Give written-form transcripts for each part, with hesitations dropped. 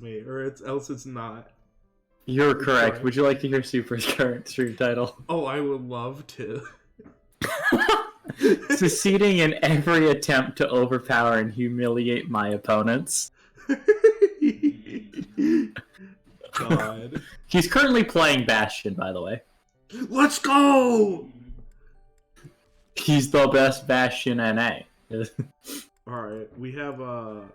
Wait, or else it's not. You're correct. Would you like to hear Super's current stream title? Oh, I would love to. Succeeding in every attempt to overpower and humiliate my opponents. God. He's currently playing Bastion, by the way. Let's go! He's the best Bastion NA. Alright, we have Alright.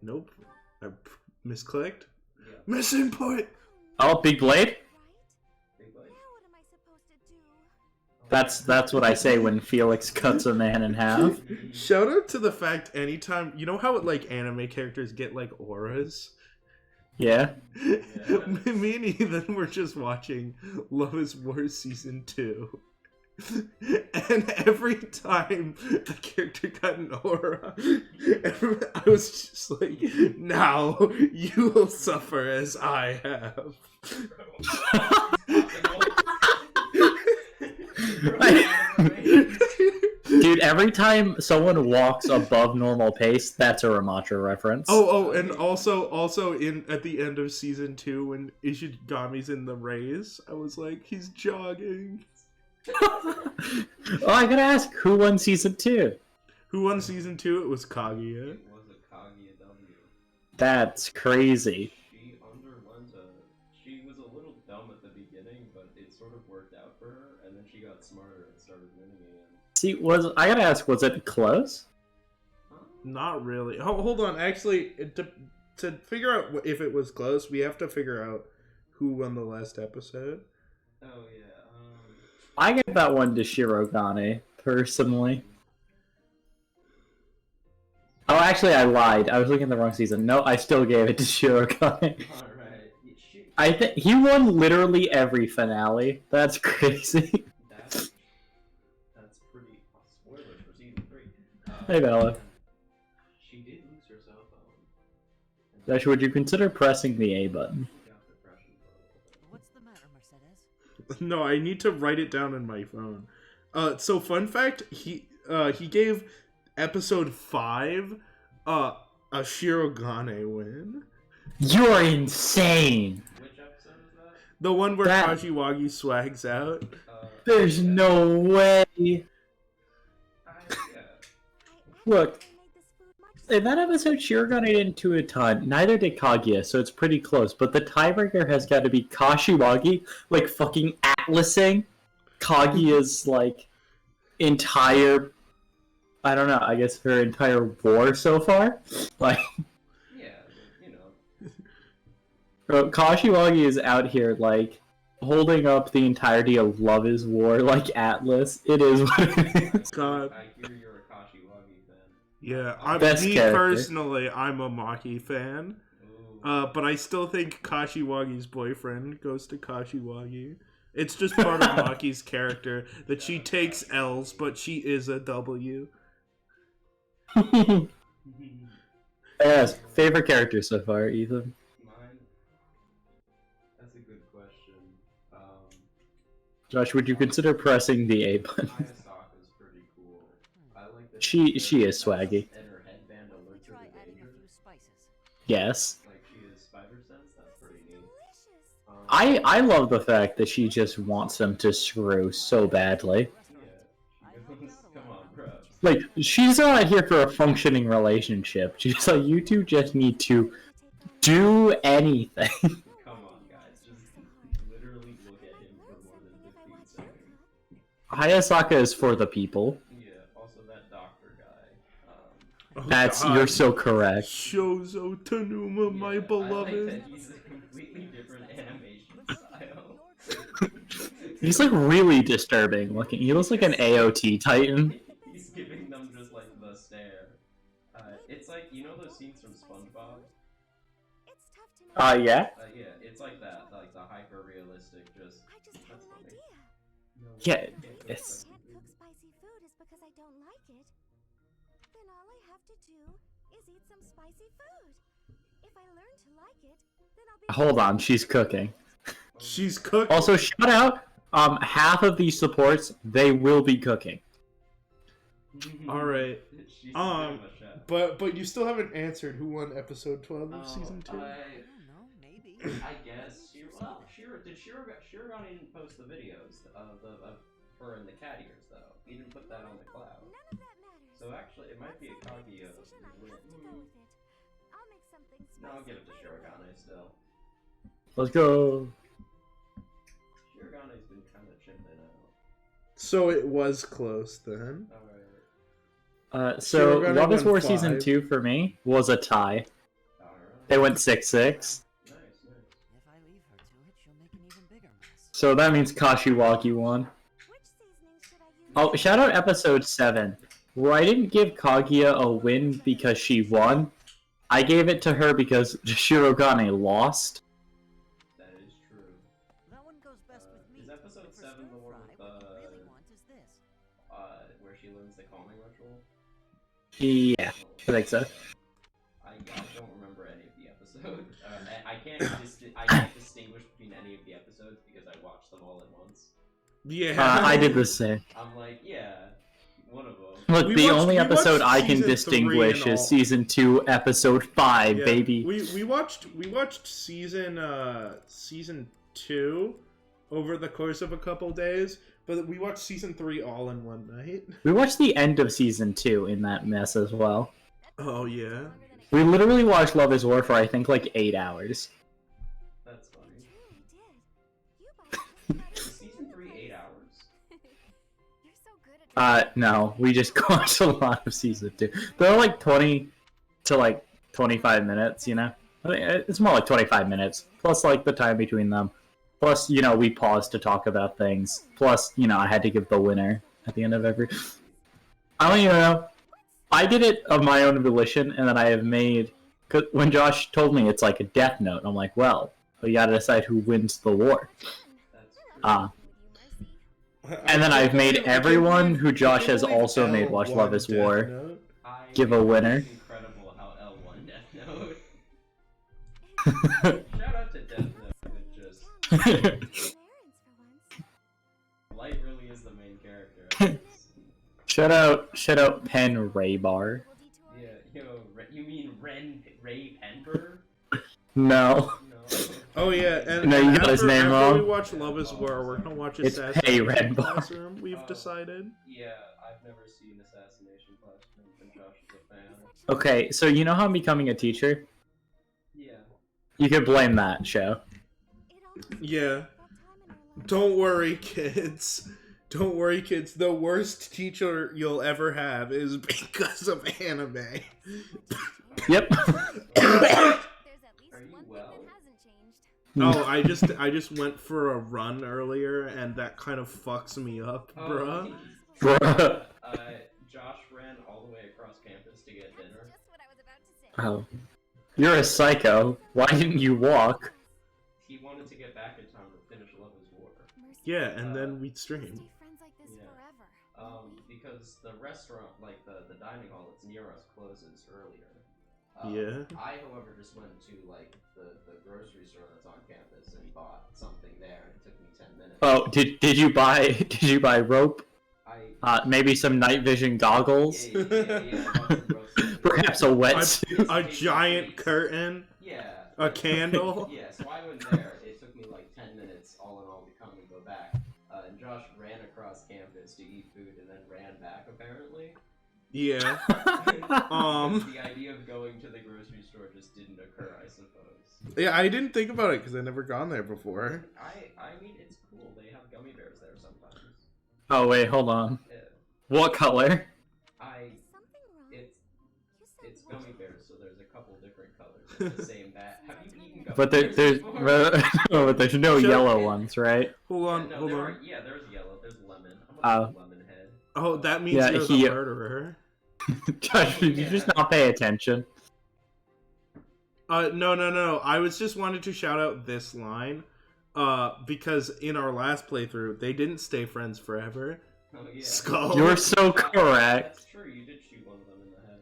Nope. I misclicked. Yeah. Misinput! Oh, Big Blade? That's what I say when Felix cuts a man in half. Shout out to the fact anytime... You know how, like, anime characters get, like, auras? Yeah. Me and Ethan were just watching Love is War Season 2. And every time the character got an aura, I was just like, now you will suffer as I have. Dude, every time someone walks above normal pace, that's a Ramatra reference. And also at the end of Season 2 when Ishigami's in the race, I was like, he's jogging. Oh, I gotta ask, who won Season 2? Who won Season 2? It was Kaguya. It was a Kaguya W. That's crazy. She was a little dumb at the beginning, but it sort of worked out for her, and then she got smarter and started winning again. See, I gotta ask, was it close? Not really. Hold on, actually, to figure out if it was close, we have to figure out who won the last episode. Oh, yeah. I give that one to Shirogane, personally. Oh, actually, I lied. I was looking at the wrong season. No, I still gave it to Shirogane. Alright. I think he won literally every finale. That's crazy. That's pretty... Spoilers for Season 3. Hey, Bella. She did lose herself. Josh, would you consider pressing the A button? What's the matter, Mercedes? No, I need to write it down in my phone. So fun fact, he gave episode 5 a Shirogane win. You're insane! Which episode is that? The one where Kashiwagi swags out. There's no way! Look, in that episode, Shirogane didn't do a ton. Neither did Kaguya, so it's pretty close. But the tiebreaker has got to be Kashiwagi, like, fucking atlasing Kaguya's, like, entire... I don't know, I guess her entire war so far? Like... Yeah, you know. Bro, Kashiwagi is out here, like, holding up the entirety of Love is War, like Atlas. It is what it is. God. I hear you're a Kashiwagi fan. Yeah, personally, I'm a Maki fan. But I still think Kashiwagi's boyfriend goes to Kashiwagi. It's just part of Maki's character that she takes L's, but she is a W. Yes, favorite character so far, Ethan? Mine? That's a good question. Josh, would you consider pressing the A button? Ayasaka's pretty cool. I like that She is swaggy. And her headband alerts her to danger. Yes. Like she is spider sense, that's pretty neat. I love the fact that she just wants them to screw so badly. Yeah. Come on, bro. Like, she's not here for a functioning relationship. She's like, you two just need to do anything. Come on, guys. Just literally look at him for more than 15 seconds. Hayasaka is for the people. Yeah, also that doctor guy. You're so correct. Shozo Tanuma, my beloved. I like that he's a completely different animation style. He's like really disturbing looking. He looks like an AOT Titan. He's giving them just like the stare. It's like, you know those scenes from SpongeBob? Yeah? Yeah, it's like that, like the hyper-realistic, just... That's funny. Yeah, it's... Can't cook spicy food is because I don't like it. Then all I have to do is eat some spicy food. If I learn to like it, then I'll be... Hold on, she's cooking. She's cooking. Also, shout out, half of these supports, they will be cooking. All right. She's a bit of a chef. But you still haven't answered who won episode 12 of season 2. I don't know, maybe. I guess Shirogane didn't post the videos of her and the cat ears though. He didn't put that on the cloud. None of that matters. So actually, it might be a Once I make Kaguya. decision, I have to go with it. I'll make something No, I'll spicy give it to right away. Shirogane still. Let's go. Shirogane's been kind of chipping out. So it was close then. Alright. So Shirogane Love is won War Season 5. 2 for me was a tie. Alright. They went 6-6. Nice. If I leave her to it, she'll make an even bigger mess. So that means Kashiwagi won. Which seasoning should I use? Oh, shout out episode 7, where I didn't give Kaguya a win because she won. I gave it to her because Shirogane lost. That is true. That one goes best with me. Is episode but for 7 the one stir-fry, with, what you really want is this. Where she learns the calming ritual? Yeah, I think so. I don't remember any of the episodes. I can't distinguish between any of the episodes because I watched them all at once. Yeah. I did the same. I'm like, yeah, one of them. Look, We the watched- only we episode watched I can season 3 distinguish and is all. Season 2, Episode 5, Yeah. baby. We watched season 2 over the course of a couple days, but we watched season 3 all in one night. We watched the end of Season 2 in that mess as well. Oh yeah. We literally watched Love is War for, I think, like 8 hours. That's funny. Truly did. You buy Is season 3 8 hours? You're so good at No, we just watched a lot of Season 2. They're like 20 to like 25 minutes, you know? I mean, it's more like 25 minutes, plus like the time between them. Plus, you know, we paused to talk about things. Plus, you know, I had to give the winner at the end of every... I don't even know. I did it of my own volition, and then I have made... Cause when Josh told me it's like a death note, I'm like, well, we gotta decide who wins the war. That's true. And then I've made everyone who Josh has also made watch Love is War give a winner. It's incredible how L won Death Note. Shout out to Death Note, it just... Light really is the main character. I guess. shout out Pen Raybar. Yeah, you mean Ray Penber? No. No. Oh yeah, and No, you got his name after wrong. we watch Love is War, we're gonna watch It's Assassination Pay Red Bar. Classroom, we've decided. Yeah, I've never seen Assassination Classroom, and Josh is a fan. Okay, so you know how I'm becoming a teacher? Yeah. You could blame that show. Yeah. Don't worry, kids. Don't worry, kids. The worst teacher you'll ever have is because of anime. Yep. Are you well? Oh, I just went for a run earlier, and that kind of fucks me up, bruh. Bruh. Josh ran all the way across campus to get dinner. Just what I was about to say. Oh. You're a psycho. Why didn't you walk? He wanted to get back in time to finish Love is War. Yeah, and then we streamed. Stay friends like this Yeah. forever. Because the restaurant, like the dining hall that's near us, closes earlier. Yeah. I, however, just went to like the grocery store that's on campus and bought something there. It took me 10 minutes. Oh, did you buy rope? Maybe some night vision goggles? Yeah, I bought some ropes. Perhaps a wetsuit? A giant curtain? Yeah. A candle? Yeah, so I went there. It took me like 10 minutes all in all to come and go back. And Josh ran across campus to eat food and then ran back, apparently. Yeah. The idea of going to the grocery store just didn't occur, I suppose. Yeah, I didn't think about it because I've never gone there before. I mean, it's cool. They have gummy bears there sometimes. Oh wait, hold on. Yeah. What color? Something wrong. You said It's what? gummy bears, so there's a couple different colors of the same bat. Have you eaten gummy But bears there's before? no, but there's no Shut- yellow ones, right? Hold on, No, hold there on. are, yeah, there's yellow. There's lemon. I'm Oh. a lemon head. Oh, that means Yeah, you're he- the murderer. Josh, did you just not pay attention? No. I was just wanted to shout out this line. Because in our last playthrough, they didn't stay friends forever. Oh, yeah. Skull. You're so correct. That's true. You did shoot one of them in the head.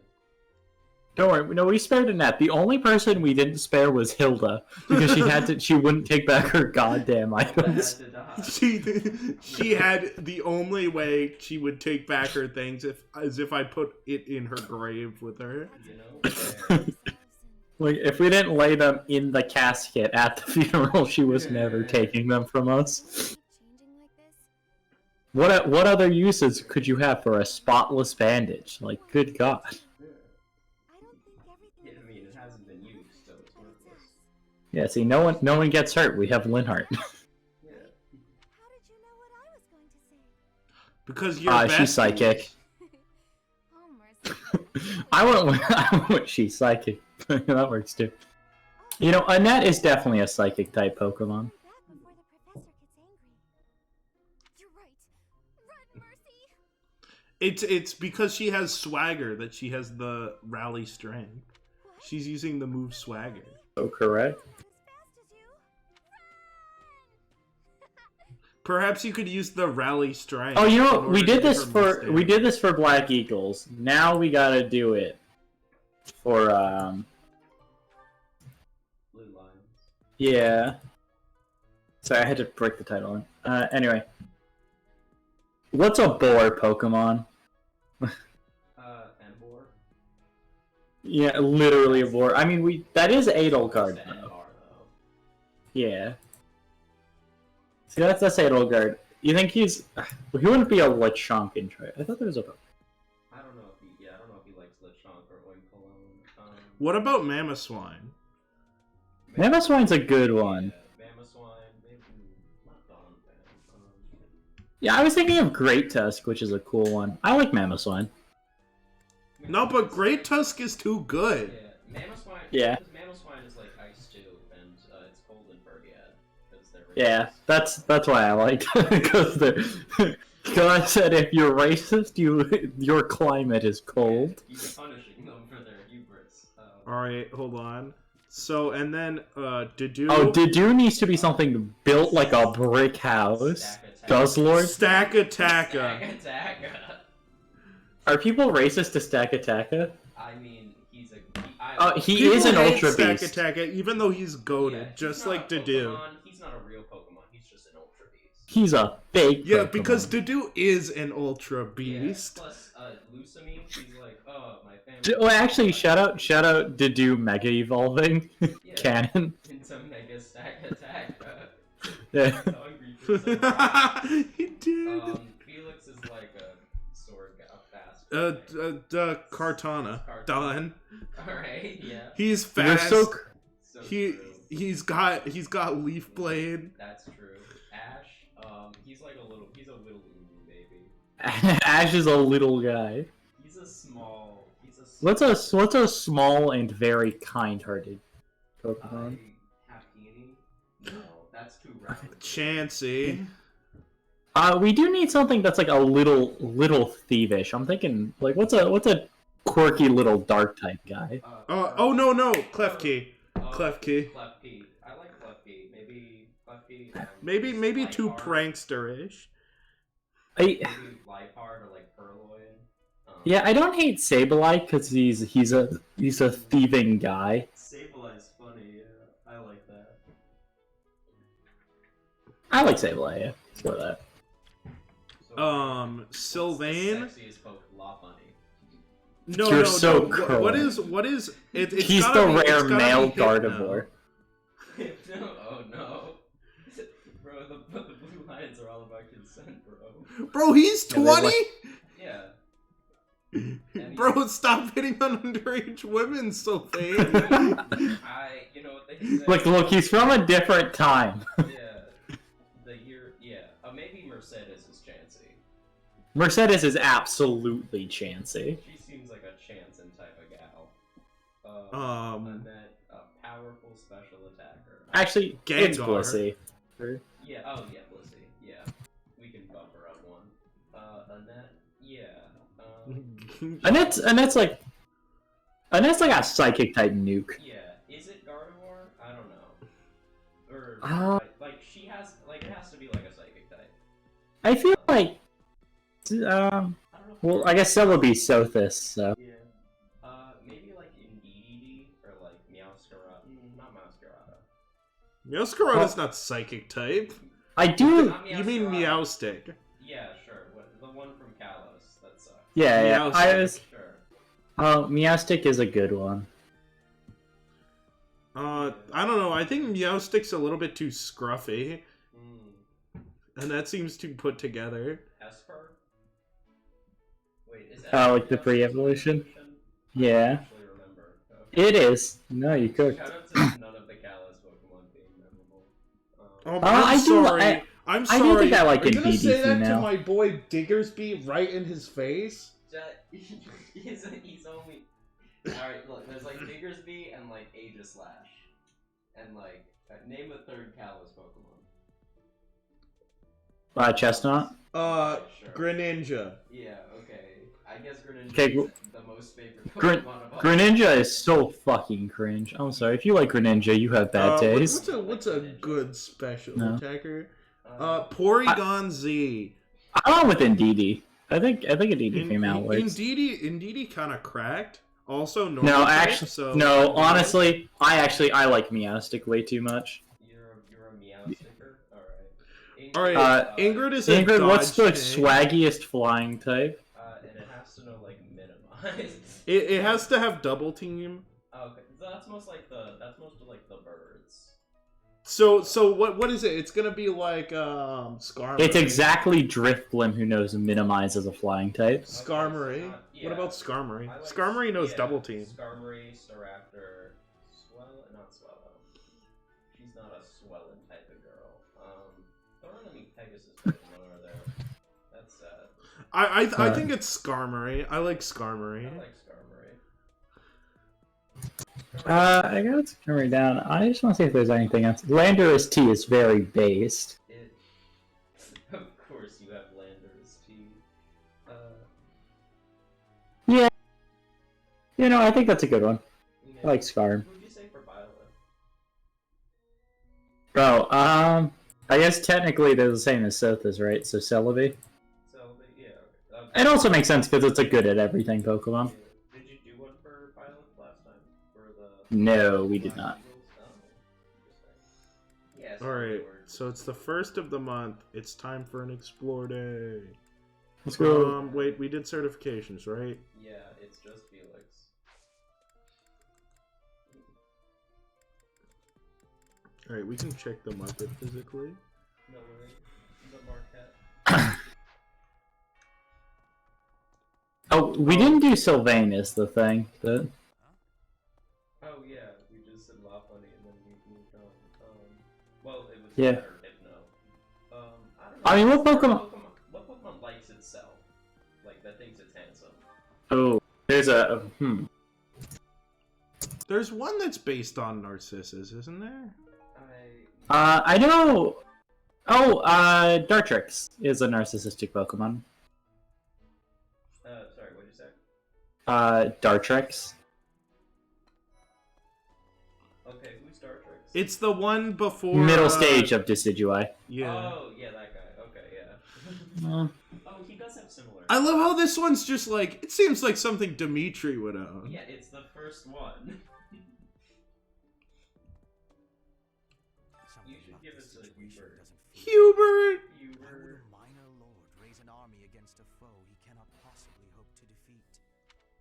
Don't worry, no, we spared Annette. The only person we didn't spare was Hilda because she wouldn't take back her goddamn items. Had to die. She had the only way she would take back her things if I put it in her grave with her. You know? Fair. Like, if we didn't lay them in the casket at the funeral, she was never taking them from us. Changing like this? What other uses could you have for a spotless bandage? Like, good God. Yeah. I don't think everything Yeah, I mean, it hasn't been used, so it's worthless. Yeah, see, no one gets hurt. We have Linhart. Yeah. How did you know what I was going to say? Because you're She's psychic. Oh, mercy. I went with she's psychic. That works too. You know, Annette is definitely a psychic type Pokemon. Back before the professor gets angry. You're right. Run, Mercy. It's because she has swagger that she has the rally strength. What? She's using the move swagger. So correct. Not as fast as you. Run! Perhaps you could use the rally strength. Oh, you know in what? order We to did give this her for mistakes. we did this for Black Eagles. Now we gotta do it for Blue lines. yeah. Sorry, I had to break the title in. Anyway. What's a boar Pokemon? Embor. Yeah, literally a boar. I mean, that is Edelgard, It's though. Embar, though. Yeah. See, that's Edelgard. You think he's... Well, he wouldn't be a Lechonk in Troy. I thought there was a... I don't know if he likes Lechonk or Oinkologne. What about Mamoswine? Mamoswine's a good one. Yeah, Mamoswine, maybe not Dawn Fan. Yeah, I was thinking of Great Tusk, which is a cool one. I like Mamoswine. No, but Great Tusk is too good. Yeah, Mamoswine. Yeah. Mamoswine is like ice too, and it's cold in Bergiad because they're Yeah, racist. that's why I liked it. Because I said if you're racist, your climate is cold. He's punishing them for their hubris. Alright, hold on. So, and then, Dedue... Oh, Dedue needs to be something built like a brick house. Guzzlord? Stack Attacka. Stack-Attacka. Are people racist to Stack-Attacka? I mean, he's a. He is an Ultra Stack Beast. Attacka, even though he's goaded, Yeah, he's just not like a Dedue. Pokemon. He's not a real Pokemon. He's just an Ultra Beast. He's a fake Yeah, Pokemon. because Dedue is an Ultra Yeah, Beast. plus, Lucamine, she's like, oh, my family. Well, actually, shout out Dedue Mega Evolving Yeah, canon. into Mega Stack-Attacka. Yeah. Hungry for some He did. Felix is like a sword guy, fast. Cartana. Cartana. Done. Alright, yeah. He's You're fast. so... So He true. he's got Leaf Blade. That's true. Ash, he's like a little Lulu baby. Ash is a little guy. He's a small. What's a small and very kind-hearted Pokemon? Happini? No, that's too round. Chansey. We do need something that's like a little thievish. I'm thinking like what's a quirky little dark type guy? Oh no, Klefki. Klefki. Klefki. I like Klefki. Maybe Klefki. Maybe too Liepard. prankster-ish. Maybe Liepard or like Purloin. Yeah, I don't hate Sableye because he's a thieving guy. Sableye's funny. Yeah, I like that. I like Sableye. Yeah, for that. So, Sylvain. What's the sexiest Pokemon? Lopunny. No, You're no, so no. cool. What is? It's He's gotta the be- it's rare gotta male be Hypno. Gardevoir. No, oh no. Bro, the blue lines are all about consent, bro. Bro, he's Yeah, they're 20. Yeah. And Bro, stop hitting on underage women, Sylvain. you know what they say? Look, he's from a different time. Yeah. The year, yeah. Maybe Mercedes is Chansey. Mercedes is absolutely chancy. She seems like a Chanson type of gal. Um, And then a powerful special attacker. Actually, it's Gengar. Blissey. Yeah, oh yeah, Blissey. Yeah. We can bump her up one. Annette, yeah. Annette's like a psychic type nuke. Yeah. Is it Gardevoir? I don't know. Or, like, she has, like, it has to be like a psychic type. I feel like I don't know. well, I guess that would be Sothis. So Yeah. Maybe like Indeedee or like Meowscarada. Not Meowscarada. Meowscarada's not psychic type. I do. Not You mean Meowscarada. Meowstick? Yeah, sure. The one from Kalos. That sucks. Yeah, I Meowstick. was. Sure. Oh, Meowstick is a good one. I don't know. I think Meowstick's a little bit too scruffy, and that seems too put together. Esper? Wait, is that Oh, like the pre-evolution? Yeah. I actually remember. Okay. It is. No, you cooked. Shout out to none of the Kalos Pokemon being memorable. I'm I do- sorry. I'm sorry. I do think I like Are you gonna Indeedee say that to female. my boy Diggersby right in his face? He's only... Alright, look, there's like Diggersby and like Aegislash. And like, name a third Kalos Pokemon. Chestnut. Sure. Greninja. Yeah, okay. I guess Greninja Okay, is the most favorite Gren- Pokemon of all. Greninja is so fucking cringe. I'm sorry. If you like Greninja, you have bad taste. What's a good special No. attacker? Porygon Z. I'm on with Indeedee. I think Indeedee female works. Indeedee kind of cracked. Also, normal No, type, actually, so... no. Honestly, I like Meowstick way too much. You're a Meowsticker? Alright. Alright, Ingrid is a Ingrid, what's the dodge tank. swaggiest flying type? And it has to know, like, minimize. It has to have double team. Okay, that's most of the birds. So what is it? It's gonna be like Skarmory. It's exactly Drifblim who knows minimize as a flying type. Skarmory. Okay, so What about Skarmory? I like- Skarmory knows yeah, double team. Skarmory, Staraptor, not Swellow. She's not a Swelling type of girl. There aren't any Pegasus Pokemon, are there? That's sad. I think it's Skarmory. I like Skarmory. I like Skarmory. I got Skarmory down. I just want to see if there's anything else. Landorus T is very based. Of course you have Landorus T. Yeah. You know, I think that's a good one. Yeah. I like Skarm. Who would you say for Violet? Oh, I guess technically they're the same as Sothis, right? So Celebi. Yeah. It also makes sense because it's a good at everything Pokemon. Did you do one for Violet last time? For the... No, we did not. Yeah, Alright, so it's the 1st of the month. It's time for an Explore Day. Let's go. Wait, we did certifications, right? Yeah, it's just Felix. Alright, we can check the market physically. No worry. The Marquette. Oh, we didn't do Sylvain is the thing. But... Oh yeah, we just said Lopunny and then we moved on. Well, it was Yeah. better Hypno. I don't know. I mean, what Pokemon? What Pokemon likes itself? Like, that thinks it's handsome. Oh, there's a There's one that's based on Narcissus, isn't there? I know. Oh, Dartrix is a narcissistic Pokemon. Sorry, what'd you say? Dartrix. Okay, who's Dartrix? It's the one before... Middle stage of Decidueye. Yeah. Oh, yeah, that guy. Okay, yeah. Uh, Oh, he does have similar. I love how this one's just like... It seems like something Dimitri would own. Yeah, it's the first one. You should give it to Hubert. Hubert! Hubert. How would a minor lord raise an army against a foe he cannot possibly hope to defeat?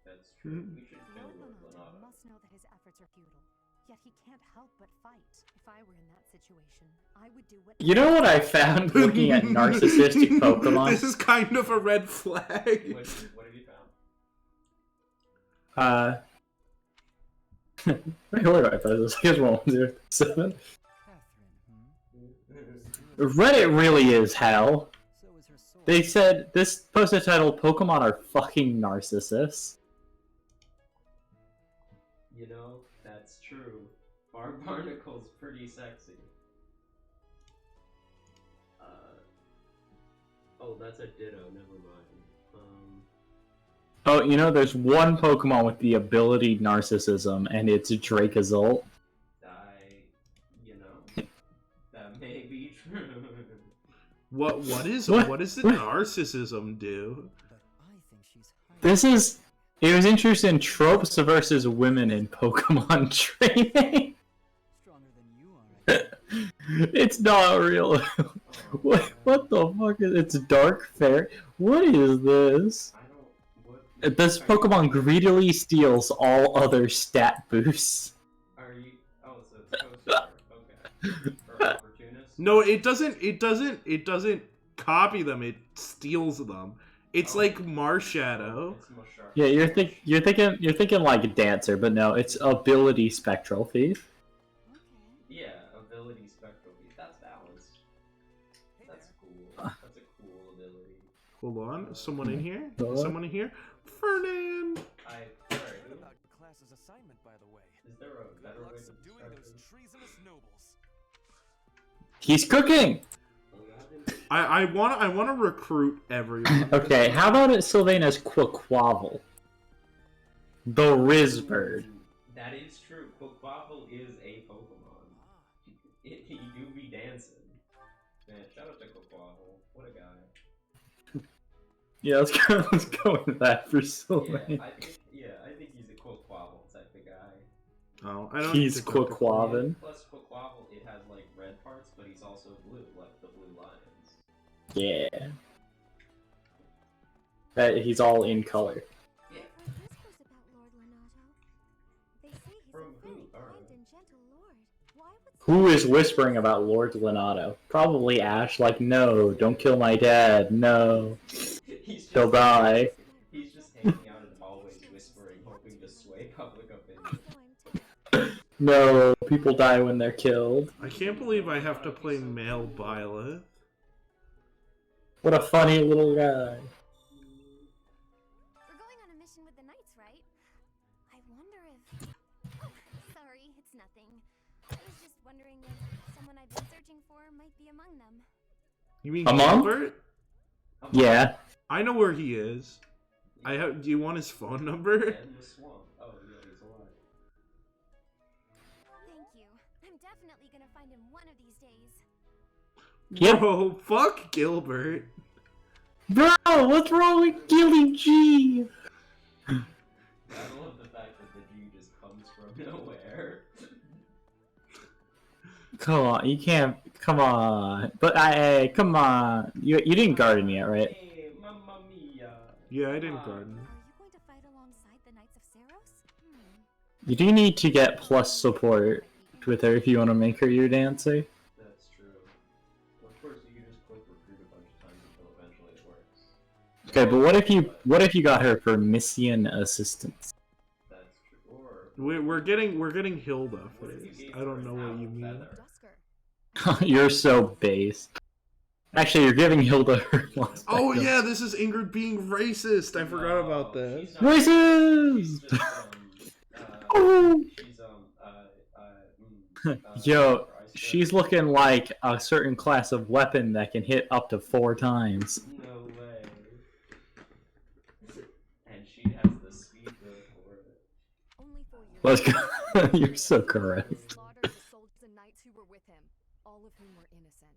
That's true. We should Lord kill Monotone Lanata. must know that his efforts are futile. Yet he can't help but fight. If I were in that situation, I would do what... you know what I found looking at narcissistic Pokemon? This is kind of a red flag. What have you found? Wait, where do I put this? Here's 107. Catherine, Reddit really is hell. So is her sword. They said this posted titled "Pokemon are fucking narcissists." You know, that's true. Barnacle's pretty sexy. Oh, that's a Ditto, never mind. Oh, you know, there's one Pokemon with the ability Narcissism, and it's Dracozolt. That may be true. What does What? the narcissism do? But I think she's highly... It was interesting in tropes versus women in Pokemon training. Stronger than you are, I think. It's not real. What the fuck is it's dark fair? What is this? I don't. What? This Pokemon greedily steals all other stat boosts. Are you? Oh, so it's co-star. Okay. Or opportunist. No, it doesn't. It doesn't copy them. It steals them. It's like Marshadow. It's Mushar. Yeah, you're thinking like Dancer, but no, it's ability Spectral Thief. Okay. Yeah, ability spectral beat. That's balanced. That's cool. That's a cool ability. Hold on, someone in here? What? Someone in here? Fernand! Sorry, What who? about the class's assignment, by the way? Is there a Good better luck way to subduing describe those this? treasonous nobles. He's cooking. I wanna recruit everyone. Okay, how about it Sylvanas Quaquavel? The Riz-Bird. That is true. Quaquavel is a Pokemon. He do be dancing. Man, shout out to Quaquavel. What a guy. Yeah, let's go with that for Sylvanas. I think he's a Quaquavel type of guy. Oh, I don't. He's need to go to- Quaquavin. Plus Quaquavel, it has like red parts, but he's also blue, like the blue lions. Yeah. He's all in color. Yeah. I've heard whispers about Lord Lenato. They say he's From a who? very kind Alright. and gentle lord. Why would Who is whispering about Lord Lenato? Probably Ash, like, no, don't kill my dad, no. He's just, He'll die. He's just hanging out in hallways whispering, hoping to sway public opinion. so I'm No, people die when they're killed. I can't believe I have to play male Byleth. What a funny little guy. We're going on a mission with the knights, right? I wonder if... Oh, sorry, it's nothing. I was just wondering if someone I've been searching for might be among them. You mean Among? Gilbert? Yeah. I know where he is. Do you want his phone number? In the swamp. Oh, yeah, he's alive. Thank you. I'm definitely gonna find him one of these days. Yep. Bro, fuck Gilbert. Bro, what's wrong with Gilly G? I love the fact that the G just comes from nowhere. Come on, you can't. Come on. But come on. You didn't garden yet, right? Hey, mamma mia. Yeah, I didn't garden. Are you going to fight alongside the Knights of Saros? You do need to get plus support with her if you want to make her your dancer. That's true. Of course, you can just click recruit a bunch of times until eventually it works. Okay, but what if you got her for mission assistance? That's true. Or We're getting Hilda what if you first. gave I her don't an know what owl you mean. feather? You're so base. Actually, you're giving Hilda her last Oh item. yeah, this is Ingrid being racist. I forgot about this. She's not- She's Racist! just, Oh. she's Yo, she's looking like a certain class of weapon that can hit up to 4 times. No way. And she has the speed build for it. Only 4 years. Let's go. You're so correct. Slaughtered the soldiers and knights who were with him, all of whom were innocent.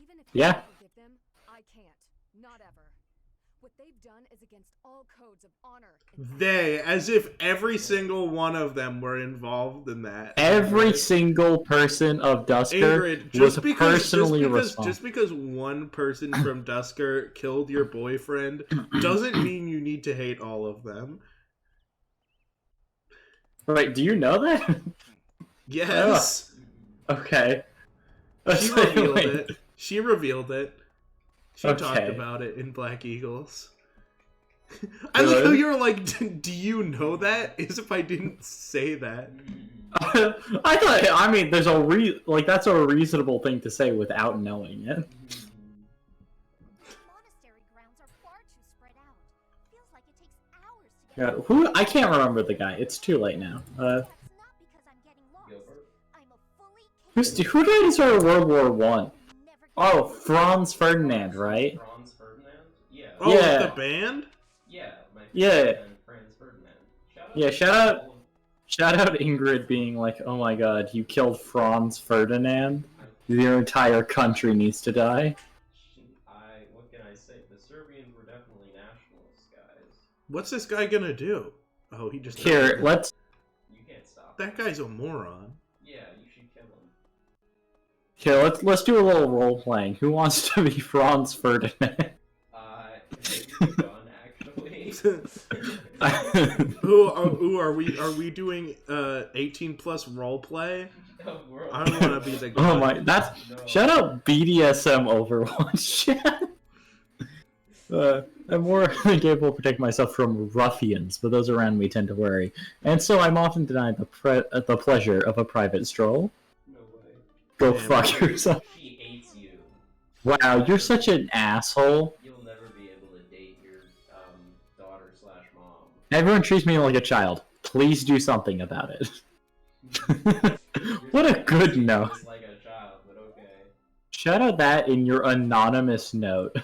Even if Yeah. I can forgive them, I can't. Not ever. What they've done is against all codes of honor. and They, as if every single one of them were involved in that. Every single person of Dusker Ingrid, was personally just responsible. because one person from Dusker killed your boyfriend doesn't mean you need to hate all of them. Wait, do you know that? Yes, Okay. she revealed it. She revealed it. She talked Okay. about it in Black Eagles. I like how you're like, do you know that? As if I didn't say that. I thought. I mean, there's that's a reasonable thing to say without knowing it. Monastery grounds are far too spread out. Feels like it takes hours to get. Yeah, who? I can't remember the guy. It's too late now. That's not because I'm getting lost. Gilbert? I'm a fully Who died in sort of World War One? never Oh, Franz Ferdinand, right? Franz Ferdinand? Yeah. Oh, Yeah. the band? Yeah, my Yeah. friend Franz Ferdinand. Yeah, shout out Ingrid being like, oh my god, you killed Franz Ferdinand. Your entire country needs to die. What can I say? The Serbians were definitely nationalists, guys. What's this guy gonna do? Oh, he just... Here, let's... You can't stop. That guy's a moron. Yeah, you should kill him. Here, let's do a little role playing. Who wants to be Franz Ferdinand? Can I use a gun, actually? Who are we? Are we doing 18+ role play? No, we're I want to be the guy. Oh my, that's... No. Shout out BDSM Overwatch chat. I'm more than capable of protecting myself from ruffians, but those around me tend to worry. And so I'm often denied the pleasure of a private stroll. No way. Go Man, fuck yourself. She hates you. Wow, you're such an asshole. You'll never be able to date your daughter/mom. Everyone treats me like a child. Please do something about it. What a good note. Just like a child, but okay. Shout out that in your anonymous note. Yeah.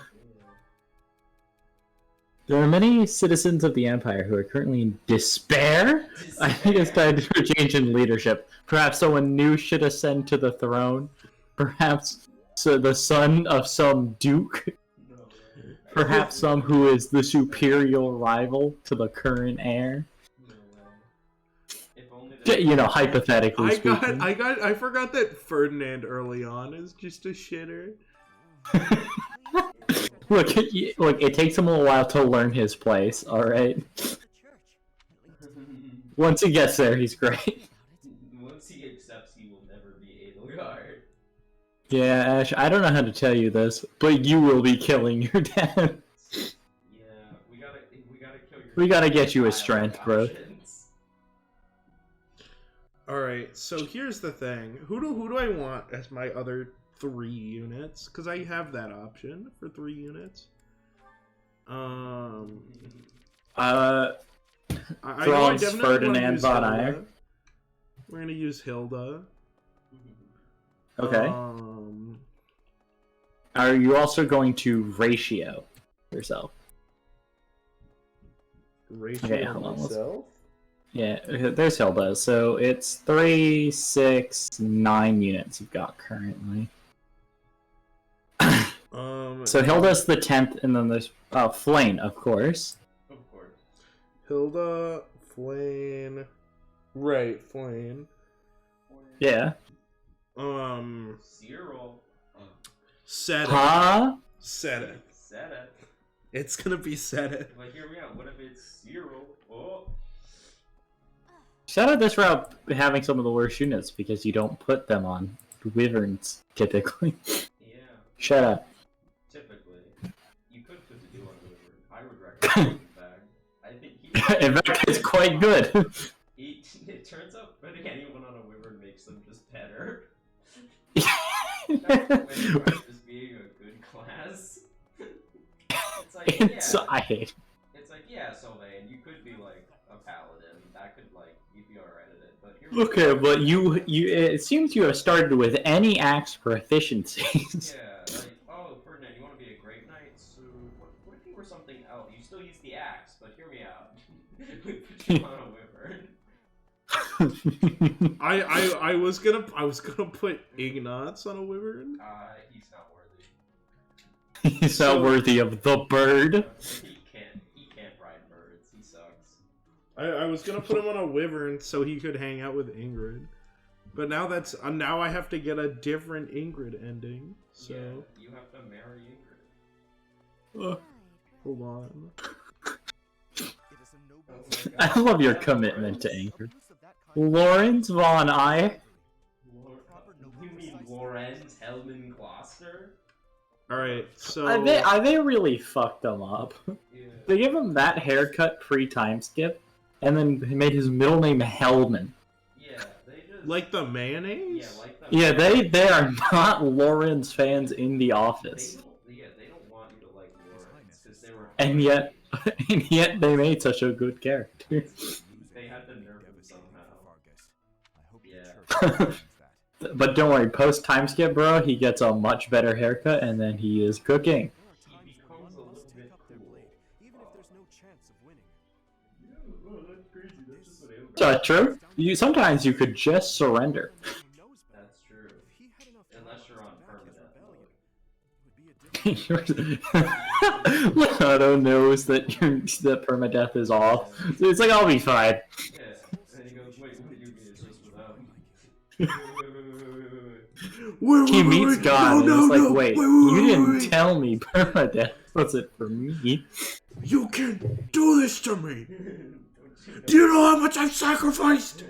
There are many citizens of the Empire who are currently in despair. I think it's time for a change in leadership. Perhaps someone new should ascend to the throne. Perhaps the son of some duke. No way. Perhaps some who is the superior rival to the current heir. No way. If only there You know, hypothetically speaking. I forgot that Ferdinand early on is just a shitter. Look, it takes him a while to learn his place, alright? Once he gets there, he's great. Once he accepts, he will never be Edelgard. Yeah, Ash, I don't know how to tell you this, but you will be killing your dad. Yeah, we gotta kill your. We gotta get you a child strength, bro. options. Alright, so here's the thing. Who do I want as my other 3 units? Because I have that option for 3 units. I Franz definitely Ferdinand wanna use von Hilda. Eyre. We're gonna use Hilda. Okay. Are you also going to ratio yourself? Ratio Okay, hold on, myself. Yeah, there's Hilda. So it's 3, 6, 9 units you've got currently. So Hilda's the 10th, and then there's Flane, of course. Of course. Hilda, Flane. Right, Flane. Yeah. Cyril. Set it. Huh? Set it. Said it. It's gonna be set it. But hear me out. What if it's Cyril? Oh. Shout out this route having some of the worst units because you don't put them on wyverns typically. Yeah. Shut up. Typically, you could put the duo on Wyvern. I would recommend it back. I think he. In fact, it's quite good. It turns out putting anyone on a Wyvern makes them just better. That's the way about just being a good class. It's like, it's like, yeah, Sylvain, you could be like a paladin. That could like you'd be alright at it. But here Okay, but you it seems you have started with any axe proficiencies. Yeah, like, oh, Ferdinand, you want to be a great knight? So what if you were something else? You still use the axe, but hear me out. We put you on a Wyvern. I was gonna put Ignatz on a wyvern. He's not worthy. He's not worthy of the bird. He can't ride birds. He sucks. I was gonna put him on a wyvern so he could hang out with Ingrid, but now that's now I have to get a different Ingrid ending. So Yeah, you have to marry Ingrid. hold on. I love your commitment to Ingrid. Lawrence von Eyre. You mean Lorenz Hellman Gloucester? All right, so They really fucked him up. Yeah. They gave him that haircut pre-time skip, and then made his middle name Hellman. Yeah, they just like the mayonnaise. yeah, like the Yeah, they are not Lawrence fans in the office, they don't want you to like Lorenz because they were and yet they made such a good character. they had to nerf him somehow. Yeah. But don't worry, post time skip, bro, he gets a much better haircut, and then he is cooking. He becomes a little bit cool. Even if there's no chance of winning. Yeah, oh, that's crazy. That's just what So true. Sometimes you could just surrender. That's true. Unless you're on permanent mode. Leonardo knows that that permadeath is off. So it's like, I'll be fine. Yeah. And he goes, wait, what do you mean it's just without? Wait. He meets God and it's like, wait, you didn't wait. tell me permadeath wasn't for me. You can't do this to me. Do you know how much I've sacrificed?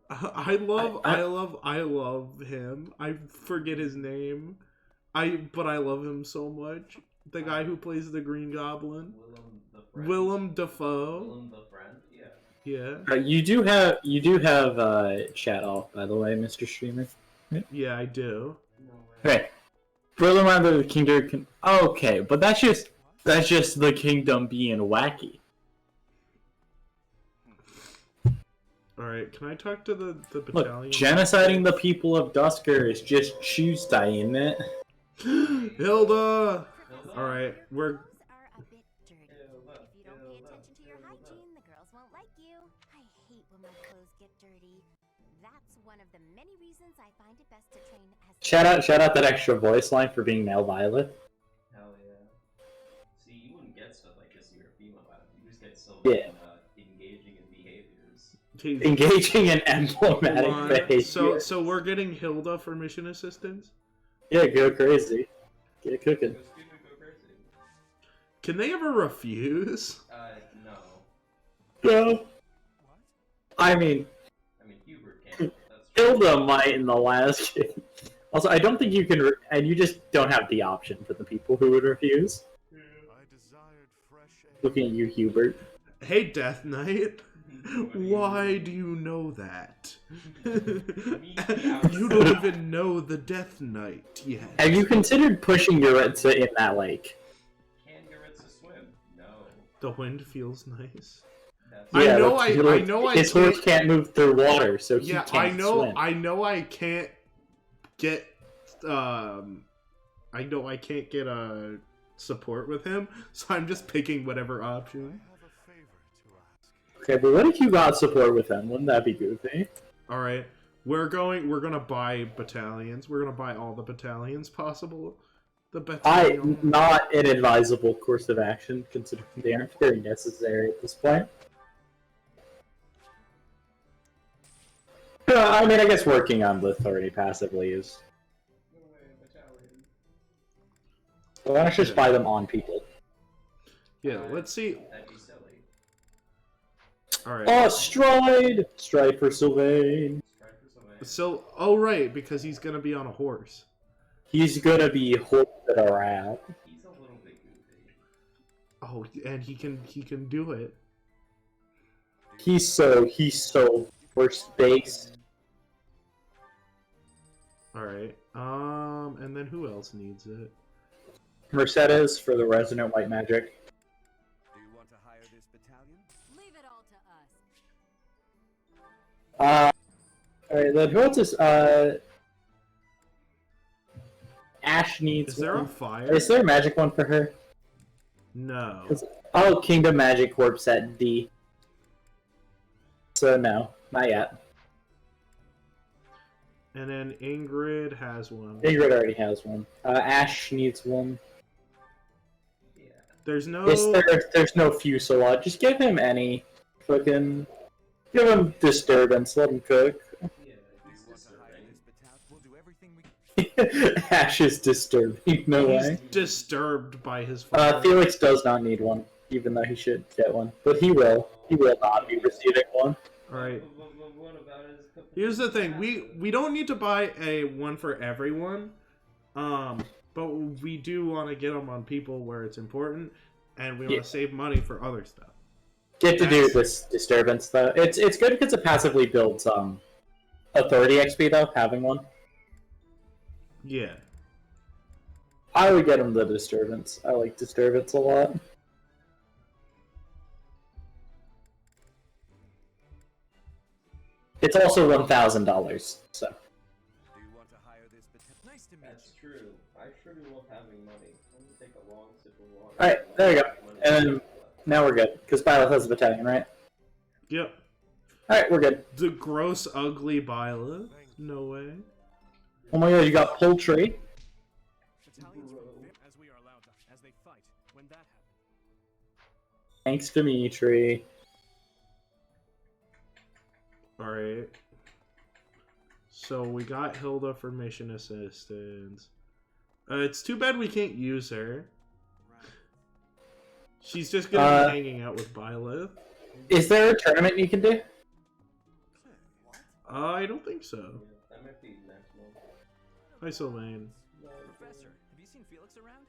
I love him. I forget his name. But I love him so much. The guy who plays the Green Goblin. Willem Dafoe. Willem the friend, yeah. Yeah. You do have chat off, by the way, Mr. Streamer. Yeah, I do. No way. Okay. Further on the kingdom. Okay, but that's just the kingdom being wacky. Alright, can I talk to the Look, battalion? genociding the people of Dusker is just Tuesday, ain't it? Hilda! Alright, we're... Clothes are a bit dirty. If you don't pay attention to your hygiene, the girls won't like you. I hate when my clothes get dirty. That's one of the many reasons I find it best to train as Shout out that extra voice line for being male Violet. Hell yeah. See, you wouldn't get stuff like this if you're a female about it. You just get so Yeah. engaging in behaviors. Engaging in emblematic behavior. So we're getting Hilda for mission assistance? Yeah, go crazy. Get cooking. Go stupid, go crazy. Can they ever refuse? No. No. I mean, Hubert can't. That's true. Hilda might in the last game. Also, I don't think you can, and you just don't have the option for the people who would refuse. I desired fresh air. Looking at you, Hubert. Hey, Death Knight. Why do you know that? You don't even know the Death Knight yet. Have you considered pushing Yuritsa in that lake? Can Yuritsa swim? No. The wind feels nice. That's I know but I his horse can't- can't move through water, so he Yeah, can't I know. swim. I know I can't get. I know I can't get support with him, so I'm just picking whatever I option. have a favor to ask. Okay, but what if you got support with him? Wouldn't that be goofy? All right, we're gonna buy battalions. We're gonna buy all the battalions possible. The battalion. Not an advisable course of action, considering they aren't very necessary at this point. I mean, I guess working on the authority passively is. no way, battalion. Well, why don't you just buy them on people? Yeah, let's see. That'd be silly. All right. Oh, Stride! Stride for Sylvain. Strike for Sylvain. So, oh right, because he's gonna be on a horse. He's gonna be holding around. He's a little bit goofy. Oh, and he can do it. He's so first base. All right. And then who else needs it? Mercedes for the resonant white magic. Do you want to hire this battalion? Leave it all to us. Alright, then who else is, Ash needs Is there a one. fire? Is there a magic one for her? No. Oh, Kingdom Magic Corpse at D. So no, not yet. And then Ingrid has one. Ingrid already has one. Ash needs one. Yeah. There's no. There's no Fusillade. Just give him any. Fucking. Give him Disturbance. Let him cook. Yeah, Do you he's want to hire disturbing. this battalion? We'll do everything we can. Ash is disturbing. No He's way. disturbed by his father. Felix does not need one, even though he should get one. But he will. He will not be receiving one. Alright. What about his couple? Here's the thing. We don't need to buy a one for everyone. But we do want to get them on people where it's important, and we want to save money for other stuff. Get to do this Disturbance though. It's good because it passively builds authority XP though, having one. Yeah. I would get him the Disturbance. I like Disturbance a lot. It's also $1,000, so. Do you want to hire this battalion? Nice to meet That's true. I sure do love having money. I'm gonna take a long sip of water. Alright, there you go. And now we're good, because Byleth has a battalion, right? Yep. Alright, we're good. The gross, ugly Byleth. No way. Oh my god, you got Poultry. Thanks, Dimitri. Alright. So we got Hilda for mission assistance. It's too bad we can't use her. She's just gonna be hanging out with Byleth. Is there a tournament you can do? I don't think so. Yeah, that might be next month. Hi, Sylvain. Professor, have you seen Felix around?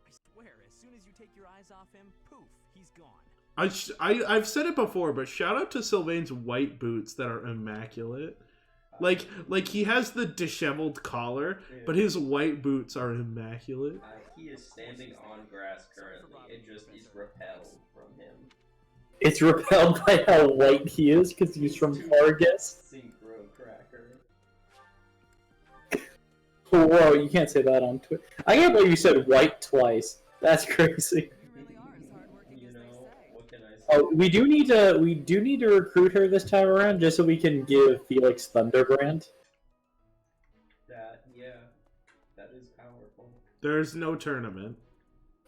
I swear, as soon as you take your eyes off him, poof, he's gone. I've said it before, but shout out to Sylvain's white boots that are immaculate. Like he has the disheveled collar, but his white boots are immaculate. He is standing on grass currently. It just is repelled from him. It's repelled by how white he is because he's from Fargus. Synchro cracker. Whoa, you can't say that on Twitter. I can't believe you said white twice. That's crazy. You know, what can I say? Oh, we do need to recruit her this time around just so we can give Felix Thunderbrand. That is powerful. There's no tournament.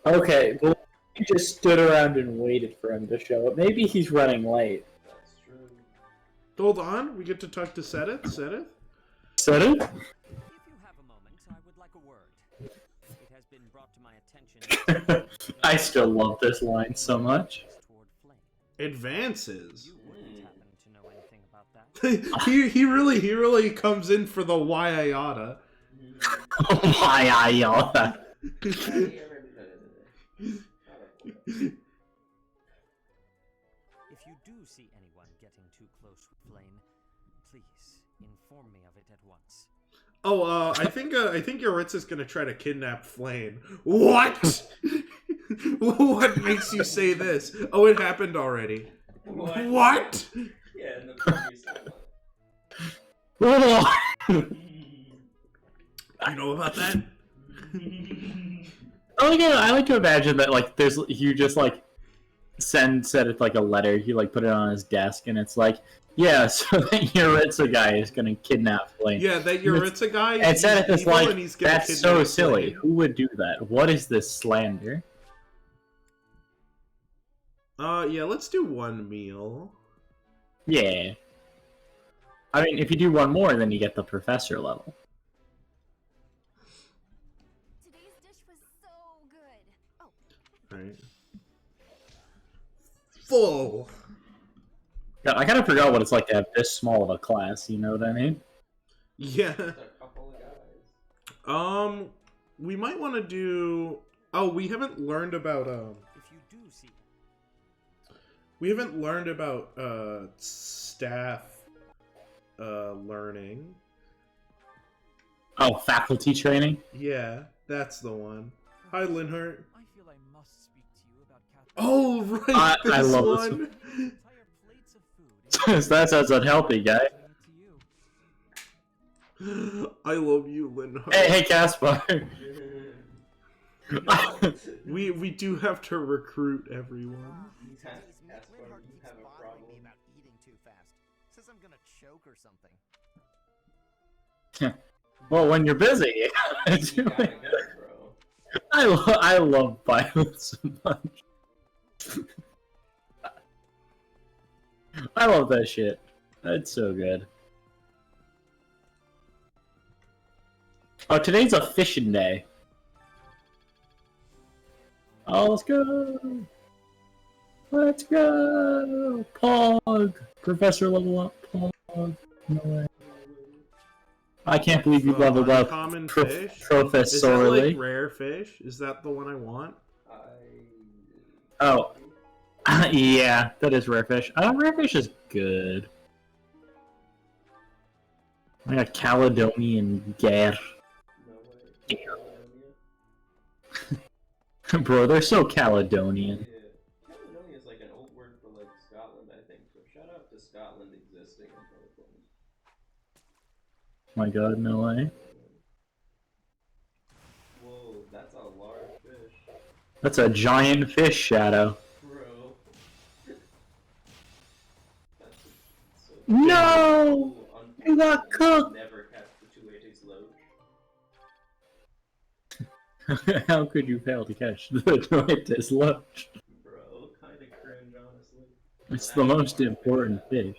Okay, well, we just stood around and waited for him to show up. Maybe he's running late. That's true. Hold on, we get to talk to Sedith. Sedith? Sedith? If you have a moment, I would like a word. It has been brought to my attention. I still love this line so much. Toward Flame. Advances. You wouldn't happen to know anything about that. he really comes in for the why I oughta. Why I oughta. If you do see anyone getting too close with Flame, please inform me of it at once. Oh, I think Yaritza's gonna try to kidnap Flame. What? What makes you say this? Oh, it happened already. What? Yeah, in the previous Hold I know about that. I like to imagine that like there's you just like send it like a letter. You like put it on his desk, and it's like, yeah, so that Yaritza guy is gonna kidnap Flame. Yeah, that Yaritza guy. And said it's evil like and he's gonna that's so kidnap silly. Flame. Who would do that? What is this slander? Yeah, let's do one meal. Yeah. I mean, if you do one more, then you get the professor level. Today's dish was so good. Oh, Right. Full. Yeah, I kind of forgot what it's like to have this small of a class. You know what I mean? Yeah. Just a couple of guys. We might want to do. Oh, we haven't learned about If you do see We haven't learned about staff learning. Oh, faculty training. Yeah, that's the one. Hi, Linhart. I feel I must speak to you about Catherine. Oh, right, I this love one. Entire plates of food. That sounds unhealthy, guy. To you. I love you, Linhart. Hey, Caspar. We do have to recruit everyone. That's where you have a problem. Me about eating too fast. Says I'm gonna choke or something. Well, when you're busy. You gotta go, bro. I love violence so much. I love that shit. That's so good. Oh, today's a fishing day. Oh, let's go! Let's go! Pog! Professor level up, Pog. No way. I can't believe you leveled up Uncommon fish? Is that professorally. like rare fish? Is that the one I want? Oh. Yeah, that is rare fish. Rare fish is good. I got Caledonian Gare. No way. Bro, they're so Caledonian. Yeah. Caledonia is like an old word for like Scotland, I think. So shout out to Scotland existing in Portland. My god, no way. Whoa, that's a large fish. That's a giant fish, Shadow. Bro. No! You got cooked! Never catch the 280's loach. How could you fail to catch the Noetes lunch? Bro, kinda It's the most important fish.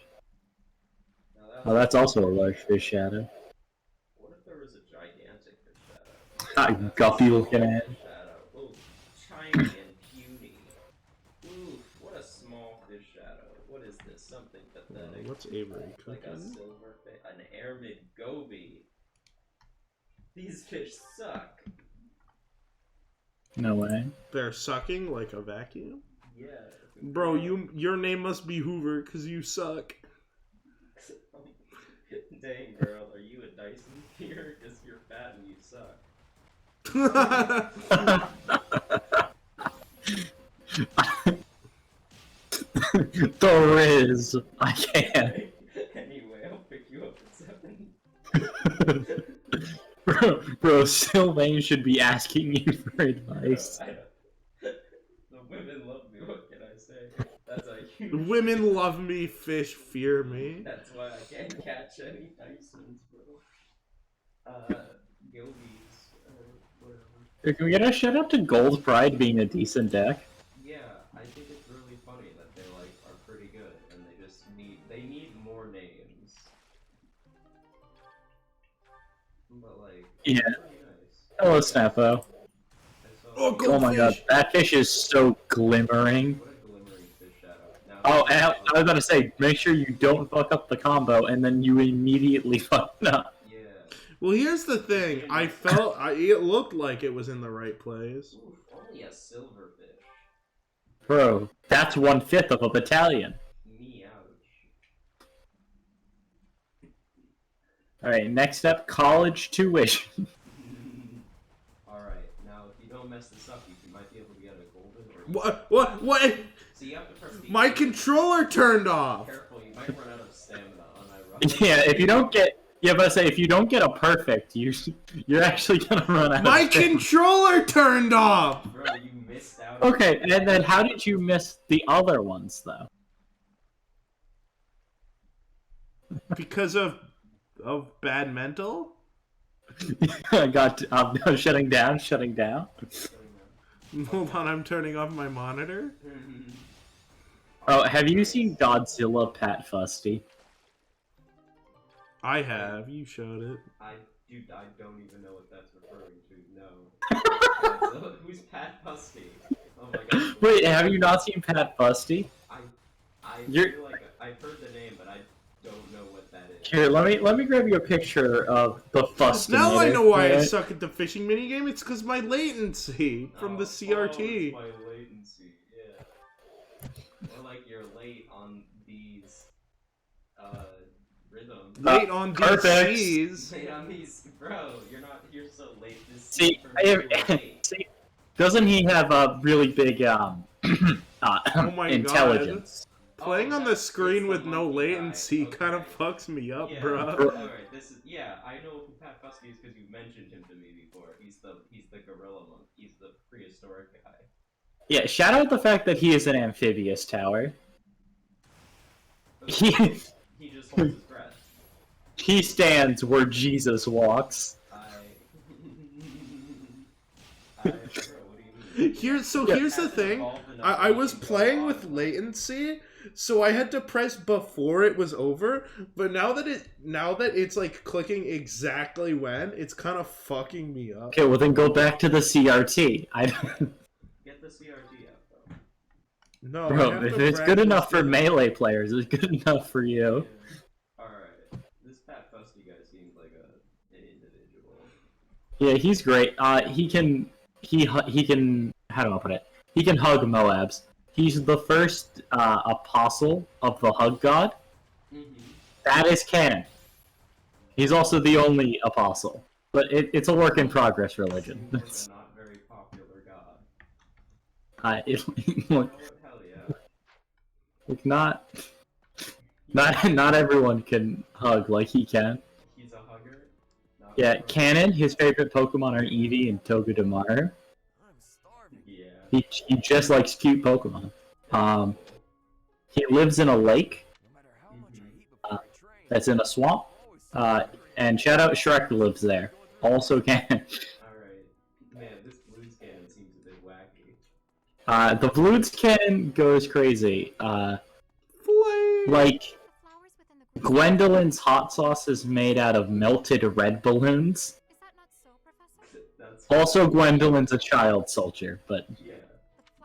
Oh, that's also a large fish shadow. What if there was a gigantic fish shadow? Ah, guppy looking at. Fish shadow. Ooh, tiny and puny. Ooh, what a small fish shadow. What is this? Something pathetic. What's Avery cooking? Like a silver fish. An airmid goby. These fish suck. No way. They're sucking like a vacuum? Yeah. Bro, your name must be Hoover because you suck. Dang, girl, are you a Dyson sphere? Because you're fat and you suck. The Riz. I can't. Anyway, I'll pick you up at 7. Bro, Sylvain should be asking you for advice. The women love me, what can I say? That's a huge... Women love me, fish fear me. That's why I can't catch any Dysons, bro. Gobies, whatever. Hey, can we get a shout out to Gold Pride being a decent deck? Yeah, I think it's really funny that they, like, are pretty good, and they just need more names. But, like, Yeah. pretty nice. Hello, Snappo. Oh my god, that fish is so glimmering. What a glimmering fish shadow. Now, Oh, and I was about to say, make sure you don't fuck up the combo, and then you immediately fuck it up. yeah. Well, here's the thing. I felt it looked like it was in the right place. Oof, only a silverfish. Bro, that's 1/5 of a battalion. Me ouch. Alright, next up, college tuition. Alright, now if you don't mess this up, you might be able to get a golden or... What? So you have to press the... My controller turned off! Careful, you might run out of stamina unironically. Yeah, if you don't get... Yeah, but I say, if you don't get a perfect, you're actually gonna run out My of stamina. controller turned off! Bro, you missed out. Okay, and then how did you miss the other ones, though? Because of bad mental? I got shutting down. Hold on, I'm turning off my monitor. Oh, have you seen Godzilla Pat Fusty? I have. You showed it. Dude, I don't even know what that's referring to. No. Who's Pat Fusty? Oh my god. Wait, have you not seen Pat Fusty? I You're- feel like I've heard the name, but I don't know what that is. Here, let me grab you a picture of the Fusty. Now I know why I suck at the fishing minigame. It's because my latency from the CRT. Oh, it's my latency, yeah. Or like you're late on these, rhythms. Late on perfect. DCs. Late on these, bro, you're so late this See, late. see, doesn't he have a really big Oh my intelligence? Playing on the that's- screen it's with the no monkey latency guy. kind of Okay. fucks me up, Yeah, bro. alright, yeah, I know who Pat Fusty is because you mentioned him to me before. He's the gorilla monk. He's the prehistoric guy. Yeah, shout out the fact that he is an amphibious tower. He He just holds his breath. he stands where Jesus walks. Bro, what do you mean? Here's the Hasn't thing. evolved enough I to was make him playing go with on, latency, so I had to press before it was over. But now that it's like clicking exactly when, it's kind of fucking me up. Okay, well then go back to the CRT. Get the CRT out, though. No, I Bro, have if to it's good practice enough for it. melee players, it's good enough for you. Alright, this Pat Fusty guy seems like an individual. Yeah, he's great. He can how do I put it? He can hug Moabs. He's the first apostle of the hug god. That is canon. He's also the only apostle, but it's a work in progress religion. Seems like a not very popular god. Look, Oh, hell yeah. look, not everyone can hug like he can. He's a hugger? Not Yeah, everyone. canon. His favorite Pokemon are Eevee and Togedemaru. Yeah. He just likes cute Pokemon. He lives in a lake that's in a swamp. And shout out Shrek lives there. Also canon. Alright. Man, this Blues cannon seems a bit wacky. The Bloods cannon goes crazy. Like, The flowers within the Gwendolyn's hot sauce is made out of melted red balloons. Is that not so, Professor? That's Also, Gwendolyn's a child soldier, but yeah. The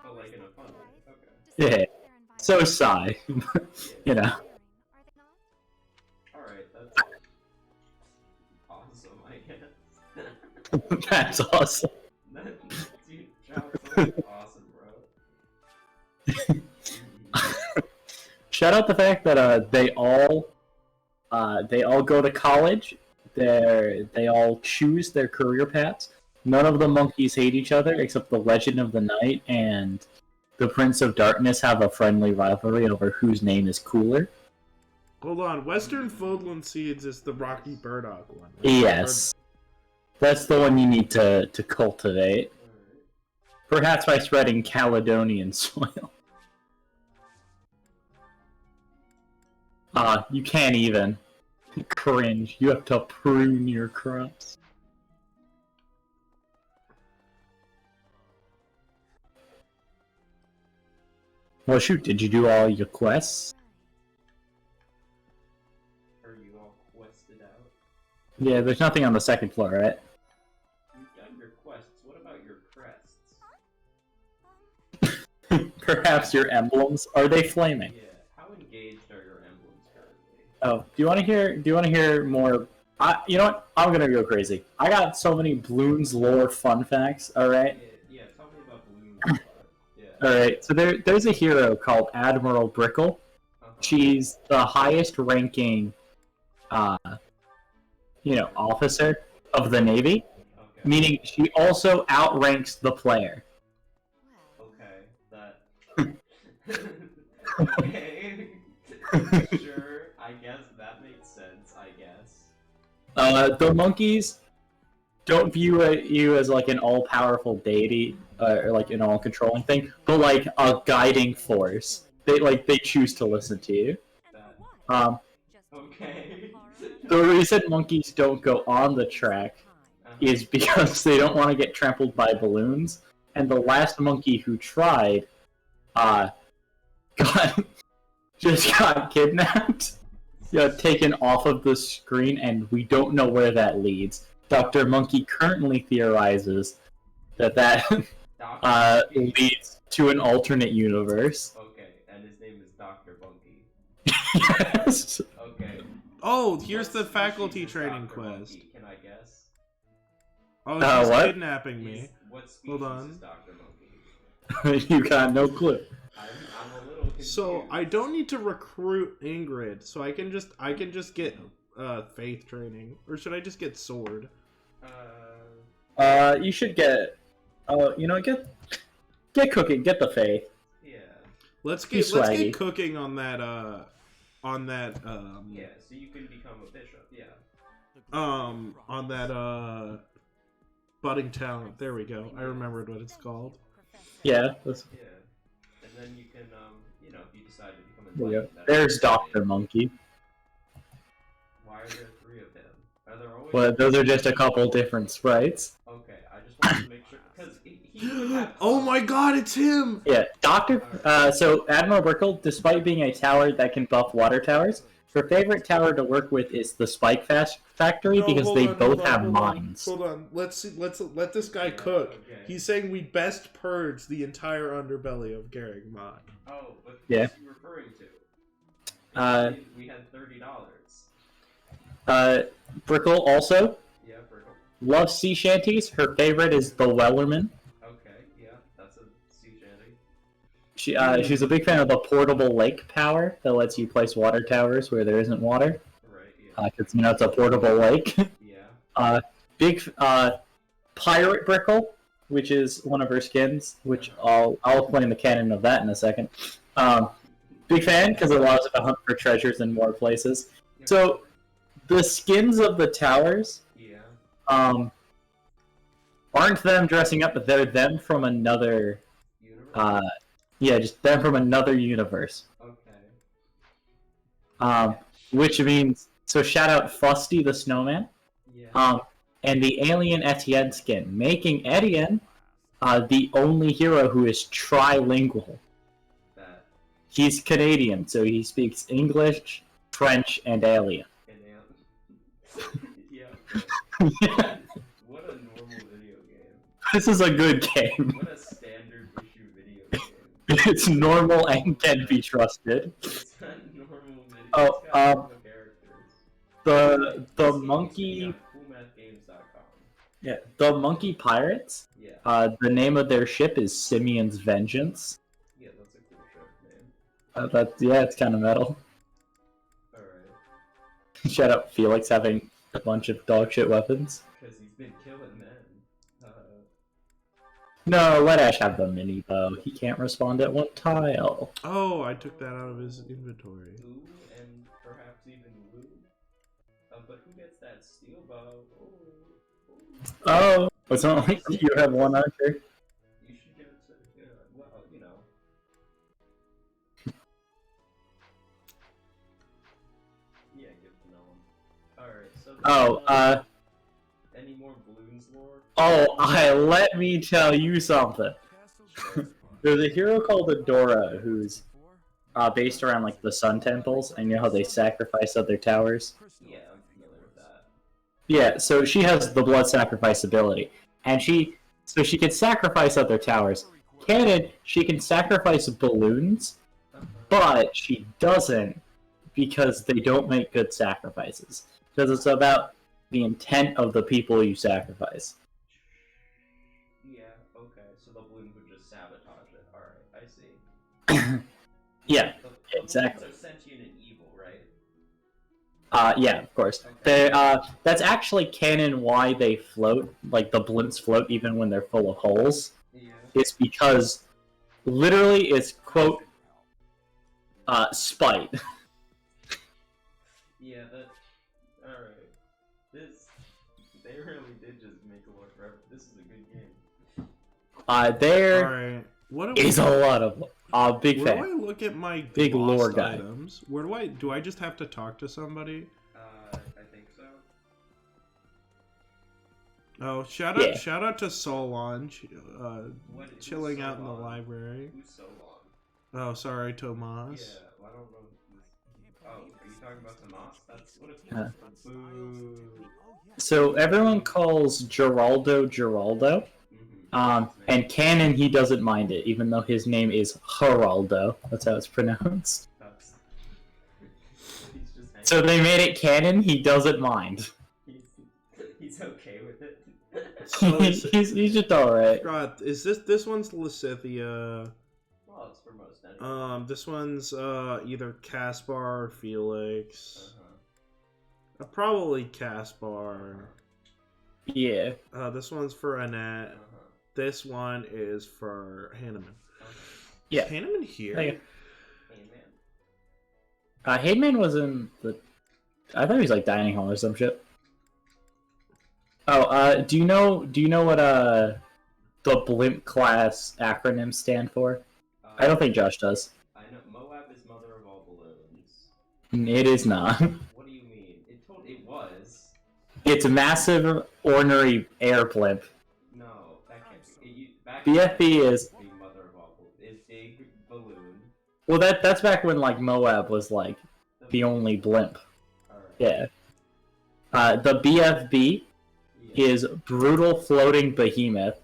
But like in a flowers fun of way. life, Okay. yeah. despite their So environment, is Psy. You know. are they not? Alright, that's awesome, I guess. That's awesome. Dude, John's awesome, bro. Shout out the fact that they all go to college. They all choose their career paths. None of the monkeys hate each other except the Legend of the Night and the Prince of Darkness have a friendly rivalry over whose name is cooler. Hold on, Western Foldland Seeds is the Rocky Burdock one. Right? Yes. That's the one you need to cultivate. Perhaps by spreading Caledonian soil. You can't even. Cringe. You have to prune your crops. Well, shoot, did you do all your quests? Are you all quested out? Yeah, there's nothing on the second floor, right? You've done your quests. What about your crests? Perhaps your emblems. Are they flaming? Yeah. How engaged are your emblems currently? Oh, do you want to hear? Do you want to hear more? You know what? I'm gonna go crazy. I got so many Bloons lore fun facts. All right. Yeah, tell me about balloons. Yeah. All right. So there's a hero called Admiral Brickle. She's the highest ranking, officer of the Navy. Okay. Meaning she also outranks the player. Okay. That. Okay. Sure. I guess that makes sense. I guess. The monkeys don't view you as like an all-powerful deity or like an all-controlling thing, but like a guiding force. They choose to listen to you. That. Okay. The reason monkeys don't go on the track is because they don't want to get trampled by balloons. And the last monkey who tried, just got kidnapped. Taken off of the screen, and we don't know where that leads. Dr. Monkey currently theorizes that leads to an alternate universe. Okay, and his name is Dr. Bunky. Yes. Okay. Oh, here's What the species faculty is training Dr. quest. Monkey? Can I guess? Oh, she's what? kidnapping me. What species Hold on. is Dr. Monkey? You got no clue. I'm a little confused. So I don't need to recruit Ingrid, so I can just get faith training, or should I just get sword? You should get. Get cooking. Get the faith. Yeah. Let's He's get swaggy. cooking on that Yeah, so you can become a bishop. Yeah. on that budding talent. There we go. I remembered what it's called. Yeah. That's, Yeah. And then you can, if you decide to become there you go. enlightened, that's There's okay. Dr. Monkey. Why are there 3 of them? Are there always? But those are just a couple different sprites. Okay, I just wanted to make sure because he would have. Oh my god, it's him! Yeah, so Admiral Brickle, despite being a tower that can buff water towers, her favorite tower to work with is the Spike Factory No, because hold they on, both hold on, have hold on, mines. Hold on. Let's let this guy cook. Okay. He's saying we best purge the entire underbelly of Garrick Mine. Oh, but Yeah. who's he referring to? We had $30. Brickle also Yeah, Brickle. loves sea shanties. Her favorite is the Wellerman. Okay, yeah, that's a sea shanty. She's a big fan of the portable lake power that lets you place water towers where there isn't water. Right, yeah. Because it's a portable lake. Yeah. Big pirate Brickle, which is one of her skins, which I'll explain the canon of that in a second. Big fan because it allows her to hunt for treasures in more places. So the skins of the towers, Yeah. aren't them dressing up, but they're them from another. Universe? Just them from another universe. Okay. Which means shout out Fusty the Snowman. Yeah. And the alien Etienne skin, making Etienne the only hero who is trilingual. That. He's Canadian, so he speaks English, French, and Alien. Yeah. Yeah. What a normal video game. This is a good game. What a standard issue video game. It's normal and can be trusted. It's a normal video. Oh, It's got normal characters. The This game monkey. used to be on coolmathgames.com. Yeah, the monkey pirates. Yeah. The name of their ship is Simeon's Vengeance. Yeah, that's a cool ship name. Yeah, it's kind of metal. Alright. Shout out Felix having a bunch of dog shit weapons. Because he's been killing men. No, let Ash have the mini bow. He can't respond at one tile. Oh, I took that out of his inventory. Ooh, and perhaps even Lou. But who gets that steel bow? Oh, it's not like you have one archer. You should give it to, well, you know. Yeah, give it to no one. Alright, so... Oh, Any more balloons lore? let me tell you something. There's a hero called Adora who's based around like the sun temples, and you know how they sacrifice other towers? Yeah, I'm familiar with that. Yeah, so she has the blood sacrifice ability, and she can sacrifice other towers. Canon, she can sacrifice balloons, but she doesn't because they don't make good sacrifices. Because it's about the intent of the people you sacrifice. Yeah, okay, so the balloon would just sabotage it. Alright, I see. Yeah, The exactly. balloons are sentient and evil, right? Yeah, of course. Okay. That's actually canon why they float, like the blimps float even when they're full of holes. Yeah. It's because, literally, it's, quote, spite. Yeah, that... Alright. They really did just make a lot forever. This is a good game. There Alright. What is a lot of... big Where fan. do I look at my Big lost lore guy. items? Where do I just have to talk to somebody? I think so. Oh, shout out to Solon, Who's chilling out in the Solon? library. Who's so long? Oh, sorry, Yeah, Tomas. well, I don't know. Oh, are you talking about Tomas? That's what if Huh. Boo. So everyone calls Geraldo Geraldo. And canon, he doesn't mind it, even though his name is Geraldo. That's how it's pronounced. That's... He's just hanging. So they made it canon, he doesn't mind. He's okay with it. he's just alright. God, is this one's Lysithia? Well, it's for most anyone. This one's either Caspar or Felix. Uh-huh. Probably Caspar. Yeah. This one's for Annette. Uh-huh. This one is for Hanneman. Okay. Yeah. Is Hanneman here? There you Hey, man. Hayman was in the... I thought he was like dining hall or some shit. Oh, do you know what the blimp class acronyms stand for? I don't think Josh does. I know Moab is mother of all balloons. It is not. What do you mean? It was. It's a massive ornery air blimp. No, that can't be. Back BFB then, is... the mother of all balloons. It's big balloon. Well, that's back when like Moab was like the only blimp. Alright. Yeah. The BFB is brutal floating behemoth.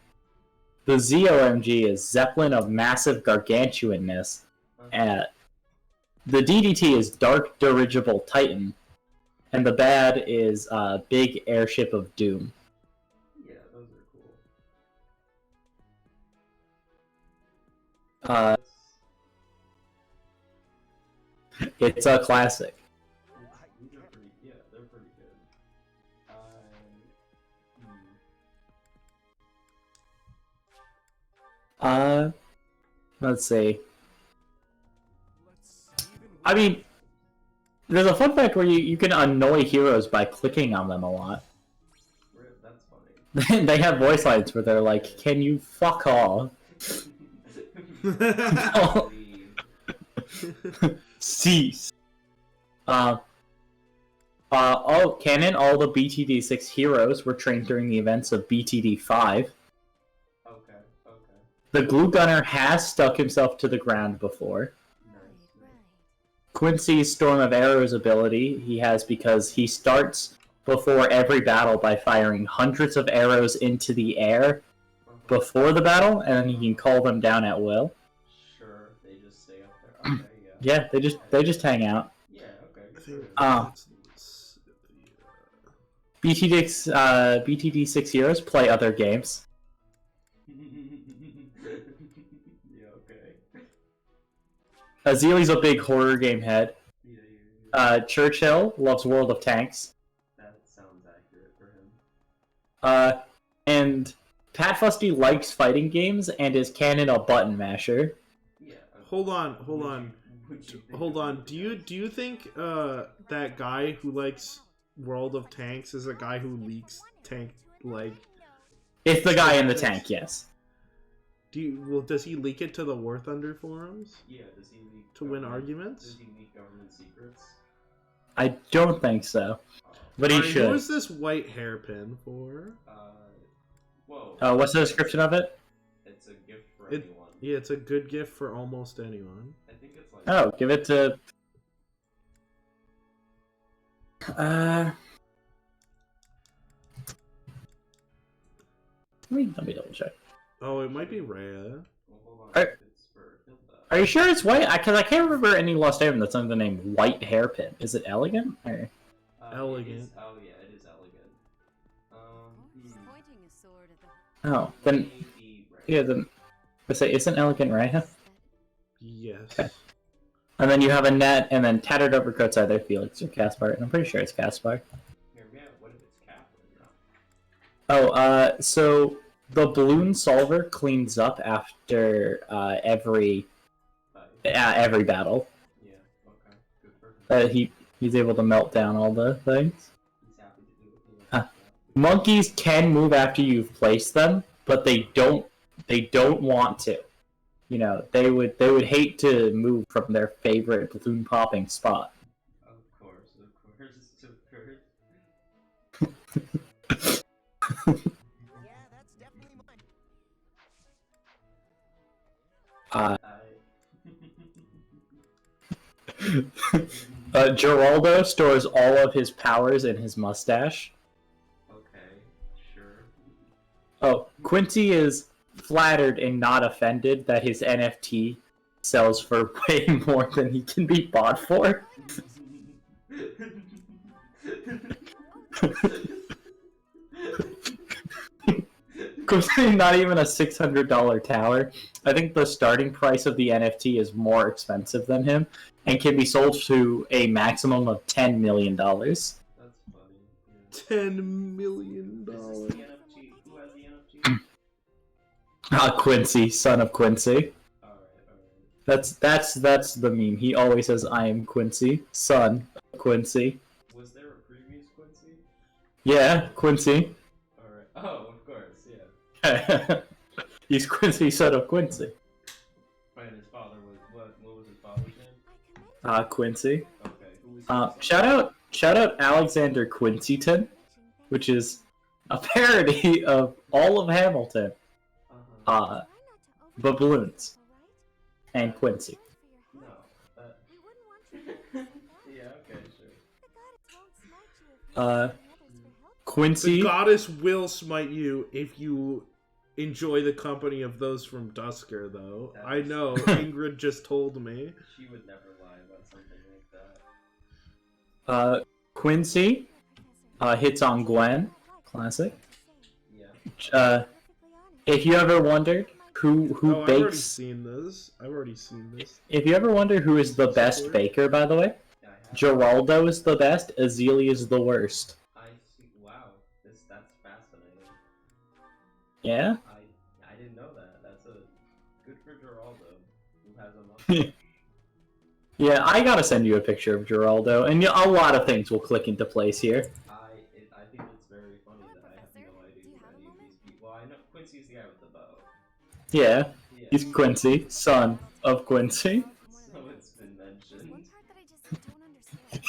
The ZOMG is Zeppelin of massive gargantuanness. The DDT is Dark Dirigible Titan. And the bad is Big Airship of Doom. Yeah, those are cool. It's a classic. These are pretty, yeah, they're pretty good. Let's see. I mean, there's a fun fact where you can annoy heroes by clicking on them a lot. That's funny. They have voice lines where they're like, "Can you fuck off?" Cease. All canon, all the BTD6 heroes were trained during the events of BTD5. Okay. The glue gunner has stuck himself to the ground before. Nice. Quincy's Storm of Arrows ability he has because he starts before every battle by firing hundreds of arrows into the air before the battle, and then he can call them down at will. Sure, they just stay up there. Okay, Yeah, they just hang out. Yeah, okay. Good for him. BTD6 heroes play other games. Yeah, okay. Azili's a big horror game head. Yeah. Churchill loves World of Tanks. That sounds accurate for him. And Pat Fusty likes fighting games and is canon a button masher. Yeah. Hold on. Do you think that guy who likes World of Tanks is a guy who leaks tank It's the guy in the tank, yes. Does he leak it to the War Thunder forums? Yeah, does he leak to win arguments? Does he leak government secrets? I don't think so, but he should. Who is this white hairpin for? Whoa. What's the description of it? It's a gift for anyone. Yeah, it's a good gift for almost anyone. I think it's like. Oh, give it to. Let me double check. Oh, it might be Rhea. Well, hold on. It's for Hilda. Are you sure it's white? Because I can't remember any lost item that's under the name White Hairpin. Is it elegant? Or... Elegant. Oh yeah, it is elegant. Pointing a sword at the... Oh, then yeah, then I say isn't elegant Raya? Yes. Okay. And then you have a net, and then tattered overcoats either Felix or Caspar, and I'm pretty sure it's Caspar. Here, yeah. What if it's Catherine? Oh, so the balloon solver cleans up after every battle. Yeah. Okay. Good for him. He's able to melt down all the things. He's happy to do it. Monkeys can move after you've placed them, but they don't want to. You know, they would hate to move from their favorite balloon popping spot. Of course. Yeah, that's definitely mine. Geraldo stores all of his powers in his mustache. Okay, sure. Oh, Quincy is flattered and not offended that his NFT sells for way more than he can be bought for. Considering not even a $600 tower, I think the starting price of the NFT is more expensive than him and can be sold to a maximum of $10 million. That's funny. Yeah. $10 million. Is this the NFT? Who has the NFT? Quincy, son of Quincy. Alright. That's the meme. He always says, "I am Quincy, son of Quincy." Was there a previous Quincy? Yeah, Quincy. Alright. Oh, of course, yeah. He's Quincy, son of Quincy. And his father was what was his father's name? Quincy. Okay. Who was Shout out Alexander Quincyton, which is a parody of all of Hamilton. But balloons. And Quincy. No. Yeah, okay, sure. Quincy. The goddess will smite you if you enjoy the company of those from Dusker, though. I know, Ingrid just told me. She would never lie about something like that. Quincy hits on Gwen. Classic. Yeah. If you ever wondered who I've already bakes... seen this. If you ever wonder who is the best baker, by the way, Yeah, I have. Geraldo is the best, Azealia is the worst. I see. Wow. That's fascinating. Yeah? I didn't know that. That's a good for Geraldo, who has a mustache. Yeah, I gotta send you a picture of Geraldo, and a lot of things will click into place here. I think it's very funny that I have no idea who any of these people. Well, I know Quincy's the guy with the bow. Yeah, Yeah. he's Quincy, son of Quincy. So it's been mentioned.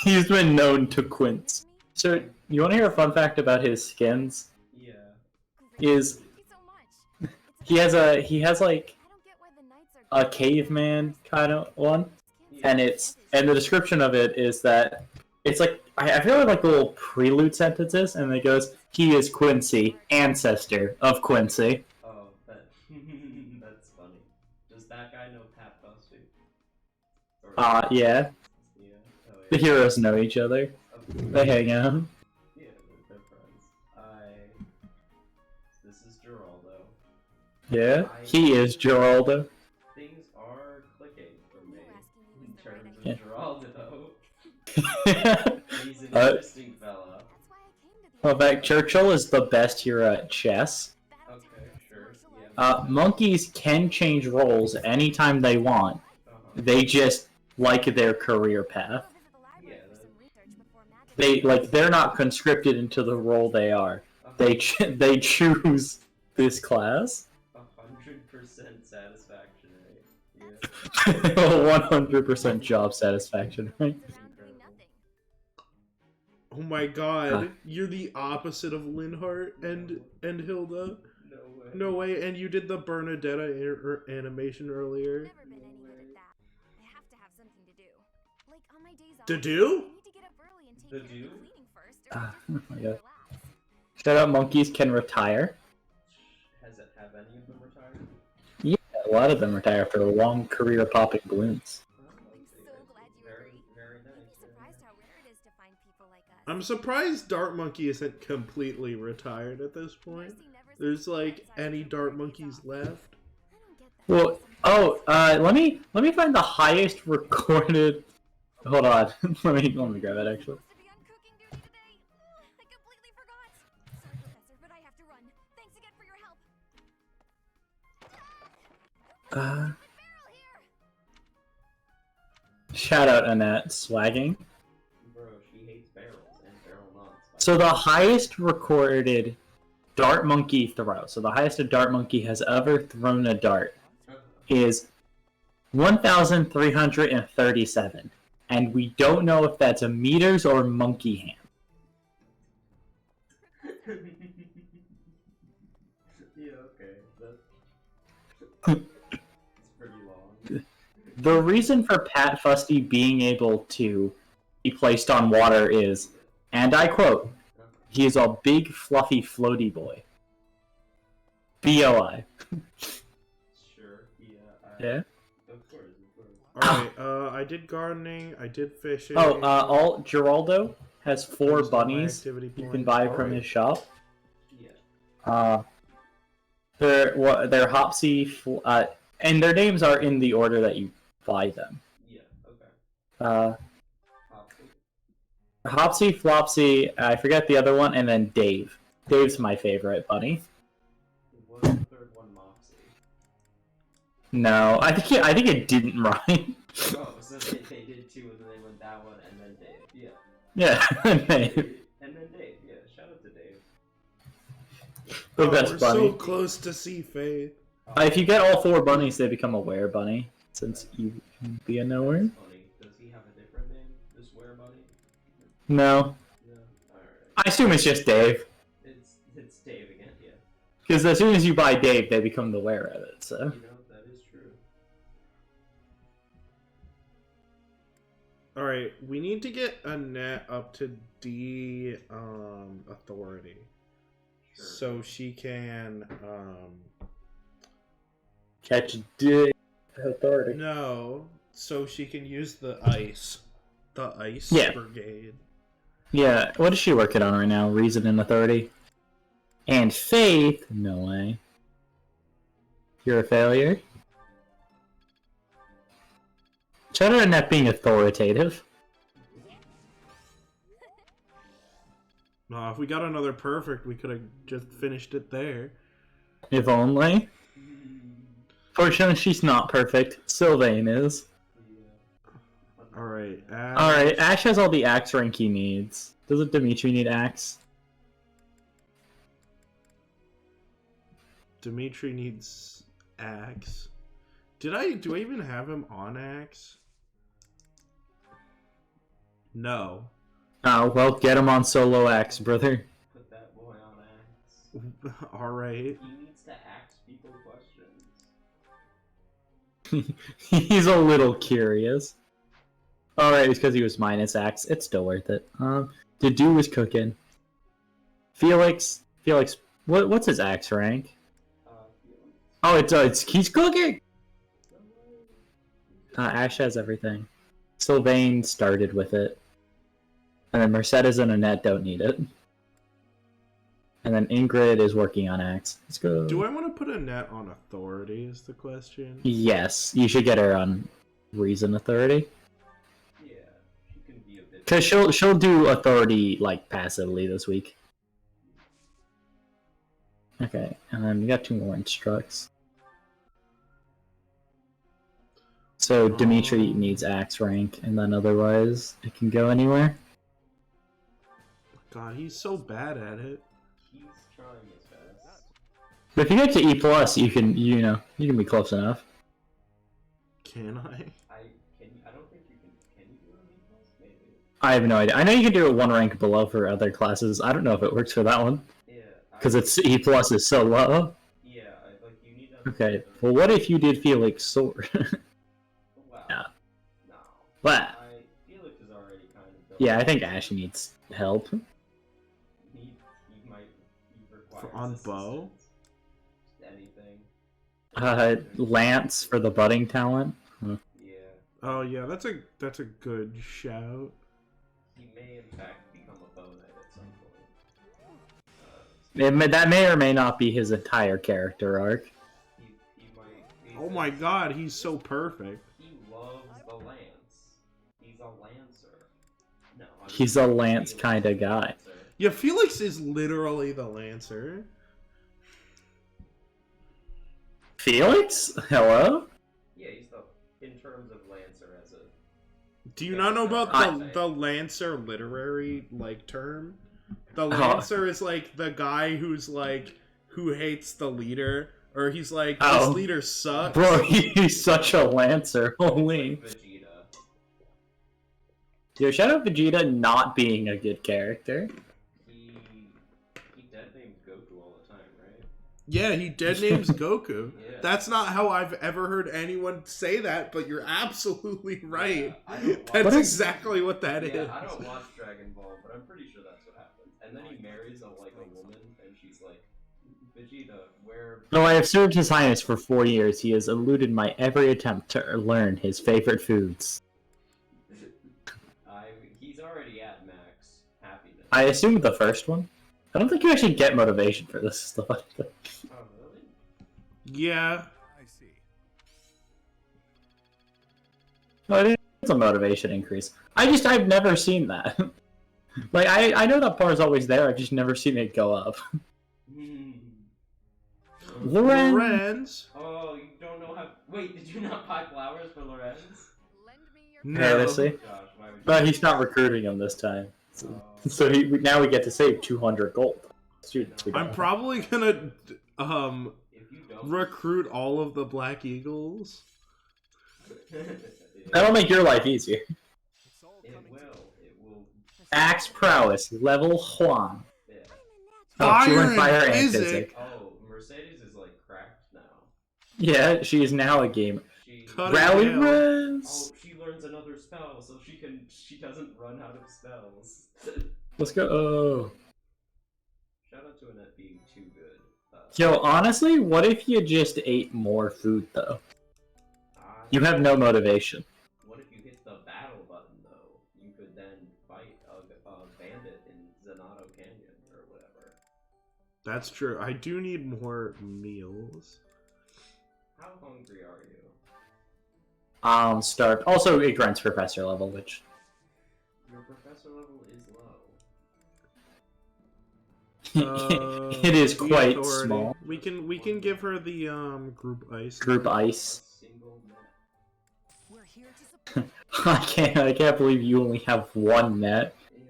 He's been known to quince. So, you wanna hear a fun fact about his skins? Yeah. Is he has like a caveman kind of one, and it's and the description of it is that it's like I feel like little prelude sentences, and it goes, "He is Quincy, ancestor of Quincy." Oh, that's funny. Does that guy know Pat Buster? Yeah. Yeah. Oh, The yeah. heroes know each other. Okay. They hang out. Yeah, they're friends. This is Geraldo. Yeah, he is Geraldo. Things are clicking for me in terms of Yeah. Geraldo. He's an Uh, interesting fella. That's why I came to the Well, back Churchill is the best hero at chess. Okay, sure. Yeah. Monkeys can change roles anytime they want. They just like their career path. Yeah, They're not conscripted into the role they are. They choose this class. 100% satisfaction rate. Yeah. 100% job satisfaction, right? Oh my god, you're the opposite of Linhart and Hilda. No way. No way, and you did the Bernadetta animation earlier. Never been any good at that. I have to have something to do. Like on my days off. To do? I need to get up early and take To care of do? the cleaning first, or Oh just my god. relax. Shout out monkeys can retire. Have any of them retired? Yeah, a lot of them retire after a long career of popping balloons. Oh, I'm okay, so that's glad you very, agree. very You'd be nice. surprised how rare it is to find people like us. I'm surprised Dart Monkey isn't completely retired at this point. Mercy never said There's she like was sorry any for Dart days Monkeys off. left. I don't get that. Well, let me find the highest recorded. Hold on, let me grab it actually. Supposed to be on cooking duty today. I completely forgot. Sorry, Professor, but I have to run. Thanks again for your help. Uh, Barrel here. Shout out Annette swagging. Bro, she hates barrels and barrel knots. So the highest recorded dart monkey throw, so the highest a dart monkey has ever thrown a dart, is 1,337, and we don't know if that's a meters or monkey hand. Yeah, okay. It's pretty long. The reason for Pat Fusty being able to be placed on water is, and I quote, he is a big fluffy floaty boy. BOI. Sure, yeah. Yeah? Of course. Alright, I did gardening, I did fishing. All Geraldo has 4 There's my bunnies activity you can point. buy from Alright. his shop. Yeah. They're Hopsy, and their names are in the order that you buy them. Yeah, okay. Popsy. Hopsy, Flopsy, I forget the other one, and then Dave. Dave's my favorite bunny. Was the third one Moxie? No, I think it didn't rhyme. Oh, so they did 2 and then they went that one and then Dave. Yeah. Yeah, Dave. And then Dave, yeah. Shout out to Dave. The Oh, best we're bunny. so close to see Faith. If you get all 4 bunnies, they become a were bunny. Since you can be a knower. That's funny. Does he have a different name? This Were Bunny? No. No. Alright. I assume it's just Dave. It's Dave again, yeah. Because as soon as you buy Dave, they become the wearer of it, so. You know, that is true. Alright, we need to get Annette up to D authority. Sure. So she can Catch dick authority. no. So she can use the ice. The ice Yeah. brigade. Yeah, what is she working on right now? Reason and authority? And faith? No way. You're a failure? Shout out Annette being authoritative. No, if we got another perfect, we could have just finished it there. If only. Fortunately, she's not perfect. Sylvain is. Yeah. Alright. Alright, Ash has all the axe rank he needs. Doesn't Dimitri need axe? Dimitri needs axe. Do I even have him on axe? No. Oh, well, get him on solo axe, brother. Put that boy on axe. Alright. He needs to ask people questions. He's a little curious. Alright, it's because he was minus axe. It's still worth it. The dude was cooking. Felix, what's his axe rank? Oh, it's he's cooking. Ash has everything. Sylvain started with it, and then Mercedes and Annette don't need it. And then Ingrid is working on axe. Let's go. Do I want to put Annette on authority? Is the question? Yes, you should get her on reason authority. Yeah, she can be a bit. Cause she'll do authority like passively this week. Okay, and then we got 2 more instructs. So Dimitri needs axe rank, and then otherwise it can go anywhere. God, he's so bad at it. He's trying his best. But if you get to E+, you can be close enough. Can I? I don't think you can. Can you do it in E+? Maybe. I have no idea. I know you can do it 1 rank below for other classes. I don't know if it works for that one. Yeah. Because it's E+ is so low. Yeah, like you need to. Okay, well what if you did Felix Sword? Wow. No. No. What? Felix is already kind of. Built. Yeah, I think Ash needs help. He might require On assistance. bow? Anything. Lance for the budding talent. Yeah. Oh yeah, that's a good shout. He may in fact become a bow knight at some point. That may or may not be his entire character arc. He might. Oh my god, he's so perfect. He loves the lance. He's a lancer. No. He's a lance kind of guy. Lancer. Yeah, Felix is literally the Lancer. Felix? Hello? Yeah, he's in terms of lancer as a. Do you not know about I- the Lancer literary term? The Lancer is the guy who hates the leader, or he's this leader sucks. Bro, he's such a lancer. Holy. Vegeta. Yo, shout out Vegeta not being a good character. He dead names Goku all the time, right? Yeah, he dead names Goku. Yeah. That's not how I've ever heard anyone say that, but you're absolutely right. Yeah, I don't That's watch- exactly what that is. Yeah, I don't watch Dragon Ball, but I'm pretty sure that's what happens. And then he marries a woman, and she's like, Vegeta, where? Though I have served His Highness for 4 years, he has eluded my every attempt to learn his favorite foods. He's already at max happiness. I assume the first one? I don't think you actually get motivation for this stuff. Oh, really? Yeah. I see. No, it's a motivation increase. I've never seen that. I know that bar is always there, I've just never seen it go up. Lorenz. Oh, you don't know how. Wait, did you not buy flowers for Lorenz? Lend me your No. Yeah, let's see. Gosh, why would you? But he's not recruiting him this time. So now we get to save 200 gold. Students, we I'm don't. probably gonna If you don't. recruit all of the Black Eagles. That'll make your life easier. It's all It coming will. together. It will. Axe prowess, level 1. Yeah. Oh, she went Fire fire and and physic. physic. Oh, Mercedes is cracked now. Yeah, she is now a gamer. She. Cut Rally down. res! Oh, she learns another spell, so she doesn't run out of spells. Let's go. Oh. Shout out to Annette being too good. Yo, honestly, what if you just ate more food, though? You have no motivation. What if you hit the battle button, though? You could then fight a bandit in Zenato Canyon, or whatever. That's true. I do need more meals. How hungry are you? Starved. Also, it grants professor level, which... Your professor level is low. it is The quite authority. small. We can give her the group ice. Group A ice. single net. We're here to support. I can't believe you only have 1 net. Yeah,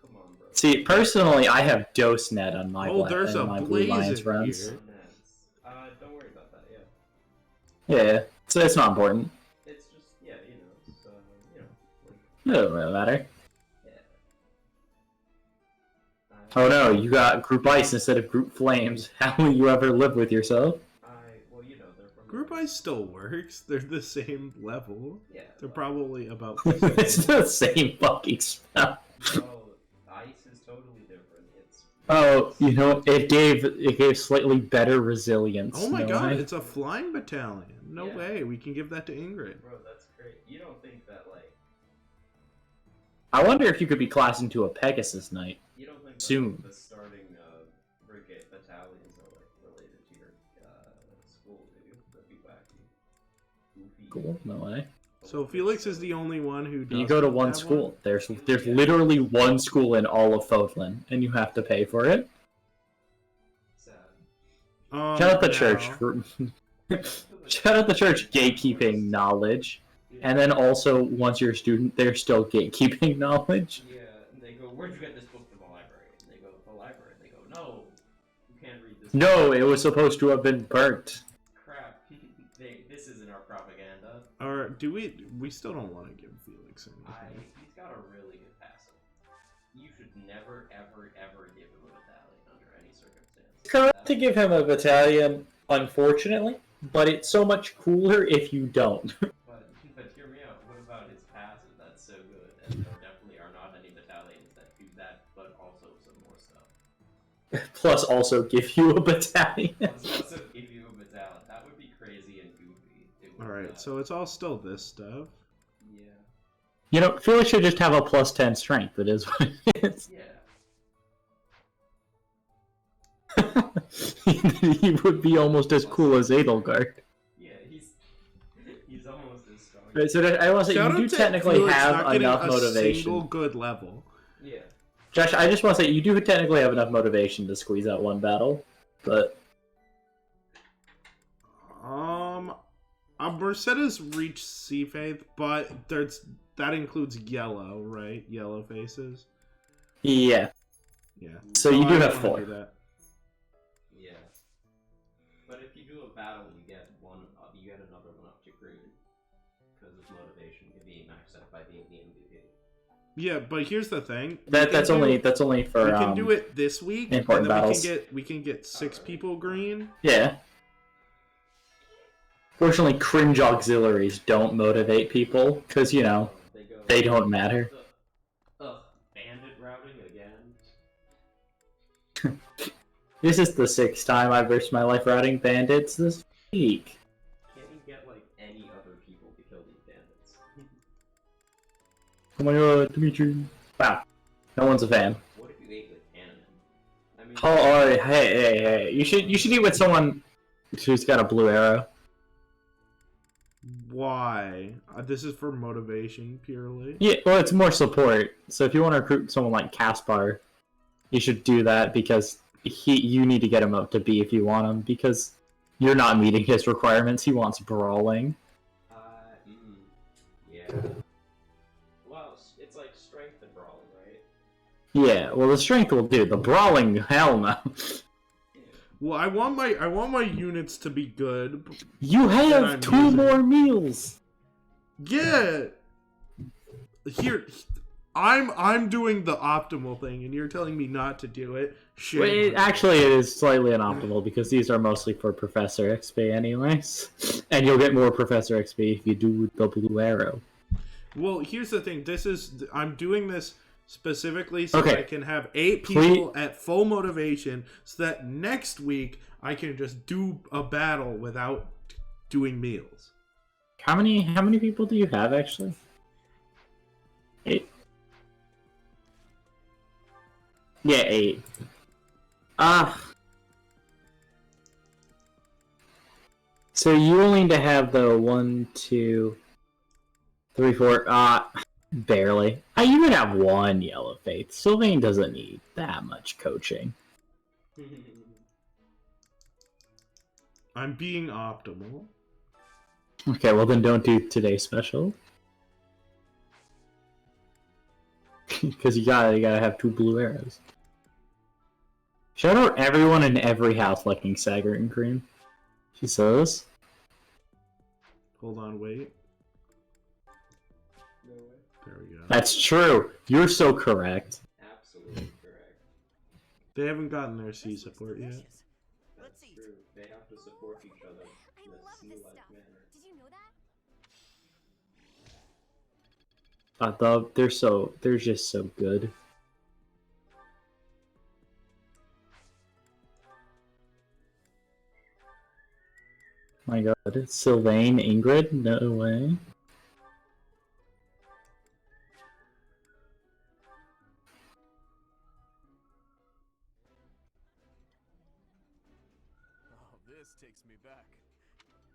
come on, bro. See, personally, I have dose net on my, There's a my Blue blaze Lions in runs. here. No nets. Don't worry about that, yeah. Yeah, so it's not important. It's just, yeah, it's, It doesn't really matter. yeah. Oh no, you got group ice instead of group flames. How will you ever live with yourself? Well, they're from Group I still works. They're the same level. Yeah. They're probably about. It's the same fucking spell. No, ice is totally different. It's. Oh, you know, it gave slightly better resilience. Oh my no god, way. it's a flying battalion. No Yeah. way, we can give that to Ingrid. Bro, that's great. You don't think that, like. I wonder if you could be classed into a Pegasus Knight. You don't think Soon. the starting brigade battalions are, like, related to your school, do you? That'd be wacky. Goofy. Cool, no way. So Felix is the only one who does. You go to one school. There's literally one school in all of Fodlan, and you have to pay for it. Sad. Shout out the church. Shout out the church gatekeeping knowledge. And then also, once you're a student, they're still gatekeeping knowledge. Yeah, and they go, where'd you get this book from the library? And they go, the library. And they go, no, you can't read this No, book. it was supposed to have been burnt. Crap. This isn't our propaganda. Or do we still don't want to give Felix anything. He's got a really good passive. You should never, ever, ever give him a battalion under any circumstance. Correct to give him a battalion, unfortunately, but it's so much cooler if you don't. But hear me out. What about his passive? That's so good. And there definitely are not any battalions that do that, but also some more stuff. Plus, also give you a battalion. Let's also give you a battalion. That would be crazy and goofy. Alright, so it's all still this stuff. Yeah. You know, Felix should just have a plus 10 strength. It is what it is. Yeah. He would be almost as cool as Edelgard. Yeah, he's almost as strong. Right, so I want to say, Shout you out do to technically Felix have not getting enough a motivation. Single good level. Yeah. Josh, I just want to say, you do technically have enough motivation to squeeze out one battle, but... Mercedes reached Sea Faith, but that includes yellow, right? Yellow faces. Yeah. Yeah. So you I do don't have wanna 4. do that. Yeah. But if you do a battle, you get another one up to green. Because of motivation being maxed out by being the MVP. Yeah, but here's the thing. That's only for We can do it this week, and important then battles. we can get 6 people green. Yeah. Fortunately, cringe auxiliaries don't motivate people, because, you know, they don't matter. Ugh, bandit routing again? This is the 6th time I've risked my life routing bandits this week. Can't you get, like, any other people to kill these bandits? Oh my god, Dimitri. Wow. No one's a fan. What if you ate with cannon? I mean, Oh, hey. You should eat with someone who's got a blue arrow. Why? This is for motivation purely. Yeah, well, it's more support. So if you want to recruit someone like Caspar, you should do that because you need to get him up to B if you want him, because you're not meeting his requirements. He wants brawling. Yeah. Well, it's like strength and brawling, right? Yeah, well, the strength will do. The brawling, hell no. Well, I want my units to be good. You that have I'm 2 using. more meals. Yeah. Here, I'm doing the optimal thing, and you're telling me not to do it. Shame Wait, on you. actually, it is slightly unoptimal because these are mostly for Professor XP anyways. And you'll get more Professor XP if you do the blue arrow. Well, here's the thing. I'm doing this specifically so Okay. I can have 8 people at full motivation, so that next week I can just do a battle without doing meals. How many people do you have actually? 8. Yeah, 8. So you only need to have the 1, 2, 3, 4. Barely. I even have 1 yellow faith. Sylvain doesn't need that much coaching. I'm being optimal. Okay, well then don't do today's special. Because you gotta have 2 blue arrows. Shout out everyone in every house liking Saggart and Cream. She says. Hold on, wait. No way. There we go. That's true. You're so correct. Absolutely correct. They haven't gotten their C support yet. That's true. They have to support each other. I love this sea-like stuff. manner. Did you know that? They're just so good. My god, Sylvain, Ingrid? No way. Oh, this takes me back.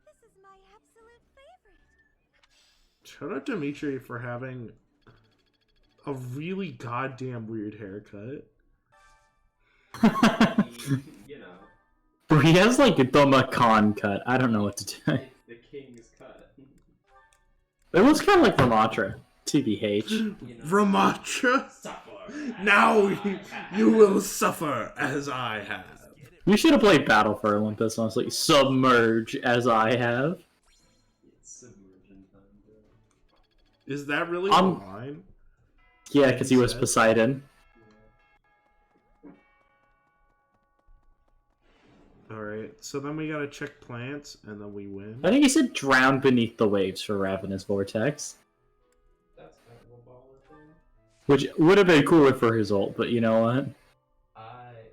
This is my absolute favorite. Shout out to Dimitri for having a really goddamn weird haircut. You know, He has like the Macan cut. I don't know what to do. it's the king's cut. It looks kind of like Ramatra, TBH. You know, Ramatra, suffer. now you will suffer as I have. You should have played Battle for Olympus, honestly. Submerge as I have. It's submersion time, bro. Is that really the line? Yeah, because he was said- Poseidon. Alright, so then we gotta check plants, and then we win. I think he said drown beneath the waves for Ravenous Vortex. That's kind of a baller thing. Which would have been cooler for his ult, but you know what? But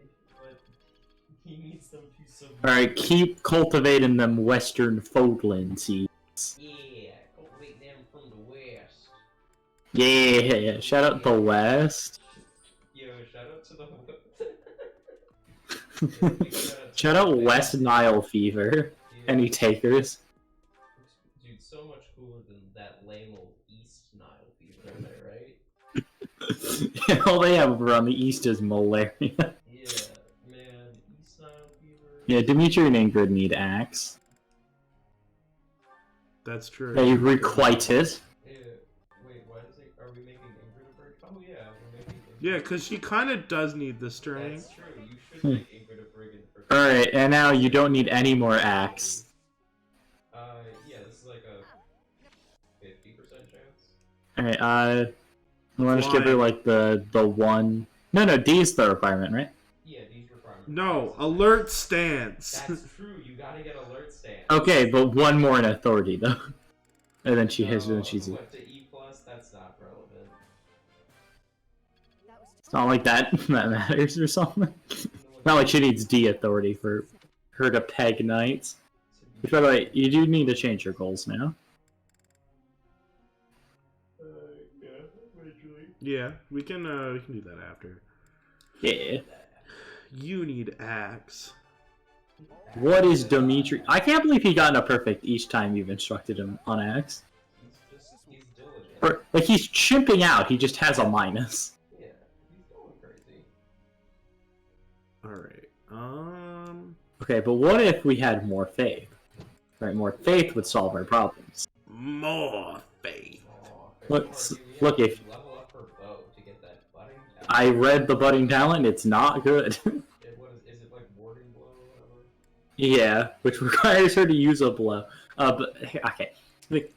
he needs them to submerge. Alright, keep cultivating them Western Fodland seeds. Yeah, cultivate them from the west. Yeah, shout out the West. Yo, shout out to the Shout out West Nile Fever. Any takers? Dude, so much cooler than that lame old East Nile fever, am I right? All they have around the East is malaria. Yeah, man, East Nile fever. Yeah, Dimitri and Ingrid need axe. That's true. They requited. Yeah, wait, why does it? Are we making Ingrid a bird? Oh yeah, we're making Ingrid. Yeah, because she kind of does need the string. That's true. You should make Ingrid a brigand for. Alright, and now you don't need any more axe. Yeah, this is like a 50% chance. Alright, I want to just give her like the one. No, D is the requirement, right? Yeah, these requirements. No, alert stance. That's true. You gotta get alert stand. Okay, but one more in authority though. And then she has, No, then she's. what, to E+, that's not relevant. That was It's not like that matters or something. Not like she needs D authority for her to peg knights. Which, by the way, you do need to change your goals now. Yeah, eventually. Yeah, we can do that after. Yeah. You need axe. What is Dimitri? I can't believe he got a perfect each time you've instructed him on axe. He's diligent. Or, like, he's chimping out, he just has a minus. Yeah, he's going crazy. Alright, Okay, but what if we had more faith? Right, more faith would solve our problems. more faith. Look, look, if Level up her bow to get that budding talent. I read the budding talent, it's not good. What is it like warding blow or whatever? Yeah, which requires her to use a blow. But, okay.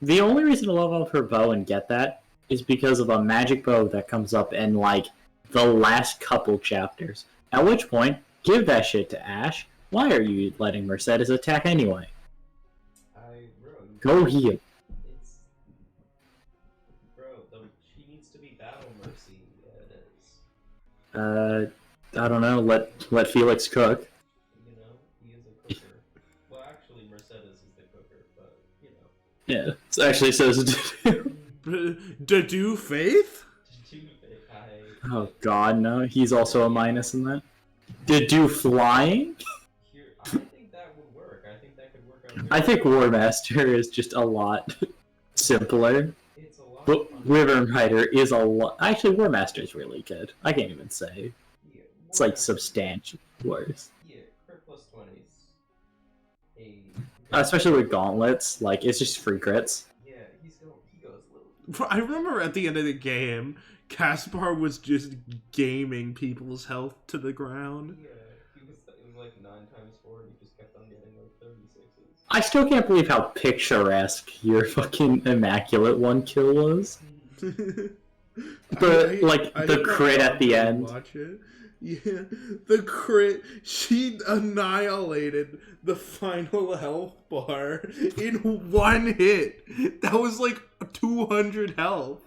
The only reason to level up her bow and get that is because of a magic bow that comes up in, like, the last couple chapters. At which point, give that shit to Ash. Why are you letting Mercedes attack anyway? Go heal. It's... Bro, she needs to be battle mercy. Yeah, it is. I don't know, let Felix cook. You know, he is a cooker. Well, actually, Mercedes is the cooker, but, you know. Yeah, it actually says Do faith? Oh god, no, he's also a minus in that. Did do flying? Here, I think that would work. I think that could work out. I think War Master is just a lot simpler. It's a lot. But Wyvern Rider is a lot. Actually, War Master is really good. I can't even say. Yeah, It's like substantially worse. Yeah, crit plus 20s. Especially with gauntlets, like it's just free crits. Yeah, he goes little. I remember at the end of the game, Caspar was just gaming people's health to the ground. Yeah, it was like 9 times 4 and he just kept on getting like 36s. I still can't believe how picturesque your fucking immaculate one kill was. The I crit at the end. Watch it. Yeah, the crit. She annihilated the final health bar in one hit. That was like 200 health.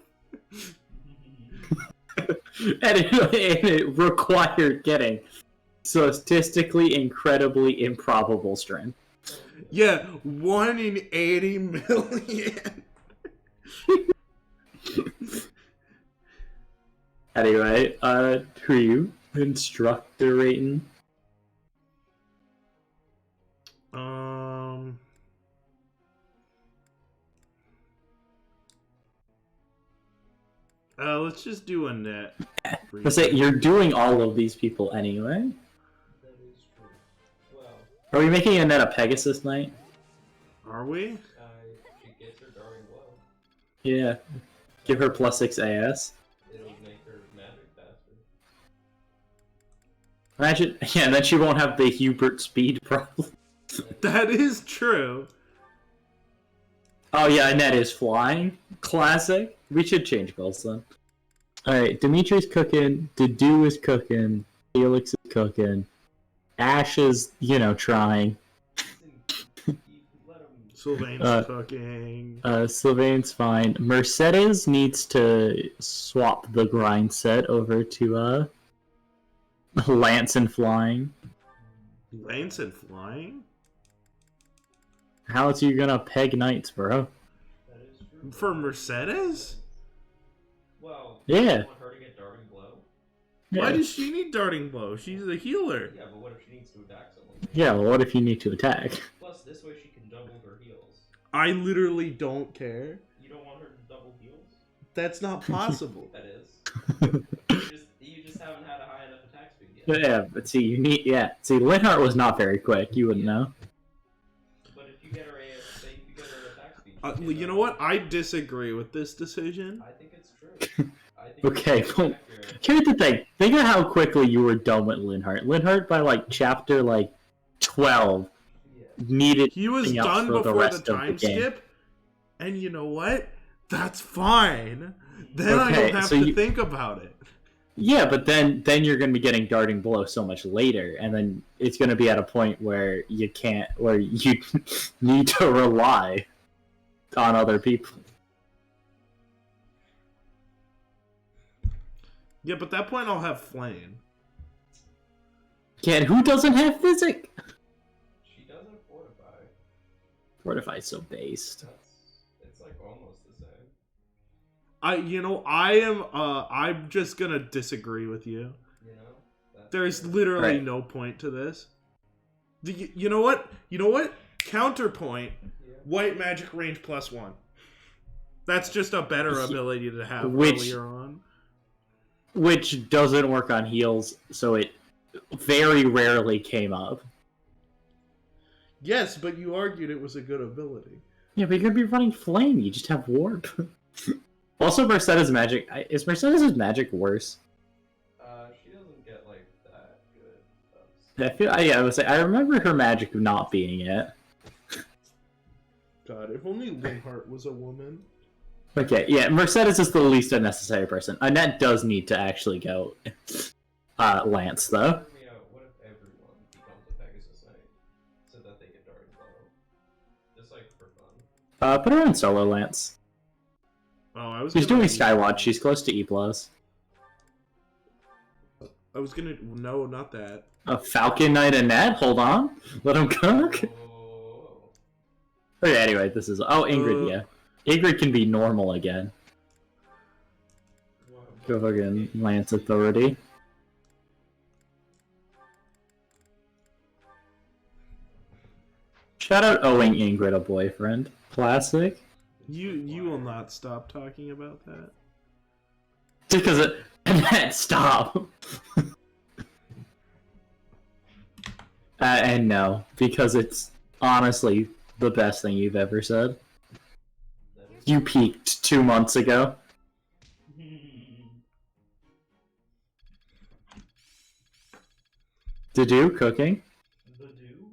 And it required getting statistically incredibly improbable strength. Yeah, 1 in 80 million. Anyway, who are you? Instructor rating? Let's just do a net. Let's say you're doing all of these people anyway. That is true. Well, Are we making a net a Pegasus Knight? Are we? she gets her Darting Blow. Yeah. Give her +6 AS. It'll make her magic faster. Imagine, yeah, and then she won't have the Hubert speed problem. That is true. Oh yeah, Annette is flying. Classic. We should change goals then. Alright, Dimitri's cooking, Dedu is cooking, Felix is cooking, Ash is, trying. Sylvain's cooking. Sylvain's fine. Mercedes needs to swap the grind set over to, Lance and flying. Lance and flying? How else are you gonna peg knights, bro? That is true. For Mercedes? Well, Yeah. you want her to get Darting Blow? Yeah. Why does she need Darting Blow? She's a healer. Yeah, but what if she needs to attack someone? Yeah, well, what if you need to attack? Plus, this way she can double her heals. I literally don't care. You don't want her to double heals? That's not possible. That is. you just haven't had a high enough attack speed yet. Yeah, but see, see, Linhart was not very quick, you wouldn't know. But if you get her say if you get her attack speed, You know what? I disagree with this decision. I think it's true. I think Okay, it's well, accurate. here's the thing. Think of how quickly you were done with Linhart. Linhart, by, chapter, 12, Yeah. needed He was something else done for the before the rest of time the game. skip, and you know what? That's fine. Then I Okay, don't have so to you- think about it. Yeah, but then you're going to be getting Darting Blow so much later, and then it's going to be at a point where you need to rely on other people. Yeah, but at that point I'll have Flame. Yeah, and who doesn't have Physic? She doesn't fortify. Fortify's so based. It's like almost the same. I'm just gonna disagree with you. You know? That's There's fair. literally Right. no point to this. You know what? Counterpoint. Yeah. White magic range +1. That's just a better ability to have Which- earlier on. Which doesn't work on heals, so it very rarely came up. Yes, but you argued it was a good ability. Yeah, but you're going to be running Flame, you just have Warp. Also, Mercedes' magic... Is Mercedes' magic worse? She doesn't get like that good. I would say, I remember her magic not being it. God, if only Linhart was a woman. Okay, yeah, Mercedes is the least unnecessary person. Annette does need to actually go Lance, though. Hear me out. What if everyone becomes a Pegasus Knight so that they get Darting Blow? Just like for fun. Put her on solo Lance. Oh, I was She's gonna doing Skywatch, she's close to E+. I was gonna... No, not that. A Falcon Knight Annette? Hold on. Let him cook. Oh. Okay, anyway, this is... Oh, Ingrid, yeah. Ingrid can be normal again. Go fucking Lance Authority. Shout out owing Ingrid a boyfriend. Classic. You will not stop talking about that. Just because it... Annette, stop! And no, because it's honestly the best thing you've ever said. You peaked 2 months ago. Dedu cooking? The do?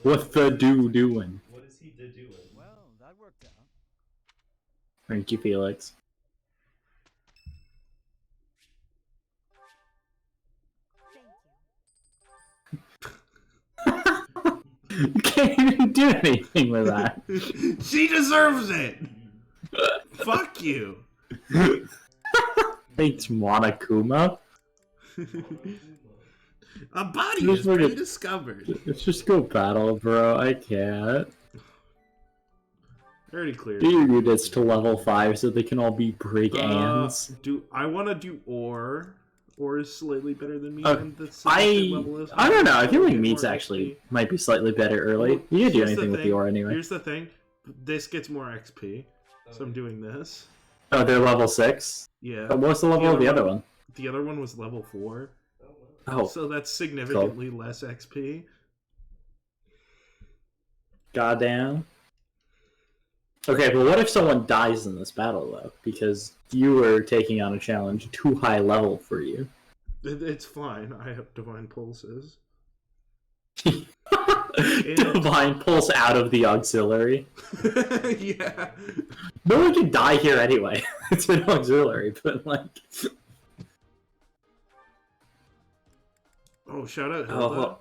What's the do doing? What is he doing? Well, that worked out. Thank you, Felix. You can't even do anything with that. She deserves it! Fuck you! Thanks, Monokuma. A body has been discovered. Let's just go battle, bro. I can't. Already cleared. Do your units to level 5 so they can all be brigands. I want to do ore. Ore is slightly better than me. I don't know. I feel like meat's actually might be slightly better early. Well, you can do anything with the ore anyway. Here's the thing. This gets more XP. So I'm doing this. Oh, they're level 6? Yeah. But what's the level of the other one? The other one was level 4. Oh. So that's significantly less XP. Goddamn. Okay, but what if someone dies in this battle, though? Because you were taking on a challenge too high level for you. It's fine. I have divine pulses. Divine pulse out of the auxiliary. Yeah. No one can die here anyway. It's an auxiliary, but like... Oh, shout out Hilda.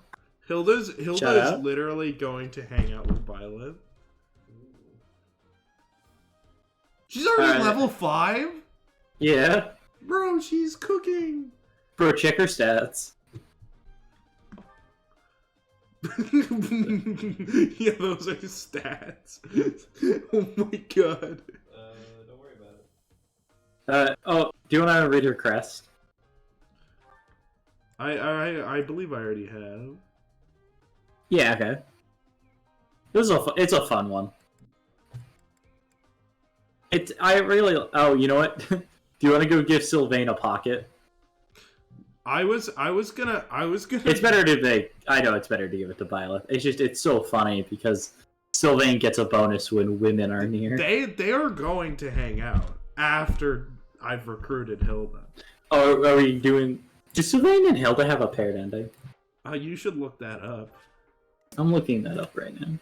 Hilda's literally going to hang out with Violet. She's already level 5? Yeah. Bro, she's cooking. Bro, check her stats. Yeah, those are stats. Oh my god. Don't worry about it. Oh, do you want to read her crest? I believe I already have. Yeah, okay. It's a fun one. Oh, you know what? Do you want to go give Sylvain a pocket? I was gonna. It's better to I know it's better to give it to Violet. It's so funny because Sylvain gets a bonus when women are near. They are going to hang out after I've recruited Hilda. Oh, are we doing? Do Sylvain and Hilda have a paired ending? You should look that up. I'm looking that up right now.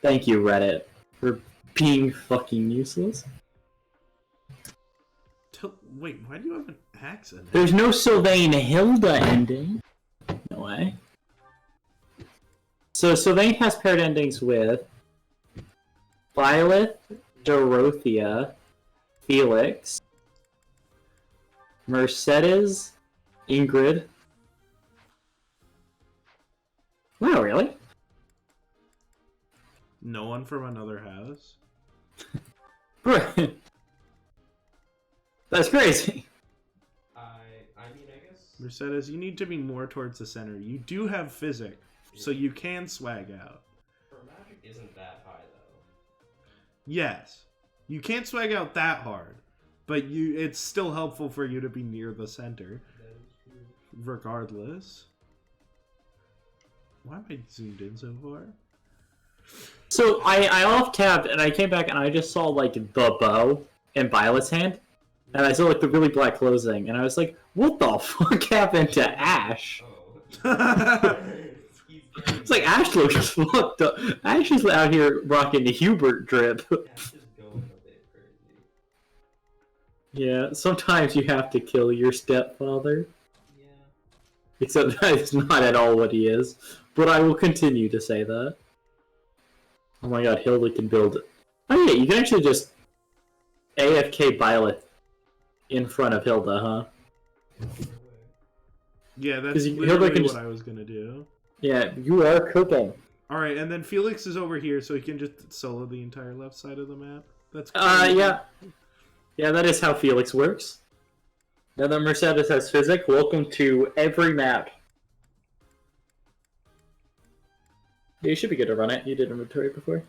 Thank you, Reddit, for being fucking useless. Wait, why do you have an accent? There's no Sylvain Hilda ending. No way. So Sylvain has paired endings with Violet, Dorothea, Felix, Mercedes, Ingrid. Wow, really? No one from another house? That's crazy. I mean, I guess... Mercedes, you need to be more towards the center. You do have physic, so you can swag out. For magic isn't that high, though. Yes. You can't swag out that hard, but it's still helpful for you to be near the center. That is true. Regardless. Why am I zoomed in so far? So I off-tabbed and I came back and I just saw like the bow in Violet's hand. And I saw like the really black clothing, and I was like, "What the fuck happened to Ash?" Oh. It's like Ash looks fucked up. Ash is out here rocking the Hubert drip. Ash is going a bit crazy. Yeah, sometimes you have to kill your stepfather. Yeah. Except that is not at all what he is. But I will continue to say that. Oh my god, Hilda can build it. Oh yeah, you can actually just AFK Violet in front of Hilda, huh? Yeah, that's Hilda literally can what I was gonna do. Yeah, you are cooking. Alright, and then Felix is over here, so he can just solo the entire left side of the map. That's yeah. Yeah, that is how Felix works. Now that Mercedes has physics, welcome to every map. Yeah, you should be good to run it. You did inventory before.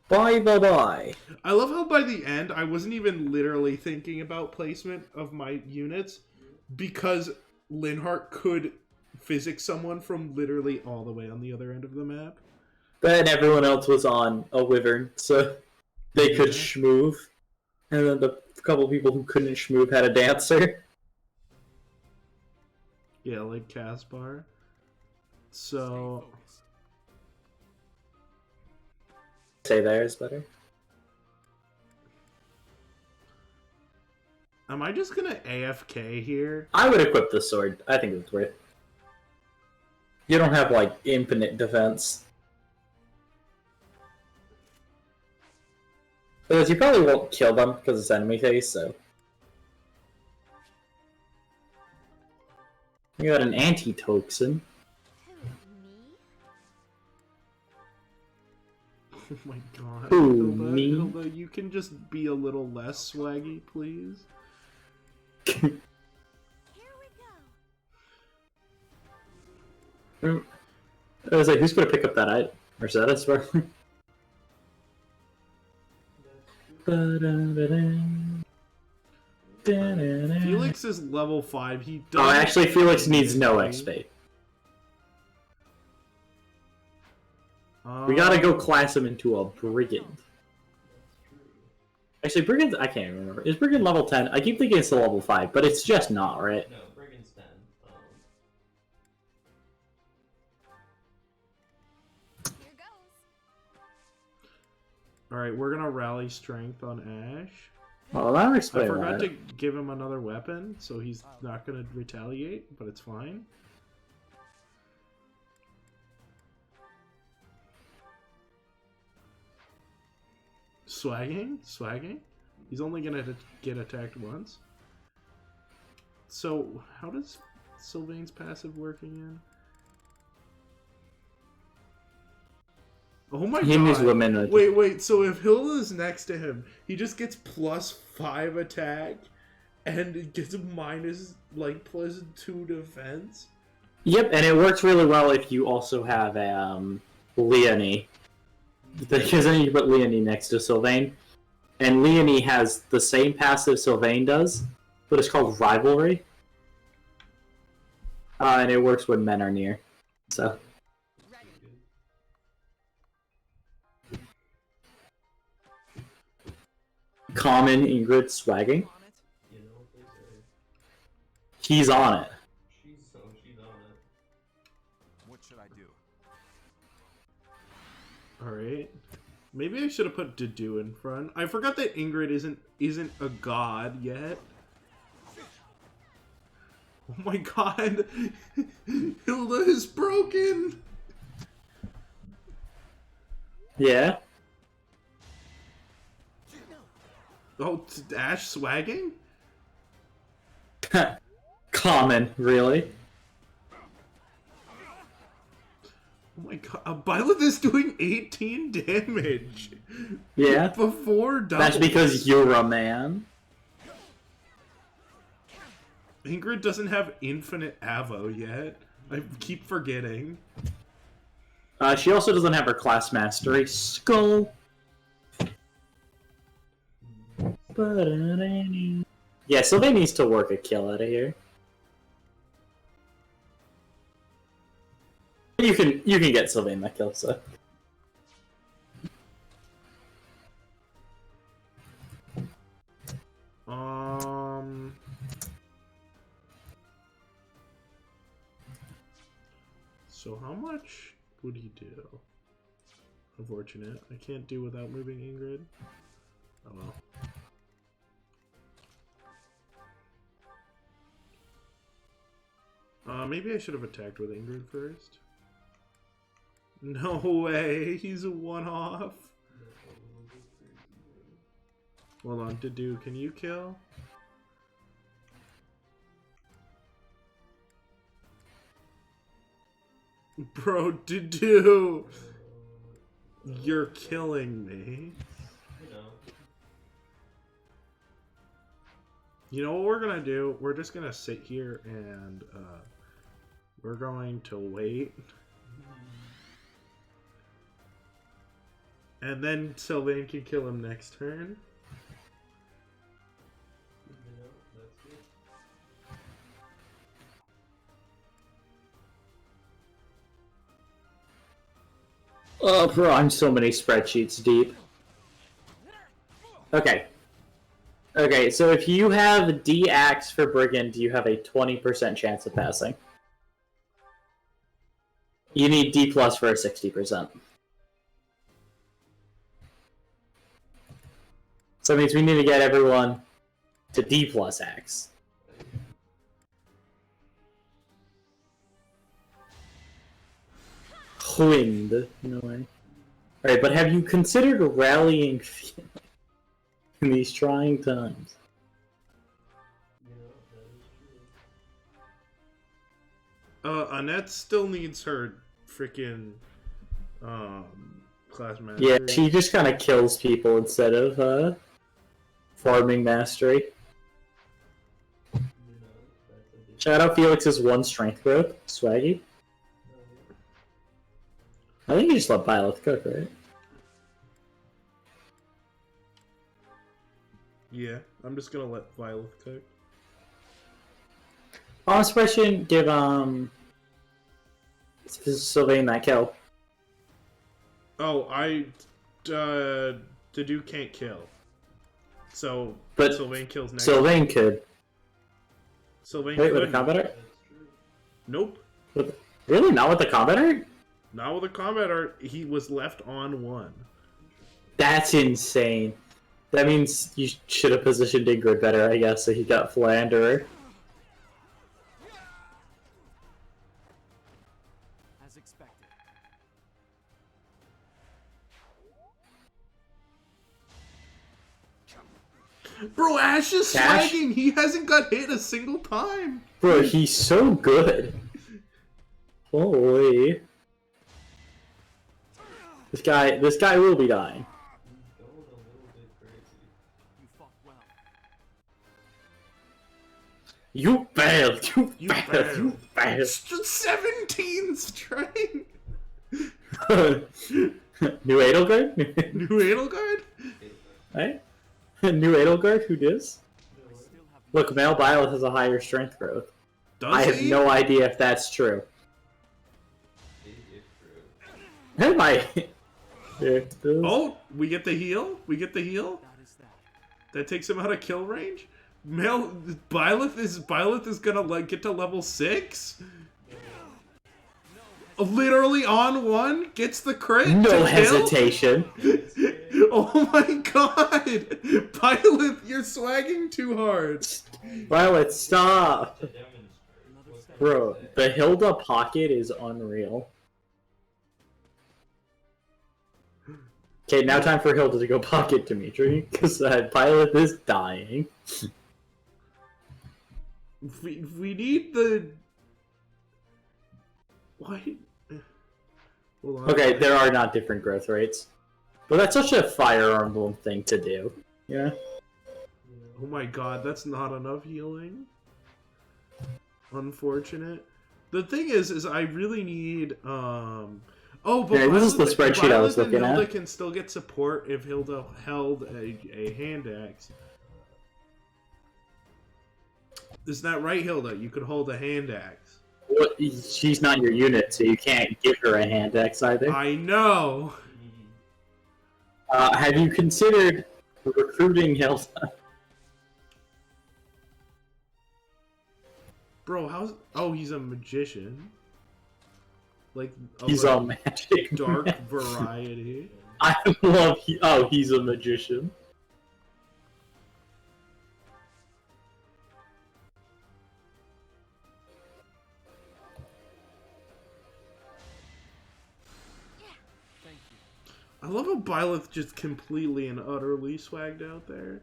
Bye. I love how by the end, I wasn't even literally thinking about placement of my units, because Linhart could physics someone from literally all the way on the other end of the map. Then everyone else was on a wyvern, so they could schmoove. And then the couple people who couldn't schmoove had a dancer. Yeah, like Caspar. So... Say there is better. Am I just gonna AFK here? I would equip the sword. I think it's worth. You don't have, like, infinite defense. Because you probably won't kill them because it's enemy phase, so... You got an anti-toxin. Oh my god. Who, Hilda, me? Hilda, you can just be a little less swaggy, please? Here we go. I was like, who's gonna pick up that item? Rosetta, swear. Felix is level 5. He does. Oh, actually, Felix needs no XP. We gotta go class him into a brigand. Actually, brigand, I can't remember. Is brigand level 10? I keep thinking it's a level 5, but it's just not, right? No, Brigand's 10. Here goes. Alright, we're gonna rally strength on Ash. Well, that would I explain forgot why. to give him another weapon, so he's not gonna retaliate, but it's fine. Swagging? Swagging? He's only gonna get attacked once. So, how does Sylvain's passive work again? Oh my god. Him is women. Wait, so if Hilda's next to him, he just gets +5 attack and it gets +2 defense? Yep, and it works really well if you also have Leonie. Because then you put Leonie next to Sylvain. And Leonie has the same passive Sylvain does, but it's called Rivalry. And it works when men are near. So. Common Ingrid swagging. You know what they say. He's on it. She's on it. What should I do? Alright. Maybe I should have put Dedu in front. I forgot that Ingrid isn't a god yet. Oh my god. Hilda is broken. Yeah. Oh, Ash swagging? Common, really. Oh my god, Byleth is doing 18 damage. Yeah. Before double. That's because you're a man. Ingrid doesn't have infinite Avo yet. I keep forgetting. She also doesn't have her class mastery. Skull. Yeah, Sylvain needs to work a kill out of here. You can get Sylvain that kill, so. So how much would he do? Unfortunate. I can't do without moving Ingrid. Oh well. Maybe I should have attacked with Ingrid first. No way, he's a one-off. Hold on, Dedu, can you kill? Bro, Dedu! You're killing me. You know what we're gonna do? We're just gonna sit here and we're going to wait. And then Sylvain can kill him next turn. Oh, bro, I'm so many spreadsheets deep. Okay. Okay, so if you have D-Axe for Brigand, you have a 20% chance of passing. You need D+ for a 60%. So that means we need to get everyone to D+ Axe. wind in a way. Alright, but have you considered rallying in these trying times? Annette still needs her freaking class mastery. Yeah, she just kind of kills people instead of farming mastery. Shout out Felix's 1 strength growth, swaggy. I think you just let Byleth cook, right? Yeah, I'm just gonna let Violet cook. I'm surprised she didn't give Sylvain that kill. Oh, the dude can't kill. So, But Sylvain kills next. Sylvain could. Sylvain Wait, with couldn't. the combat art? Nope. Really? Not with the combat art? Not with the combat art. He was left on 1. That's insane. That means you should have positioned Ingrid better, I guess, so he got Philanderer. As expected. Bro, Ash is Ash? swagging. He hasn't got hit a single time. Bro, he's so good. Holy. This guy will be dying. You fought well. You failed! You failed! failed. You failed! It's just 17 strength. New Edelgard? New Edelgard? Right? New Edelgard? Who dis? I still have Look, male Byleth has a higher strength growth. Does I have he? no idea if that's true. Am I? Oh, we get the heal? We get the heal? that is that. That takes him out of kill range? Male Byleth is gonna get to level 6? Literally on 1, gets the crit. No to kill? hesitation. Oh my god! Byleth, you're swagging too hard. Violet, stop! Another step. Bro, the Hilda pocket is unreal. Okay, now time for Hilda to go pocket Dimitri, because Violet is dying. We need the... Why? Hold on. Okay, there are not different growth rates. But that's such a Fire Emblem thing to do. Yeah? Oh my god, that's not enough healing. Unfortunate. The thing is I really need, Oh, but Yeah, this is the spreadsheet I was Violet and looking at. Hilda can still get support if Hilda held a hand axe. Is that right, Hilda? You could hold a hand axe. Well, she's not your unit, so you can't give her a hand axe either. I know! Have you considered recruiting Hilda? Bro, how's... Oh, he's a magician. Like, He's a all magic. dark variety. I love... Oh, he's a magician. Thank you. I love how Byleth just completely and utterly swagged out there.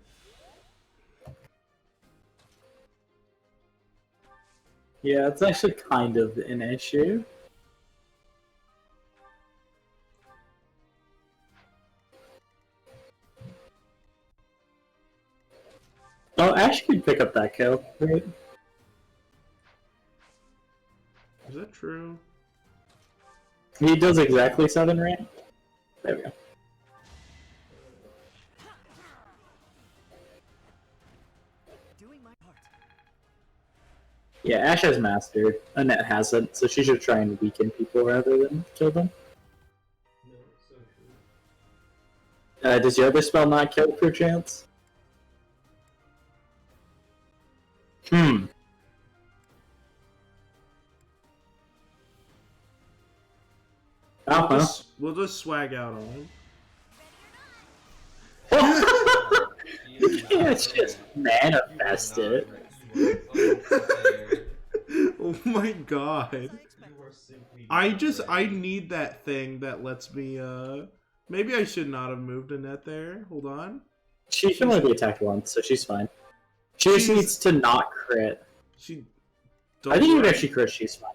Yeah, it's actually kind of an issue. Oh, Ash could pick up that kill, right? Is that true? He does exactly 7 rank. There we go. Doing my part. Yeah, Ash has mastered. Annette hasn't, so she should try and weaken people rather than kill them. Does your other spell not kill per chance? Hmm. Uh-huh. We'll just swag out on him. Yeah, it's just manifest it. Oh my god. I need that thing that lets me, maybe I should not have moved Annette there. Hold on. She can only be attacked once, so she's fine. She just needs to not crit. I think even if she crits, she's fine.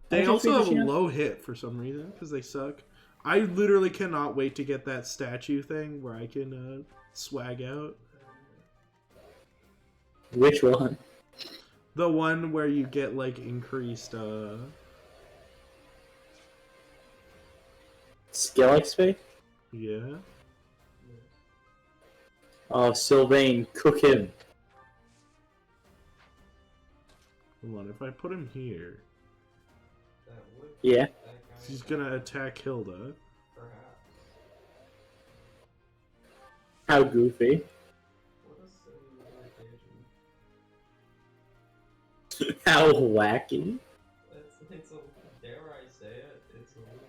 They also have a low hit for some reason, because they suck. I literally cannot wait to get that statue thing where I can, swag out. Which one? The one where you get, like, increased, Skill XP? Yeah. Oh, Sylvain, cook him. Hold on, if I put him here... Yeah. He's gonna attack Hilda. How goofy. How wacky. It's a, dare I say it, it's a little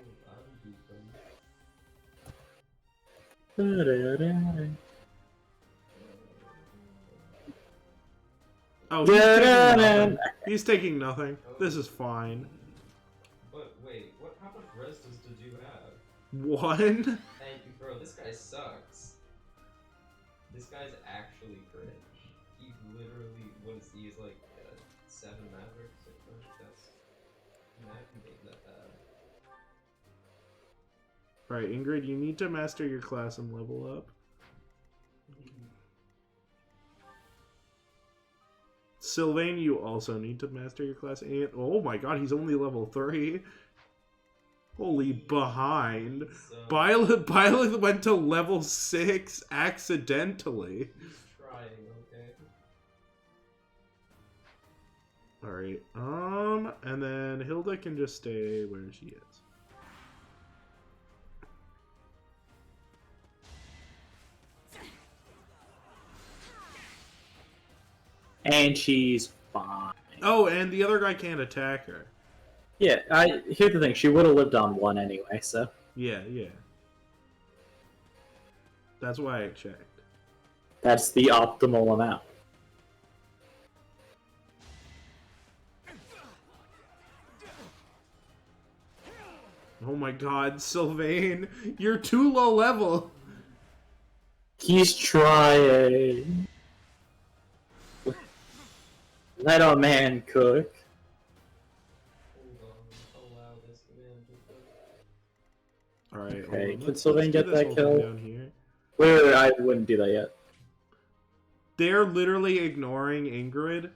Oh, he's taking nothing. He's taking nothing. This is fine. But wait, how much res does the dude have? 1? And bro, this guy sucks. This guy's actually cringe. He literally, he's like 7 Mavericks. That's not even that bad. Alright, Ingrid, you need to master your class and level up. Sylvain, you also need to master your class. And oh my god, he's only level 3. Holy behind. So, Byleth went to level 6 accidentally. he's trying, okay? Alright, and then Hilda can just stay where she is. And she's fine. Oh, and the other guy can't attack her. Yeah, here's the thing, she would have lived on 1 anyway, so... Yeah. That's why I checked. That's the optimal amount. Oh my god, Sylvain, you're too low level! He's trying. Let a man cook. Hold on, allow this man to cook. Alright, Okay, can Sylvain get that kill? Down here. Wait, I wouldn't do that yet. They're literally ignoring Ingrid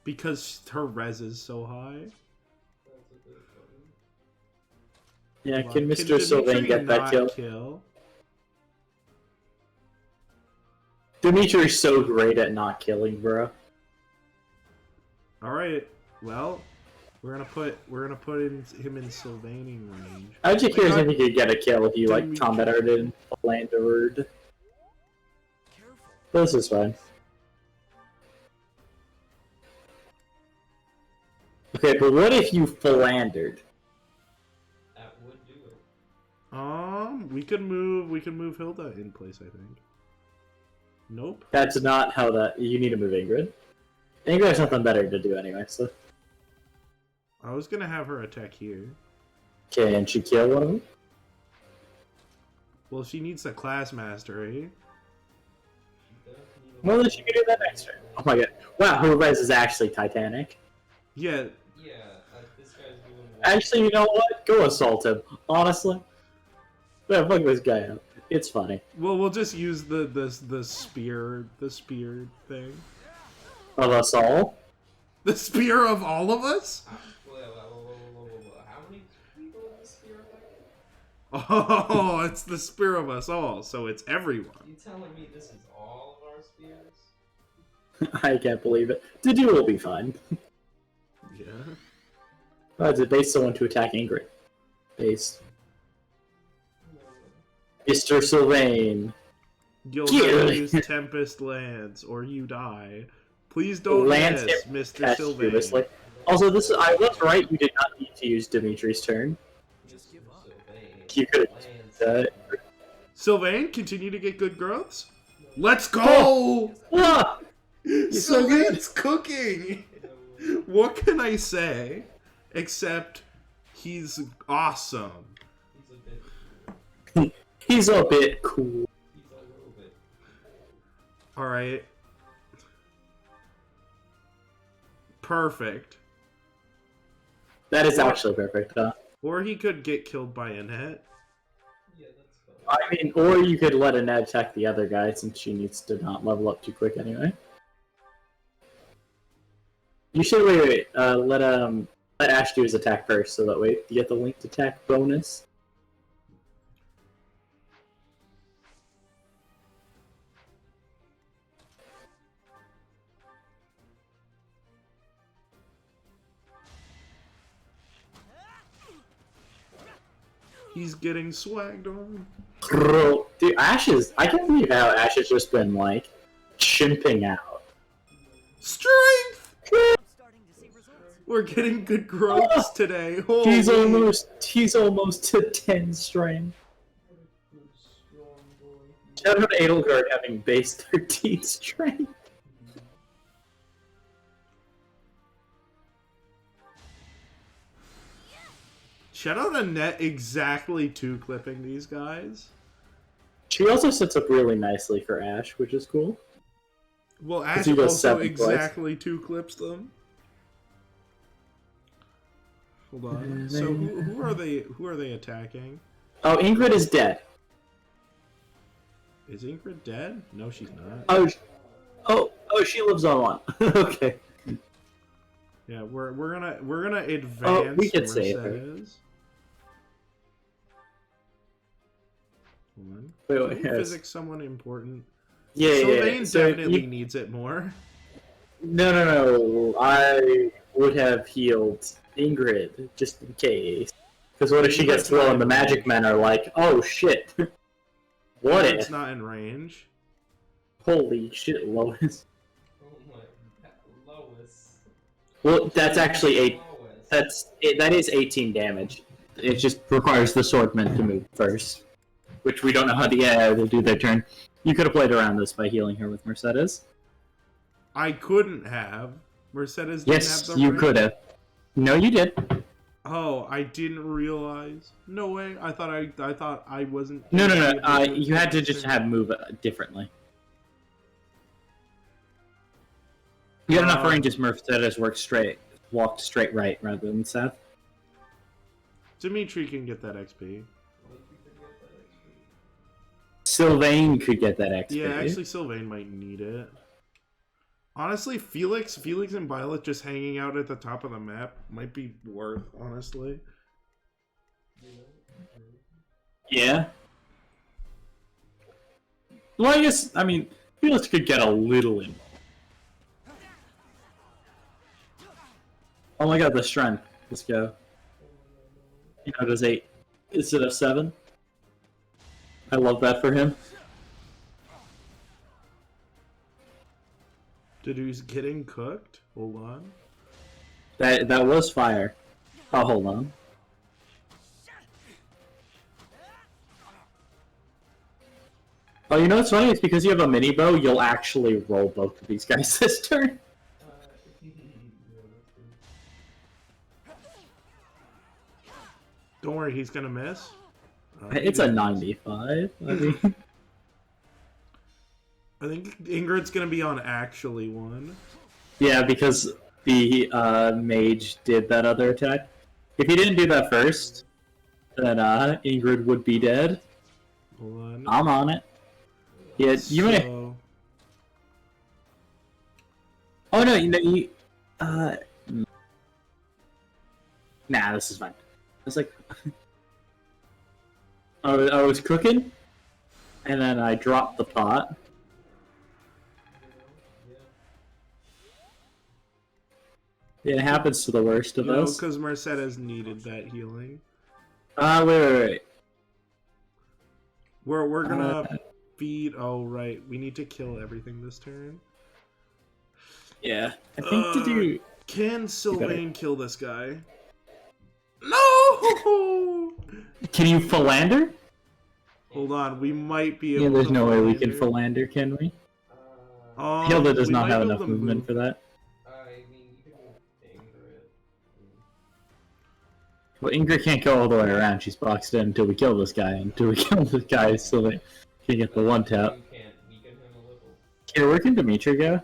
because her res is so high. That's a good one. Yeah, Well, can Mr. Sylvain Dimitri get that not kill? Dimitri's so great at not killing, bro. Alright, well, we're gonna put him in Sylvaining range. I was just curious God. if he could get a kill if you like Dimitri. combat arted and philandered. This is fine. Okay, but what if you philandered? That would do it. We could move Hilda in place, I think. Nope. That's not how that. You need to move Ingrid. Ingrid has something better to do anyway, so. I was gonna have her attack here. Can she kill one of them? Well, she needs a class master, eh? Well, then she can do that next turn. Oh my god. Wow, her res is actually Titanic. Yeah. Yeah, this guy's doing well. Actually, you know what? Go assault him. Honestly. Yeah, fuck this guy up. It's funny. Well, we'll just use the spear thing. Of us all? The spear of all of us? How many people in this spear effect? Oh, it's the spear of us all, so it's everyone. You telling me this is all of our spears? I can't believe it. The duel will be fine. Yeah. It's a base someone to attack Ingrid. Base. Mr. Sylvain. You'll have to use Tempest Lance, or you die. Please don't Lance miss, him Mr. Sylvain. Also, I was right. You did not need to use Dimitri's turn. Just give up. You could have. Sylvain, continue to get good growths. Let's go! Ah! so Sylvain's cooking! What can I say? Except, He's awesome. He's a bit. He's a bit cool. He's a little bit. Alright. Perfect. That is actually perfect, huh? Or he could get killed by Annette. Yeah, that's fine. I mean, or you could let Annette attack the other guy since she needs to not level up too quick anyway. You should wait. Let Ash do his attack first, so that way you get the linked attack bonus. He's getting swagged on. Bro, dude, Ash is. I can't believe how Ash has just been like chimping out. Strength! I'm starting to see results. We're getting good growths today. He's Holy. almost to 10 strength. Shout out to Edelgard having base 13 strength. Shout out Annette exactly two clipping these guys. She also sets up really nicely for Ash, which is cool. Well, Ash he goes also 7 exactly two clips them. Hold on. So who are they? Who are they attacking? Oh, Ingrid is dead. Is Ingrid dead? No, she's not. Oh, she lives on one. Okay. Yeah, we're gonna advance. We could save her. Mercedes. Hold on. Wait, Can we physics someone important? Yeah. Sylvain So definitely needs it more. No. I would have healed Ingrid just in case. Because what if she gets low and the magic men are like, oh shit. What It's if? not in range. Holy shit, Lois. Oh my, Lois. Well, that's actually Lois. that is 18 damage. It just requires the swordmen to move first. Which we don't know how to get to do their turn. You could have played around this by healing her with Mercedes. I couldn't have. Mercedes didn't Yes, have the you range? could have. No, you did. Oh, I didn't realize. No way. I thought I wasn't. No. You had to just have move differently. You had enough range as Mercedes walked straight right rather than Seth. Dimitri can get that XP. Sylvain could get that XP. Yeah, actually, Sylvain might need it. Honestly, Felix and Violet just hanging out at the top of the map might be worth, honestly. Yeah. Well, I mean, Felix could get a little in. Oh my god, the strength. Let's go. You know, does 8 instead of 7. I love that for him. Dude, he's getting cooked? Hold on. That was fire. Oh, hold on. Oh, you know what's funny? It's because you have a mini bow, you'll actually roll both of these guys this turn. Don't worry, he's gonna miss. It's a 95. I mean. I think Ingrid's gonna be on actually one. Yeah, because the mage did that other attack. If he didn't do that first, then Ingrid would be dead. Hold on. I'm on it. Yeah, you may. So, Oh no, you. Nah, this is fine. I was like, I was cooking, and then I dropped the pot. It happens to the worst of no, us. because Mercedes needed that healing. Wait. We're gonna feed. Oh right, we need to kill everything this turn. Yeah, I think to do. Can Sylvain kill this guy? No! Can you philander? Hold on, we might be able. Yeah, there's to no way we can philander, can we? Hilda does we not might have be able enough to movement move. for that. I mean, you can move Ingrid. Well, Ingrid can't go all the way around. She's boxed in until we kill this guy. Until we kill this guy, so they can get the one tap. You can't weaken him a little. Here, where can Dimitri go?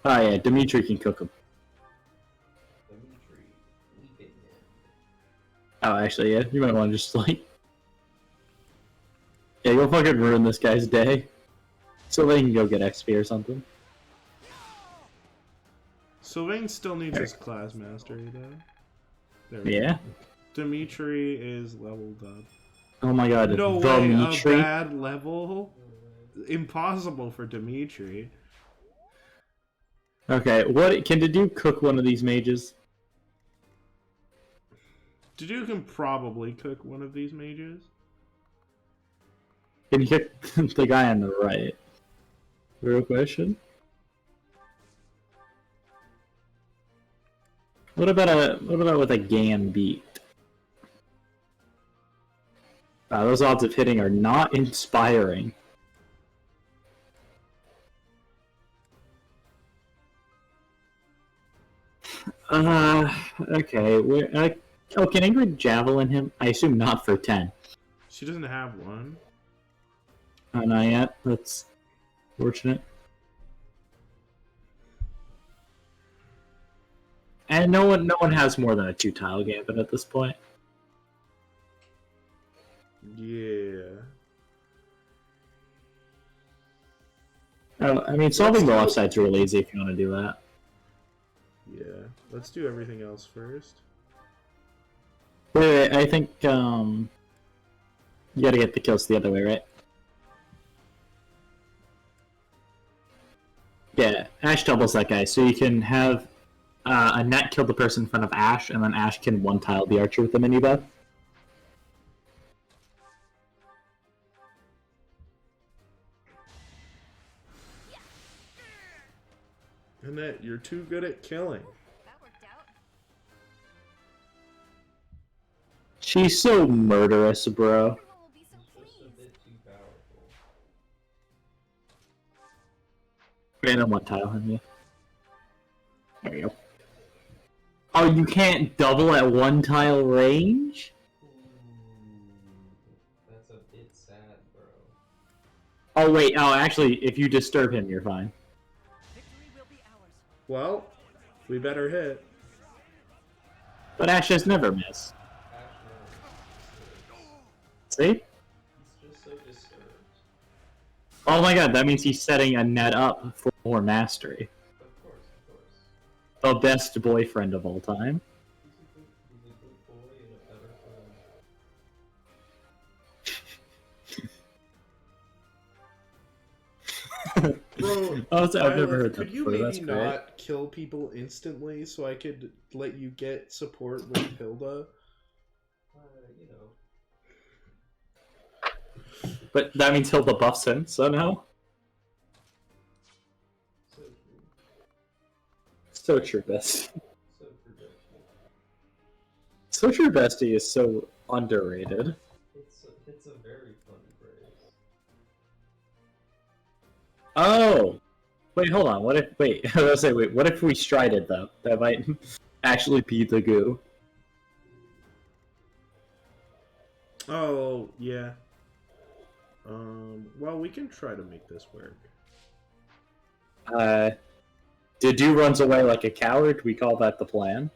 Oh yeah, Dimitri can cook him. Dimitri, weaken him. Oh, actually, yeah, you might want to just like, yeah, go fucking ruin this guy's day, so they can go get XP or something. Sylvain still needs his class mastery though. There we Yeah. go. Dimitri is leveled up. Oh my god, No way, Dimitri. a bad level? Impossible for Dimitri. Okay, what can Dedu cook one of these mages? Dedu can probably cook one of these mages. Can you cook the guy on the right? Real question. What about with a Gambit? Those odds of hitting are not inspiring. Okay. Oh, can Ingrid javelin him? I assume not for 10. She doesn't have one. Oh, not yet. That's fortunate. And no one has more than a 2-tile gambit at this point. Yeah. Oh, I mean, solving the left side's real easy if you want to do that. Yeah. Let's do everything else first. Wait, I think, you gotta get the kills the other way, right? Yeah, Ash doubles that guy, so you can have Annette kill the person in front of Ash, and then Ash can one-tile the archer with the mini-buff. Annette, you're too good at killing. That worked out. She's so murderous, bro. Everyone will be so He's just a pleased. bit too powerful. Random one-tile him, yeah. There you go. Oh, you can't double at one-tile range? That's a bit sad, bro. Oh, wait, actually, if you disturb him, you're fine. Victory will be ours. Well, we better hit. But Ash has never missed. See? He's just so disturbed. Oh my god, that means he's setting Annette up for more mastery. Of course, of course. The best boyfriend of all time. He's a good boy and a better friend. Bro, Oh, I've never Isla, heard that could you before. That's maybe great. not kill people instantly so I could let you get support with Hilda? You know. But that means Hilda buffs him, so no. So true. So true, bestie. So predictable. So true, bestie is so underrated. It's a very fun phrase. Oh! Wait, hold on. What if... Wait, I was gonna say, wait, what if we strided, though? That might actually be the goo. Oh, yeah. Well, we can try to make this work. Dedu runs away like a coward. We call that the plan.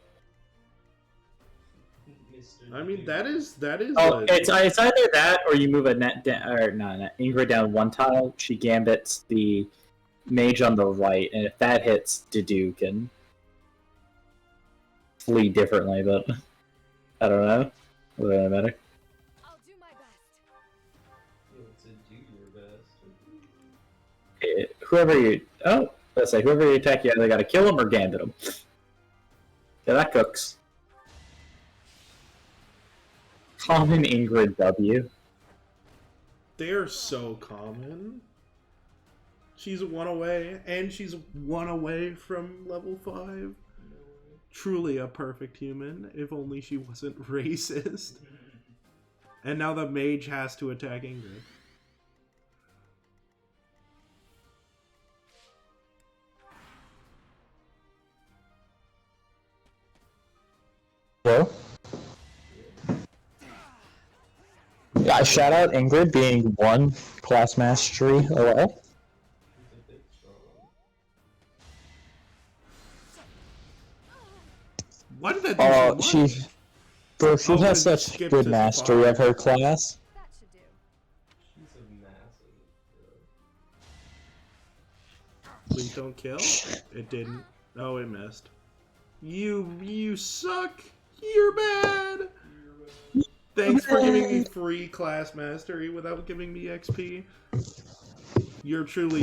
Mr. I mean, Dude. that is Oh, a... it's either that or you move Annette down, or no, Ingrid down one tile. She gambits the mage on the right, and if that hits, Dedu can flee differently. But I don't know. What does that matter? I'll do my best. To do your best. Whoever you let's say whoever you attack, you either gotta kill him or gambit him. Yeah, that cooks. Common Ingrid W. They're so common. She's one away, and she's one away from level 5. Truly a perfect human, if only she wasn't racist. And now the mage has to attack Ingrid. Hello? Yeah, shout out Ingrid being one class mastery away. He's a bit strong. Why did that do so much? She Oh, 'cause has it such skipped good to mastery of fire. her class. That should do. She's a massive. Please don't kill. It didn't. Oh, it missed. You suck. You're bad. Thanks for giving me free class mastery without giving me XP. You're truly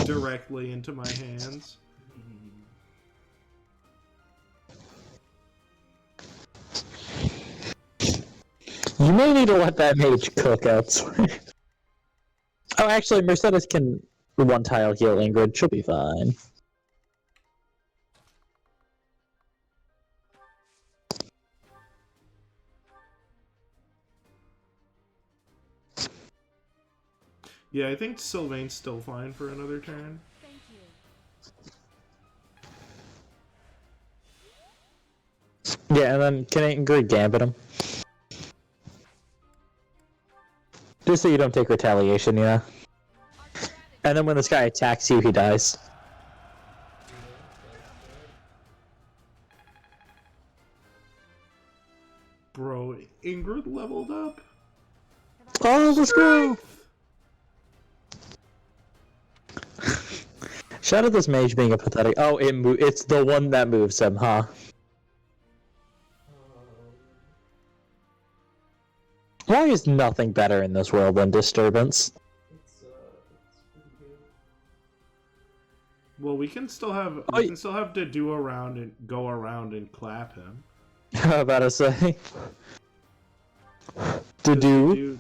directly into my hands. You may need to let that mage cook outside. Oh, actually, Mercedes can one tile heal Ingrid. She'll be fine. Yeah, I think Sylvain's still fine for another turn. Thank you. Yeah, and then can Ingrid gambit him? Just so you don't take retaliation, yeah. And then when this guy attacks you, he dies. Bro, Ingrid leveled up. Oh, let's go! Shout out this mage being a pathetic. Oh, it's the one that moves him, huh? Why is nothing better in this world than disturbance? It's pretty good. Well, we can still have to do around and go around and clap him. I'm about to say. Dudu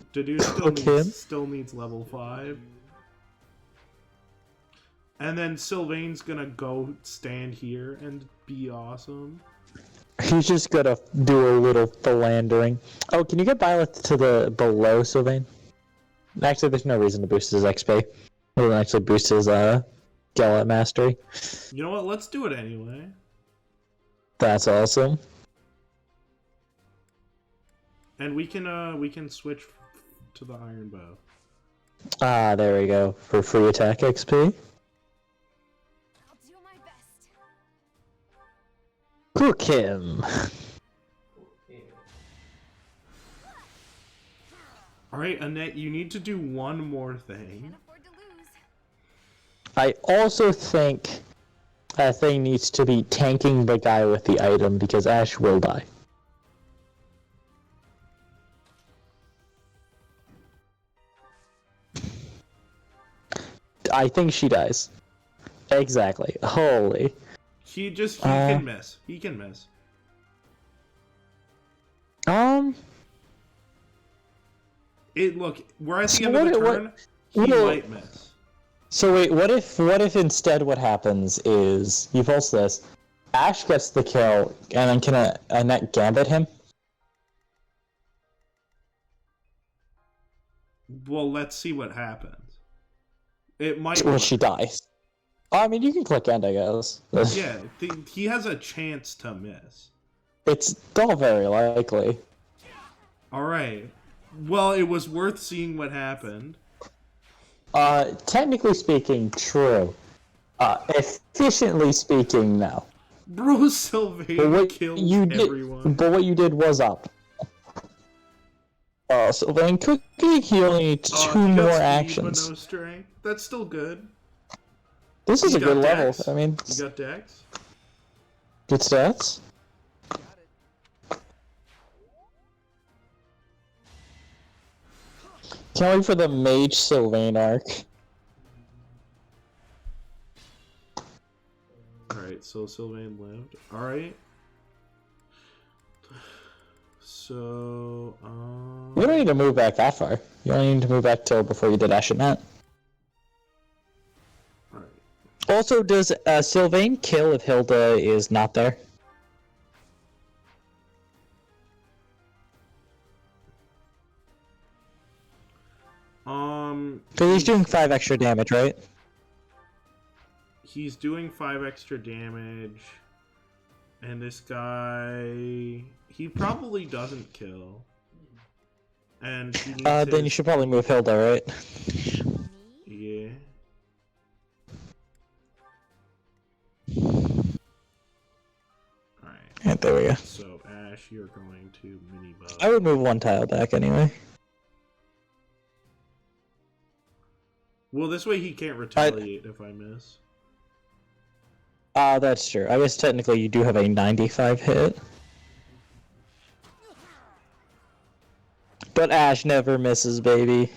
him? still needs level 5. And then Sylvain's gonna go stand here and be awesome. He's just gonna do a little philandering. Oh, can you get Violet to the below Sylvain? Actually, there's no reason to boost his XP. It will actually boost his Gallet Mastery. You know what? Let's do it anyway. That's awesome. And we can switch to the Iron Bow. Ah, there we go. For free attack XP. I'll do my best. Cook him. Okay. Alright, Annette, you need to do one more thing. Can't afford to lose. I also think that thing needs to be tanking the guy with the item because Ash will die. I think she dies. Exactly. Holy. He can miss. He can miss. Look, we're at the end of the turn. He might miss. So wait, what if instead what happens is you pulse this, Ash gets the kill, and then can Annette gambit him? Well, let's see what happens. It might. Well, work. she dies. I mean, you can click end, I guess. Yeah, he has a chance to miss. It's still very likely. Alright. Well, it was worth seeing what happened. Technically speaking, true. Efficiently speaking, no. Bro, Sylvain killed everyone. But what you did was up. Sylvain cooking, he only needs two He got more speed, actions. But no strength. That's still good. This is a good level. Dex. I mean, You got Dex? good stats. Can't wait for the Mage Sylvain arc. Alright, so Sylvain lived. Alright. So, You don't need to move back that far. You only need to move back till before you did Ashenet. Alright. Also, does Sylvain kill if Hilda is not there? Because he's doing 5 extra damage, right? He's doing 5 extra damage. And this guy, he probably doesn't kill. And he needs then you his- should probably move Hilda, right? Yeah. Alright. Yeah, there we go. So, Ash, you're going to mini bug. I would move one tile back anyway. Well, this way he can't retaliate if I miss. That's true. I guess technically you do have a 95 hit. But Ash never misses, baby.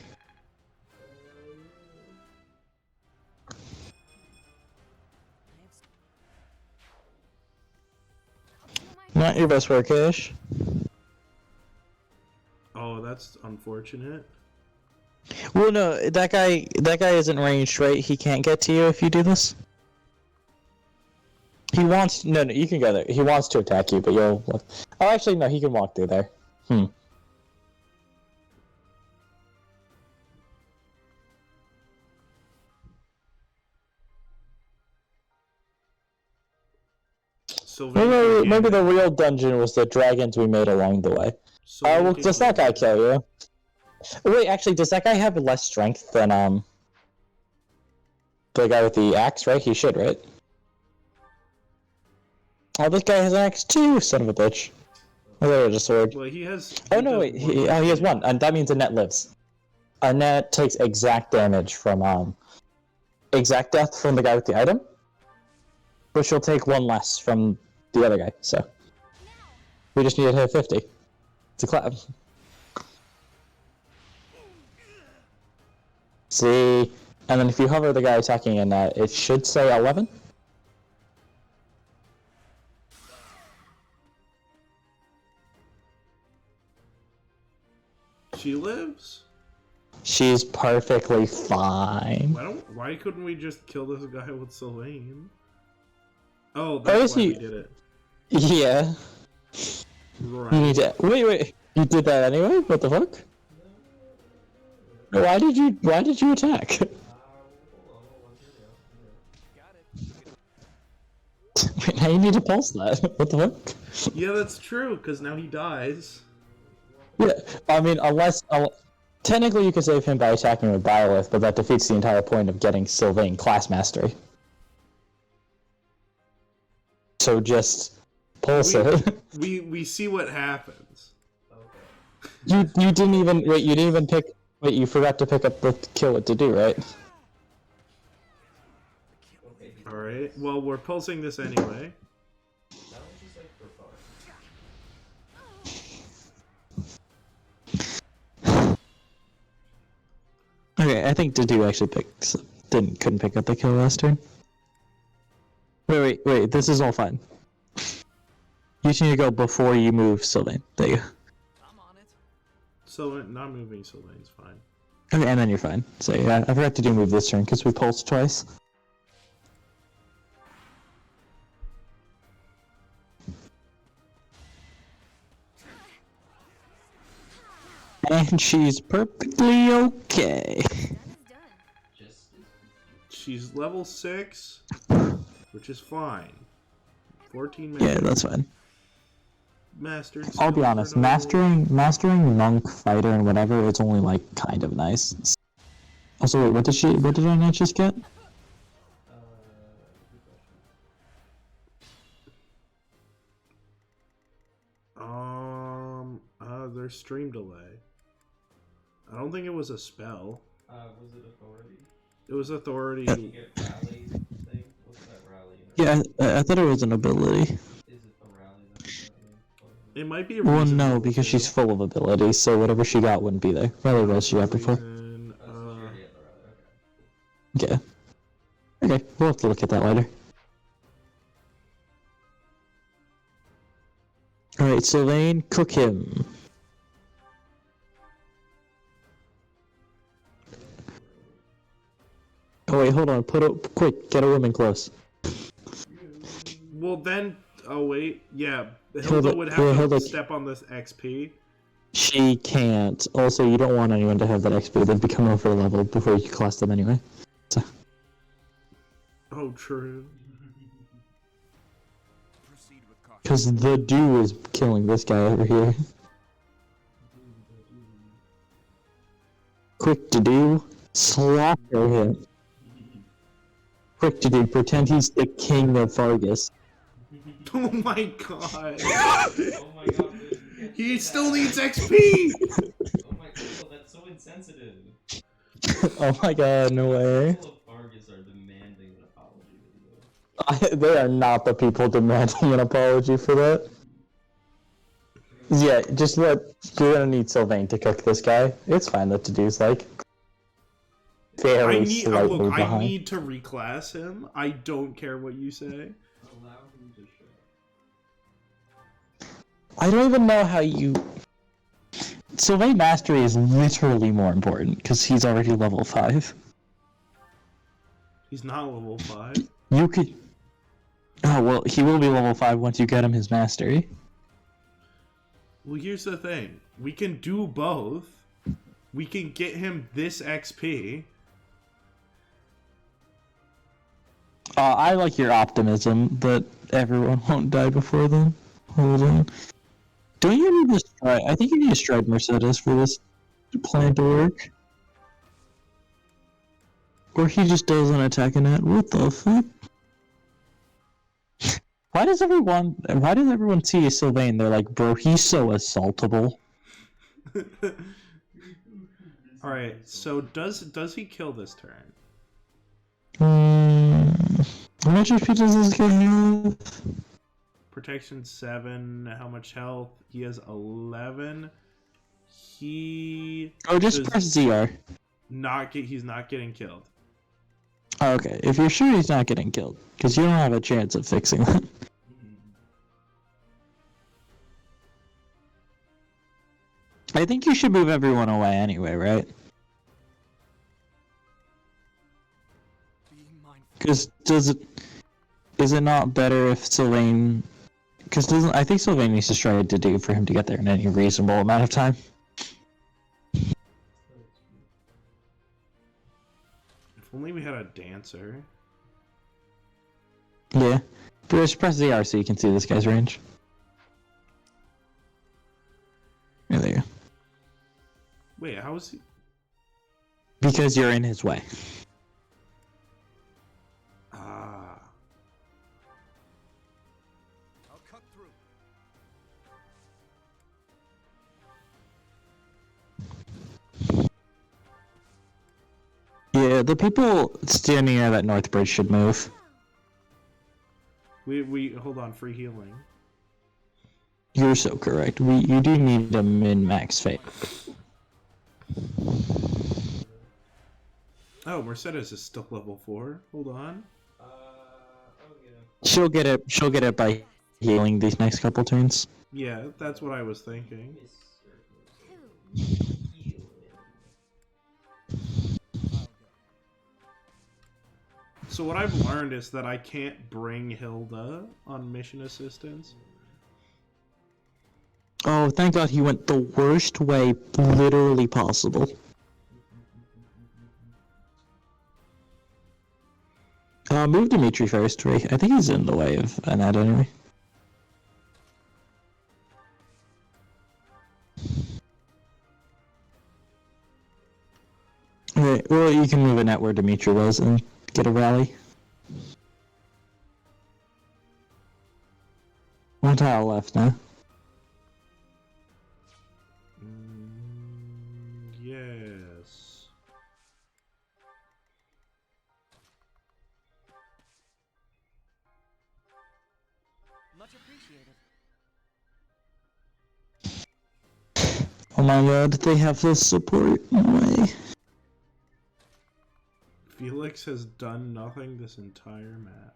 Not your best work, Ash. Oh, that's unfortunate. Well, no, that guy isn't ranged, right? He can't get to you if you do this. He wants no, you can go there. He wants to attack you, but you'll. Oh, actually, no, he can walk through there. Maybe the real dungeon was the dragons we made along the way. Well, does that guy kill you? Wait, actually, does that guy have less strength than the guy with the axe? Right? He should, right? Oh, this guy has an axe too, son of a bitch. I thought it was a sword. Well, he has. Oh no, wait, he has one, and that means Annette lives. Annette takes exact damage from exact death from the guy with the item, but she'll take one less from the other guy. So we just need to hit 50 to clap. See, and then if you hover the guy attacking Annette, it should say 11. She lives? She's perfectly fine. Why couldn't we just kill this guy with Sylvain? Oh, that's why we did it. Yeah. Right. You need to... Wait. You did that anyway? What the fuck? Why did you attack? Wait, now you need to pulse that. What the fuck? Yeah, that's true, because now he dies. Yeah, I mean, unless... technically you could save him by attacking with Byleth, but that defeats the entire point of getting Sylvain class mastery. So just... pulse it. We see what happens. You didn't even... Wait, you didn't even pick... Wait, you forgot to pick up the kill it to do, right? Alright, well, we're pulsing this anyway. Okay, I think Dedu actually couldn't pick up the kill last turn. Wait, this is all fine. You just need to go before you move Sylvain. There you go. So not moving Sylvain's fine. Okay, and then you're fine. So yeah, I forgot to do move this turn because we pulsed twice. And she's perfectly okay. She's level 6, which is fine. 14 minutes. Yeah, that's fine. Mastered. I'll be honest, mastering monk, fighter, and whatever, it's only like kind of nice. Also, wait, what did Annette just get? There's stream delay. I don't think it was a spell. Was it authority? It was authority. Did you get rally thing? What's that rally? Yeah, I thought it was an ability. Is it the rally that's It might be a Well, reason no, because she's full of abilities, so whatever she got wouldn't be there. What else she got before? Okay. Okay, we'll have to look at that later. Alright, Sylvain, cook him. Oh wait, hold on, quick, get a woman close. Well then, oh wait, yeah, Hilda would have to step on this XP. She can't. Also, you don't want anyone to have that XP. They've become over level before you class them anyway. So. Oh, true. Proceed with caution. Because the do is killing this guy over here. Quick to do, slaughter him. Quick to do, pretend he's the king of Fargus. Oh my god. Oh my god, dude, He still that. needs XP! Oh my god, that's so insensitive. Oh my god, no way. People of Fargus are demanding an apology video. They are not the people demanding an apology for that. Yeah, just you're gonna need Sylvain to cook this guy. It's fine that to do's like very slightly look, behind. I need to reclass him. I don't care what you say. Allow him to show. I don't even know how you... Sylvain Mastery is literally more important, because he's already level 5. He's not level 5. You could... Oh, well, he will be level 5 once you get him his Mastery. Well, here's the thing. We can do both. We can get him this XP. I like your optimism that everyone won't die before then. Hold on. Don't you need to stride? I think you need to stride Mercedes for this plan to work. Or he just does an attack in it. What the fuck? Why does everyone see Sylvain? They're like, bro, he's so assaultable. Alright, so does he kill this turn? How much HP does this guy have? Protection 7, how much health? He has 11. He... Oh, just does press ZR. He's not getting killed. Oh, okay, if you're sure he's not getting killed, because you don't have a chance of fixing that. I think you should move everyone away anyway, right? Because is it not better if Sylvain... Because I think Sylvain needs to try to do for him to get there in any reasonable amount of time. If only we had a dancer. Yeah. But just press ZR so you can see this guy's range. Yeah, there you go. Wait, how is he... Because you're in his way. Ah. I'll cut through. Yeah, the people standing near that north bridge should move. We hold on, free healing. You're so correct. You do need a min-max fate. Oh, Mercedes is still level 4. Hold on. Oh yeah. She'll get it by healing these next couple turns. Yeah, that's what I was thinking. So what I've learned is that I can't bring Hilda on mission assistance. Oh, thank God he went the worst way literally possible. Move Dimitri first, right? I think he's in the way of Annette anyway. Alright, well, you can move Annette where Dimitri was and get a rally. One tile left now. Yes. Much appreciated. Oh my God, they have this support. No way. Felix has done nothing this entire map.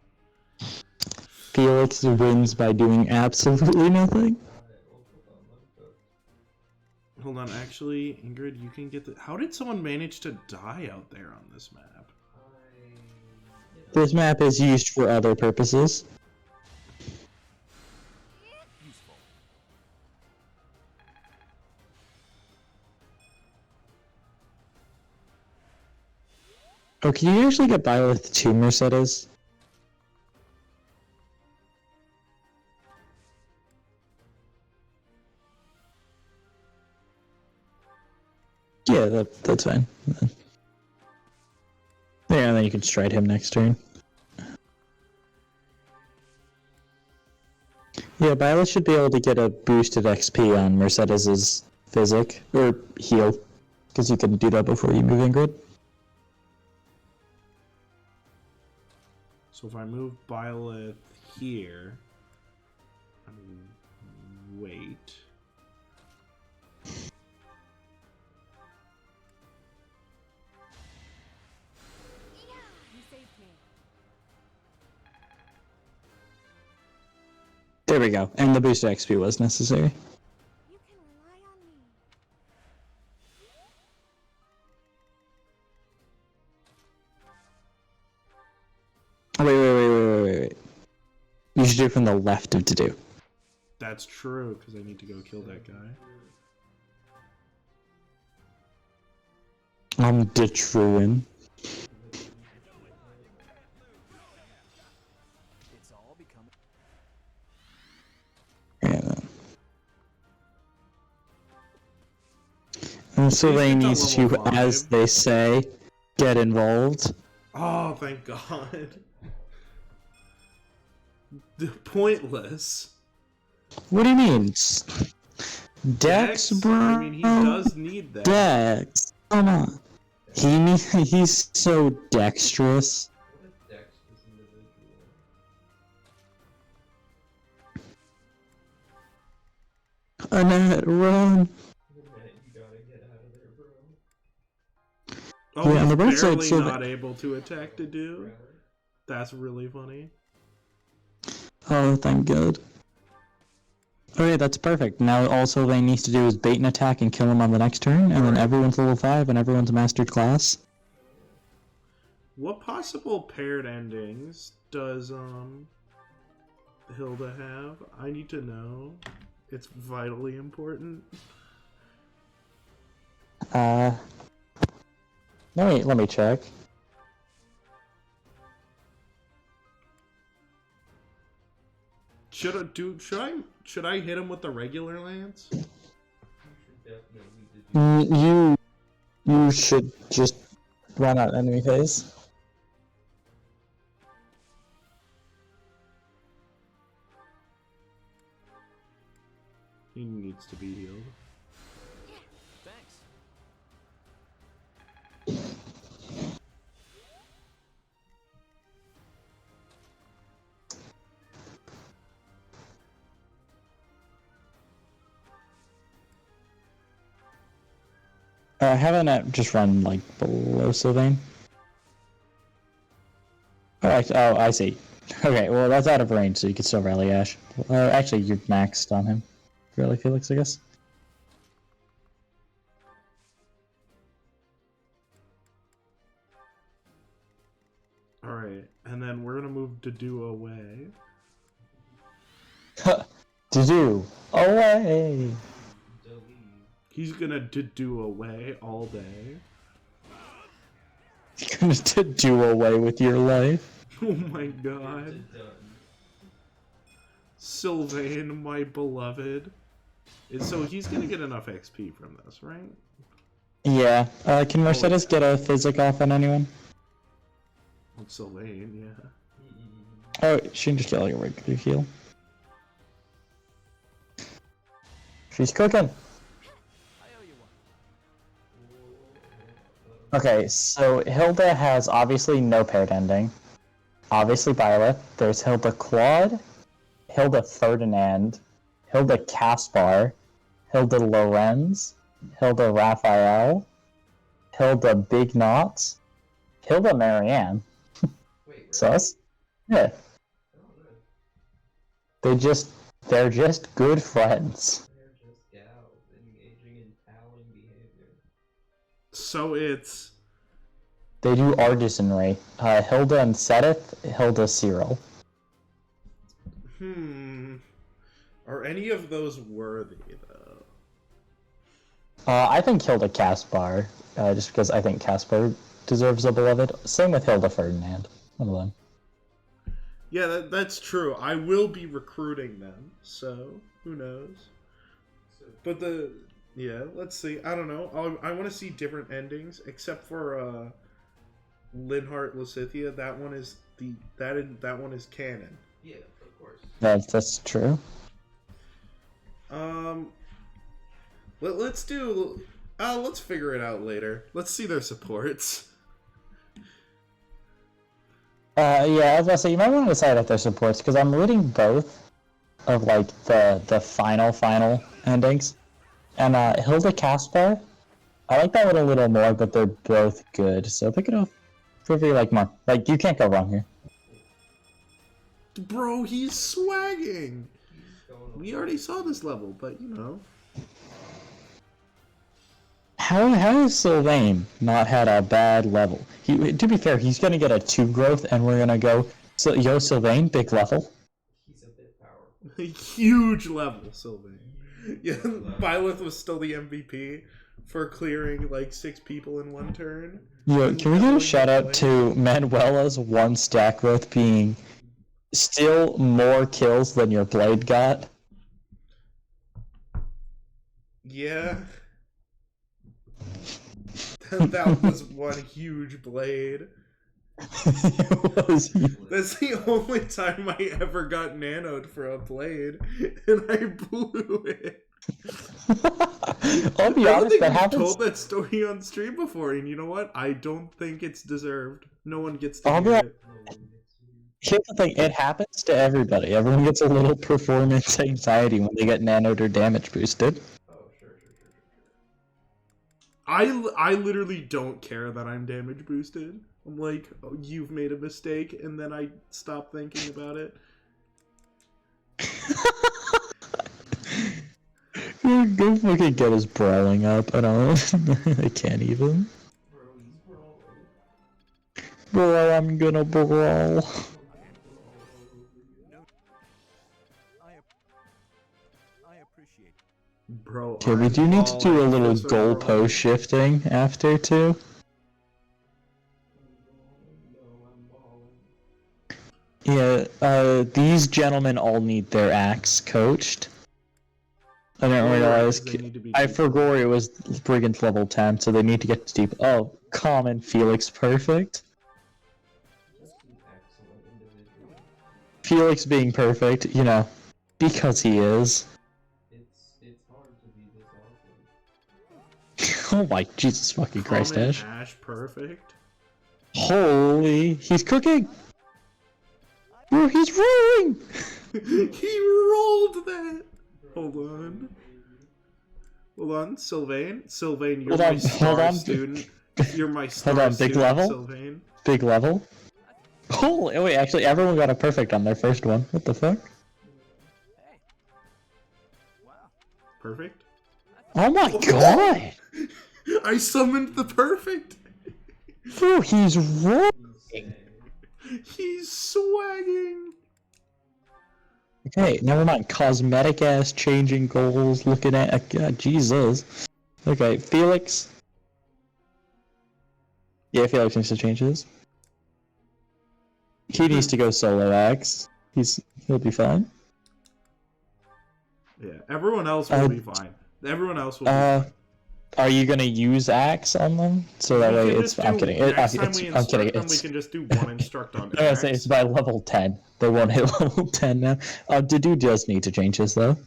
Felix wins by doing absolutely nothing. Hold on, actually, Ingrid, you can get the... How did someone manage to die out there on this map? This map is used for other purposes. Oh, can you actually get by with 2 Mercedes? that's fine. Yeah, and then you can stride him next turn. Yeah, Violet should be able to get a boosted XP on Mercedes's physic, or heal, because you can do that before you move Ingrid. So if I move Violet here, wait. You saved me. There we go, and the boosted XP was necessary. You can rely on me. Wait. You should do it from the left of to do. That's true, because I need to go kill that guy. I'm Detruin. It's all becoming. And so Please they get to need to, level 5. as they say, get involved. Oh, thank God. Pointless. What do you mean? Dex, bro? I mean, he does need that. Dex, come on. He's so dexterous. What a dexterous individual. Annette, run. You gotta get out of there, bro. Oh, Yeah, on he's the right side, barely so not able to attack to do. That's really funny. Oh, thank God. Okay, that's perfect. Now all Sylvain needs to do is bait an attack and kill him on the next turn, and then everyone's level 5 and everyone's mastered class. What possible paired endings does Hilda have? I need to know. It's vitally important. Let me check. Should I hit him with the regular lance? You should just run out enemy phase. He needs to be healed. Thanks. Have Annette just run, like, below Sylvain. Oh, I see. Okay, well, that's out of range, so you can still rally Ash. Actually, you're maxed on him. Rally Felix, I guess. Alright, and then we're gonna move Dedu away. Dedu, away! He's gonna Dedu away all day. You're gonna Dedu away with your life. Oh my God. Sylvain, my beloved. So he's gonna get enough XP from this, right? Yeah. Can Mercedes get a physic off on anyone? On Sylvain, yeah. Oh, she can just get like a regular heal. She's cooking. Okay, so Hilda has obviously no paired ending. Obviously Violet. There's Hilda Claude, Hilda Ferdinand, Hilda Caspar, Hilda Lorenz, Hilda Raphael, Hilda Big Knots, Hilda Marianne. Wait, Sus? Yeah. They're just good friends. They're just gals engaging in toweling behavior. So it's... They do artisanry. Hilda and Sedith, Hilda Cyril. Are any of those worthy, though? I think Hilda Caspar, just because I think Caspar deserves a beloved. Same with Hilda Ferdinand. One of them. Yeah, that's true. I will be recruiting them, so who knows? But Yeah, let's see. I don't know. I want to see different endings, except for Linhart Lysithea. That one is that one is canon. Yeah, of course. That's true. Let's do. Let's figure it out later. Let's see their supports. Yeah, I was gonna say you might want to decide if their supports because I'm reading both of like the final endings, and Hilda Caspar. I like that one a little more, but they're both good. So pick it up. Whoever you like more. Like you can't go wrong here. Bro, he's swagging. We already saw this level, but you know. How has Sylvain not had a bad level? To be fair, he's gonna get a 2 growth, and we're gonna go. So, yo, Sylvain, big level. He's a bit powerful. Huge level, Sylvain. Yeah, Byleth was still the MVP for clearing like 6 people in one turn. Yo, can we get a shout out to Manuela's 1 stack growth being still more kills than your blade got? Yeah. That was one huge blade. It was huge. That's the only time I ever got nanoed for a blade, and I blew it. I'll be I don't honest, think that we've happens. told that story on stream before, and you know what? I don't think it's deserved. No one gets to I'll be hear honest. it. Here's the thing, it happens to everybody. Everyone gets a little performance anxiety when they get nanoed or damage boosted. I literally don't care that I'm damage boosted. I'm like, oh, you've made a mistake, and then I stop thinking about it. Go fucking get his brawling up. I don't. I can't even. Bro, I'm gonna brawl. I appreciate it. Bro, Okay, we do need to do a little goalpost shifting after too. Yeah, these gentlemen all need their axe coached. I didn't realize. I forgot it was Brigand level 10, so they need to get to deep. Oh, common Felix, perfect. Felix being perfect, you know, because he is. It's hard to be this awesome. Oh my Jesus fucking Christ, Ash. Ash, perfect. Holy, he's cooking! Bro, he's rolling! He rolled that! Hold on. Hold on, Sylvain. Sylvain, you're my star student. You're my star Hold on, big student, level? Sylvain. Big level? Holy, wait, actually everyone got a perfect on their first one. What the fuck? Perfect? Oh my god! I summoned the perfect! Bro, he's rolling! He's swagging! Okay, never mind. Cosmetic ass changing goals, looking at. God, Jesus. Okay, Felix. Yeah, Felix needs to change his. He needs to go solo axe. He'll be fine. Yeah, everyone else will be fine. Everyone else will be fine. Are you gonna use axe on them? So that way it's. I'm kidding. I'm kidding. We can just do one instruct on I was gonna say it's by level 10. They won't hit level 10 now. Dude does need to change this though.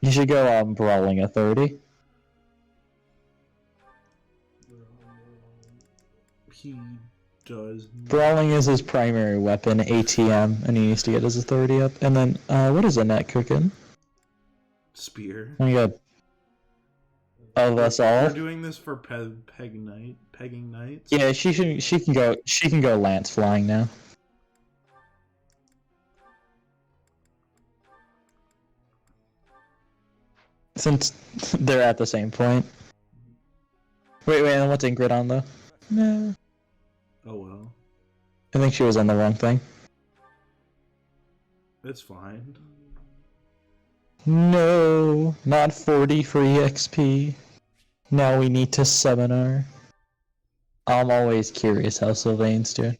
You should go brawling at 30. He does. Brawling is his primary weapon, ATM, and he needs to get his 30 up. And then, what is Annette cooking? Spear. Oh my god. Of us all? We're doing this for pegging knights. Yeah, she can go lance flying now. Since they're at the same point. Wait, and what's Ingrid on though? No. Oh well. I think she was on the wrong thing. It's fine. No, not 40 free XP. Now we need to seminar. I'm always curious how Sylvain's doing.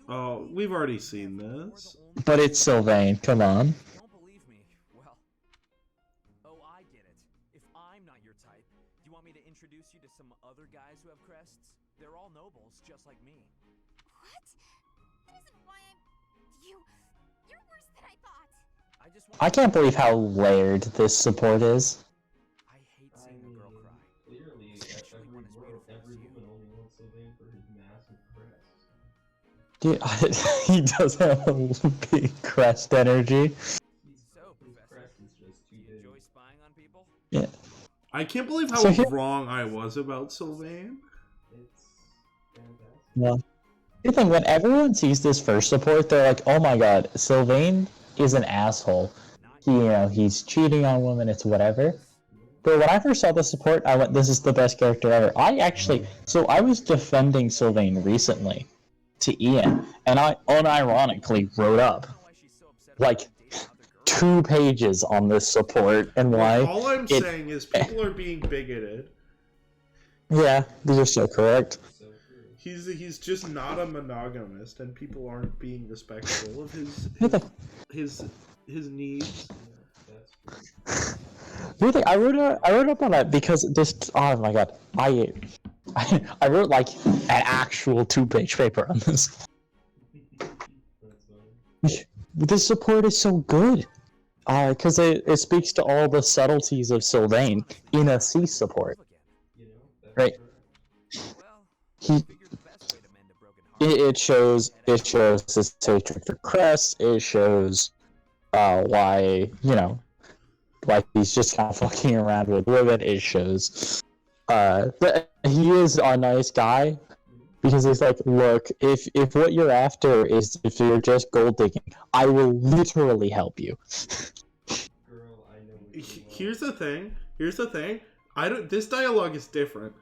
Oh, we've already seen this. But it's Sylvain, come on. Don't believe me. Well, oh, I They're all nobles, just like me. What? That isn't why I'm... You're worse than I thought. I just I can't believe how layered this support is. I hate seeing a girl cry. Clearly, Especially every when it's world, beautiful as every you. woman only wants Sylvain for his massive crest. Dude, he does have a big crest energy. His Professor, crest is just too do you big. enjoy spying on people? Yeah. I can't believe how So here- wrong I was about Sylvain. It's fantastic. Yeah. The thing, when everyone sees this first support, they're like, "Oh my God, Sylvain is an asshole. He's cheating on women. It's whatever." But when I first saw the support, I went, "This is the best character ever." I was defending Sylvain recently to Ian, and I unironically wrote up like 2 pages on this support and why. Look, all I'm saying is people are being bigoted. Yeah, these are so correct. So true. He's just not a monogamist, and people aren't being respectful of his needs. That's true. Really, I wrote up on that because this. Oh my God, I wrote like an actual 2-page paper on this. That's funny. This support is so good, because it speaks to all the subtleties of Sylvain in a C support. You know, that's Right. correct. Well, He I figured the best way to mend a broken heart. it shows his hatred for Crest. It shows why like he's just kind of fucking around with women. It shows that he is a nice guy because he's like, look, if what you're after is if you're just gold digging, I will literally help you. Girl, I know what you want. Here's the thing. This dialogue is different.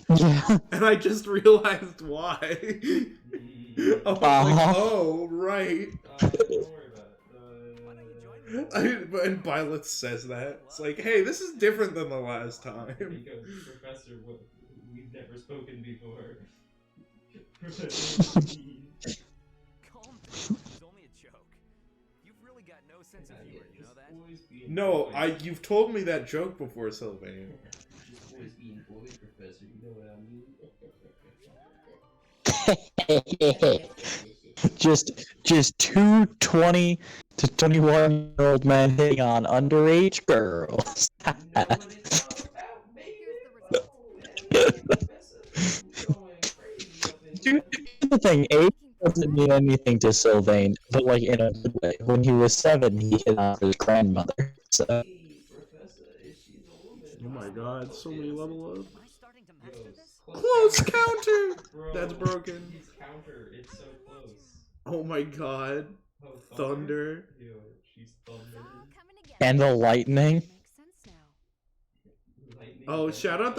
Yeah. And I just realized why. I was like, oh, right. Don't worry about it. And Violet says that. It's like, hey, this is different than the last time. Because Professor, we've never spoken before. Professor, Calm down. It's only a joke. You've really got no sense of humor, you know that? No, you've told me that joke before, Sylvain. Just always being bullied, Professor. You know what I mean? just 2 20 to 21-year-old men hitting on underage girls. You know what it's all about, baby. Professor, going crazy up in Dude, here. here's the thing, age doesn't mean anything to Sylvain, but like in a good way. When he was 7, he hit on his grandmother. So Hey, Professor, if she's a woman. Oh my god, so many level up. Am I starting to master Yo, this? Close counter! Bro, That's broken. His counter, it's so close. Oh my god. Oh, Thunder. Yo, she's thunder. It's all coming together. and the lightning. Makes sense now. Lightning Oh, does shout out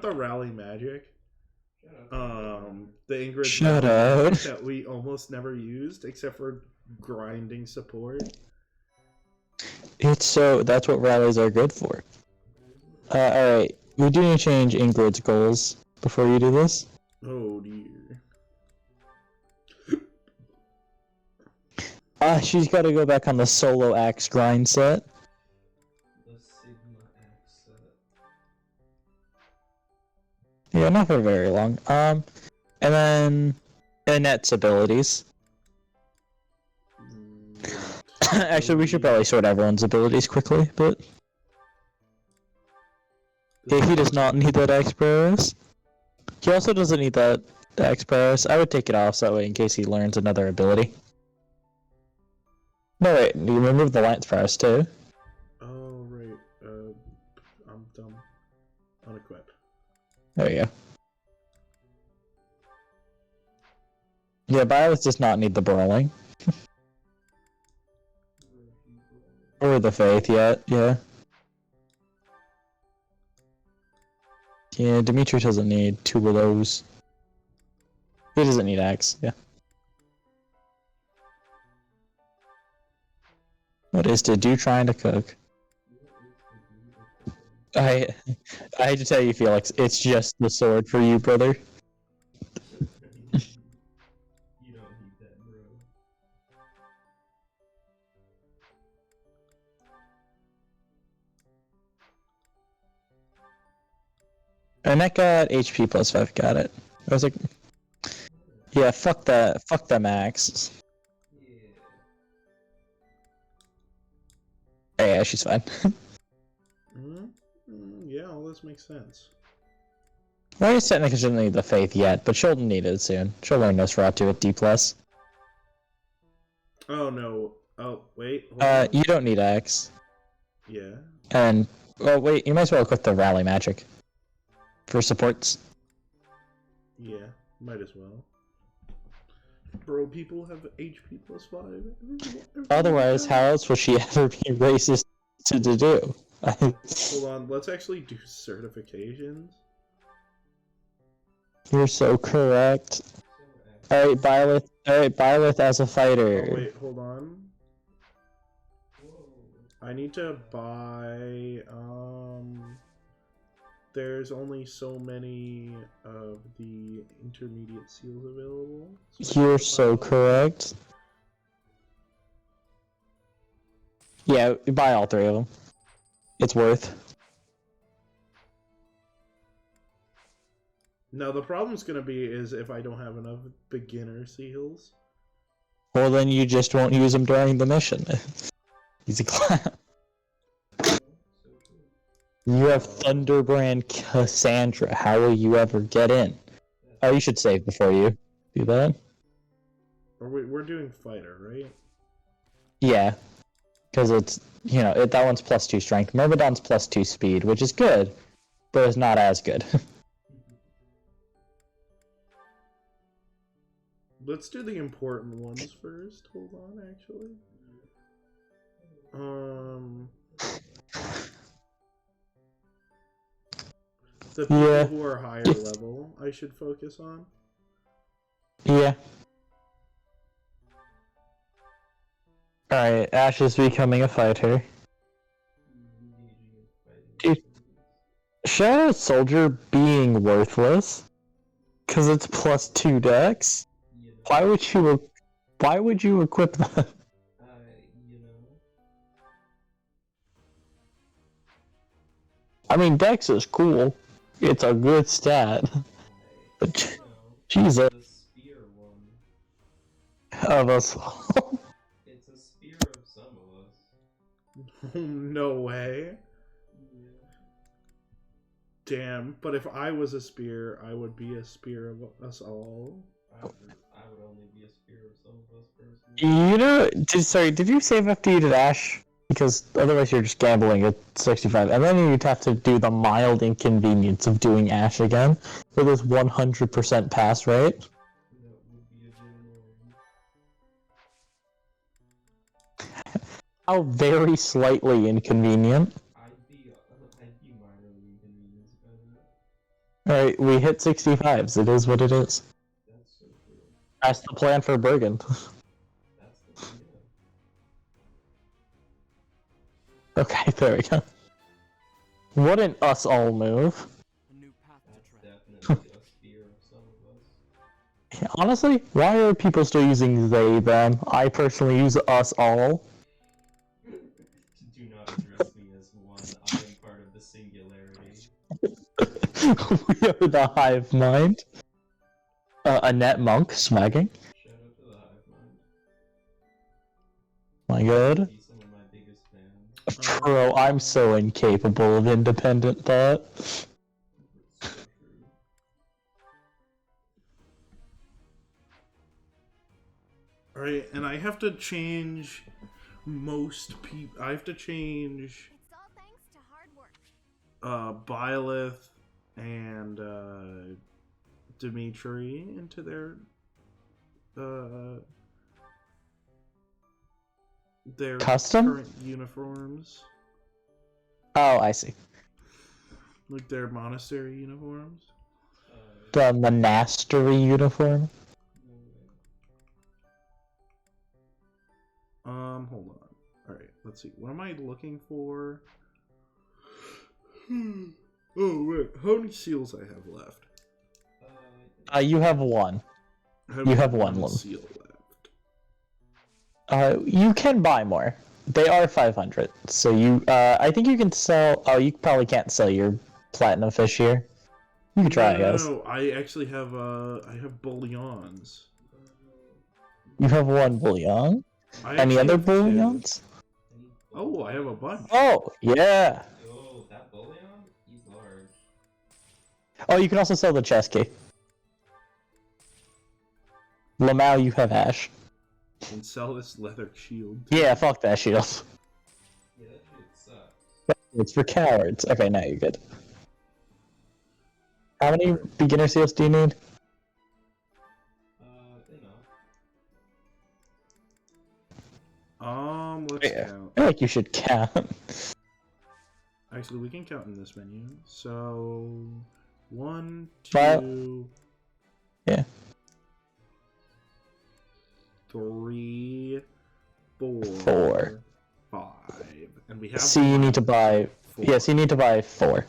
the rally magic. Shut up. The Ingrid Shut up. that we almost never used except for grinding support. That's what rallies are good for. Alright, we do need to change Ingrid's goals before you do this. Oh dear. She's gotta go back on the solo axe grind set. The Sigma Axe set. Yeah, not for very long. And then Annette's abilities. Actually, we should probably sort everyone's abilities quickly, but yeah, he does not need that X-Paris. He also doesn't need that X-Paris. I would take it off so that way in case he learns another ability. No, wait, you remove the Lance Paris too. Oh right. I'm dumb. Unequip. There you go. Yeah, Violet does not need the Brawling. Or the Faith yet, yeah. Yeah, Dimitri doesn't need 2 of those. He doesn't need Axe, yeah. What is to do trying to cook? I hate to tell you, Felix, it's just the sword for you, brother. You don't need that, bro. Annette got HP plus 5, got it. I was like, yeah, fuck that max. Yeah, she's fine. Yeah, all this makes sense. Well, she's technically shouldn't need the faith yet, but she'll need it soon. She'll learn Nosferatu at D+. Oh no. Oh, wait. You don't need X. Yeah. And, well, wait, you might as well equip the Rally Magic. For supports. Yeah, might as well. Bro, people have HP plus 5. Otherwise, how else will she ever be racist to do? Hold on, let's actually do certifications. You're so correct. Alright, Byleth as a fighter. Oh, wait, hold on. I need to buy, there's only so many of the intermediate seals available. You're so correct. Yeah, buy all 3 of them. It's worth. Now the problem's gonna be is if I don't have enough beginner seals. Well, then you just won't use them during the mission. He's a clown. You have Thunderbrand Cassandra. How will you ever get in? Oh, you should save before you do that. We're doing fighter, right? Yeah. Because it's, you know, that one's plus 2 strength. Myrmidon's plus 2 speed, which is good, but it's not as good. Let's do the important ones first. Hold on, actually. The people who are higher level, I should focus on. Yeah. Alright, Ash is becoming a fighter. Dude, Shadow Soldier being worthless? Because it's plus 2 dex? Why would you equip that? I mean, dex is cool. It's a good stat. But, Jesus. Of us all. It's a spear of some of us. No way. Damn, but if I was a spear, I would be a spear of us all. I would only be a spear of some of us personally. You know, did you save after you did Ash? Because otherwise you're just gambling at 65. And then you'd have to do the mild inconvenience of doing Ash again. With this 100% pass rate. That would be a bit annoying. How very slightly inconvenient. I'd be minorly inconvenienced by that. Alright, we hit 65s. It is what it is. That's so true. That's the plan for Bergen. That's the plan. Okay, there we go. What an us all move. A new path to tread. Definitely a spear of some of us. Honestly, why are people still using they, them? I personally use us all. Do not address me as one. I am part of the singularity. We are the hive mind. Annette Monk, swagging. Shout out to the hive mind. My god. He's some of my biggest fans. Bro, I'm so incapable of independent thought. It's so true. Alright, and I have to change most people. I have to change It's all thanks to hard work. Byleth and Dimitri into their Custom? current uniforms. Oh, I see. Like their monastery uniforms. The monastery uniform? Hold on. Alright, let's see. What am I looking for? Oh, wait. How many seals I have left? You have one. You have one seal left. You can buy more. They are 500. So you, I think you can sell. Oh, you probably can't sell your platinum fish here. You can try, I No, guess. I actually have I have bullions. You have one bullion. I Any actually other have two. bullions? Oh, I have a bunch. Oh, yeah. Oh, that bullion? He's large. Oh, you can also sell the chest key. Lamau, you have Ash. And sell this leather shield. Yeah, fuck that shield. Yeah, that shit sucks. It's for cowards. Okay, now you're good. How many beginner seals do you need? Enough. Let's Yeah. count. I feel like you should count. Actually, we can count in this menu. So, 1, 5. 2, Yeah. 3, 4, 4. 5, and we have. So you need to buy. 4. Yes, you need to buy 4.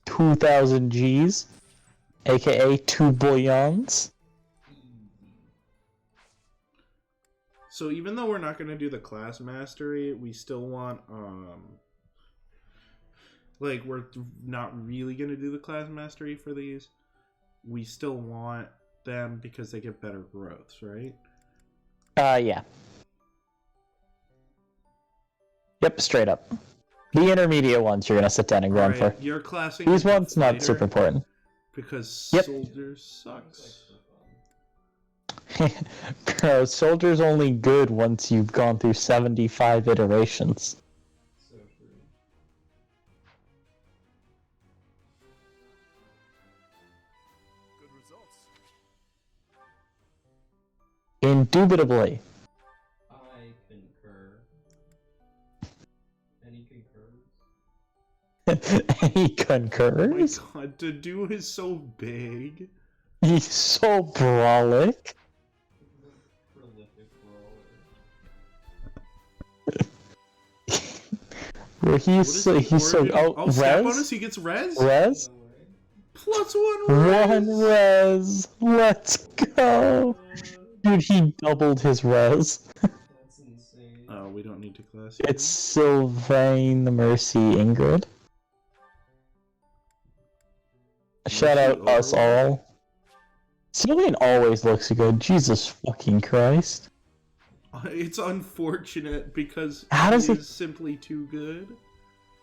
2,000 Gs, aka 2 bullions. So even though we're not going to do the class mastery, we still want like we're not really going to do the class mastery for these. We still want them because they get better growths, right? Yeah. Yep, straight up. The intermediate ones you're gonna sit down and grind for. You're classing These as a ones not fighter super important. because Yep. soldiers sucks. Bro, soldier's only good once you've gone through 75 iterations. So true. Good results. Indubitably. I concur. Any concurs? He Oh my concurs. god, the dude is so big. He's so brolic. Prolific brawler. Where What is he he's so origin- oh stat res bonus, he gets res? res No way. Plus 1 res! 1 res. Let's go, dude. He doubled his res. That's insane. Oh, we don't need to class. It's Sylvain Mercy Ingrid. Shout out Mercy us overall. all. Sylvain always looks good. Jesus fucking Christ. It's unfortunate because How does he he- is simply too good.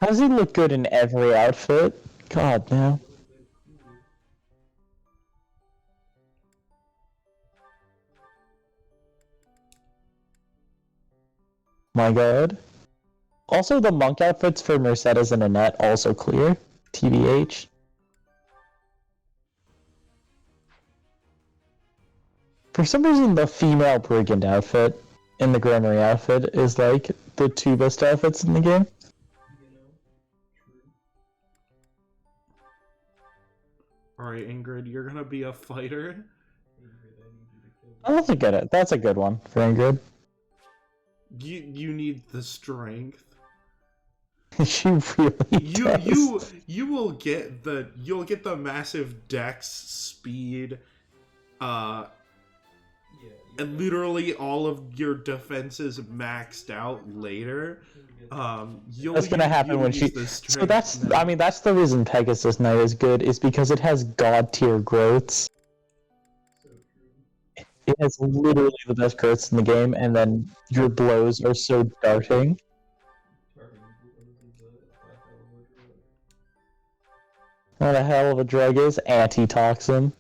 How does he look good in every outfit? God, no. My god. Also, the monk outfits for Mercedes and Annette also clear. TBH. For some reason, the female brigand outfit and the Grammary outfit is like the two best outfits in the game. You know? True. Alright, Ingrid, you're gonna be a fighter. Ingrid, I need you to kill me. I don't think it. That's a good one for Ingrid. You need the strength. She really does. You'll get the massive dex speed, Yeah, and literally all of your defenses maxed out later. That's gonna happen when she. So that's. I mean, that's the reason Pegasus Knight is good, is because it has god tier growths. so true. It has literally the best growths in the game, and then your blows are so darting. Targeting blows is a hell of a drug. What a hell of a drug is antitoxin.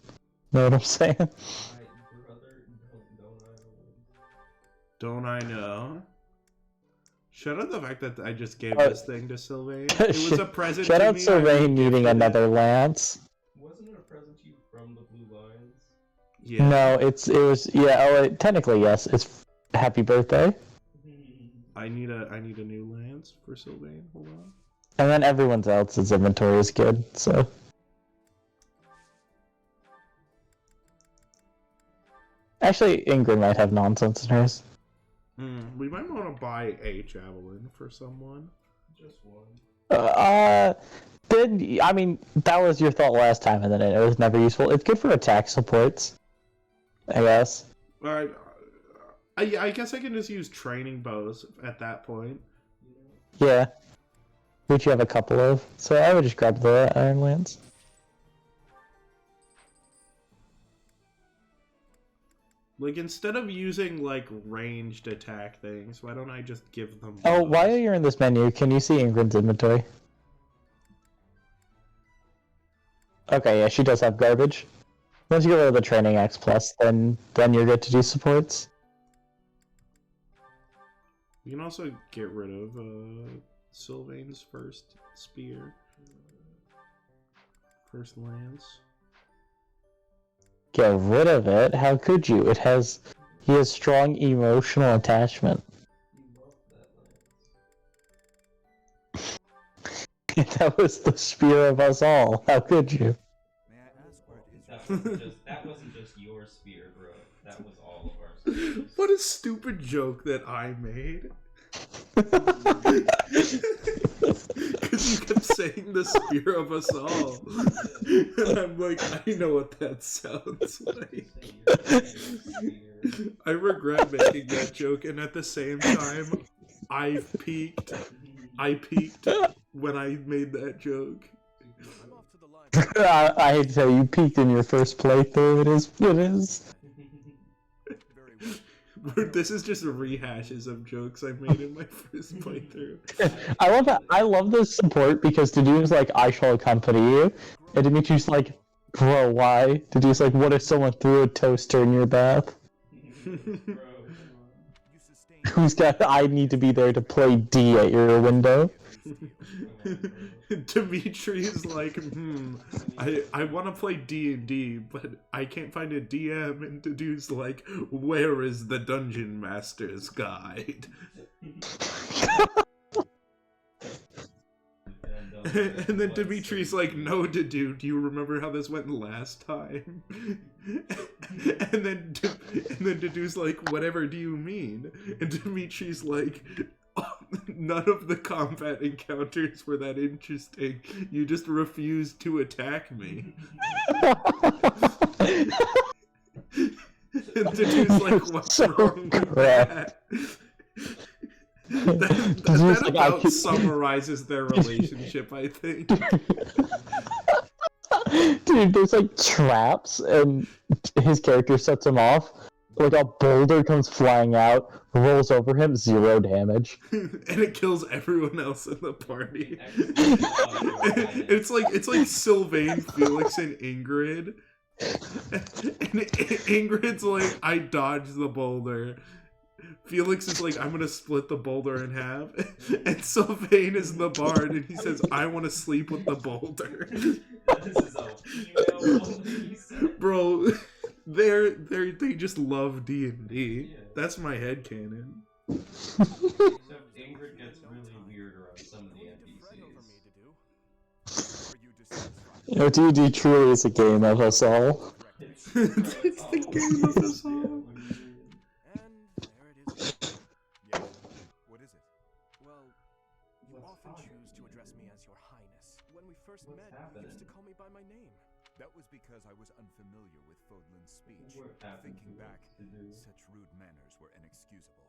Know what I'm saying? Brother, don't I know? Don't I know? Shout out the fact that I just gave Oh. this thing to Sylvain. It was a present Shout to out me. Sylvain needing gifted it. another lance. Wasn't it a present to you from the Blue Lions? Yeah. No, it was technically yes. It's happy birthday, I need a new lance for Sylvain. Hold on. and then everyone else's inventory is good. So actually, Ingrid might have nonsense in hers. We might want to buy a javelin for someone. Just one. Then I mean that was your thought last time, and then it was never useful. It's good for attack supports, I guess. Alright. I guess I can just use training bows at that point. Yeah. which you have a couple of. So I would just grab the Iron Lance. Like, instead of using, like, ranged attack things, why don't I just give them Oh, blows? while you're in this menu, can you see Ingrid's inventory? Okay, yeah, she does have garbage. Once you get rid of the Training X Plus, then you're good to do supports. You can also get rid of Sylvain's first spear. First lance. Get rid of it? How could you? He has strong emotional attachment. That was the spear of us all. How could you? May I ask where it is? That wasn't just your spear, bro. That was all of our spears. What a stupid joke that I made. Because you kept saying the spear of us all. And I'm like, I know what that sounds like. I regret making that joke, and at the same time, I peaked when I made that joke. I'm off to the line. I hate to tell you, you peaked in your first playthrough. It is what it is. Very well. This is just rehashes of jokes I made in my first playthrough. I love that. I love this support because Dedu's like, I shall accompany you. And Dimitri's like, bro, why? Dedu's like, what if someone threw a toaster in your bath? You sustained Who's got, I need to be there to play D at your window. Dimitri's like, I want to play D&D, but I can't find a DM, and Dedu's like, where is the Dungeon Master's Guide? And then Dimitri's like, no, Dedu, do you remember how this went last time? And then Dedu's like, whatever do you mean? And Dimitri's like, none of the combat encounters were that interesting. You just refused to attack me. And Dedu's like, what's So wrong with crap. that? Dedu's That like, I about could- summarizes their relationship, I think. Dude, there's like traps, and his character sets him off. Like a boulder comes flying out, rolls over him, 0 damage. And it kills everyone else in the party. It's like Sylvain, Felix, and Ingrid. And Ingrid's like, I dodged the boulder. Felix is like, I'm gonna split the boulder in half. And Sylvain is the bard, and he says, I want to sleep with the boulder. This is a female police. Bro, they just love D&D. Yeah. That's my headcanon. Except Ingrid gets really weird around some of the NPCs. You know, D&D truly is a game of us all. It's the game of us all. And there it is. Yeah. What is it? Well, you often choose to address me as Your Highness. When we first met, you used to call me by my name. That was because I was unfamiliar with Fodlan's speech. Thinking back, such rude manners were inexcusable.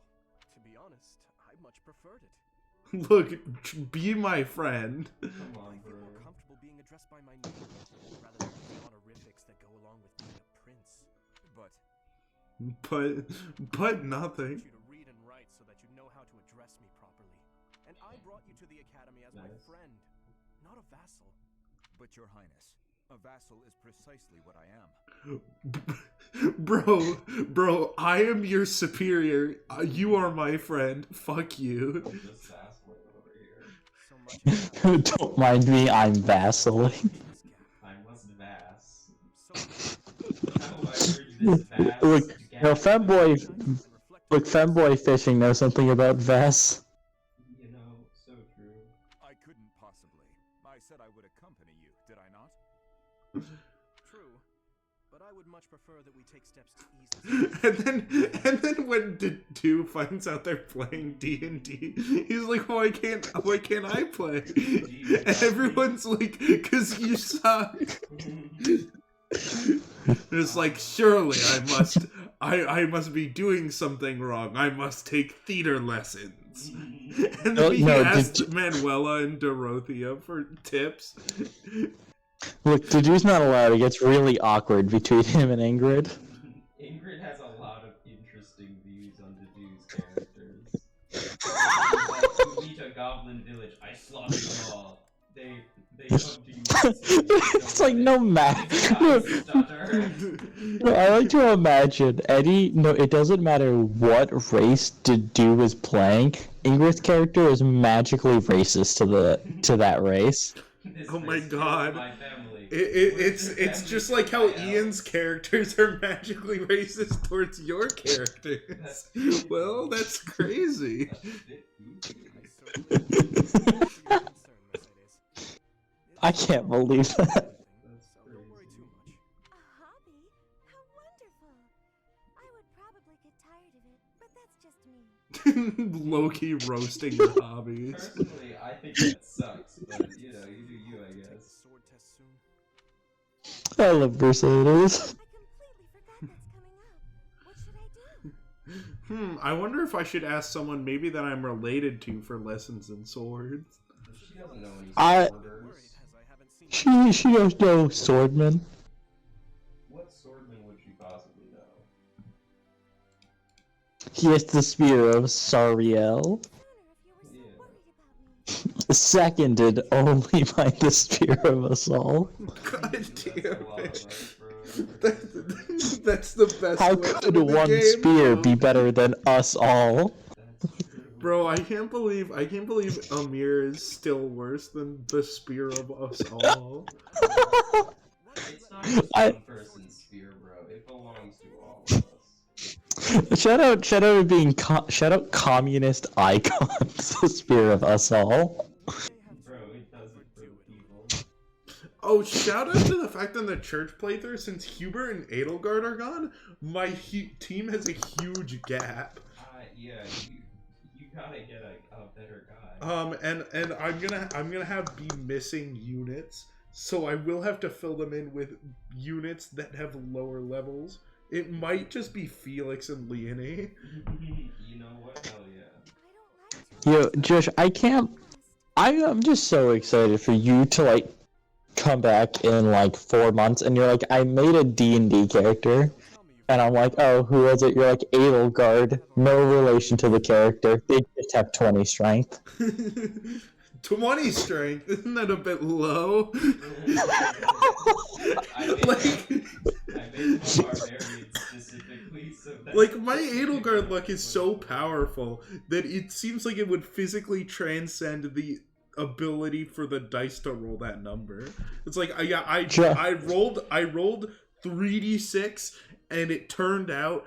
To be honest, I much preferred it. Look, be my friend. Come I on, feel more bro. comfortable being addressed by my name, rather than the honorifics that go along with being a prince. But But I nothing. want you to read and write so that you know how to address me properly. And I brought you to the academy as my Nice. friend, not a vassal. But Your Highness, a vassal is precisely what I am. Bro, I am your superior. You are my friend. Fuck you. Just Sasquatch over here. So much Don't mind me, I'm vassal. this gap. I must Vass. So How I urge this Vass. Look, to no, get- femboy, look, femboy fishing knows something about Vass. You know, so true. I couldn't possibly. I said I would accompany you, did I not? True, but I would much prefer that we take steps to ease this. And then when Dedu finds out they're playing D&D, he's like, why can't I play? And everyone's like, 'cause you suck. It's like, surely I must be doing something wrong. I must take theater lessons. once. And then he No, asked Manuela and Dorothea for tips. Look, Dedue's not allowed. It gets really awkward between him and Ingrid. Ingrid has a lot of interesting views on Dedue's characters. Like, you meet a goblin village, I slaughter them all. They come to you. It's like no matter. No, I like to imagine any. No, it doesn't matter what race Dedue is playing. Ingrid's character is magically racist to that race. Oh my god. It's just like how Ian's characters are magically racist towards your characters. Well, that's crazy. I can't believe that. A hobby? How wonderful! I would probably get tired of it, but that's just me. Low-key roasting your hobbies. Personally, I think that sucks, but you know, you do you, I guess. I love Mercedes. I completely forgot that's coming up. What should I do? I wonder if I should ask someone maybe that I'm related to for lessons in swords. She doesn't know any I- sworders. She knows no swordman. What swordman would she possibly know? He has the spear of Sariel. Seconded only by the spear of us all. God damn it. That's the best. How way could to win the one game, spear bro. be better than us all? Bro, I can't believe Amir is still worse than the spear of us all. It's not just one person's spear, bro. It belongs to all of us. Shout out communist icons, the spear of us all. Bro, it does it for the people. Oh, shout out to the fact that in the church playthrough, since Hubert and Edelgard are gone, my team has a huge gap. Yeah, you gotta get a better guy. And I'm gonna have be missing units, so I will have to fill them in with units that have lower levels. It might just be Felix and Leonie. You know what? Hell yeah. Yo, Josh, I'm just so excited for you to, like, come back in, like, 4 months, and you're like, I made a D&D character, and I'm like, oh, who was it? You're like, Edelgard, no relation to the character, they just have 20 strength. 20 strength, isn't that a bit low? I made the barbarian specifically so that... Like, my Edelgard luck is so powerful that it seems like it would physically transcend the ability for the dice to roll that number. It's like, I rolled 3d6 and it turned out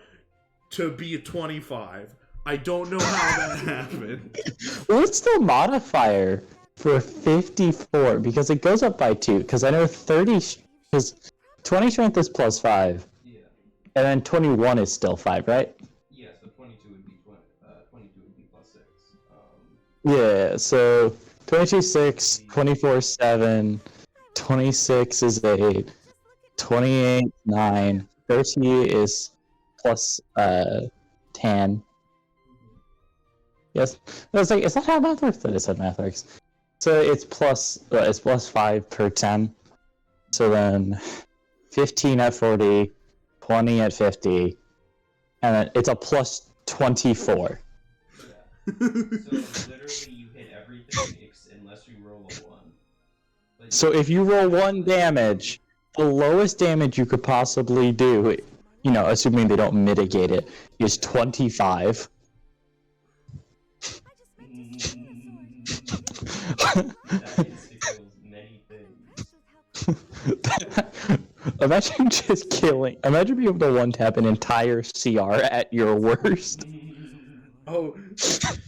to be a 25. I don't know how that happened. What's the modifier for 54? Because it goes up by 2. Because I know because 20 strength is plus 5. Yeah. And then 21 is still 5, right? Yeah, so 22 would be 22 would be plus 6. Yeah, so 22 6, 24 7, 26 is 8, 28 9, 30 is plus 10. Yes, I was like, is that how math works? That is how math works. So it's plus 5 per 10. So then 15 at 40, 20 at 50, and then it's a plus 24. Yeah. So literally you hit everything unless you roll a 1. But So if you roll 1 damage, the lowest damage you could possibly do, you know, assuming they don't mitigate it, is 25. that instincts many things. Imagine being able to one-tap an entire CR at your worst. Oh,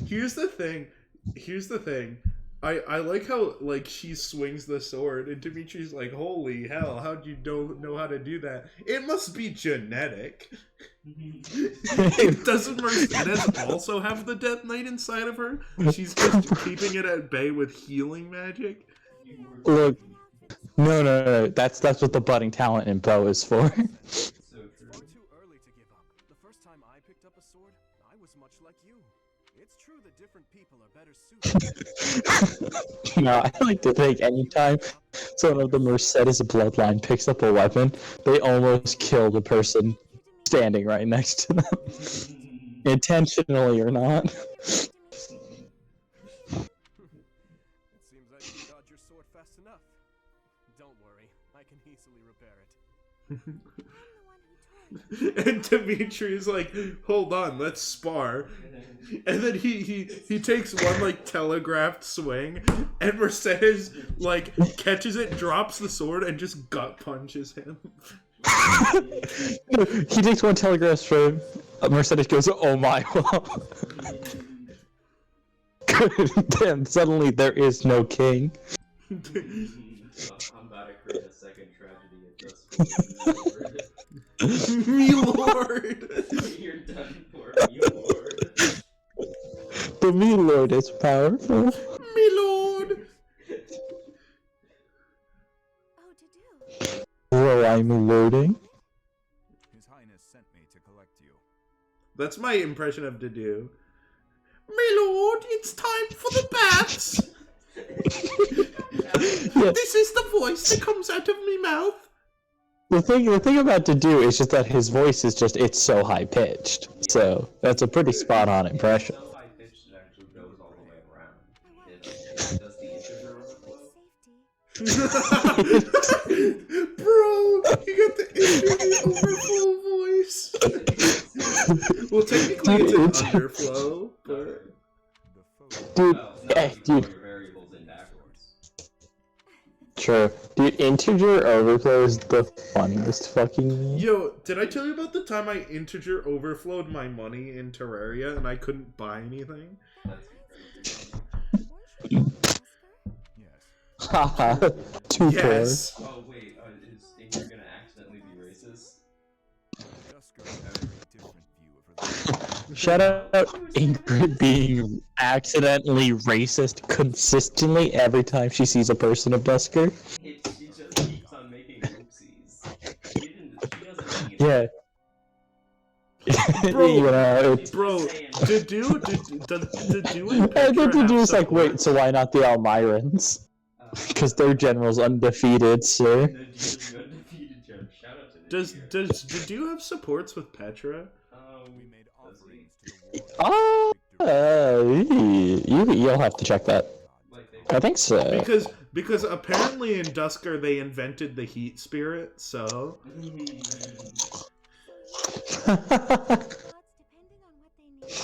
here's the thing. I like how, like, she swings the sword, and Dimitri's like, holy hell, how'd you know how to do that? It must be genetic. Doesn't Mercedes also have the Death Knight inside of her? She's just keeping it at bay with healing magic? Look, no. That's what the budding talent in Bo is for. So true. Too early to give up. The first time I picked up a sword, I was much like you. It's true that different people No, I like to think anytime someone of the Mercedes bloodline picks up a weapon, they almost kill the person standing right next to them, intentionally or not. It seems I can dodge your sword fast enough. Don't worry, I can easily repair it. And Dimitri's like, hold on, let's spar. And then he takes one like telegraphed swing, and Mercedes like catches it, drops the sword, and just gut punches him. He takes one telegraph swing. Mercedes goes, "Oh my!" Well, then suddenly there is no king. I'm about to create a second tragedy at just Me lord. You're done for, me lord. The me lord is powerful. Me lord. Oh, to do. Bro, I'm lording. His Highness sent me to collect you. That's my impression of Dedue. Me lord, it's time for the bats. Yeah. This is the voice that comes out of me mouth. The thing about to do is just that his voice is just, it's so high pitched. So that's a pretty spot on impression. So high pitched it actually goes all the way around. It does the integer overflow. Bro, you got the internet overflow voice. Well, technically it's an underflow, but... Dude, Well, it's not hey, if you throw dude. your variables in backwards. True. Dude, integer overflow is the funniest fucking meme. Yo, did I tell you about the time I integer overflowed my money in Terraria and I couldn't buy anything? Yes. Haha. Too Yes. Oh wait, is Ingrid gonna accidentally be racist? Dusker has a very different view of her. poor. Shout out Ingrid being accidentally racist consistently every time she sees a person of Dusker. She just keeps on making oopsies. She doesn't mean Yeah. Bro, You know, it's... Bro, Dedue and I think Petra to do have is like, wait, support. so why not the Almirans? Because their general's undefeated, sir. Undefeated gem. Shout out to Does Nigeria. Dedue have supports with Petra? We made Does he? offerings to the war. You'll have to check that. Like they I think so. Because apparently in Dusker they invented the heat spirit, so...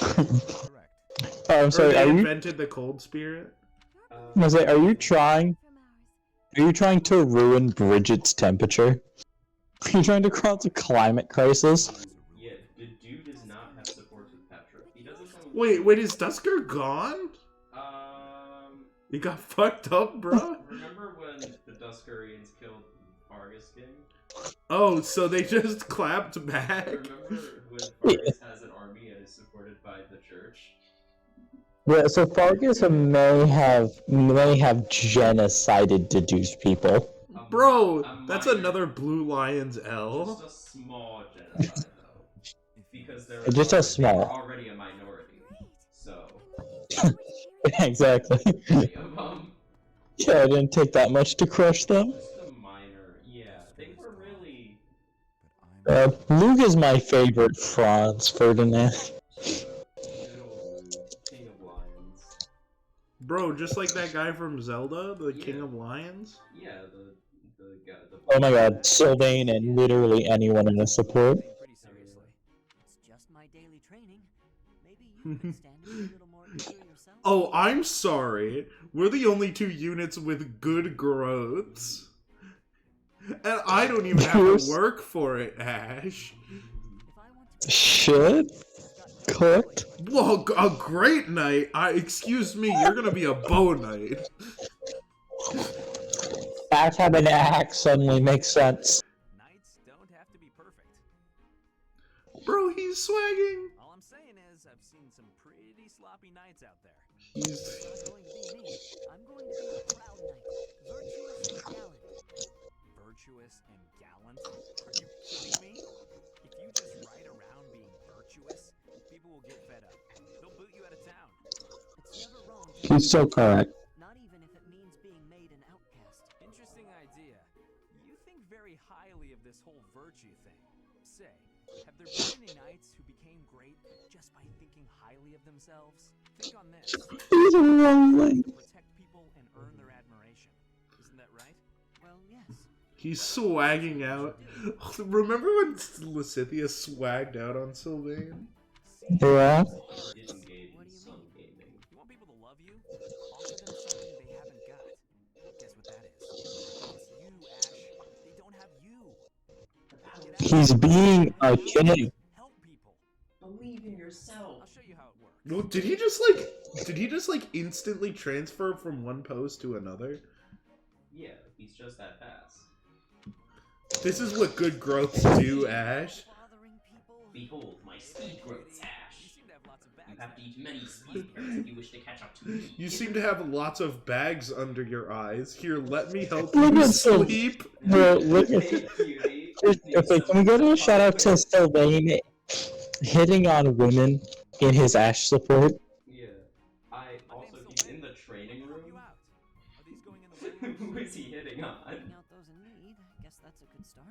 Correct. Oh, I'm Or sorry, they are you... invented the cold spirit? I was like, are you trying to ruin Bridget's temperature? Are you trying to cause a climate crisis? Yeah, the dude does not have supports with Petra. He doesn't have Wait, is Dusker gone? You got fucked up, bro? Remember when the Duskarians killed Vargas King? Oh, so they just clapped back? Remember when Vargas has an army and is supported by the church? Yeah, so Fargus may have genocided Dedue's people. Bro, A that's minor- another Blue Lions L. Just a small genocide, though. Because they're Just a they're small. already a minority. So, Exactly. many of them. Yeah, it didn't take that much to crush them. Just a minor. Yeah, they were really. Luke is my favorite Franz Ferdinand. Little King of Lions. Bro, just like that guy from Zelda, the Yeah. King of Lions. Yeah, the guy. Oh my god, Sylvain and literally anyone in the support. Pretty seriously. It's just my daily training. Maybe you can stand it a little more eager yourself. Oh, I'm sorry. We're the only two units with good growths. And I don't even have to work for it, Ash. If I want to Shit. Cooked. Well, a great knight. Excuse me, you're gonna be a bow knight. Axe have an axe suddenly makes sense. Knights don't have to be perfect. Bro, he's swagging. All I'm saying is I've seen some pretty sloppy knights out there. He's... It's not going to be me. I'm going to be a proud knight. Virtuous and gallant. Virtuous and gallant? Are you kidding me? If you just ride around being virtuous, people will get fed up. They'll boot you out of town. It's never wrong to He's so correct. Not even if it means being made an outcast. Interesting idea. You think very highly of this whole virtue thing. Say, have there been any knights who became great just by thinking highly of themselves? Think on this. He's rolling. To protect people and earn their admiration. Isn't that right? Well, yes. He's swagging out. Remember when Lysithea swagged out on Sylvain? Yeah. Did engage in some gaming. You want people to love you? Offer them something they haven't got. Guess what that is? It's you, Ash. They don't have you. Get out He's of being there. a kid. Help people. Believe in yourself. I'll show you how it works. No, did he just like instantly transfer from one pose to another? Yeah, he's just that fast. This is what good growths do, Ash. Bothering people. Behold, my speed growths, You Ash. seem to have lots of You bags. have to eat many speed pears if you wish to catch up to me. You seem to have lots of bags under your eyes. Here, let me help Look you at Syl- sleep. Bro, look at Hey, cutie. Okay, can we go to a shout out to Sylvain hitting on women in his Ash support? Yeah. I My also, name's he's Sylvain. in the training Help you room. out. Are these going in the way? Who is he hitting on? Picking out those in need. Guess that's a good start.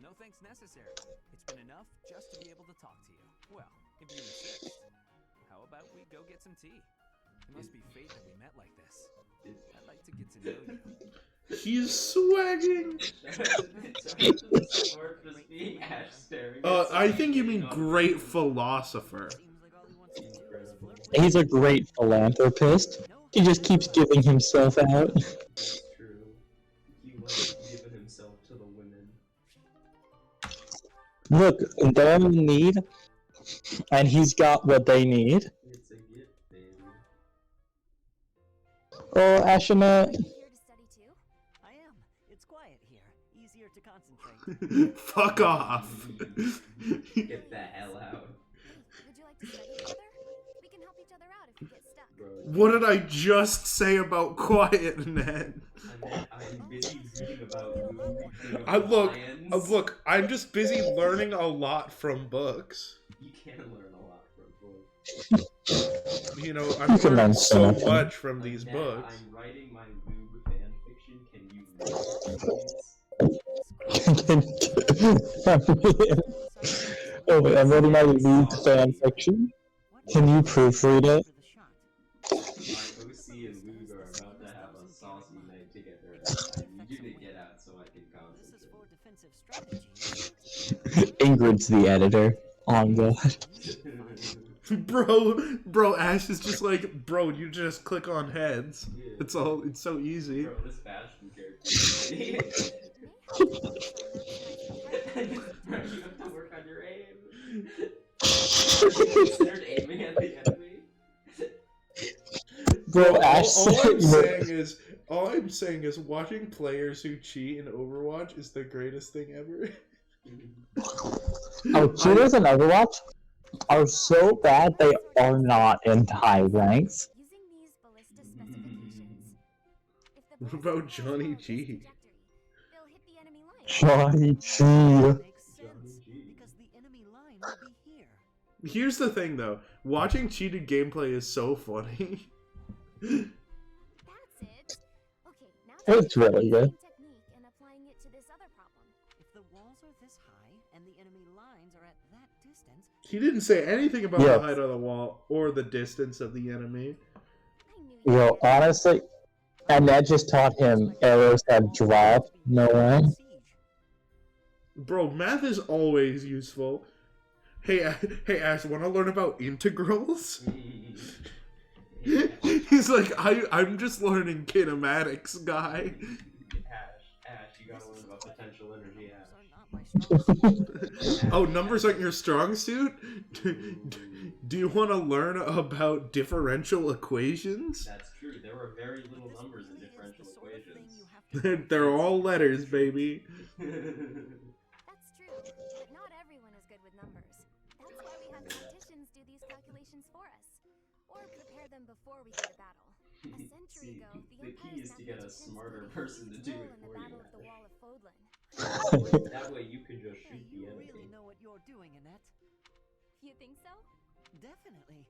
No thanks necessary. It's been enough just to be able to talk to you. Well, if you insist. How about we go get some tea? It must be fate that we met like this. I'd like to get to know you. He's swagging. Or just being Ash staring. I think you mean great philosopher. Seems like all he wants to do is Incredible. flirt with He's a great philanthropist. He just keeps giving himself out. That's true. He likes giving himself to the women. Look, they're in need, and he's got what they need. It's a gift, baby. Oh, Ashenet. Here to study too? I am. It's quiet here. Easier to concentrate. Fuck off. Get the hell out. Hey, would you like to study together? We can help each other out if you get stuck. Bro, What did I just say about quiet, Ned? I'm busy reading about movie Look, I'm just busy learning a lot from books. You can learn a lot from books. You know, You I'm can learning learn so so much from Like, these Ned, books. I'm writing my lube fanfiction. Can you read it, please? Oh wait, I'm reading my Luke fan fiction. Can you proofread it? My OC and Lug are about to have a saucy night together. I need you to get out so I can This is for concentrate. defensive strategy. Ingrid's the editor. Oh god. Bro, Ash is just like, bro, you just click on heads. Yeah. It's so easy. Bro, this Bastion character. Bro, you have to work on your aim. Have you considered aiming at the enemy? Bro, Ash All I'm saying is watching players who cheat in Overwatch is the greatest thing ever. Oh, cheaters in Overwatch are so bad they are not in high ranks. Using these ballista specifications. If the What ballista about has Johnny follows this G? trajectory, they'll hit the enemy line. Johnny G. Makes sense. Because the enemy line will be here. Here's the thing though, watching cheated gameplay is so funny. That's it. Okay, now It's really good. technique and applying it to this other problem. If the walls are this high and the enemy lines are at that distance, He didn't say anything about Yeah. the height of the wall or the distance of the enemy. I knew Yo, honestly, and that just taught him arrows have drop. No way. siege. Bro, math is always useful. Hey, Ash, want to learn about integrals? He's like, I'm just learning kinematics, guy. Ash, you gotta learn about potential energy, Numbers are not my strong suit. Oh, numbers aren't your strong suit? Do you want to learn about differential equations? That's true. There were very little numbers in This really differential is the sort of thing equations. you have to They're all letters, baby. That's true, but not everyone is good with numbers. That's why we have tacticians do these calculations for us, or prepare them before we go to battle. A century See, ago, the key is to get a smarter person to do it for you. Battle of the Wall of Fodlan. That way you can just Yeah, shoot the you enemy. really know what you're doing, Annette. You think so? Definitely.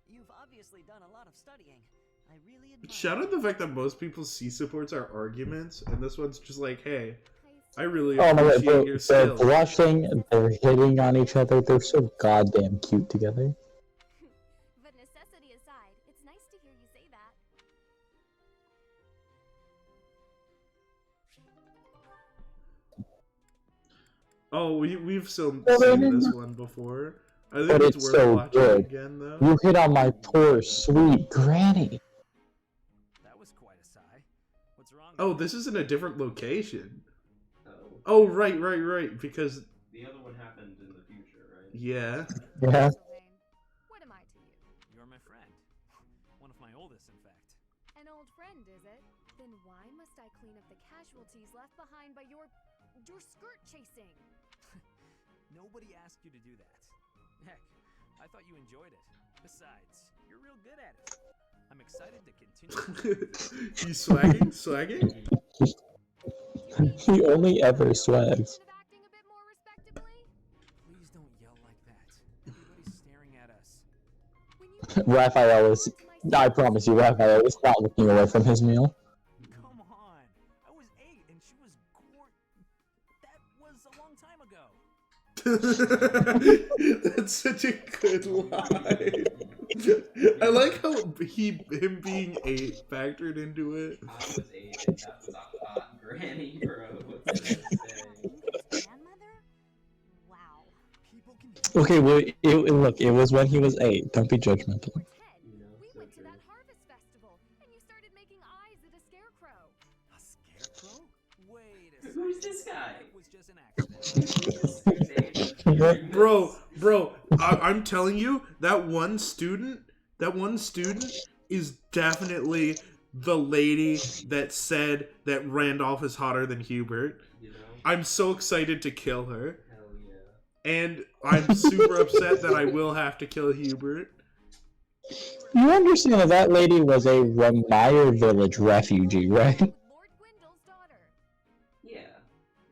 You've obviously done a lot of studying. I really admire Shout out the fact that most people's C supports are arguments, and this one's just like, hey, I really Oh my god, appreciate your they're skills. blushing, they're hitting on each other, they're so goddamn cute together. But necessity aside, it's nice to hear you say that. Oh, we've still Well, seen then- this one before. I think But it's it's worth so watching good. again, though. You hit on my poor, sweet granny. that was quite a sigh. What's wrong? Oh, this is in a different location. Oh, Oh, right, because, the other one happened in the future, right? yeah. Yeah. Sylvain, what am I to you? You're my friend. One of my oldest, in fact. An old friend, is it? Then why must I clean up the casualties left behind by your skirt chasing? Nobody asked you to do that. Heck, I thought you enjoyed it. Besides, you're real good at it. I'm excited to continue. He's swagging? Swagging? He only ever swags. Of acting a bit more respectably? Please don't yell like that. Everybody's staring at us. When you Raphael is, I promise you, Raphael is not looking away from his meal. Come on. I was 8 and she was That was a long time ago. That's such a good line. I like how him being 8 factored into it. I was 8 and that was a hot granny, bro. What's this saying? Grandmother? Wow. People can Okay, well, look, it was when he was 8. Don't be judgmental. were 10, You know, we so went to true. that harvest festival, and you started making eyes at a scarecrow. A scarecrow? Wait a second. Who's this guy? It was just an accident. Bro, I'm telling you, that one student is definitely the lady that said that Randolph is hotter than Hubert. You know? I'm so excited to kill her. Hell yeah. And I'm super upset that I will have to kill Hubert. You understand that that lady was a Ramire Village refugee, right? Lord Gwendol's daughter. Yeah.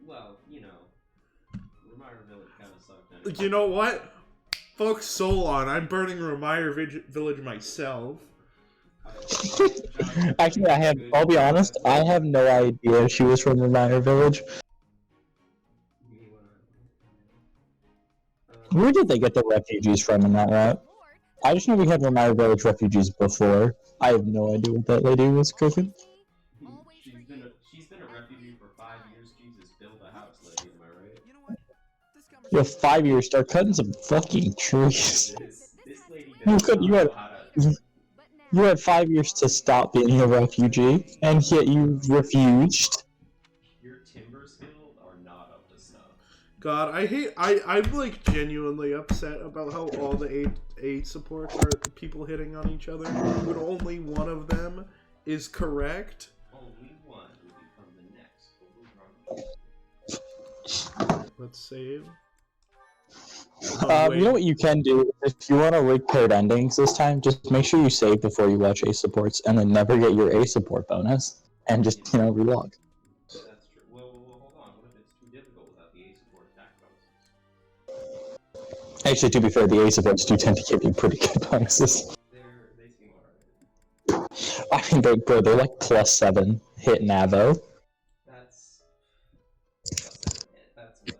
Well, you know, Ramire Village kind of sucked anyway. You know what? Fuck Solon. I'm burning Ramire Village myself. Actually, I'll be honest, I have no idea she was from Ramire Village. Where did they get the refugees from in that route? Lord, I just know we had Ramire Village refugees before. I have no idea what that lady was cooking. always She's for been you. she's been a refugee for 5 years. Jesus, build a house, lady. Am I right? You know what? This You have conversation 5 years, start cutting some fucking trees. This lady You does could- not you had- know how to. But now, You had 5 years to stop being a refugee, and yet you refused. Your timber skills are not up to snuff. God, I'm like genuinely upset about how all the A supports are people hitting on each other, but only one of them is correct. Only one will become the next overrun. Let's save. You know what you can do? If you want to rig paired endings this time, just make sure you save before you watch A supports, and then never get your A support bonus, and just, relog. That's true. Well, hold on. What if it's too difficult without the A support attack bonuses? Actually, to be fair, the A supports do tend to give you pretty good bonuses. They seem alright. I mean, they're like +7 hit and avo. That's what.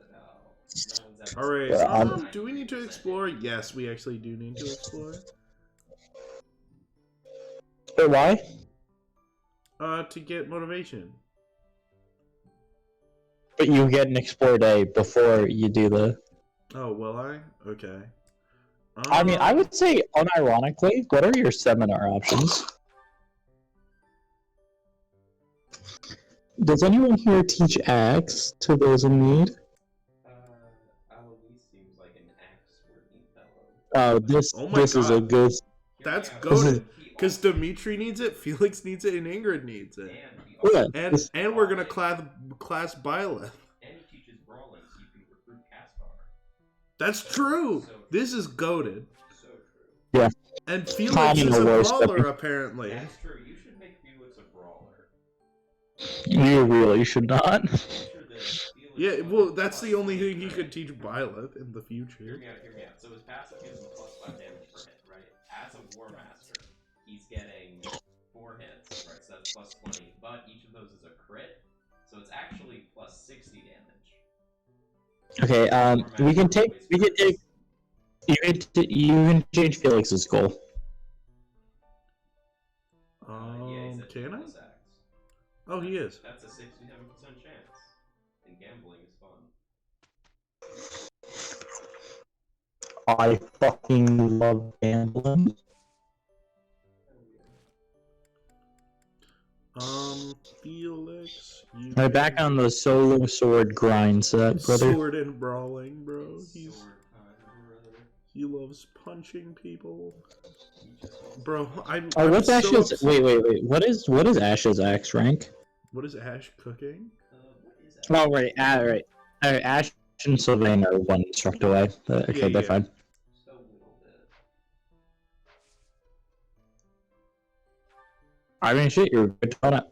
No one's ever. All right. Yeah, Do we need to explore? Yes, we actually do need to explore. But why? To get motivation. But you get an explore day before you do the... Oh, will I? Okay. I mean, I would say, unironically, what are your seminar options? Does anyone here teach axe to those in need? Aloise seems like an axe-worthy fellow. This Oh my this is a God. good... That's Hear me out. goated. He Because also- Dimitri needs it, Felix needs it, and Ingrid needs it. And he also- Yeah. And we're gonna class Byleth. And he teaches brawling, so you can recruit Caspar. That's true. This is goaded. So true. And Felix Common is a worst brawler, thing. apparently. That's true. You should make Felix a brawler. You really should not. Make sure that Felix Yeah, level well, that's plus the only three, thing he right? could teach Byleth in the Hear future. me out. So his passive gives him +5 damage per hit, right? As a War Master, he's getting that's plus 20, but each of those is a crit, so it's actually plus 60 damage. Okay, we can take, Crits. you can change Felix's goal. Yeah, he's at Can I? plus X. Oh, he is. That's a 67% chance. And gambling is fun. I fucking love gambling. Felix. You Right, back on the solo sword grind set, brother. Sword and brawling, bro. Sword time, brother. He loves punching people. Bro, I'm What's so Ash's? upset. Wait. What is Ash's axe rank? What is Ash cooking? What is that? Oh, right. Ash and Sylvain are one instruct away. Okay, they're fine. Just a little bit. I mean, shit, you're good on it.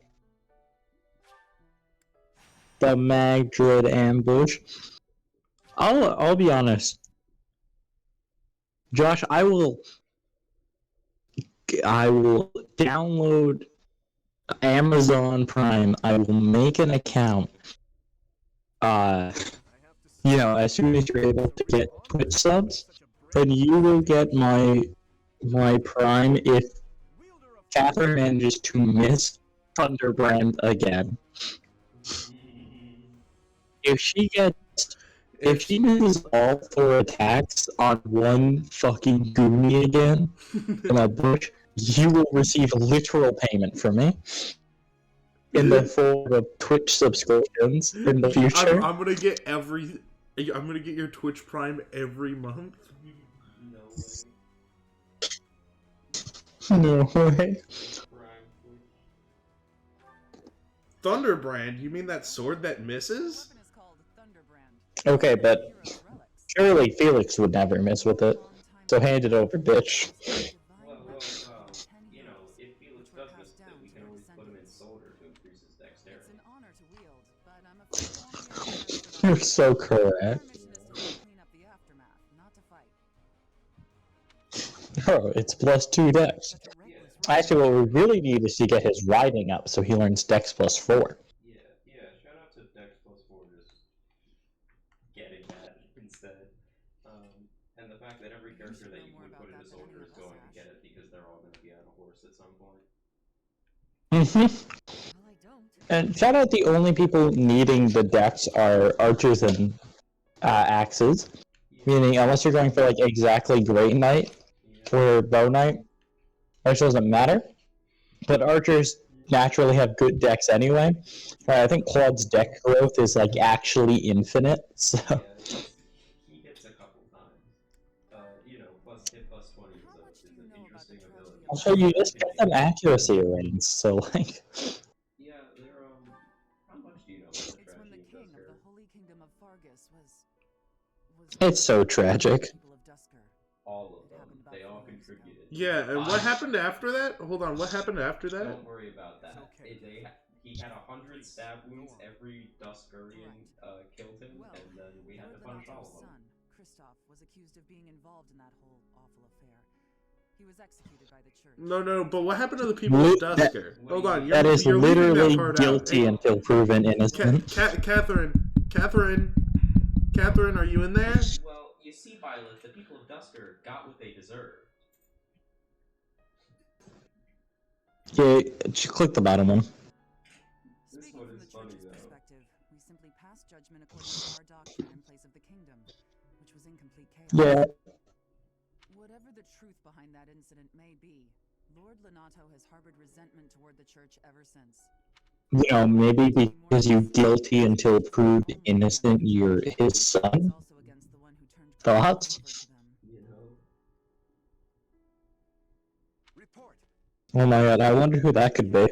The Magdred ambush. I'll be honest. Josh, I will download Amazon Prime. I will make an account. As soon as you're able to get Twitch subs, then you will get my Prime if Catherine manages to miss Thunderbrand again. If she misses all 4 attacks on one fucking Goonie again in a bush, you will receive literal payment from me in the form of Twitch subscriptions in the future. I'm gonna get I'm gonna get your Twitch Prime every month. No way. No way. Thunderbrand? You mean that sword that misses? Okay, but surely Felix would never miss with it. So hand it over, bitch. Well, if Felix does miss it, we can always put him in Soldier to increase his dexterity. You're so correct. Oh, it's +2 dex. Actually, what we really need is to get his riding up so he learns dex +4. Yeah, shout out to dex +4 just getting that instead. And the fact that every character that you would put into Soldier is going to get it because they're all going to be on a horse at some point. And shout out, the only people needing the dex are archers and axes. Meaning, unless you're going for like exactly Great Knight or Bow Knight, which doesn't matter. But archers naturally have good dex anyway. I think Claude's dex growth is like actually infinite. So. Yeah, he hits a couple times. Plus hit plus 20 is an interesting ability. Also, you just get them accuracy range, so like. Yeah, they're how much do you know about the tragedy of Dusker? It's so tragic. All of them. They all contributed. Yeah, and what happened after that? Hold on, what happened after that? Don't worry about that. He had 100 stab wounds. Every Duskurian killed him, and then we had to punish all of them. Christoph was accused of being involved in that whole awful affair. He was executed by the church. No, but what happened to the people of Dusker? Hold on, That is you're leaving literally that part guilty out. until proven innocent. Catherine, are you in there? Well, you see, Violet, the people of Dusker got what they deserved. Yeah, just click the bottom one. This one is funny, though. We simply passed judgment according to our doctrine in place of the kingdom, which was incomplete chaos. Yeah. Whatever the truth behind that incident may be, Lord Lenato has harbored resentment toward the church ever since. Maybe because you guilty until proved innocent, you're his son? Thoughts? Oh my god, I wonder who that could be.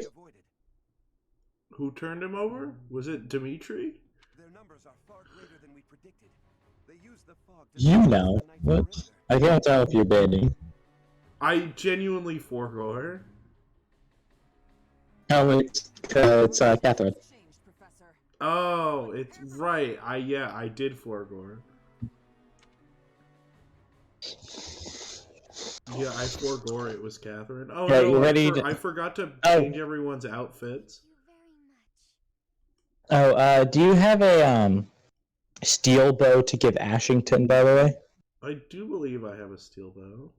Who turned him over? Was it Dimitri? You know. What? I can't tell if you're baiting. I genuinely forego her. Oh, it's Catherine. Oh, it's right. I did forego her. Yeah, I forgore it was Catherine. Oh Yeah, no, you ready to... I forgot to Oh. change everyone's outfits. Thank you very much. Oh, do you have a steel bow to give Ashington, by the way? I do believe I have a steel bow.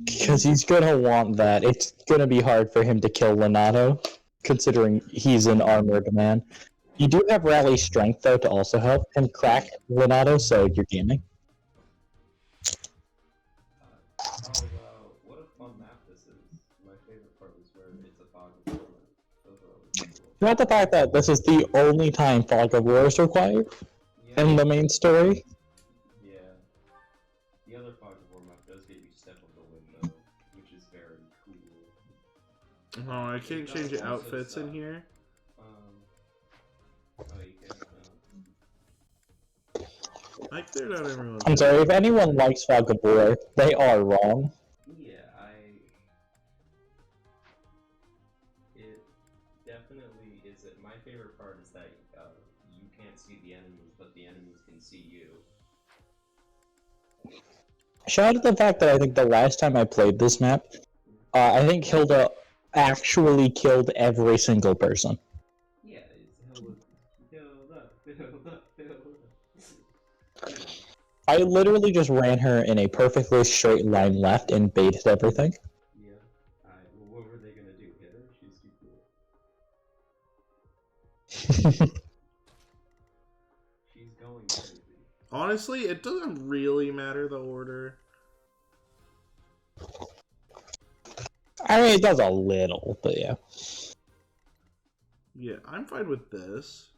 Because he's gonna want that. It's gonna be hard for him to kill Lenato, considering he's an armored man. You do have rally strength, though, to also help him crack Lenato, so you're gaming. What a fun map this is. My favorite part is where it's a fog of war. Those are always cool. Not the fact that this is the only time Fog of War is required in the main story. Yeah. The other fog of war map does get you step of the window, which is very cool. Oh, I can't change outfits in here. Oh, you can. I cleared out everyone. I'm sorry, if anyone likes Fog of War, they are wrong. Yeah, it definitely is. My favorite part is that you can't see the enemies, but the enemies can see you. Shout out to the fact that I think the last time I played this map, I think Hilda actually killed every single person. Yeah, it's Hilda. I literally just ran her in a perfectly straight line left and baited everything. Yeah. Well, what were they gonna do? Hit her? She's too cool. She's going crazy. Honestly, it doesn't really matter the order. I mean, it does a little, but yeah. Yeah, I'm fine with this.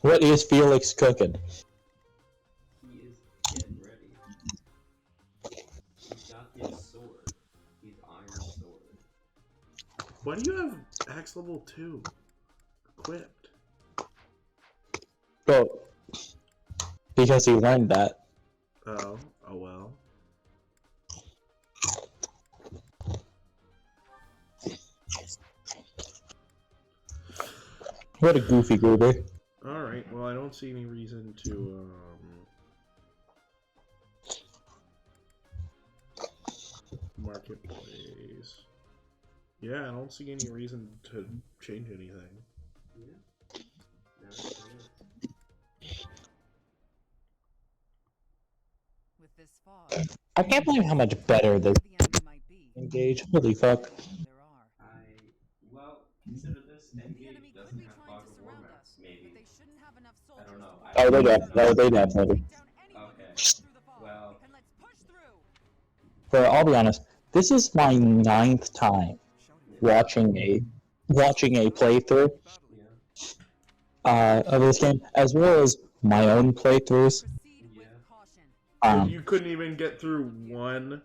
What is Felix cooking? He is getting ready. He's got his sword. His iron sword. Why do you have axe level 2 equipped? Well, because he learned that. Oh well. What a goofy goober. Alright, well I don't see any reason to, Marketplace. Yeah, I don't see any reason to change anything. Yeah. No, With this fog, I can't believe how much better this the enemy might be. engage. Holy fuck. There are. Well, consider this. The Engage enemy could doesn't be have trying fog to of war surround maps, us, maybe. but they shouldn't have enough I don't know. Oh, they definitely. Okay. Well. And let's push through. But I'll be honest, this is my 9th time watching a playthrough Yeah. of this game, as well as my own playthroughs. Proceed with caution. And you couldn't even get through one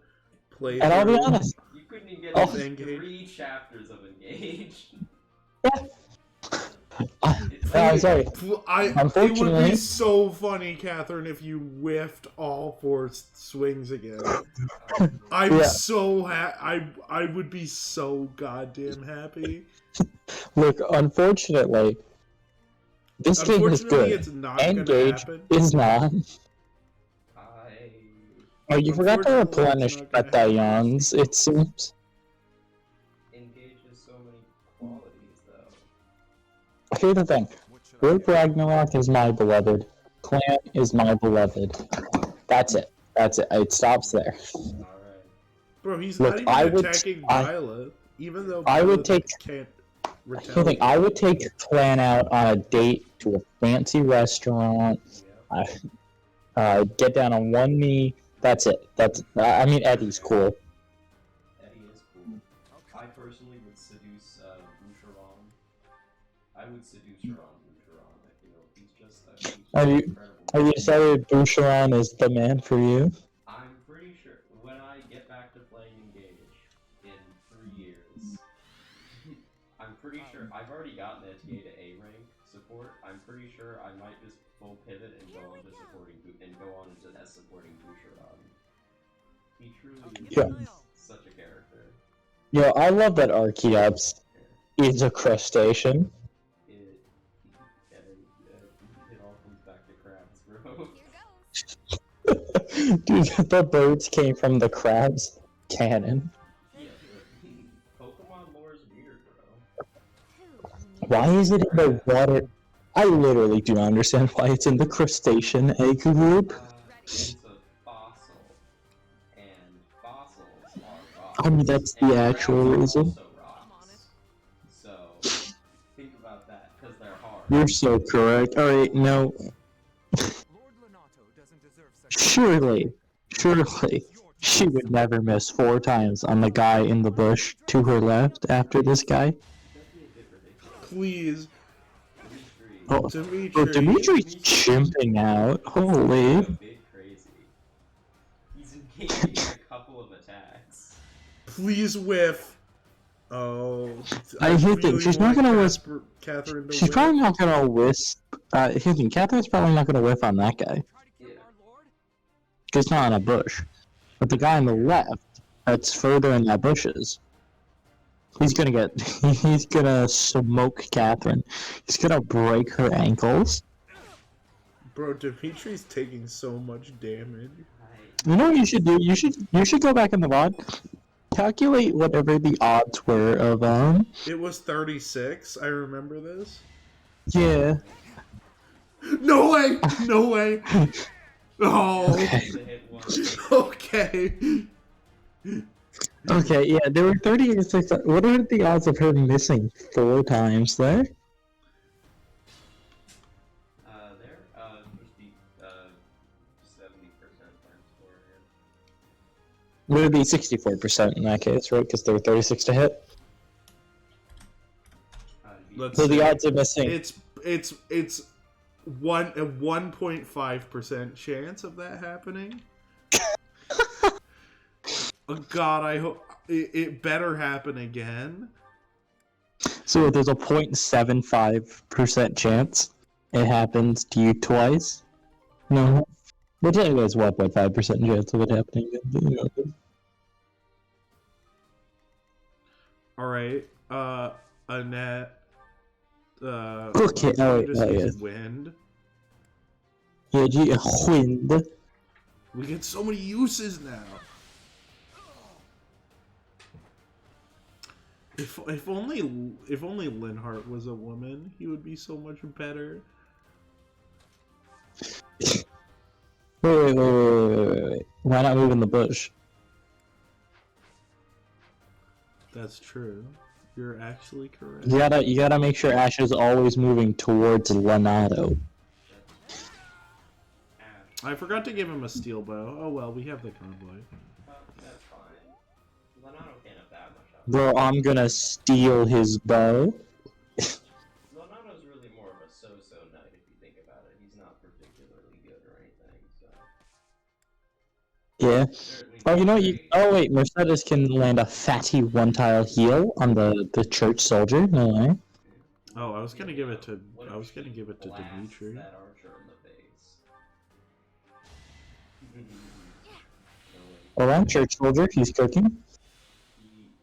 playthrough. And I'll be honest, You couldn't even get Oh. through Engage. 3 chapters of Engage. yeah. I'm sorry. It would Unfortunately- be so funny, Catherine, if you whiffed all 4 swings again. I'm Yeah. so I would be so goddamn happy. Look, unfortunately, this game is Unfortunately, good. it's not gonna Engage happen. is not. I... Oh, you forgot to Unfortunately, it's replenish not gonna battalions, it seems. Engage has so many qualities, though. Here's the thing. Rogue Ragnarok is my beloved. Clan is my beloved. That's it. That's it. It stops there. Alright. Bro, he's Look, not I even would- attacking I- Violet, even though I would Violet take- can't Here's the thing. retaliate. I would take Clan out on a date to a fancy restaurant. Yeah. Get down on one knee. That's it. I mean, Eddie's cool. Eddie is cool. I personally would seduce Boucheron. I would seduce Boucheron. He's just Are you- incredible. Have you decided Boucheron is the man for you? I'm pretty sure when I get back to playing Engage in 3 years, I'm pretty sure I've already gotten SK to A rank support. I'm pretty sure I might just full pivot and go on to supporting as supporting Boucheron. He truly is Yeah. such a character. Yo, I love that Archeops is a crustacean. It all comes back to crabs, bro. Here goes. Dude, the birds came from the crabs cannon. Yeah, Pokemon lore is weird, bro. Why is it in the water? I literally do not understand why it's in the crustacean egg group. It's a fossil, and fossils are rocks. I mean, that's the and actual crabs are reason. also rocks. So, think about that, because they're hard. You're so correct. Alright, no. Lord Lonato doesn't deserve such Surely, she would never miss 4 times on the guy in the bush to her left after this guy. That'd be a bit ridiculous. Please. Oh, Dimitri. Dimitri's chimping out. Holy. A bit crazy. He's engaging in a couple of attacks. Please whiff. Oh. I hate that. She's not want gonna whiff. Catherine to She's whiff. probably not gonna whiff. Here's the thing, Catherine's probably not gonna whiff on that guy. Yeah. Because it's not in a bush. But the guy on the left, that's further in that bushes. He's gonna smoke Catherine. He's gonna break her ankles. Bro, Dimitri's taking so much damage. You know what you should do? You should go back in the VOD. Calculate whatever the odds were of It was 36. I remember this. Yeah. No way! No way! Oh. Okay. Okay. Okay, yeah, there were 36. What are the odds of her missing 4 times there? Just be 70% times 4 again. Would it be 64% in that case, right? Because there were 36 to hit. Let's So the see. odds of missing. It's a 1.5% chance of that happening. Oh God, I hope it better happen again. So there's a 0.75% chance it happens to you twice. No. But technically it's 1.5% chance of it happening again. Alright, Annette. Okay, alright, just yeah. use wind. Yeah, wind. We get so many uses now. If only Linhart was a woman, he would be so much better. Wait. Why not move in the bush? That's true. You're actually correct. You gotta make sure Ash is always moving towards Lonato. I forgot to give him a steel bow. Oh well, we have the convoy. That's fine. Lonato can't have that much out. Bro, I'm gonna steal his bow. Lonato's really more of a so-so knight if you think about it. He's not particularly good or anything, so... Yeah. Certainly Oh, you know, great. oh wait, Mercedes can land a fatty one-tile heal on the church soldier. No way. Oh, I was gonna give it to What if I was gonna give it to blasts Dimitri. that archer in the face? No way. Around church soldier, he's cooking.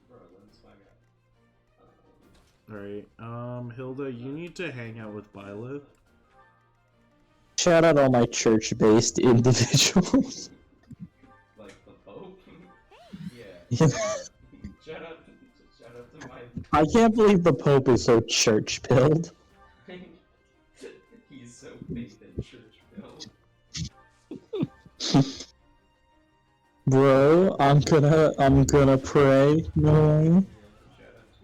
Bro, let him swag out. Alright, Hilda, you need to hang out with Byleth. Shout out all my church-based individuals. Like the Pope? Yeah. Yeah. Shout out to my... I can't believe the Pope is so church-pilled. He's so faith in church build. Bro, I'm gonna pray. No way. Shout out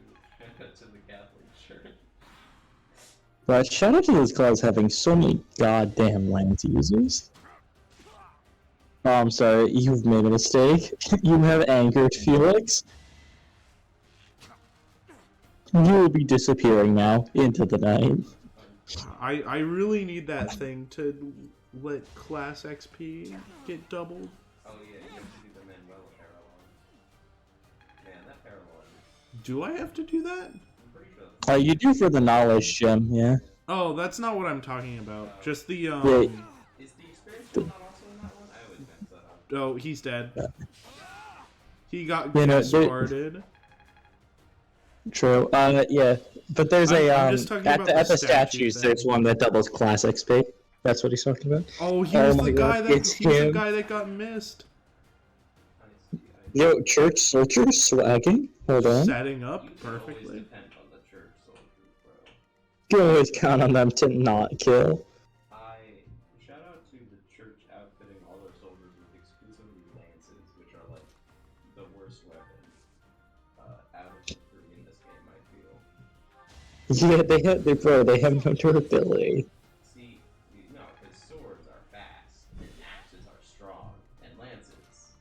to the Catholic Church. But shout out to those guys having so many goddamn lance users. Oh, I'm sorry, you've made a mistake. You have angered Felix. You will be disappearing now into the night. I really need that thing to let class XP get doubled. Oh yeah, you have to do the Manuel parallel. Man, that parallel. Do I have to do that? I'm pretty sure. You do for the knowledge gem, yeah. Oh, that's not what I'm talking about. Just the Is the experience still not also in that one? I always mix that up. Oh, he's dead. He got You know, discarded. True. Yeah. But there's I'm just talking at about the the statue statues thing. there's one that doubles class XP. That's what he's talking about. Oh, he Oh was my the guy God, that it's he was the him. guy that got missed. I see. Yo, church soldier swagging. Hold on. Setting up You can always perfectly. depend on the church soldiers, bro. You always count on them to not kill. Shout out to the church outfitting all their soldiers with exclusively lances, which are like the worst weapon out of the three in this game, I feel. Yeah, they have no durability. See, no, because swords are fast, and axes are strong, and lances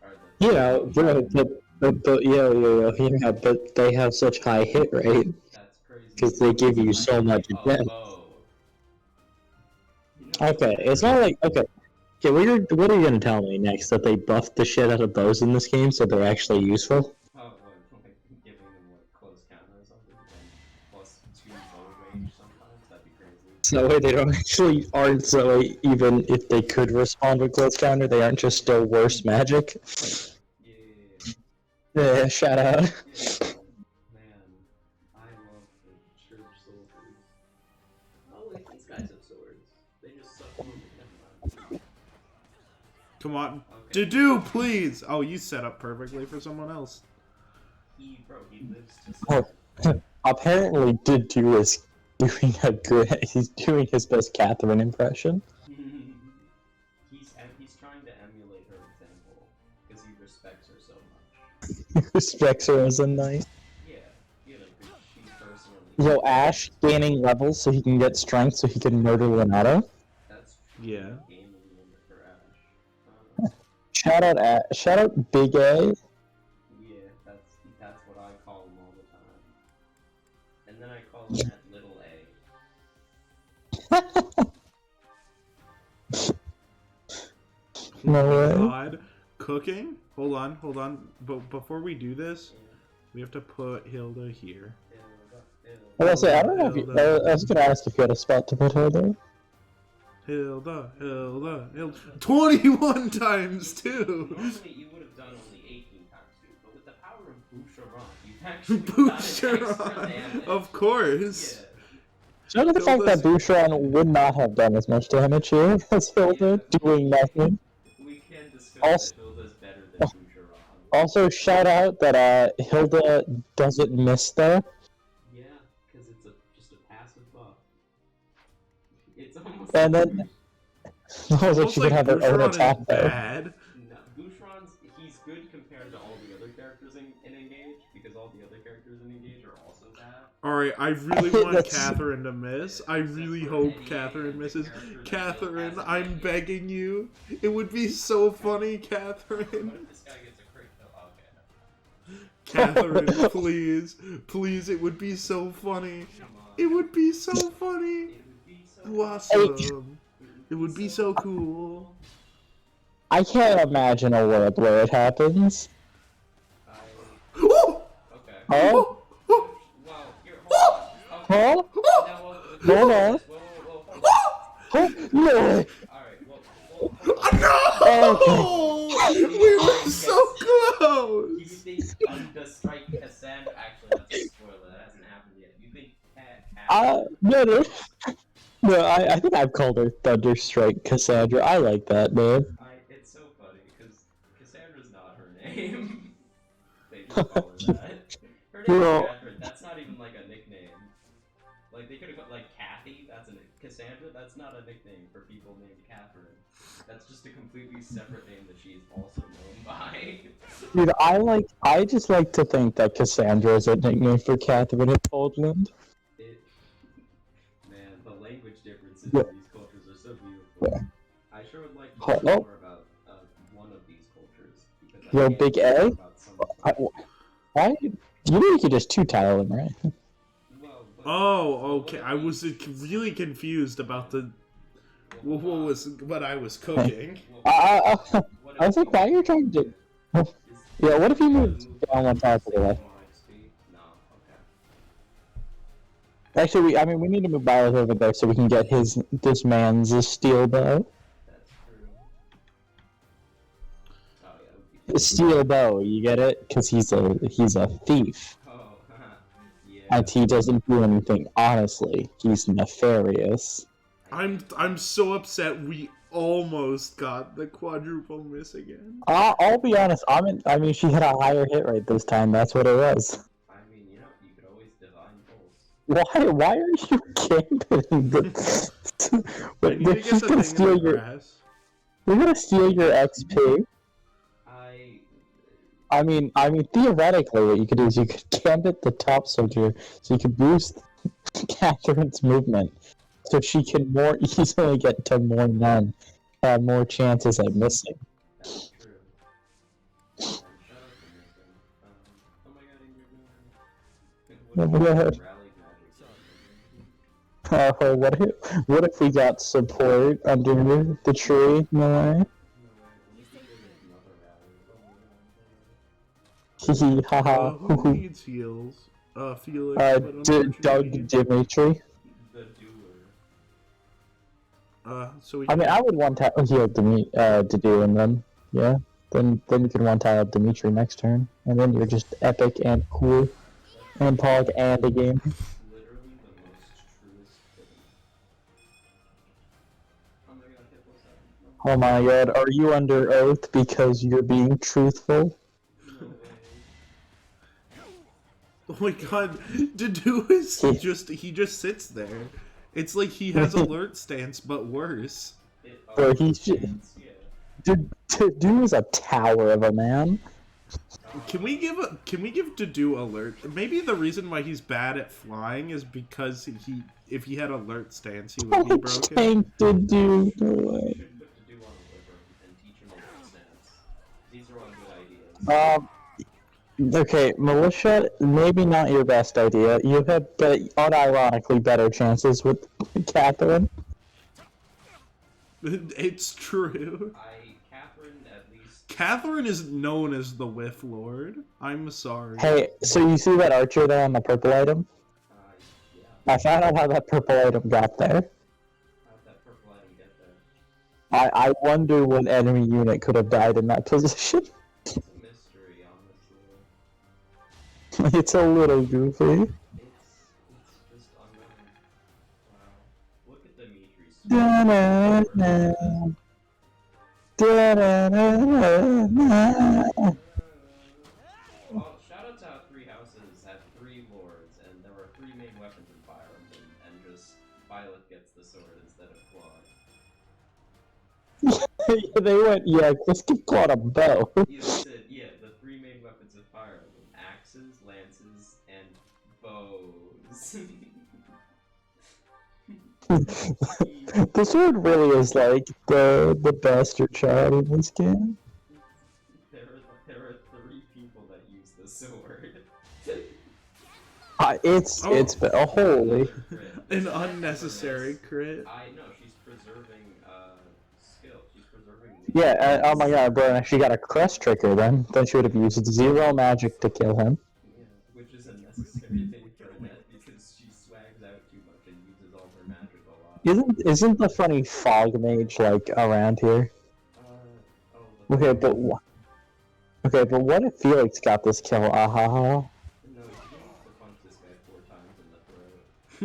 are the. Yeah, but they have such high hit rate That's crazy. because they give you so much defense. Okay, it's not like okay. Okay, what are you gonna tell me next? That they buffed the shit out of bows in this game, so they're actually useful? Oh, like giving them like close counter or something, and plus 2 bow range sometimes. That'd be crazy. So that way they don't actually aren't so way, even if they could respond with close counter, they aren't just still worse magic. Yeah, shout out. Yeah, man, I love the church soldiers. Oh, wait, these guys have swords. They just suck on them. Come on. Okay. Do please! Oh, you set up perfectly for someone else. He lives to Oh, apparently Didu is doing he's doing his best Catherine impression. He's trying to emulate her example because he respects her so much. He respects her as a knight. Yeah, like she personally. Yo, Ash gaining levels so he can get strength so he can murder Renato. That's Yeah. game of the limit for Ash. Shout out Big A. Yeah, that's what I call him all the time. And then I call him that little A. No way. God. Cooking? Hold on. But before we do this, we have to put Hilda here. I was gonna say, I don't know if you, I was gonna ask if you had a spot to put her there. Hilda. 21 times too! Normally you would have done only 18 times 2, but with the power of Boucheron, you've actually Boucheron! Of course! Yeah. Shout out the fact that Boucheron would not have done as much damage here as Hilda, doing nothing. We can discuss Also- that Hilda's better than Boucheron. Also, shout out that Hilda doesn't miss there. Yeah, because it's just a passive buff. It's almost And then, also, she could have her own Boucheron attack is though. bad. No, Boucheron's he's good compared to all the other characters in Engage, because all the other characters in Engage are also bad. Alright, I really want That's- Catherine to miss. I really hope Catherine misses. Catherine, I'm begging you. It would be so funny, What Catherine. if this guy gets a crit though? Okay. Catherine, please. Please, it would be so funny. Come on. It would be so funny. It would be so Awesome. It would be so cool. I can't imagine a world where it happens. Oh! Okay. Oh? Oh! Well, here, hold on. Okay. Huh? Now, Hold on. Whoa, hold on. Oh, no! Alright, well, No! Okay. We were so Do you close! think Strike Cassandra? Actually, that's a spoiler. That hasn't happened yet. You think Cat? No, I think I've called her Thunderstrike Cassandra. I like that name. It's so funny because Cassandra's not her name. They just call her that. Her name No. is Catherine. That's not even like a nickname. Like they could have got like Kathy. That's a Cassandra. That's not a nickname for people named Catherine. That's just a completely separate name that she is also known by. Dude, I just like to think that Cassandra is a nickname for Catherine in Poland. Man, the language differences Yeah. in these cultures are so beautiful. Yeah. I sure would like to Hello? know more about one of these cultures. Because I Yo, can't Big know A? about some of them. Why? You know you could just two-tile him, right? Well, but- Oh, okay. what I was really confused about the what I was cooking. I was like, why are you trying to... Yeah, what if you moved down one top of the left? No, okay. Actually, we need to move Byleth over there so we can get this man's steel bow. That's true. Oh, yeah, it would be Steel bow, you get it? Because he's a thief. Oh, yeah. And he doesn't do anything honestly. He's nefarious. I'm so upset we almost got the quadruple miss again. I'll be honest. I mean, she had a higher hit rate this time. That's what it was. I mean, you know, you could always divine pulse. Why are you camping? I need to get the thing in the grass. We're gonna steal your XP. I mean, theoretically, what you could do is you could camp at the top soldier, so you could boost Catherine's movement, so she can more easily get to more men, have more chances at missing. That's true. Shut up, Go ahead. What if we got support under the tree? No way. Hee haha. Who needs heals? Felix. Doug Dimitri. The doer. So we. I mean, I would want to heal to do, and then then you can one tile Dimitri next turn, and then you're just epic and cool, and Pog and a game. Literally the most truest thing. Oh my god, hit what's up? Oh my god, are you under oath because you're being truthful? No way. Oh my god, Dedu is he just sits there. It's like he has alert stance, but worse. Bro, Dedu is a tower of a man. Can we give Dedu alert? Maybe the reason why he's bad at flying is because if he had alert stance, he would be broken. Tank Dedu. No way. Should put Dedu on a liver and teach him alert stance. These are all good ideas. Okay, militia, maybe not your best idea. You had, unironically, better chances with Catherine. It's true. Catherine is known as the Whiff Lord. I'm sorry. Hey, so you see that archer there on the purple item? Yeah. I found out how that purple item got there. How'd that purple item get there? I wonder what enemy unit could have died in that position. It's a mystery, honestly. It's a little goofy. It's just unknown. Wow. Look at Dimitri's. Well, shoutouts out 3 houses had 3 lords, and there were 3 main weapons in Fire Emblem, and just Violet gets the sword instead of Claude. They went, yeah, let's give Claude a bow. You said, yeah, the 3 main weapons of Fire Emblem: axes, lances, and bows. The sword really is like the bastard child in this game. There are 3 people that use the sword. It's a holy. An unnecessary crit. I know, she's preserving skill. She's preserving. Yeah, oh my god, bro, she got a crest trigger then. Then she would have used 0 magic to kill him. Yeah, which is a necessary thing for Annette because she swags out too much and uses all her magic a lot. Isn't the funny fog mage like around here? Okay, but what if Felix got this kill? No, you have to punch this guy 4 times in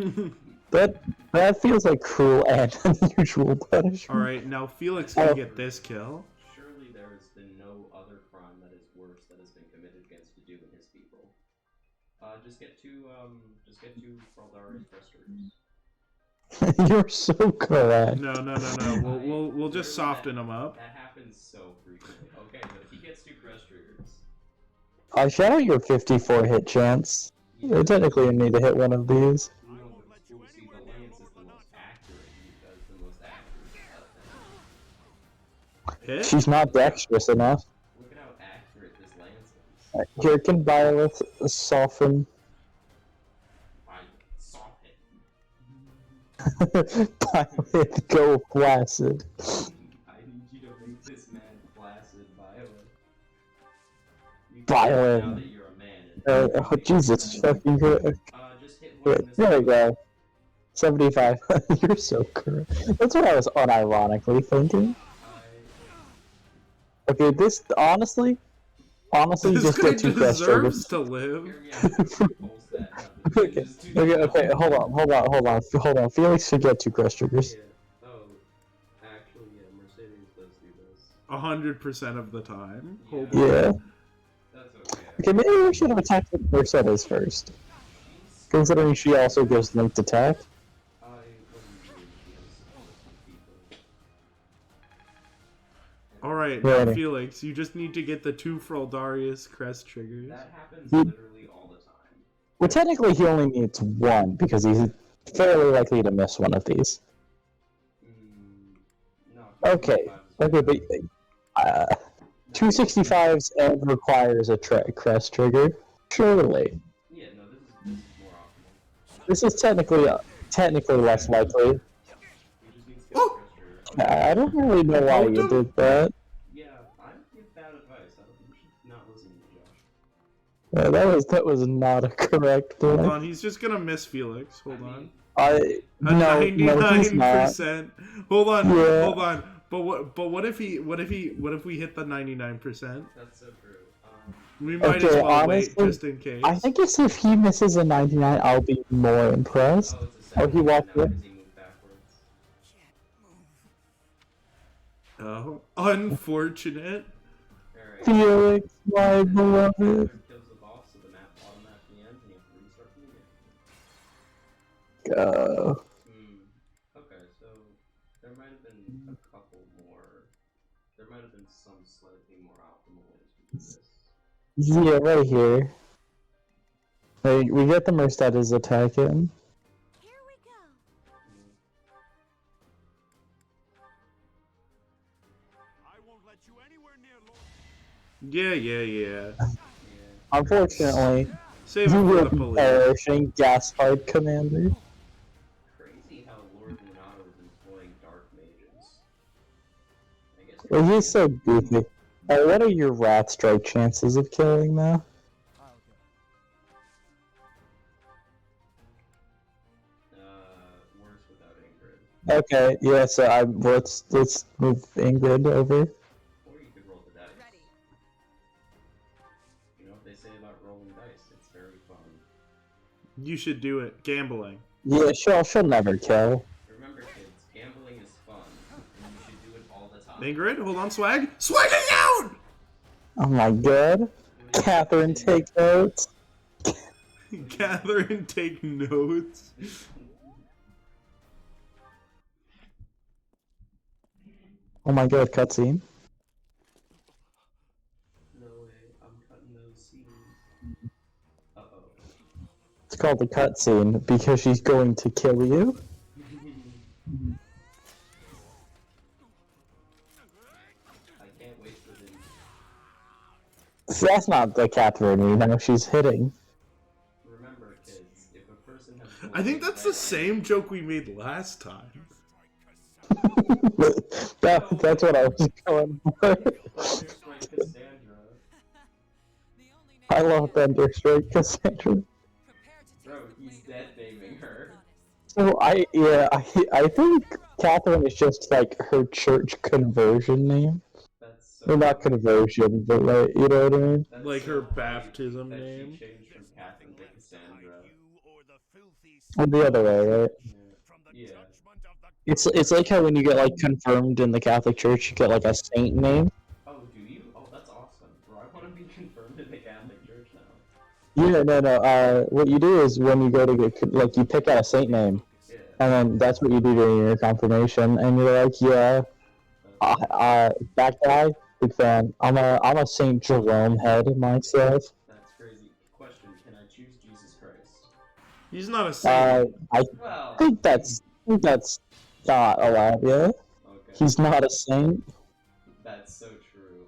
the throat. That feels like cruel and unusual punishment. Alright, now Felix can get this kill. Surely there has been no other crime that is worse that has been committed against Dedu and his people. Just get 2 Fraldari's Cresters. You're so correct. No. We'll just soften him up. That happens so frequently. Okay, but if he gets 2 crest triggers. Shout out your 54 hit chance. You technically need to hit one of these. No, but see, the lance is the most accurate. That's the most accurate. Hit? She's not dexterous enough. Look at how accurate this lance is. Here can Violet soften. Violet, go flaccid. I need you to make this man flaccid, Violet. Violet. Now that you're a man. Oh, Jesus fucking good. Just hit one. There we go. 75. You're so correct. That's what I was unironically thinking. Okay, this honestly, This just guy get 2 crest triggers. deserves to live. Okay, hold on. Felix should get 2 crest triggers. 100% of the time. Hold Yeah. on. That's okay. Okay, maybe we should have attacked the Mercedes first. Considering she also gives linked attack. I wasn't doing people. Alright, now Ready. Felix, you just need to get the 2 Fraldarius crest triggers. That happens Hmm. literally all the time. Well, technically he only needs one, because he's fairly likely to miss one of these. No. Okay, okay, but 265s and requires a crest trigger. Surely. Yeah, no, this is more optimal. This is technically less likely. We just need to get Oh! a crest trigger. I don't really know why you did that. Yeah, I give bad advice. I don't think you should not listen to Josh. That was not a correct Hold play. on, he's just gonna miss Felix. Hold on. A No, he's not. 99%. Hold on, Yeah. hold on. But what if we hit the 99%? That's so true. We might as Okay, well honestly, wait just in case. I think if he misses a 99, I'll be more impressed. Oh, it's a Oh, he walked now in. because he moved backwards. Oh, unfortunate. Alright. Felix, my beloved. Kills the boss, so the map automatically ends, and you have to restart the game. Go. Okay, so there might have been a couple more. There might have been some slightly more optimal ways to do this. Yeah, right here. Like, we get the Mercedes attacking. Here we go. I won't let you anywhere near Lord. Yeah. Unfortunately, Save you it for will the be police. perishing, Gas-Hard Commander. Crazy how Lord Lunato is employing dark mages. I guess. Well, he's so goofy. What are your Rat Strike chances of killing now? Worse without Ingrid. Okay, yeah, so let's move Ingrid over. Or you could roll the dice. Ready. You know what they say about rolling dice? It's very fun. You should do it. Gambling. Yeah, she'll never kill. Remember, kids, gambling is fun, and you should do it all the time. Ingrid, hold on, swag. Swagging out! Oh my god. Catherine, take notes. Catherine, take notes. Oh my god, cutscene. No way, I'm cutting those scenes. Uh-oh. It's called the cutscene because she's going to kill you. I can't wait for the... See, that's not the Catherine, you know, she's hitting. Remember, kids, if a person has... I think that's the same joke we made last time. That's what I was going for. Thunderstrike Cassandra. I love Thunderstrike Cassandra. Bro, he's dead naming her. So I think Catherine is just like her church conversion name. That's so... Or not conversion, but like, you know what I mean? That's Like so her funny baptism that name. She changed from Catherine to Cassandra. Or the other way, right? Yeah. It's like how when you get like confirmed in the Catholic Church, you get like a saint name. Oh, do you? Oh, that's awesome. Bro, I want to be confirmed in the Catholic Church now. Yeah, no. What you do is when you go to get like you pick out a saint name, Yeah. and then that's what you do during your confirmation, and you're like, yeah, that guy, big fan. I'm a Saint Jerome head myself. That's crazy. Question, can I choose Jesus Christ? He's not a saint. I Well... think that's not allowed. Yeah, Okay. he's not a saint. That's so true.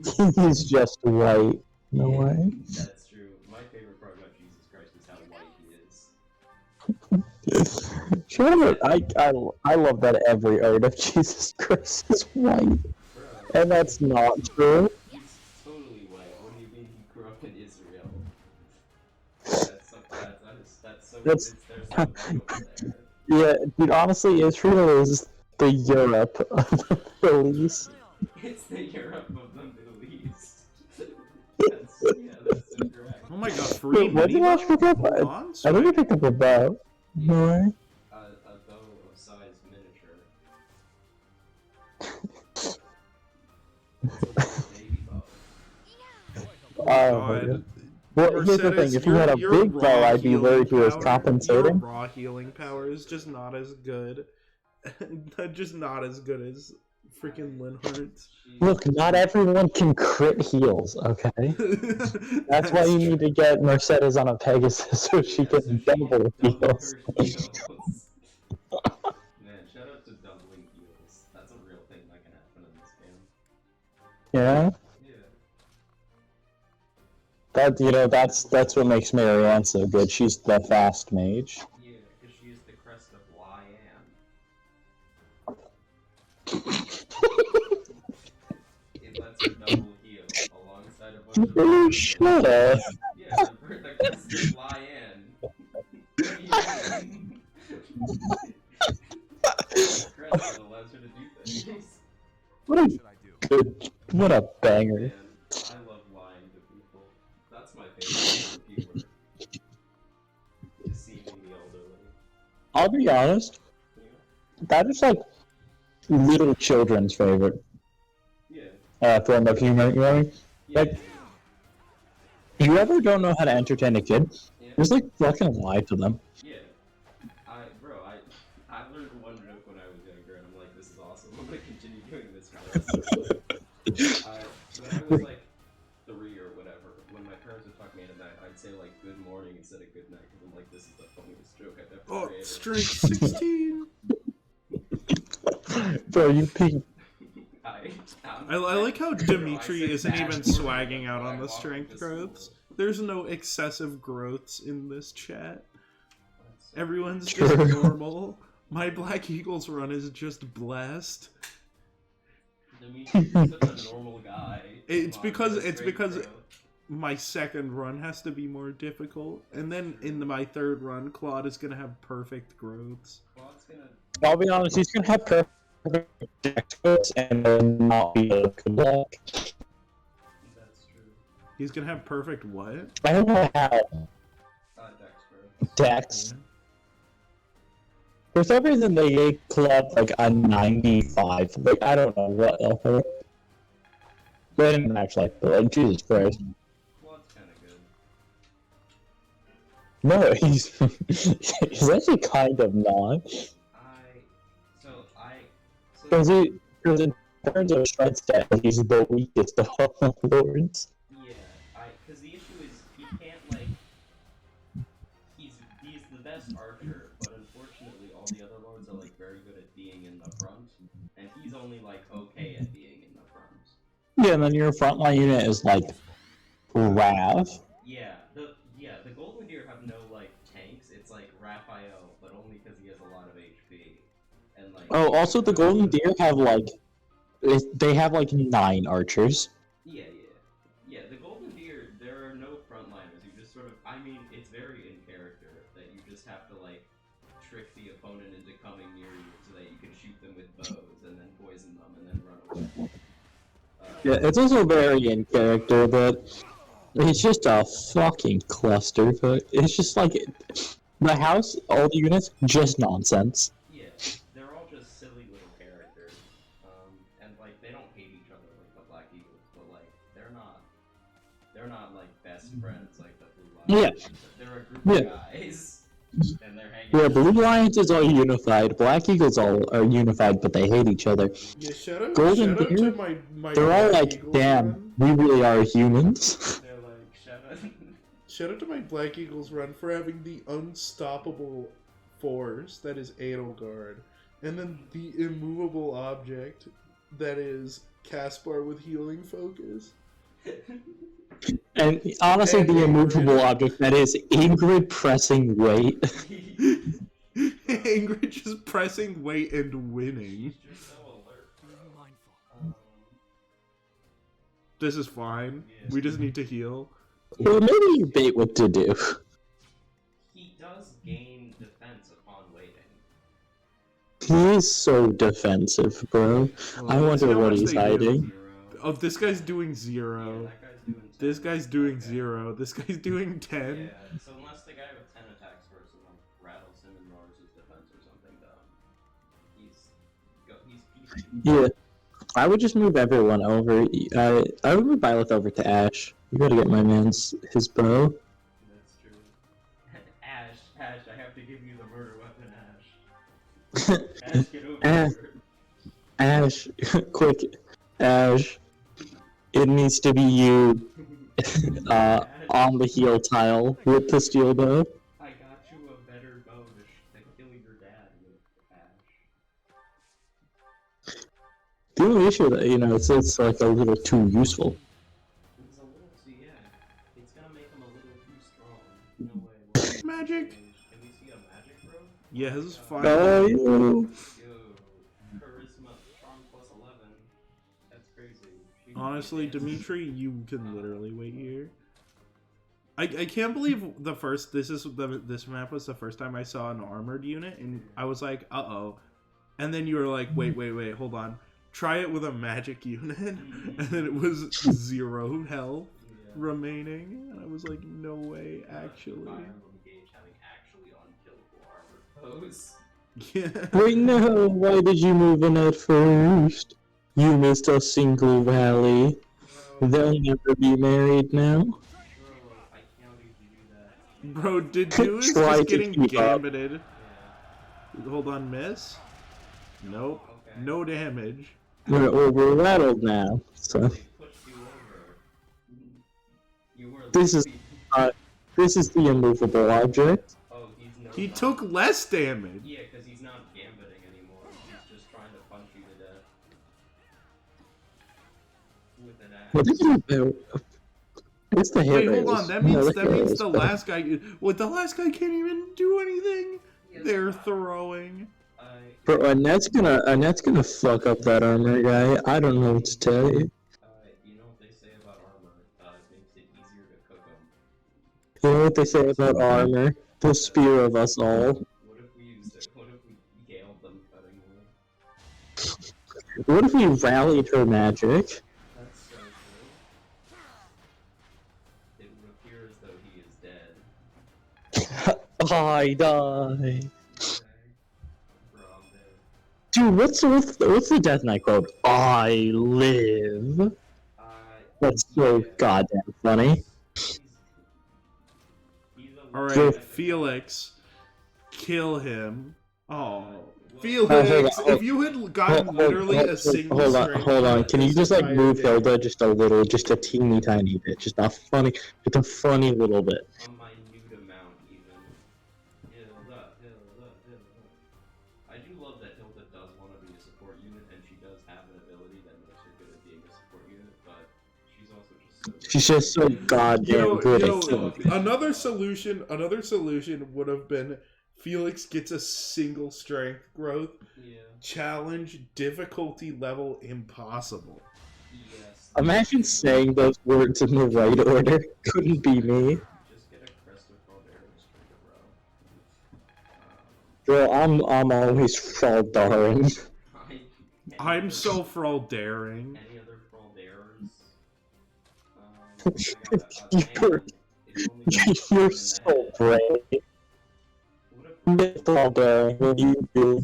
Okay. He's just white. No Yeah, way. That's true. My favorite part about Jesus Christ is how white he is. Sure, I love that every art of Jesus Christ is white, Bro, and that's not true. he's totally white. What do you mean he grew up in Israel? That's so... That's- There's no white over there. Yeah, dude. Honestly, Israel is the Europe of the Middle East. It's the Europe of the Middle East. That's so correct. Oh my god, free Wait, what did I mini pick up? Hold on, I think I swag. picked up a bow. No way. A bow of size miniature. It's a little baby bow. Oh my god. Well, here's the thing, if you had a big bow, I'd be worried he was Your compensating. raw healing power is just not as good. Just not as good as freaking Linhart's. Look, not everyone can crit heals, okay? That's why you need to get Mercedes on a Pegasus so she can double heals. Man, shout out to doubling heals. That's a real thing that can happen in this game. Yeah? Yeah. That, you know, that's what makes Marianne so good. She's the fast mage. Yeah, because she is the crest of Lion. It lets her double heal alongside a bunch of Oh, shut up. Yeah, the crest of Lion. Crest that allows her to do things. What a good, what a banger. Man, I love lying to people. That's my favorite reviewer. Deceiving the elderly. I'll be honest, that is like little children's favorite form of humor, you know? Like, you ever don't know how to entertain a kid? Just like fucking lie to them. Yeah. I learned one joke when I was younger, and I'm like, this is awesome. I'm gonna continue doing this for the rest of my life. When I was like 3 or whatever, when my parents would talk to me at night, I'd say like good morning instead of good night, because I'm like, this is the funniest joke I've ever created. Strength 16! Bro, you peep. I like how Dimitri isn't even swagging out on the strength growths. There's no excessive growths in this chat. Everyone's just normal. My Black Eagles run is just blessed. Dimitri's such a normal guy. It's because my second run has to be more difficult, and then in my third run, Claude is gonna have perfect growths. I'll be honest, he's gonna have perfect dex and then not be a good luck. That's true. He's gonna have perfect what? I don't know how. Dex. Yeah. For some reason, they gave Club like a 95. Like, I don't know what the heck. They didn't actually like, Jesus Christ. Claude's kinda good. No, he's actually kind of not. Because in terms of strength stat, he's the weakest of all lords. Yeah, because the issue is he can't like he's the best archer, but unfortunately all the other lords are like very good at being in the front, and he's only like okay at being in the front. Yeah, and then your frontline unit is like Rav. Yeah, the Golden Deer have no like tanks. It's like Raphael, but only because he has a lot of HP. And like. Oh, also the Golden Deer have like they have like 9 archers. Yeah. The Golden Deer, there are no frontliners. You just sort of, I mean, it's very in character that you just have to like trick the opponent into coming near you so that you can shoot them with bows and then poison them and then run away. Yeah, it's also very in character, but it's just a fucking cluster. But it's just like the house, all the units, just nonsense. Yeah, they're all just silly little characters, and like they don't hate each other like the Black Eagles, but like they're not like best friends like the Blue Lions. Yeah. They're a group of guys, and they're hanging. Yeah, Blue Lions is all unified. Black Eagles all are unified, but they hate each other. Yeah, shout out Golden Deer, to my they're all Black like, Eagles damn, run. we really are humans. They're like, Shout out to my Black Eagles run for having the unstoppable force that is Edelgard, and then the immovable object that is Caspar with healing focus. And honestly, the immovable object that is Ingrid pressing weight. Ingrid just pressing weight and winning. She's just so alert. This is fine. We just need to heal. Well, maybe you bait what to do. He does gain defense upon waiting. He is so defensive, bro. Well, I let's see wonder how what much he's they do. hiding. Oh, this guy's doing 0. Yeah, that guy's doing 10. This guy's doing Okay. 0. This guy's doing 10. Yeah, so unless the guy with 10 attacks first and like rattles him and lowers his defense or something, he's peachy. Yeah. I would just move everyone over. I would move Byleth over to Ash. You gotta get my man's his bow. That's true. Ash, I have to give you the murder weapon, Ash. Ash, get over Ash, here. Ash, quick, Ash. It needs to be you, Ash, on the heel tile with the steel bow. I got you a better bow to kill your dad with, Ash. The only issue that it's like a little too useful. It's a little too, yeah. It's gonna make him a little too strong. No way. Magic. Can we see a magic, bro? Yeah, his is fine. Oh, you. Yo, charisma, charm plus 11. That's crazy. Honestly, Dimitri, you can literally wait here. I can't believe this map was the first time I saw an armored unit, and I was like, uh-oh. And then you were like, wait, hold on. Try it with a magic unit, and then it was 0 health remaining, and I was like, no way, actually. Fire Emblem Gage having actually unkillable armor pose. Yeah. Wait, no, why did you move in at first? You missed a single rally. They'll never be married now. Bro, I can't believe you do that. Bro, Dedu is Try just to getting keep up. gambited. Hold on, miss? Nope. Okay. No damage. We're rattled now, so They pushed you over. You were this is the immovable object. Oh, he's no He longer- took less damage. Yeah, because he's not gambiting anymore. He's just trying to punch you to death. With an axe. What did you do? What's the hit Wait, rate? hold on. That means the last guy. What, the last guy can't even do anything. They're throwing. Bro, Annette's gonna fuck up that armor guy. I don't know what to tell you. You know what they say about armor? It makes it easier to cook them. You know what they say about armor? The spear of us all. What if we used it? What if we galed them cutting wood? What if we rallied her magic? That's so true. It would appear as though he is dead. I die. Okay. Bro, I'm dead. Dude, what's the Death Knight quote? I live. That's so goddamn funny. He's a Alright, Felix. Kill him. Oh. Felix, hold on. if you had gotten literally a single strength hold on. Can you just like entire move day- Hilda just a little, just a teeny tiny bit, just a funny little bit. a minute amount even. Hilda. I do love that Hilda does want to be a support unit, and she does have an ability that makes her good at being a support unit, but she's also just so good. She's just so goddamn good at killing. Another solution would have been Felix gets a single strength growth. Yeah. Challenge difficulty level impossible. Yes. Imagine saying those words in the right order. Couldn't be me. Just get a crest of Caldera's trigger, bro. Bro, I'm always Faldarin. I'm so daring. Any other Calderas? You're so brave. Faldarin, what do you do?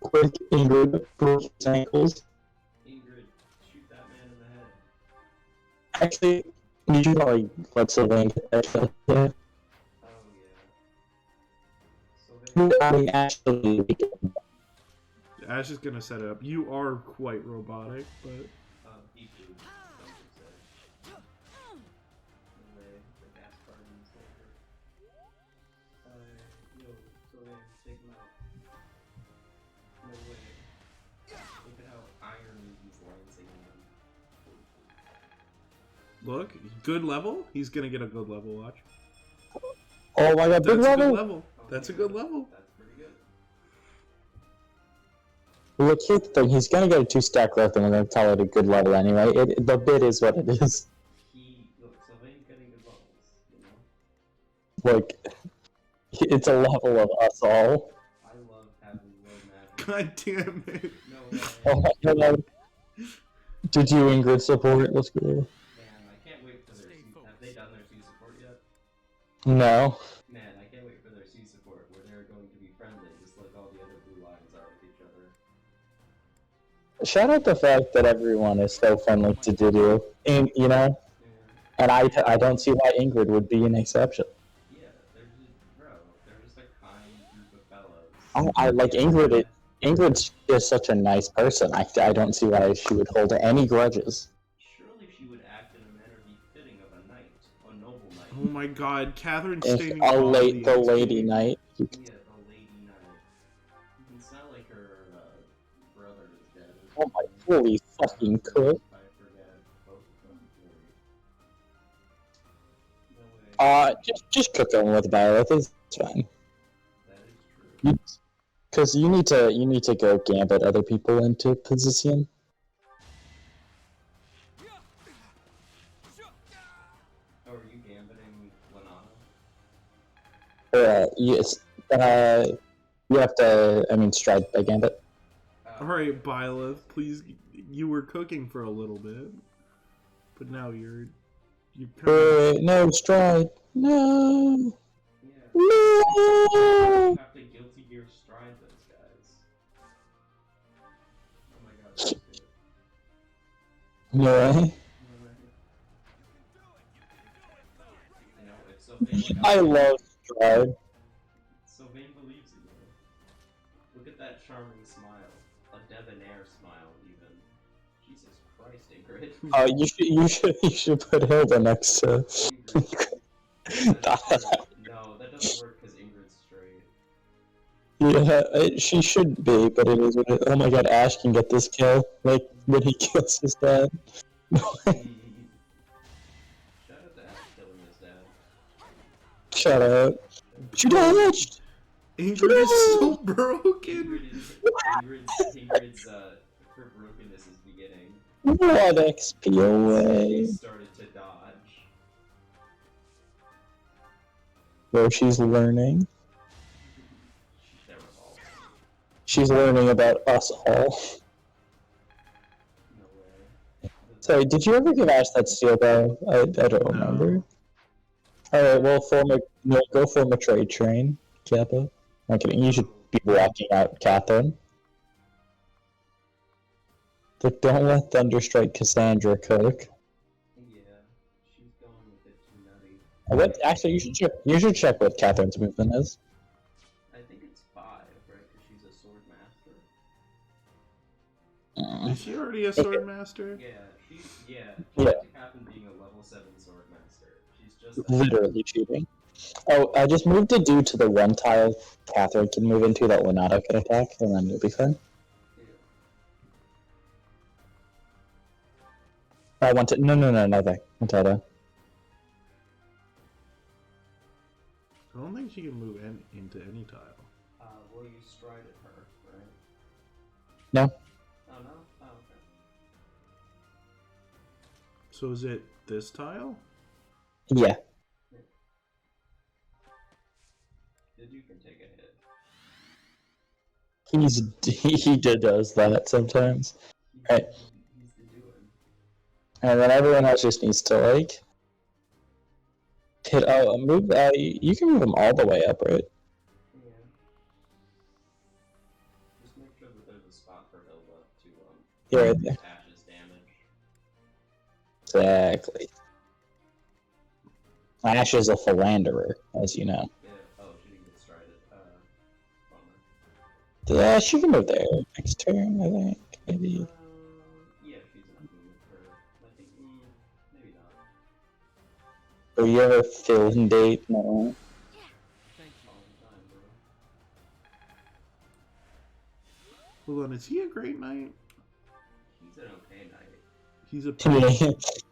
Quick, Ingrid, broke his ankles. Ingrid, shoot that man in the head. Actually, you should probably let Sylvain get that shot. Yeah. Oh yeah. So I mean, actually, we can. Ash is gonna set it up. You are quite robotic, but deep blue. Something said. No way, the gas carbon's later. Yo, so then take him out. No way. Look at how iron he's lancing him. look, good level. He's gonna get a good level. Watch. Oh my god, That's big a level! good level. That's a good level. That's pretty good. Look, here's the thing, he's gonna get a 2-stack growth and we're gonna call it a good level anyway. The bid is what it is. Look, Sylvain's getting good levels, you know? Like, it's a level of us all. I love having low magic. God damn it. No way. Oh my god. Did you Ingrid support? Let's go. Man, I can't wait for their C. Have they done their C support yet? No. Man, I can't wait for their C support where they're going to be friendly, just like all the other blue lines are with each shout out the fact that everyone is so friendly to Didier, and you know, and I don't see why Ingrid would be an exception. Yeah, they're just, bro, they're just a kind group of fellows. I like Ingrid. Ingrid's just such a nice person. I don't see why she would hold any grudges. Surely she would act in a manner befitting of a knight, a noble knight. Oh my god, Catherine If staying the lady knight. Yeah, the lady knight. You can sound like her brother is dead. Oh my holy fucking cook. I forget both of them. No way. Just cook them with Violet. It's fine. That is true. Because you need to go gambit other people into position. Oh, are you gambiting Lanana? Yes. You have to. I mean, stride by gambit. Alright, Byla, please. You were cooking for a little bit, but now you're kind of... No, stride. No. Yeah. No. You have to guilty gear stride those guys. Oh my god, that's good. No way. You know, if Sylvain I love stride. Sylvain believes in you. Look at that charming smile. A debonair smile, even. Jesus Christ, Ingrid. You should put Hilda next to. No, that doesn't work because Ingrid's straight. Yeah, she should be, but it is what it. Oh my god, Ash can get this kill, like when he kills his dad. Shout out to Ash killing his dad. Shut up. She dodged! Ingrid is so broken! Ingrid's her brokenness is beginning. What XP She away? started to dodge. Where she's learning. They're all. She's learning about us all. No way. Sorry, did you ever give Ash that steel bow? I don't remember. Alright, well, go form a trade train, Kappa. I'm kidding, you should be walking out, Catherine. But don't let Thunderstrike Cassandra cook. Yeah, she's going with it too nutty. Actually, you should check what Catherine's movement is. I think it's 5, right? Because she's a sword master. Is she already a sword master? Yeah, she's Yeah. to Captain being a level 7 sword master. She's just Literally cheating. Oh, I just moved a dude to the one tile Catherine can move into that Leonardo can attack, and then you'll be fine. I want to. No, that. Matata. I don't think she can move into any tile. well, you strided her, right? No. Oh, no? Oh, okay. So is it this tile? Yeah. The Duke can take a hit. He does that sometimes. Right. He's the doing. And then everyone else just needs to like hit. Move. You can move them all the way up, right? Yeah. Just make sure that there's a spot for Hilda to Yeah, right there. Ash's damage. Exactly. Ash is a philanderer, as you know. Yeah. Oh, she didn't get strided. Bummer. Yeah, she can move there next turn, I think. Maybe. Yeah, she's not moving for. I think maybe not. Or you have a fill-in date? No. Thanks all the time, bro. Hold on, is he a great knight? He's an okay knight. He's a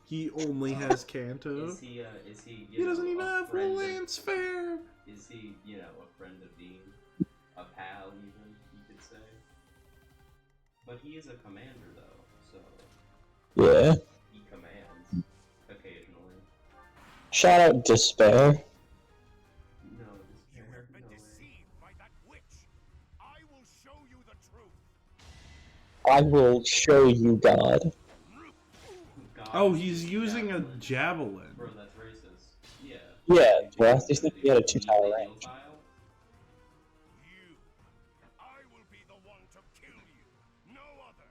he only has Kanto. Is he? He doesn't even have full friend lance fair. Is he? A friend of Dean, a pal, even you could say. But he is a commander, though, so Yeah. he commands occasionally. Shout out Despair. No, You despair. have been No way. deceived by that witch. I will show you the truth. I will show you God. God, Oh, he's using a javelin. Bro, that's racist. Yeah. Yeah, well, I just think he had a 2-tile Heal range. tile? You. I will be the one to kill you. No other.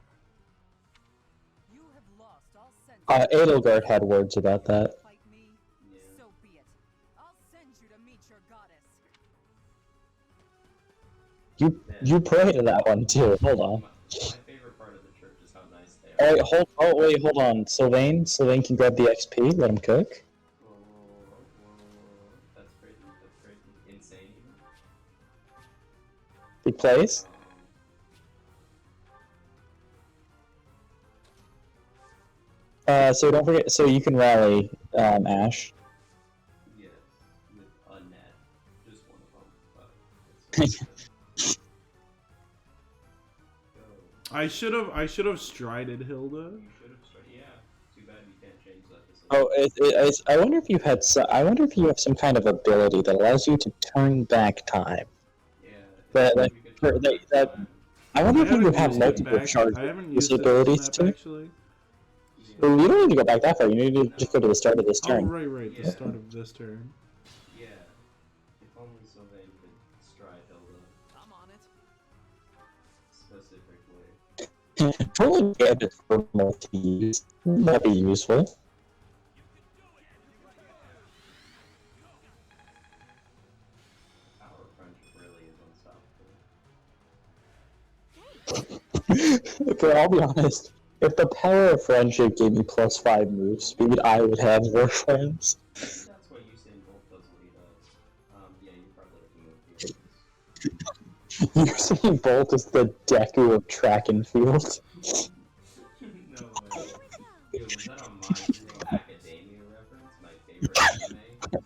Edelgard had words about that. Fight me? Yeah. So be it. I'll send you to meet your goddess. You pray to that one too. Hold on. My favorite part of the church is how nice they are. Hold on. Sylvain can grab the XP. Let him cook. Whoa, that's crazy. That's crazy. Insane. He plays. So don't forget. So you can rally Ash. Yes, with a net. Just one of them. But it's I should have strided Hilda. You should have started. Yeah. Too bad you can't change that. I wonder if you've had. I wonder if you have some kind of ability that allows you to turn back time. Yeah. That I wonder if you would have multiple charge I haven't used abilities that too. actually. Well, you don't need to go back that far. You need to just go to the start of this Oh, turn. right. The start of this turn. Yeah. If only Sylvain could stride Hilda I'm on it. specifically. Pulling gadgets for multi-use might be useful. Power of friendship really is unstoppable. But I'll be honest, if the power of friendship gave me +5 move speed, I would have more friends. That's what Usain Bolt does what he does. Yeah, you probably have to move here. Usain Bolt is the Deku of track and field. No way. Yo, was that a My Hero Academia reference? My favorite anime?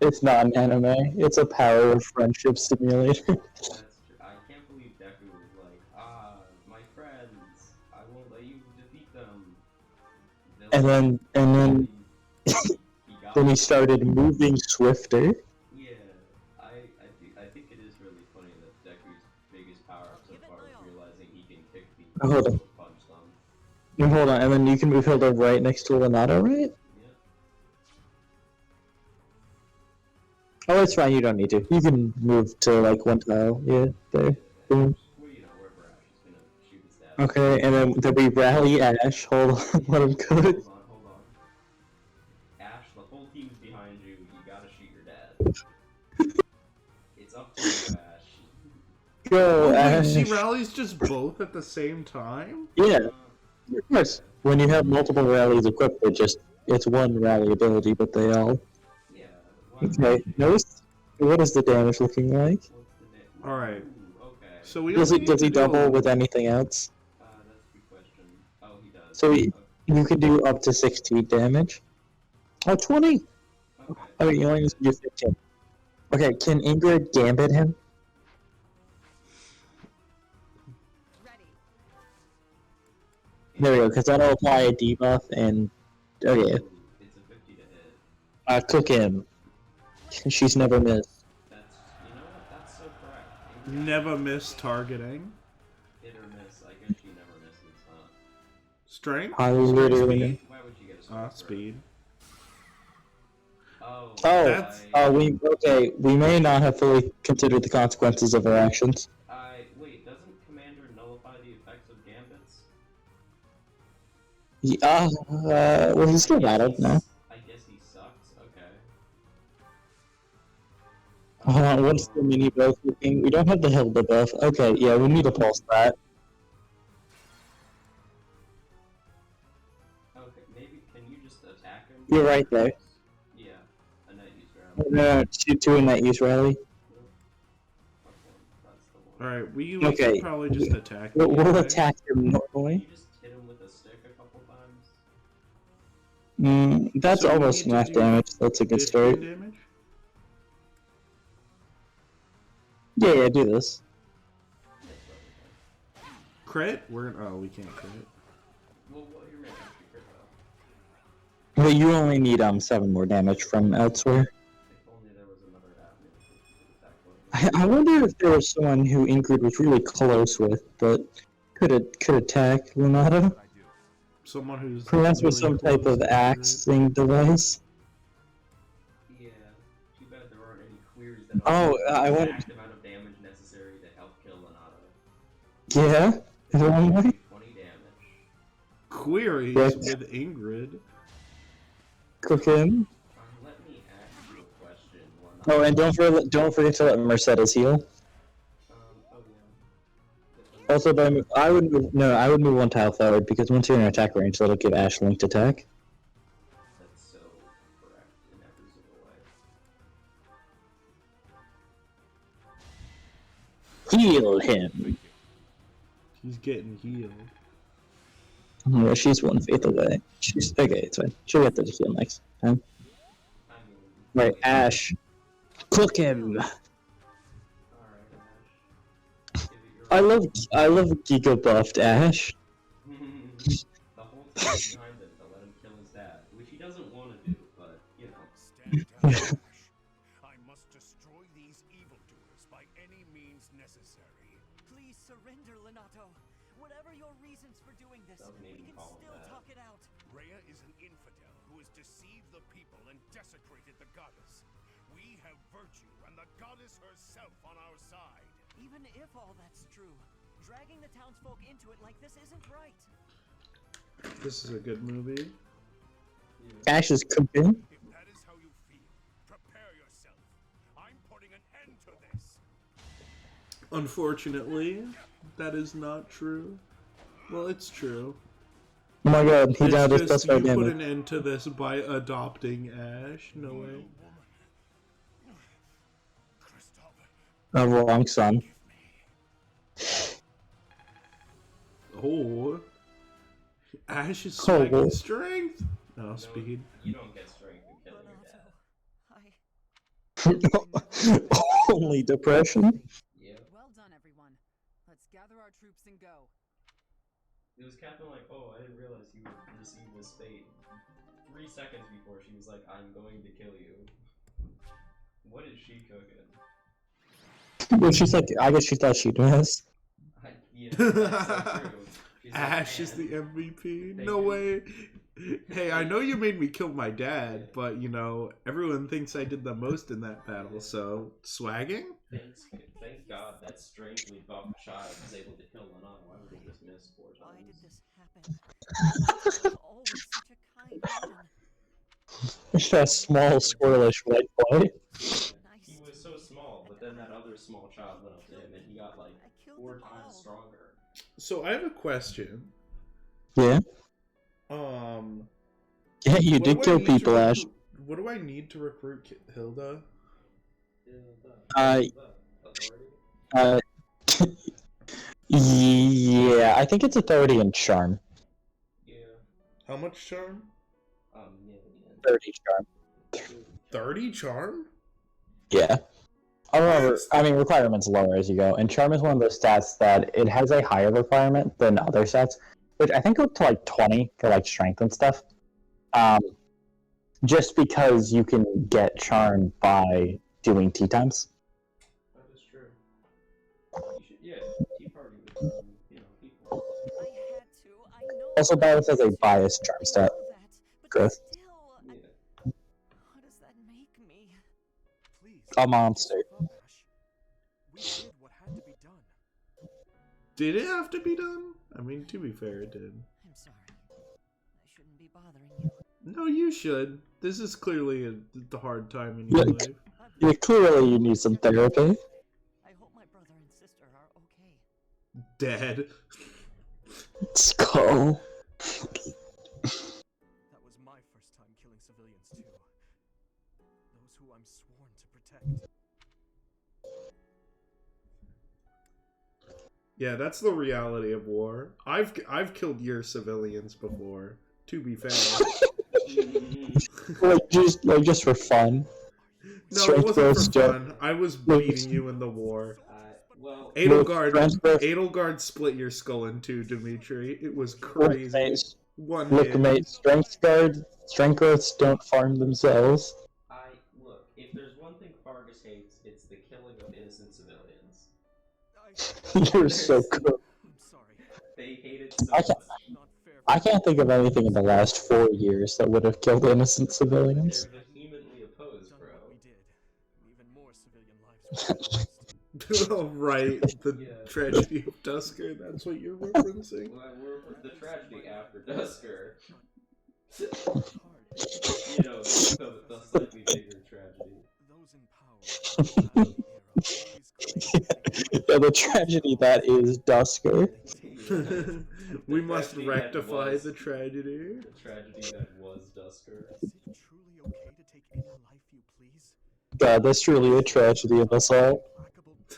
It's not an anime, it's a power of friendship simulator. That's true. I can't believe Deku was like, my friends, I won't let you defeat them. And then got then he it. started moving swifter. Yeah, I think it is really funny that Deku's biggest power up so far is realizing he can kick people Hold on. with punch them. No, hold on, and then you can move Hilda right next to Leonardo, right? Yeah. Oh, it's fine, you don't need to. You can move to, like, one tile. Yeah, there. Boom. Well, you know, wherever Ash is gonna shoot his dad. Okay, and then we rally Ash. Hold on, let him cook. Hold on. Ash, the whole team's behind you. You gotta shoot your dad. It's up to you, Ash. Go, Wait, Ash. she rallies just both at the same time? Yeah, of course. When you have multiple rallies equipped, it's one rally ability, but they all. Yeah. Okay, notice what is the damage looking like? What's the name? Alright. Ooh, okay. So we Does don't he need to do double a- with anything else? That's a good question. Oh, he does. So Okay. you can do up to 16 damage. Oh, 20! Okay. Oh, you only need to do 15. Okay, can Ingrid gambit him? Ready. There we go, because that'll apply a debuff and. Okay, Ooh, it's a 50 to hit. cook him. She's never missed. That's, you know what? That's so correct. Never miss targeting. Hit or miss. I guess she never misses, huh? Strength? I literally. Speed? Why would you get a strike for it? Speed. Oh. That's- We may not have fully considered the consequences of our actions. Wait, doesn't Commander nullify the effects of gambits? Well, he's still battled now. I guess he sucks. Okay. Hold on, what's the mini buff looking? We don't have the Hilda buff. Okay, yeah, we need to pulse that. Okay, maybe can you just attack him? You're right there. Yeah, a net use rally. No, shoot two in that use rally. Okay, that's the one. Alright, we Okay. should probably just attack. We'll anyway. attack him Can normally. you just hit him with a stick a couple times? That's So we almost need to enough do damage. That's a good 15 start. damage? Yeah, do this. Crit? We can't crit. Well, what your man actually crit though? But you only need 7 more damage from elsewhere. If only there was another avenue for you to attack one. I wonder if there was someone who Ingrid was really close with, but could attack Leonardo. What I do. Someone who's Perhaps with really some type close of to axing device. Yeah, too bad there aren't any queries that are Oh, I the want- exact amount of damage necessary to help kill Leonardo. Yeah? Is there one way? 20 damage. Queries What? with Ingrid. Cooking. Let me ask you a question. Oh, and don't forget to let Mercedes heal. Oh yeah. Also, I would move one tile forward because once you're in attack range, that'll give Ash linked attack. That's so correct in every single way. Heal him. He's getting healed. Oh, she's one faith away. She's okay. It's fine. She'll get the heal next time. I mean, Right, Ash. Cook him. Alright, Ash. Give it your I love Giga buffed Ash. The whole team behind him to let him kill his dad, which he doesn't want to do, but, you know. Stand down, Ash. I must destroy these evildoers by any means necessary. Please surrender, Lenato. Whatever your reasons for doing this, Doesn't we even can call him still that. talk it out. Rhea is an infidel who has deceived the people and desecrated the goddess. We have virtue and the goddess herself on our side. Even if all that's true, dragging the townsfolk into it like this isn't right. This is a good movie. Ash is cooking. If that is how you feel, prepare yourself. I'm putting an end to this. Unfortunately, that is not true. Well, it's true. Oh my god, he died It's his just best friend you put damage. an end to this by adopting Ash. No way. A wrong son. Oh. Ash is Oh. swaggy strength. No, speed. You don't get strength in killing your dad. Only depression. Yep. Well done, everyone. Let's gather our troops and go. It was Captain like, oh, I didn't realize you would receive this fate. 3 seconds before she was like, I'm going to kill you. What is she cooking? Well, she's like, I guess she thought she'd miss. Yeah, that's so true. She's like, Ash is "Man, the MVP. Thank No you. way. Hey, I know you made me kill my dad, but you know, everyone thinks I did the most in that battle, so swagging? Thank God that strangely buffed child was able to kill Lenato. Why would he just miss 4 Why did times? this happen? Lenato was always such a kind man. It's that small, squirrelish white boy. He was so small, but then that other small child went up to him and he got like I killed 4 them times all. stronger. So I have a question. Yeah? Yeah, you what did do I kill need to people, Ash. What do I need to recruit Hilda? Uh, yeah, I think it's authority and charm. Yeah. How much charm? Yeah. 30 charm. 30 charm? Yeah. However, I mean, requirement's lower as you go, and charm is one of those stats that it has a higher requirement than other stats, which I think go up to like 20 for like strength and stuff. Just because you can get charm by doing tea times. That is true. You should, yeah, tea party with, you know, people. I had to. I know. Also, Byleth has a biased charm I stat. know that, but Growth. still, Yeah. what does that make me? Please. A monster. Ash. We did what had to be done. Did it have to be done? I mean, to be fair, it did. I'm sorry. I shouldn't be bothering you. No, you should. This is clearly the hard time in Yeah, your life. Yeah, clearly you need some therapy. I hope my brother and sister are okay. Dead. Skull. That was my first time killing civilians too. Those who I'm sworn to protect. Yeah, that's the reality of war. I've killed your civilians before. To be fair. just for fun. No, Strength it wasn't growth, for strength- fun. I was beating you in the war. Well, Strength growth. Edelgard split your skull in two, Dimitri. It was crazy. Mate, One look, hit. mate, strength growths don't farm themselves. look, if there's one thing Fargus hates, it's the killing of innocent civilians. You're so cool. I'm sorry. They hate it so I much. can't- Not fair. I can't think of anything in the last 4 years that would have killed innocent civilians. They're vehemently opposed, Done bro. what we did. Even more civilian lives were lost. Oh, right, the Yeah. tragedy of Dusker, that's what you're referencing? Well, we're the tragedy after Dusker. You know, the slightly bigger tragedy. Those in power in the era always claim Yeah, the tragedy that is Dusker. We The must tragedy that rectify was- the tragedy. The tragedy that was Dusker. Is it truly okay to take any life you please? God, that's truly a tragedy of us all.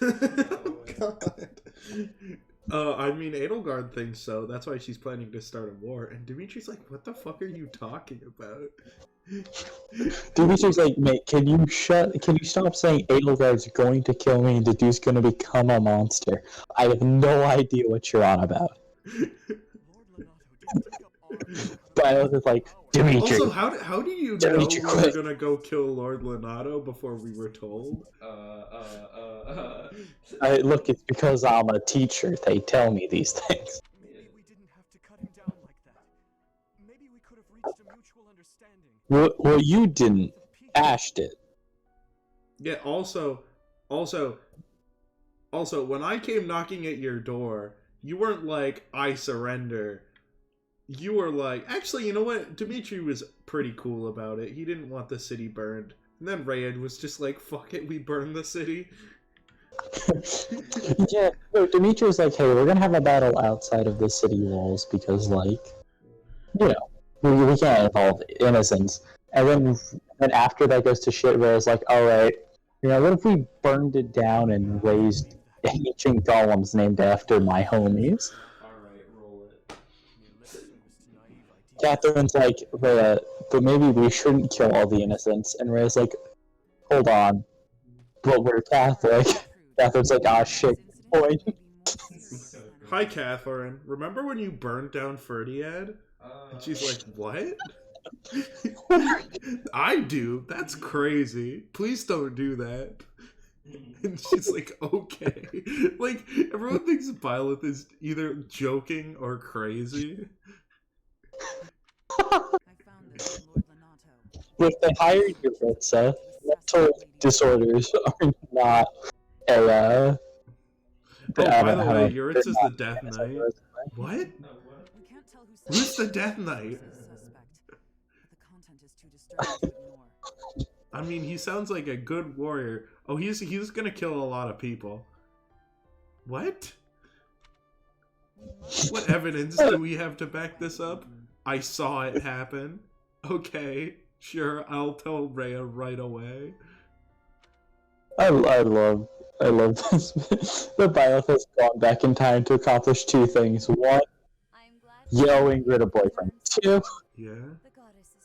Oh, God. I mean, Edelgard thinks so. That's why she's planning to start a war. And Dimitri's like, what the fuck are you talking about? Dimitri's like, mate, can you stop saying Edelgard's going to kill me and the dude's gonna become a monster? I have no idea what you're on about. Lord Lenato didn't take up arms. But I was just like, Dimitri, Also, how do you know Dimitri, we were quit. gonna go kill Lord Lenato before we were told? look, it's because I'm a teacher. They tell me these things. Maybe we didn't have to cut him down like that. Maybe we could have reached a mutual understanding. Well, you didn't. Ash did. Yeah, also, when I came knocking at your door, you weren't like, I surrender. You were like, actually, you know what? Dimitri was pretty cool about it. He didn't want the city burned. And then Rayed was just like, fuck it, we burn the city. Yeah, no, Dimitri was like, hey, we're gonna have a battle outside of the city walls because, like, you know, we can't involve innocents. And then after that goes to shit, where it's like, alright, you know, what if we burned it down and raised ancient golems named after my homies? Alright, roll it. Catherine's like, Rhea, but maybe we shouldn't kill all the innocents. And Rhea's like, hold on, but we're Catholic. Catherine's like, ah, shit, point. Hi, Catherine. Remember when you burned down Ferdiad? And she's like, what? I do? That's crazy. Please don't do that. And she's like, okay. Like, everyone thinks Byleth is either joking or crazy. I found this from Lord Lenato. If they hired Yuritsa, mental disorders are not a, Oh, I by don't the know, way, they're Yuritsa's the not Death as Knight. a- What? We can't tell who Who's sent the Death Knight? the suspect, but the content is too disturbing to ignore. I mean, he sounds like a good warrior. Oh, he's gonna kill a lot of people. What? What evidence do we have to back this up? I saw it happen. Okay, sure, I'll tell Rhea right away. I love this. The Byleth has gone back in time to accomplish two things. One, I'm glad yelling rid of boyfriend. Two, Yeah? the goddess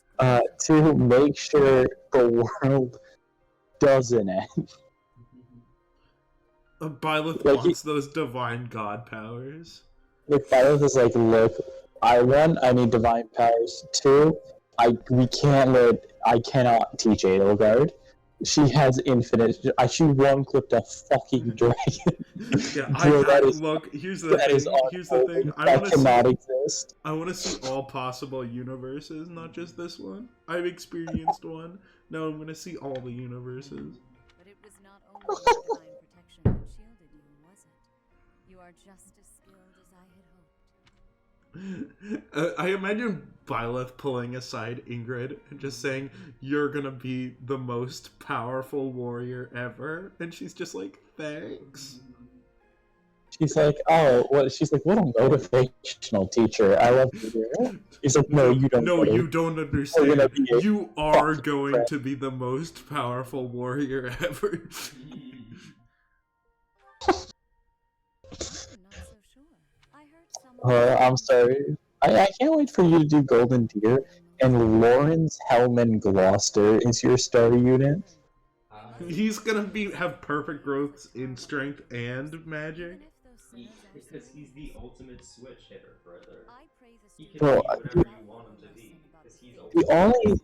is to make sure the world doesn't end. Byleth Like, wants those divine god powers. Like, Byleth is like, look, I need divine powers. Two, I cannot teach Edelgard. She has infinite. She one-clipped a fucking dragon. Yeah, Bro, that is- look. Here's the that is thing. Here's the thing. unholy. That cannot exist. I want to see all possible universes, not just this one. I've experienced one. Now I'm gonna see all the universes. But it was not only your divine protection that shielded you, was it? You are just as skilled as I had hoped. I imagine Byleth pulling aside Ingrid and just saying, "You're gonna be the most powerful warrior ever," and she's just like, "Thanks." She's like, oh, what? She's like, what a motivational teacher. I love you. Dear. He's like, no, you don't. No, get it. you don't We're understand. gonna be a You are fucking going friend. to be the most powerful warrior ever. I'm not so sure. I heard someone. I'm sorry. I can't wait for you to do Golden Deer. And Lawrence Hellman Gloucester is your starter unit. He's gonna have perfect growths in strength and magic. Because he's the ultimate switch hitter, brother. I pray the He can Bro, be whatever you want him to be. Because he's The ultimate. only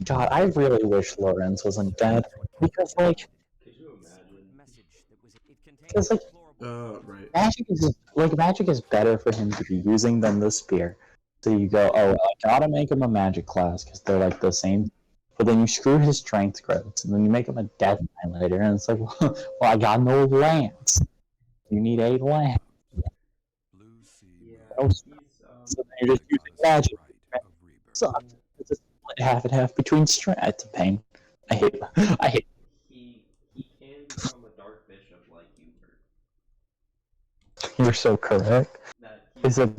God, I really wish Lawrence wasn't dead because, like, Could you imagine? Message that was it contained It's like- Right. magic is better for him to be using than the spear. So you go, oh, I gotta make him a magic class because they're like the same but then you screw his strength growths, and then you make him a death knight later, and it's like, well, I got no lance. You need a lance. Yeah, Oh, he's so then you're just using magic. Sucks. It's a split half and half between strength. It's a pain. I hate. he can become a dark bishop like Hubert. You're so correct. That Is it?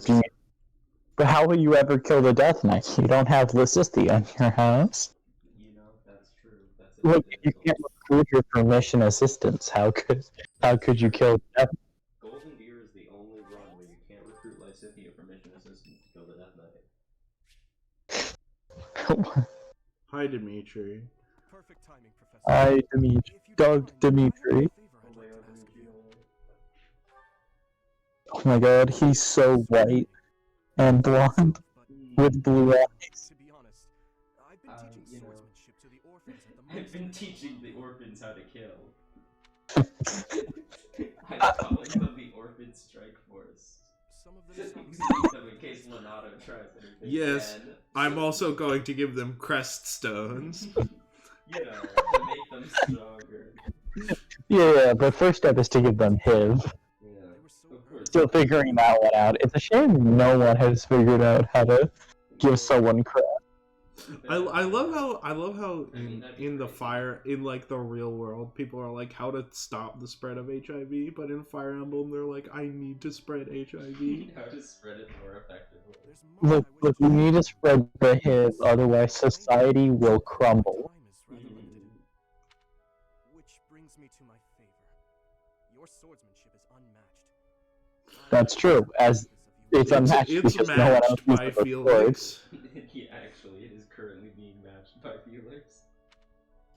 But how will you ever kill the Death Knight? You don't have Lysithea in your house. you know, that's true. That's Look, if you can't recruit your permission assistants, how could you kill Death Golden Deer is the only run where you can't recruit Lysithea for mission assistance to kill the Death Knight. Hi, Dimitri. Perfect timing, Professor. Hi, Dimitri. Doug Dimitri. Oh my god, he's so white and blonde with blue eyes. To be honest, I've been teaching You know, swordsmanship to the orphans at the I've been monastery. teaching the orphans how to kill. I'm calling them the Orphan Strike Force. Some of Just them use them in case Leonardo tries anything. Yes, again. I'm also going to give them crest stones. You know, to make them stronger. Yeah, but first step is to give them HIV. Yeah, of course. Still figuring that one out. It's a shame no one has figured out how to give someone crap. I love how in the fire in like the real world people are like how to stop the spread of HIV, but in Fire Emblem they're like I need to spread HIV. How to spread it more effectively. Look, we need to spread the HIV, otherwise society will crumble. Which brings me to my favor. Your swordsmanship is unmatched. That's true, as it's unmatched It's because no one else matched by uses the Felix. Yeah, actually, it is currently being matched by Felix.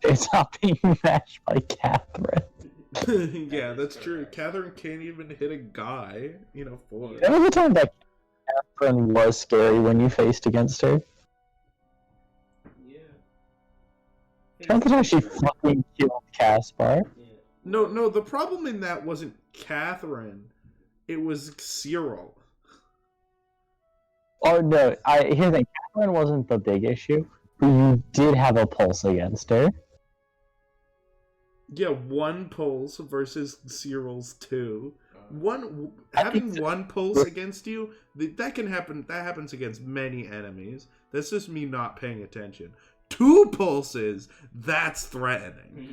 It's not being matched by Catherine. Yeah, that's true. Catherine can't even hit a guy in a forest. There was a time that Catherine was scary when you faced against her. Yeah. Remember how she fucking killed Caspar? Yeah. No, the problem in that wasn't Catherine. It was Cyril. Oh no, here's the thing, Catherine wasn't the big issue, but you did have a pulse against her. Yeah, one pulse versus Cyril's two. Having one pulse against you, that can happen. That happens against many enemies. That's just me not paying attention. Two pulses, that's threatening.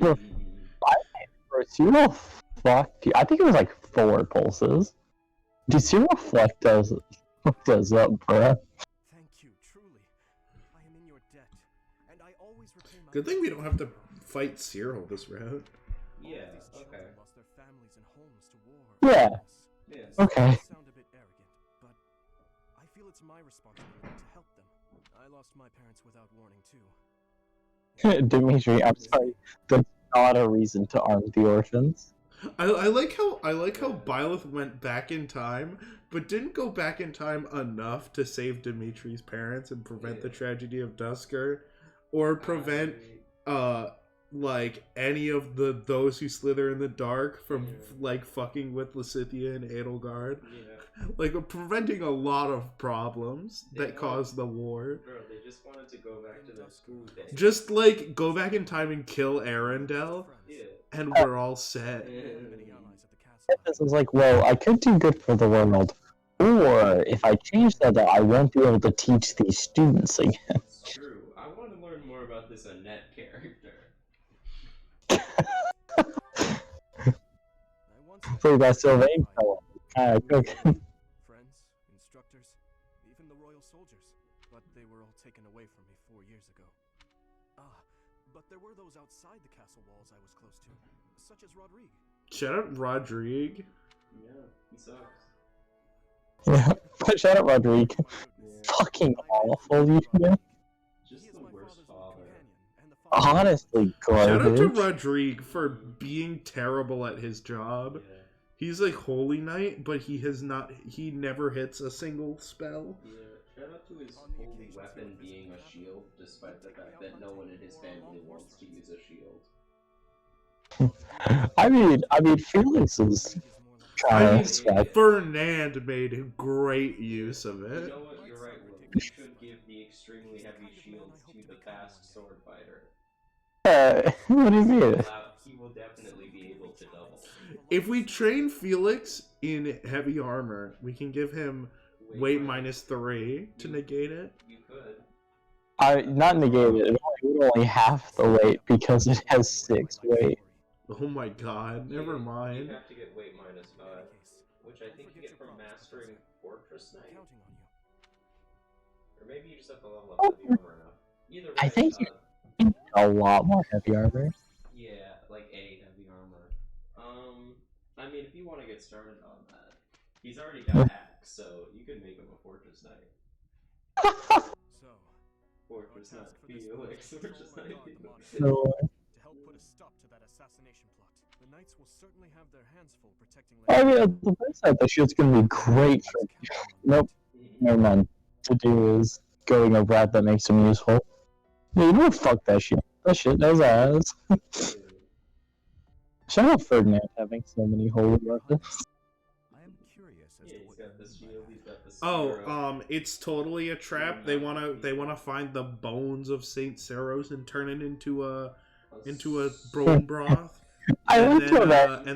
Cyril fucked you. I think it was like 4 pulses. Dude, Cyril fucked us up, bruh. Thank you, truly. I am in your debt, and I always repay my Good thing we don't have to fight Cyril this round. Yeah, These children okay. lost their families and homes to war. Yeah. Yes. Okay. I sound a bit arrogant, but I feel it's my responsibility to help them. I lost my parents without warning too. Dimitri, I'm sorry. That's not a reason to arm the orphans. I like how Byleth went back in time, but didn't go back in time enough to save Dimitri's parents and prevent the tragedy of Dusker, or prevent like any of those who slither in the dark from like fucking with Lysithea and Edelgard. Yeah. Like preventing a lot of problems that caused the war. Bro, they just wanted to go back to their school days. Just like go back in time and kill Arendelle, Yeah. and we're all set. Many allies at the castle. This was like, well, I could do good for the world, or if I change that, I won't be able to teach these students again. It's true. I want to learn more about this Annette character. I once had So that Sylvain fell kind of cooking. friends, instructors, even the royal soldiers, but they were all taken away from me 4 years ago. But there were those outside the castle walls I was close to, such as Rodrigue. Shout out Rodrigue. Yeah, he sucks. Yeah, but shout out Rodrigue. Fucking awful, you know? Just the worst father. Honestly, Shout out to garbage. Rodrigue for being terrible at his job. Yeah. He's like Holy Knight, but he never hits a single spell. Yeah. Shout out to his only weapon being a shield, despite the fact that no one in his family wants to use a shield. I mean, Felix is kind of swag. Fernand made great use of You it. know what? You're right, Will. We should give the extremely heavy shields to the fast sword fighter. What do you mean? He will definitely be able to double. If we train Felix in heavy armor, we can give him weight -3 to negate it. You could. Not negated. It would only half the weight because it has 6 weight. Oh my god, never You mind. have to get weight -5, which I think you get from mastering Fortress Knight. Or maybe you just have to level up heavy armor enough. Either way, I think you need a lot more heavy armor. yeah, like A heavy armor. I mean, if you want to get started on that, he's already got axe, so you could make him a Fortress Knight. Fortress Knight Felix, Fortress Knight Felix. No. To help put a stop to that assassination plot, the knights will certainly have their hands full protecting. I mean, the first side, the shield's gonna be great for. Nope. Never mind. To do is going a route that makes him useful. Yeah, you know what? Fuck that shit. That shit knows ass. Shout out Ferdinand having so many holy weapons. I am curious as Yeah, to he's what got this shield, he's got this Oh, it's totally a trap. They wanna find the bones of Saint Seros and turn it into a bone broth. And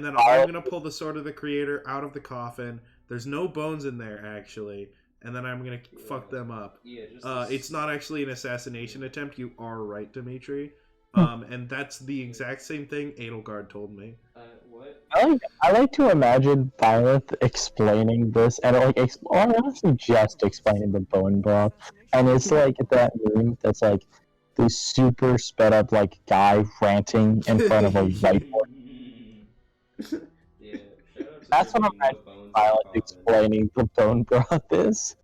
then I'm gonna pull the Sword of the Creator out of the coffin. There's no bones in there actually, and then I'm gonna fuck them up. Yeah, It's not actually an assassination attempt. You are right, Dimitri. And that's the exact same thing Edelgard told me. What? I like to imagine Violet explaining this, and or honestly just explaining the bone broth, and it's like that meme that's like this super sped up like guy ranting in front of a whiteboard. Yeah, shout out to That's what I'm no imagining bones Violet in the coffin. explaining the bone broth is.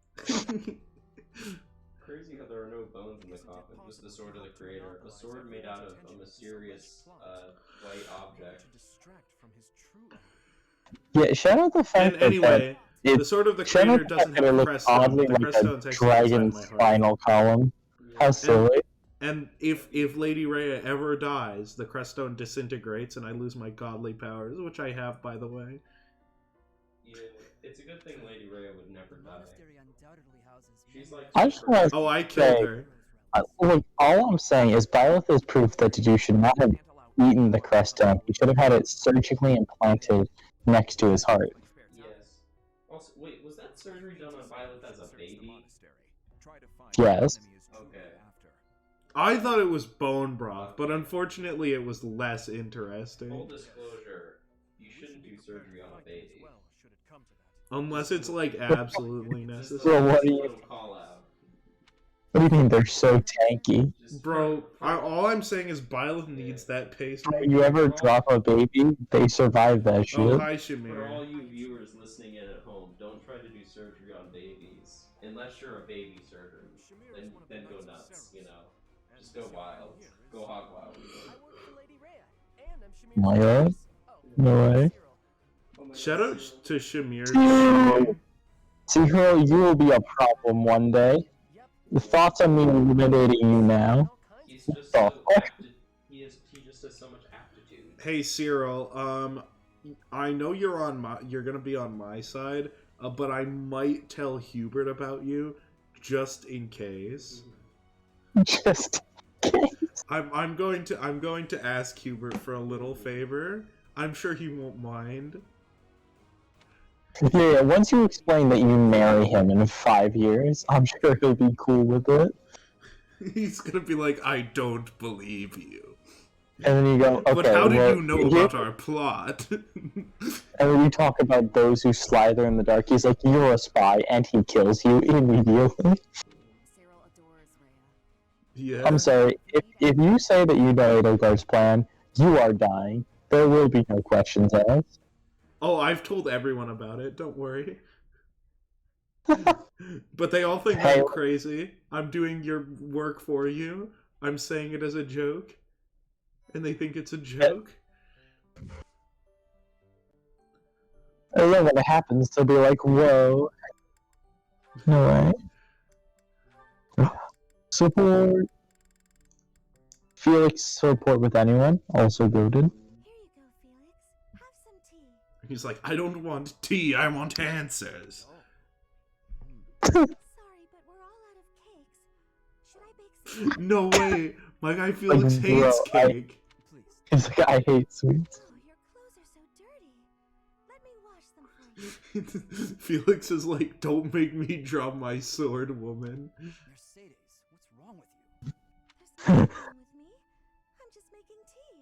Crazy how there are no bones in the coffin, just the Sword of the Creator. A sword made out of a mysterious white object. Yeah, shout out the fact And anyway, that the Sword of the shout Creator out the doesn't fact that it have a looks creststone. oddly The like a creststone's actually inside dragon's my heart. spinal column. How silly. And if Lady Rhea ever dies, the creststone disintegrates and I lose my godly powers, which I have, by the way. Yeah, it's a good thing Lady Rhea would never die. She's like... I just want Oh, I to killed say, her. look, all I'm saying is Byleth is proof that you should not have eaten the creststone. He should have had it surgically implanted next to his heart. Yes. Also, wait, was that surgery done on Violet as a baby? Yes. Okay. I thought it was bone broth, but unfortunately it was less interesting. Full disclosure, you shouldn't do surgery on a baby. Unless it's like absolutely Just necessary. Well, what do a you- little call out. What do you mean they're so tanky? Bro, all I'm saying is Byleth needs that paste. You ever drop a baby, they survive that shit. Oh, hi, For Shamir. all you viewers listening in at home, don't try to do surgery on babies. Unless you're a baby surgeon. Then go nuts, you know. Just go wild. Go hog wild. My god. No way. Shout out to Shamir. See, Hero, you will be a problem one day. The thoughts on me eliminating you now. He's just The so fuck? he just has so much aptitude. Hey, Cyril. I know you're gonna be on my side, but I might tell Hubert about you, just in case. Just I'm going to ask Hubert for a little favor. I'm sure he won't mind. yeah, once you explain that you marry him in 5 years, I'm sure he'll be cool with it. He's gonna be like, I don't believe you. And then you go, okay, But how did well, you know here- about our plot? And then you talk about those who slither in the dark. He's like, you're a spy, and he kills you immediately. Yeah. I'm sorry, if you say that you know Edelgard's plan, you are dying. There will be no questions asked. Oh, I've told everyone about it. Don't worry. But they all think Hey. I'm crazy. I'm doing your work for you. I'm saying it as a joke. And they think it's a joke. And then when it happens, they'll be like, whoa. No way. Support. Felix support with anyone, also goaded. Here you go, Felix. Have some tea. He's like, I don't want tea, I want answers. Sorry, but we're all out of cakes. No way! My guy Felix Like, hates bro, cake. Please. He's like, I hate sweets. Oh, your clothes are so dirty. Let me wash them for you. Felix is like, don't make me draw my sword, woman. Mercedes, what's wrong with you? There's nothing wrong with me. I'm just making tea.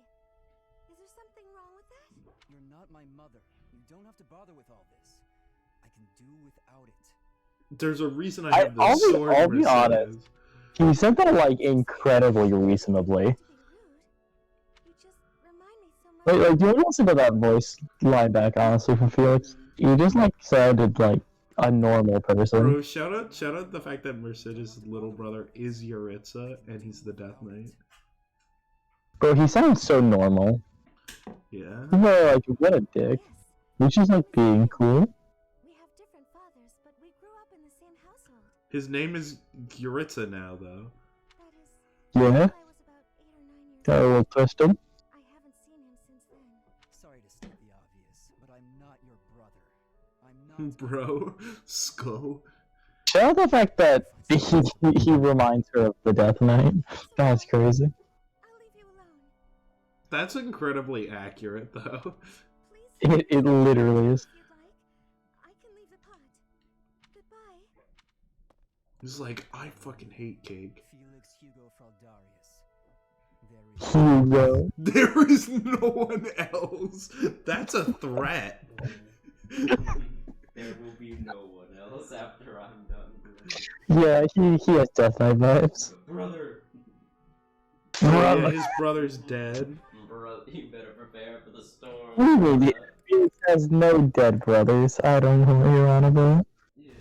Is there something wrong with that? You're not my mother. You don't have to bother with all this. I can do without it. There's a reason I have the I'll sword, be Mercedes. honest. He said that like incredibly reasonably. Not to be rude. You just remind me so much. Like, do you want to listen to that voice line back, honestly, from Felix? You just like sounded like a normal person. Bro, shout out the fact that Mercedes' little brother is Yuritsa and he's the Death Knight. Bro, he sounds so normal. Yeah. Bro, like, what a dick. Yes, He's just like being cool. we have different fathers, but we grew up in the same household. His name is Yuritsa now, though. That is, Yeah? I was about 8 or 9 years Got a old. little twisted. I haven't seen him since then. Sorry to state the obvious, but I'm not your brother. I'm not. Bro, Skull. Shout out the fact that he reminds her of the Death Knight. That's crazy. I'll leave you alone. That's incredibly accurate, though. Please. It literally is. If you'd like, I can leave the pot. Goodbye. He's like, I fucking hate cake. Felix Hugo Fraldarius. There is. Hugo. There is no one else. That's a threat. There will be no one else after I'm done. Yeah, he has Death Knight vibes. Brother, Oh, yeah, Brother. his brother's dead. bro, you better prepare for the storm. Really? Felix has no dead brothers. I don't know what you're on about. Yeah.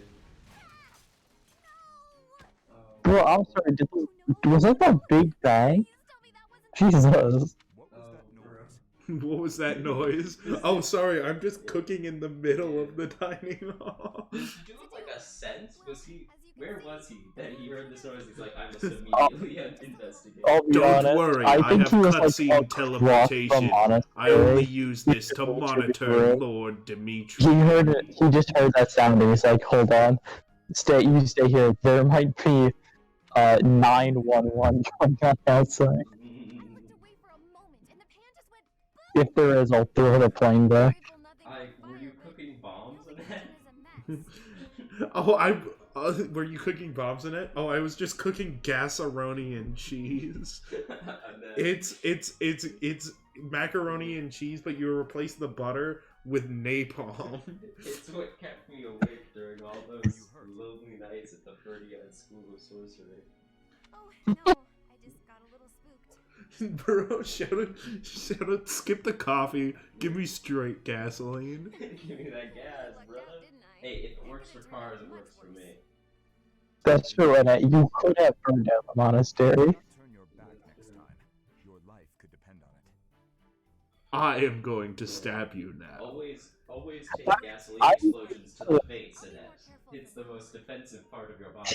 Bro, I'm sorry, was that the Big Bang? Jesus. What was that noise? What was that noise? Oh, sorry, I'm just cooking in the middle of the dining hall. Did you look like a sense? Was he? Where was he? That he heard this noise. He's like, I must immediately investigate. I'll be Don't honest, worry, I I think have he was like cutscene across teleportation. from Monastery. I only use this to He monitor Lord Dimitri. He heard it. He just heard that sound and he's like, "Hold on, you stay here. There might be 911 going on outside. I looked away for a moment, and the pan just went If there is, I'll throw the plane back." Were you cooking bombs in it? Oh, were you cooking bombs in it? Oh, I was just cooking gassaroni and cheese. It's macaroni and cheese, but you replace the butter with napalm. It's what kept me awake during all those lonely nights at the Ferdiad School of Sorcery. Oh, no, I just got a little spooked. Bro, shout out, skip the coffee, give me straight gasoline. Give me that gas, brother. Hey, if it works for cars, it works for me. That's true, and you could have burned down the monastery. Turn your back next time. Your life could depend on it. I am going to stab you now. Always take gasoline I- explosions to the face, and it's the most defensive part of your body.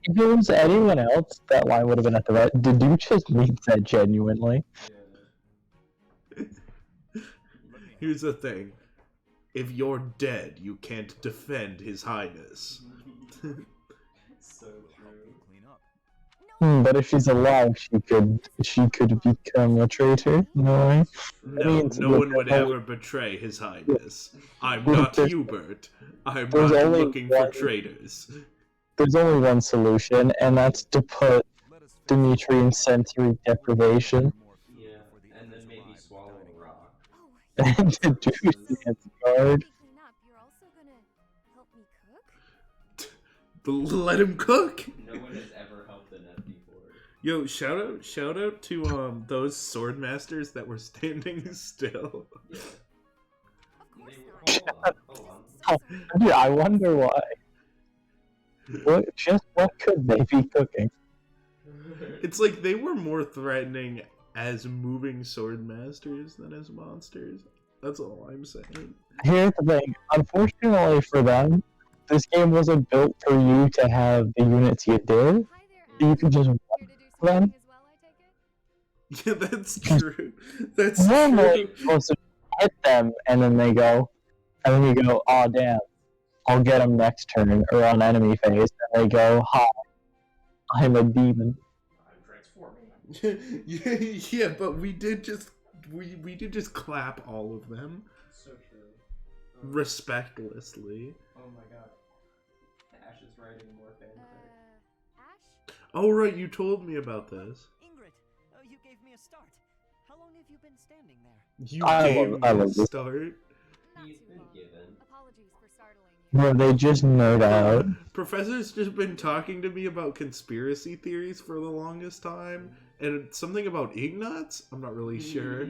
If it was anyone else, that line would have been at the right. Did you just mean that genuinely? Yeah. Here's the thing. If you're dead, you can't defend His Highness. So true. Clean up. But if she's alive, she could become a traitor. No way. No, no one would ever betray His Highness. I'm not Hubert. I'm There's not only looking for one- traitors. There's only one solution, and that's to put Let us face Dimitri in sensory deprivation Yeah, and then maybe swallow a rock. Oh, and to do dance guard. clean up. You're also gonna help me cook? Let him cook. No one has ever helped an F before. Yo, shout out to those sword masters that were standing still. Yeah. Of They course were, not. hold on. Dude, I wonder why. What could they be cooking? It's like they were more threatening as moving sword masters than as monsters. That's all I'm saying. Here's the thing. Unfortunately for them, this game wasn't built for you to have the units you did. Hi there, You could just Here to do some them. cooking as well, I take it? Yeah, that's true. That's Normally, true. you're supposed to hit them, and then they go, and then you go, "Aw, damn, I'll get them next turn," or on enemy phase, and they go, "Hi, I'm a demon." Yeah, but we did just clap all of them So true. respectlessly. Oh my god. Ash is writing more fanfic. Ash? Oh right, you told me about this. Ingrid, you gave me a start. How long have you been standing there? You I gave love- me I a love this. start. Not He's too been long. given. Apologies for startling you. Bro, they just nerd out. Professor's just been talking to me about conspiracy theories for the longest time, and something about ignuts? I'm not really sure.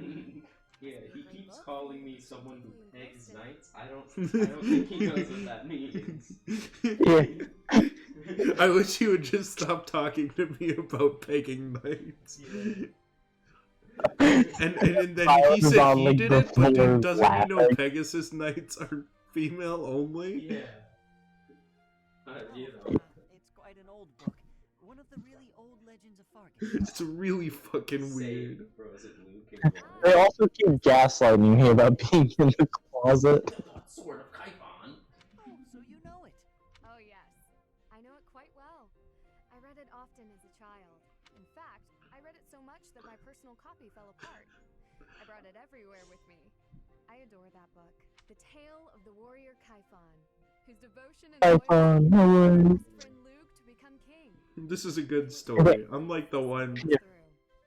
Yeah, he keeps calling me someone who pegs knights. I don't think he knows what that means. Yeah. I wish he would just stop talking to me about pegging knights. Yeah. And then I he was said on, he like, did the it, but floor doesn't he know laughing. Pegasus knights are female only? Yeah. You know. It's quite an old book. One of the really old legends of Fargus. It's really fucking weird. Same. Bro, is it Luke and They Warren? also keep gaslighting me about being in the closet. Sword of Kaifon. Oh, so you know it. Oh, yes. I know it quite well. I read it often as a child. In fact, I read it so much that my personal copy fell apart. I brought it everywhere with me. I adore that book. The Tale of the Warrior Kaifon, whose devotion and Kaifon, no loyalty way. led his friend Luke to become king. This is a good story. Unlike the one Yeah.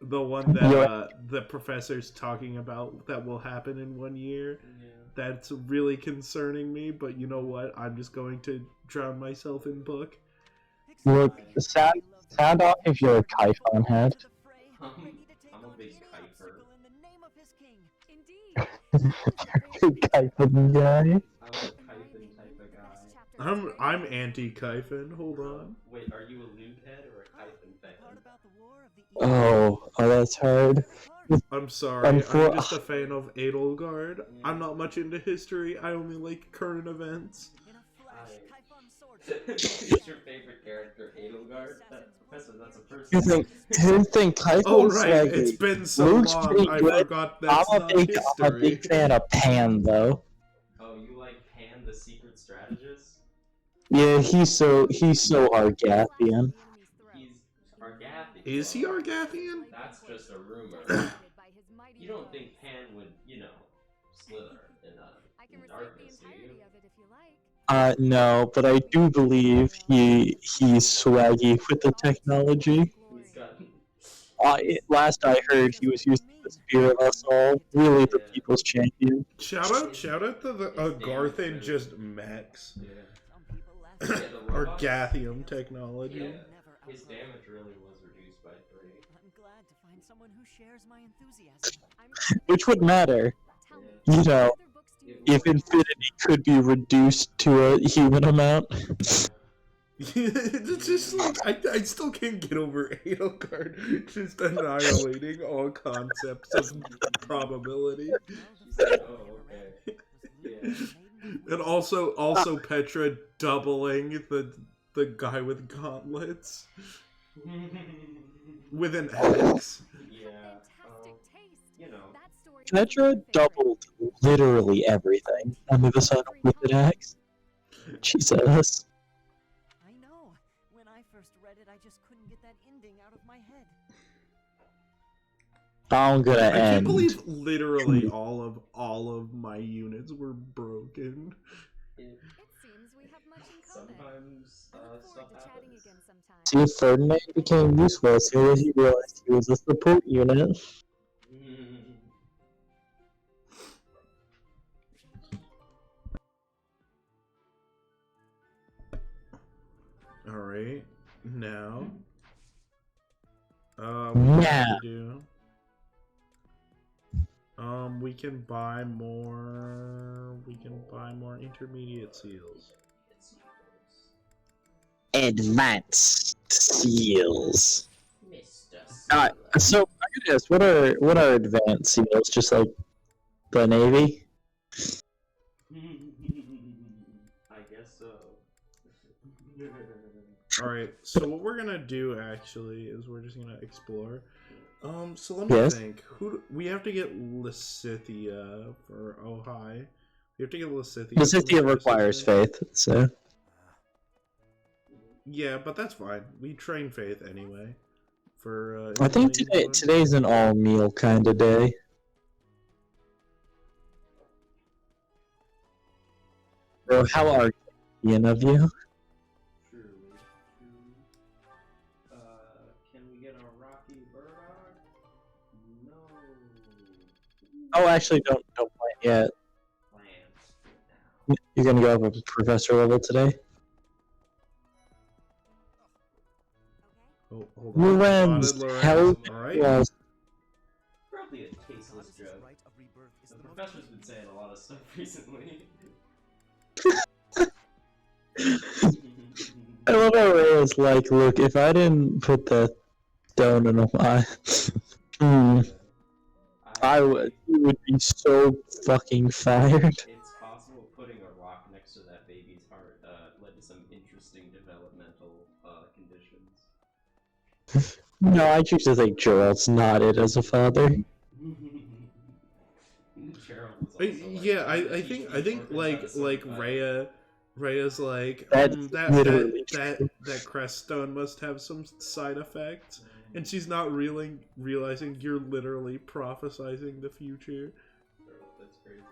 that Yeah. the professor's talking about that will happen in 1 year. Yeah. That's really concerning me, but you know what? I'm just going to drown myself in book. Look, sound off if you're a Kaifon head. I'm a big Kaifer. Indeed. Kaifon guy. I'm a Kaifin type of guy. I'm anti-Kyphon. Hold on. Wait, are you a Luke head or a Kaifin fan? Oh, that's hard. I'm sorry. I'm I'm just a fan of Edelgard. I'm not much into history. I only like current events. Who's your favorite character, Edelgard? Professor, that's a person. You think Kaifon's Oh right, swaggy. it's been so Luke's long. pretty I good. forgot that's I'm not a history. big fan of Pan though. Oh, you like Pan, the secret strategist? Yeah, he's so Argathian. He's Argathian. Is he Argathian? That's just a rumor. You don't think Pan would, slither in darkness, do you? No, but I do believe he's swaggy with the technology. He's got... Last I heard, he was using the spear of us all, really the people's champion. Shout out to the Garthan just mechs. Yeah. Yeah, the robot- Argathium technology. Yeah. His damage really was reduced by 3. I'm glad to find someone who shares my enthusiasm. Which would matter, you know, if Infinity could be reduced to a human amount. It's just like I still can't get over Edelgard just annihilating all concepts of probability. She's like, oh, okay. Yeah. And also Petra doubling the guy with gauntlets with an X. Yeah. You know. Petra doubled literally everything under the sun with an axe. Jesus. I know. When I first read it, I just couldn't get that ending out of my head. I'm gonna I can't end. believe literally all of my units were broken. It, seems we have much in common. sometimes I look stuff forward to chatting happens. again sometime. See, Ferdinand became useful as soon as he realized he was a support unit. Alright, now. Yeah. We can buy more. We can buy more intermediate seals. Advanced seals. Mr. So I gotta ask, what are advanced seals? Just like the Navy? I guess so. Alright, so what we're gonna do actually is we're just gonna explore. So let me Yes. think. We have to get Lysithia for Ojai. We have to get Lysithia. Lysithia requires faith, so. Yeah, but that's fine. We train faith anyway. for I think Italy. today's an all meal kind of day. Bro, how Argentinian of you? Truly. Can we get a Rocky Burdock? No. Oh, actually, don't plan yet. Plants now. You're gonna go up a professor level today. Oh, hold on. Lorenz, Spotted Lorenz. help Alright. us. Probably a tasteless joke. The professor's been saying a lot of stuff recently. I love how Rhea's like, look, if I didn't put that stone in my... he would be so fucking fired. It's possible putting a rock next to that baby's heart led to some interesting developmental conditions. No, I choose to think Gerald's not it as a father. Gerald was also Yeah, like, I think like Rhea's like That's literally that crest stone must have some side effects, and she's not realizing you're literally prophesizing the future. Bro, that's crazy.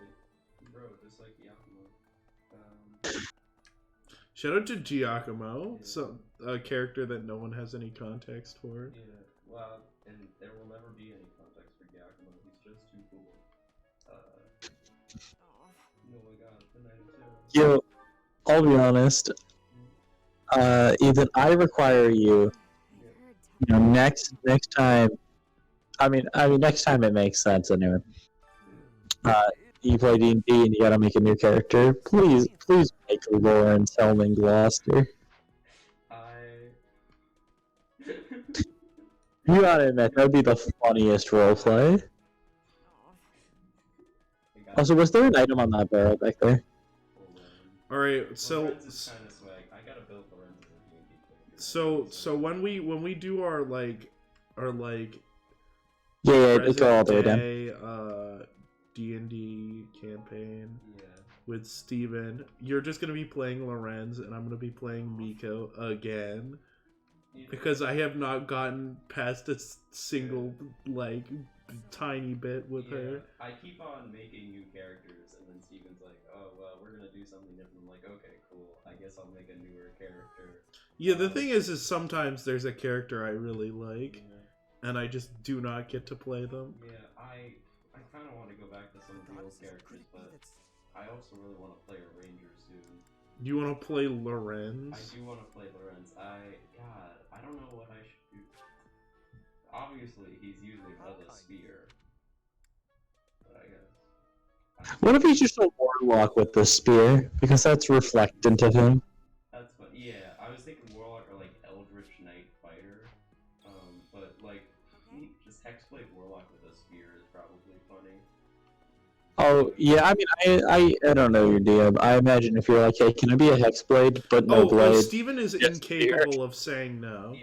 Bro, just like Yakumo. Shout out to Giacomo, a character that no one has any context for. Yeah, well, and there will never be any context for Giacomo. He's just too cool. Oh my god, the Night of Terror. Yo, I'll be honest. Ethan, I require you. You know, next time. I mean, next time it makes sense anyway. You play D&D and you gotta make a new character. Please make Lawrence Hellman Gloucester. You gotta admit, that would be the funniest roleplay. Also, was there an item on that barrel back there? Alright, so Lorenz is kinda swag. I gotta build Lorenz as a D&D character. so when we do our Yeah, go all the way down. D&D campaign with Steven, you're just gonna be playing Lorenz and I'm gonna be playing Miko again. Because I have not gotten past a single, like, tiny bit with her. I keep on making new characters, and then Steven's like, oh, well, we're gonna do something different. I'm like, okay, cool. I guess I'll make a newer character. Yeah, the thing is sometimes there's a character I really like, and I just do not get to play them. Yeah, I kind of want to go back to some of the old characters, but I also really want to play a ranger soon. You want to play Lorenz? I do want to play Lorenz. I don't know what I should do. Obviously, he's using a spear. But I guess. What if he's just a warlock with the spear? Because that's reflectant of him. That's fun. Yeah, I was thinking warlock or like eldritch knight fighter. But like, just hexblade warlock with a spear is probably funny. Oh, yeah, I mean, I don't know your DM. I imagine if you're like, hey, can I be a hexblade, but no blade? Steven is incapable of saying no.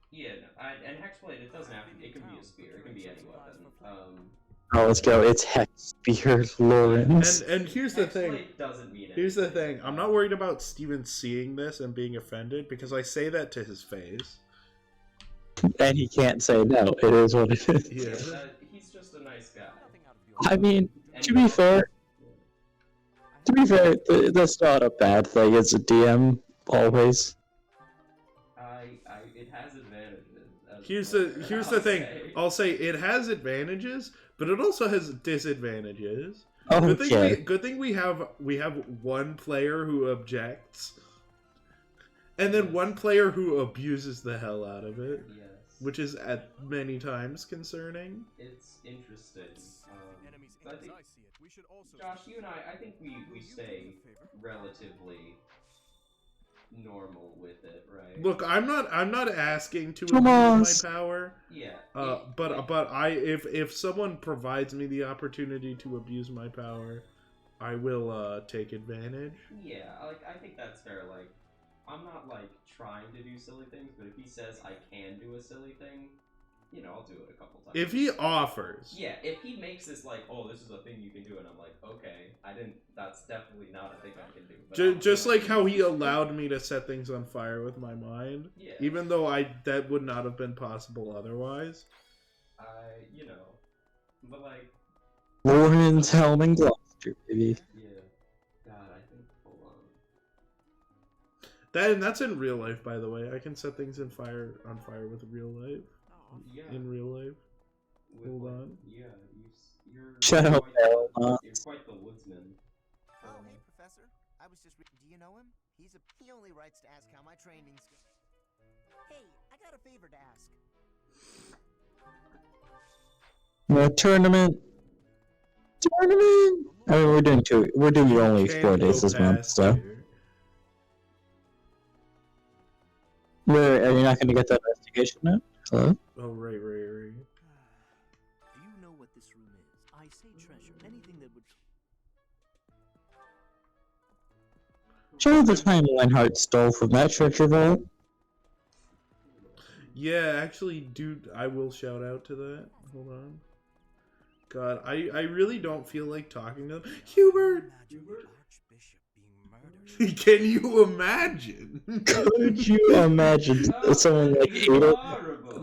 Yeah, no, and hexblade, it doesn't have to, it can be a spear, it can be any weapon. Oh, let's go, it's hex spear, Lawrence. And here's the thing. Doesn't mean here's the thing. I'm not worried about Steven seeing this and being offended, because I say that to his face. And he can't say no, it is what it is. Yeah. He's just a nice guy. I mean, to be fair, that's not a bad thing as a DM, always. It has advantages. Here's the thing. I'll say it has advantages, but it also has disadvantages. Okay. Good thing we have one player who objects, and then one player who abuses the hell out of it. Yes. Which is at many times concerning. It's interesting. I think, Josh, you and I think we stay relatively normal with it, right? Look, I'm not asking to abuse my power. Yeah. But if someone provides me the opportunity to abuse my power, I will take advantage. Yeah, like I think that's fair. Like, I'm not like trying to do silly things, but if he says I can do a silly thing, you know, I'll do it a couple times. If he offers. Yeah, if he makes this like, oh, this is a thing you can do, and I'm like, okay, that's definitely not a thing I can do. But Just like how he allowed me to set things on fire with my mind. Yeah. Even though that would not have been possible otherwise. You know, but like... Lawrence Helm and Gloucester, baby. Yeah. God, I think, hold on. That's in real life, by the way. I can set things on fire with real life. Yeah. In real life. Hold Like, on. Yeah, Shut up, Bell. You're quite the woodsman. Oh, hey, Professor. I was just do you know him? He only writes to ask how my training's Hey, I got a favor to ask. Tournament. I mean, we're doing only 4 days this month, so. Here. Are you not going to get that investigation now? Hello? Oh, right. Do you know what this room is? I say treasure. Anything that would... Show the time Lionheart stole from that treasure vault. Yeah, actually, dude, I will shout out to that. Hold on. God, I really don't feel like talking to them. Hubert! Can you imagine? Could you imagine someone like Ada?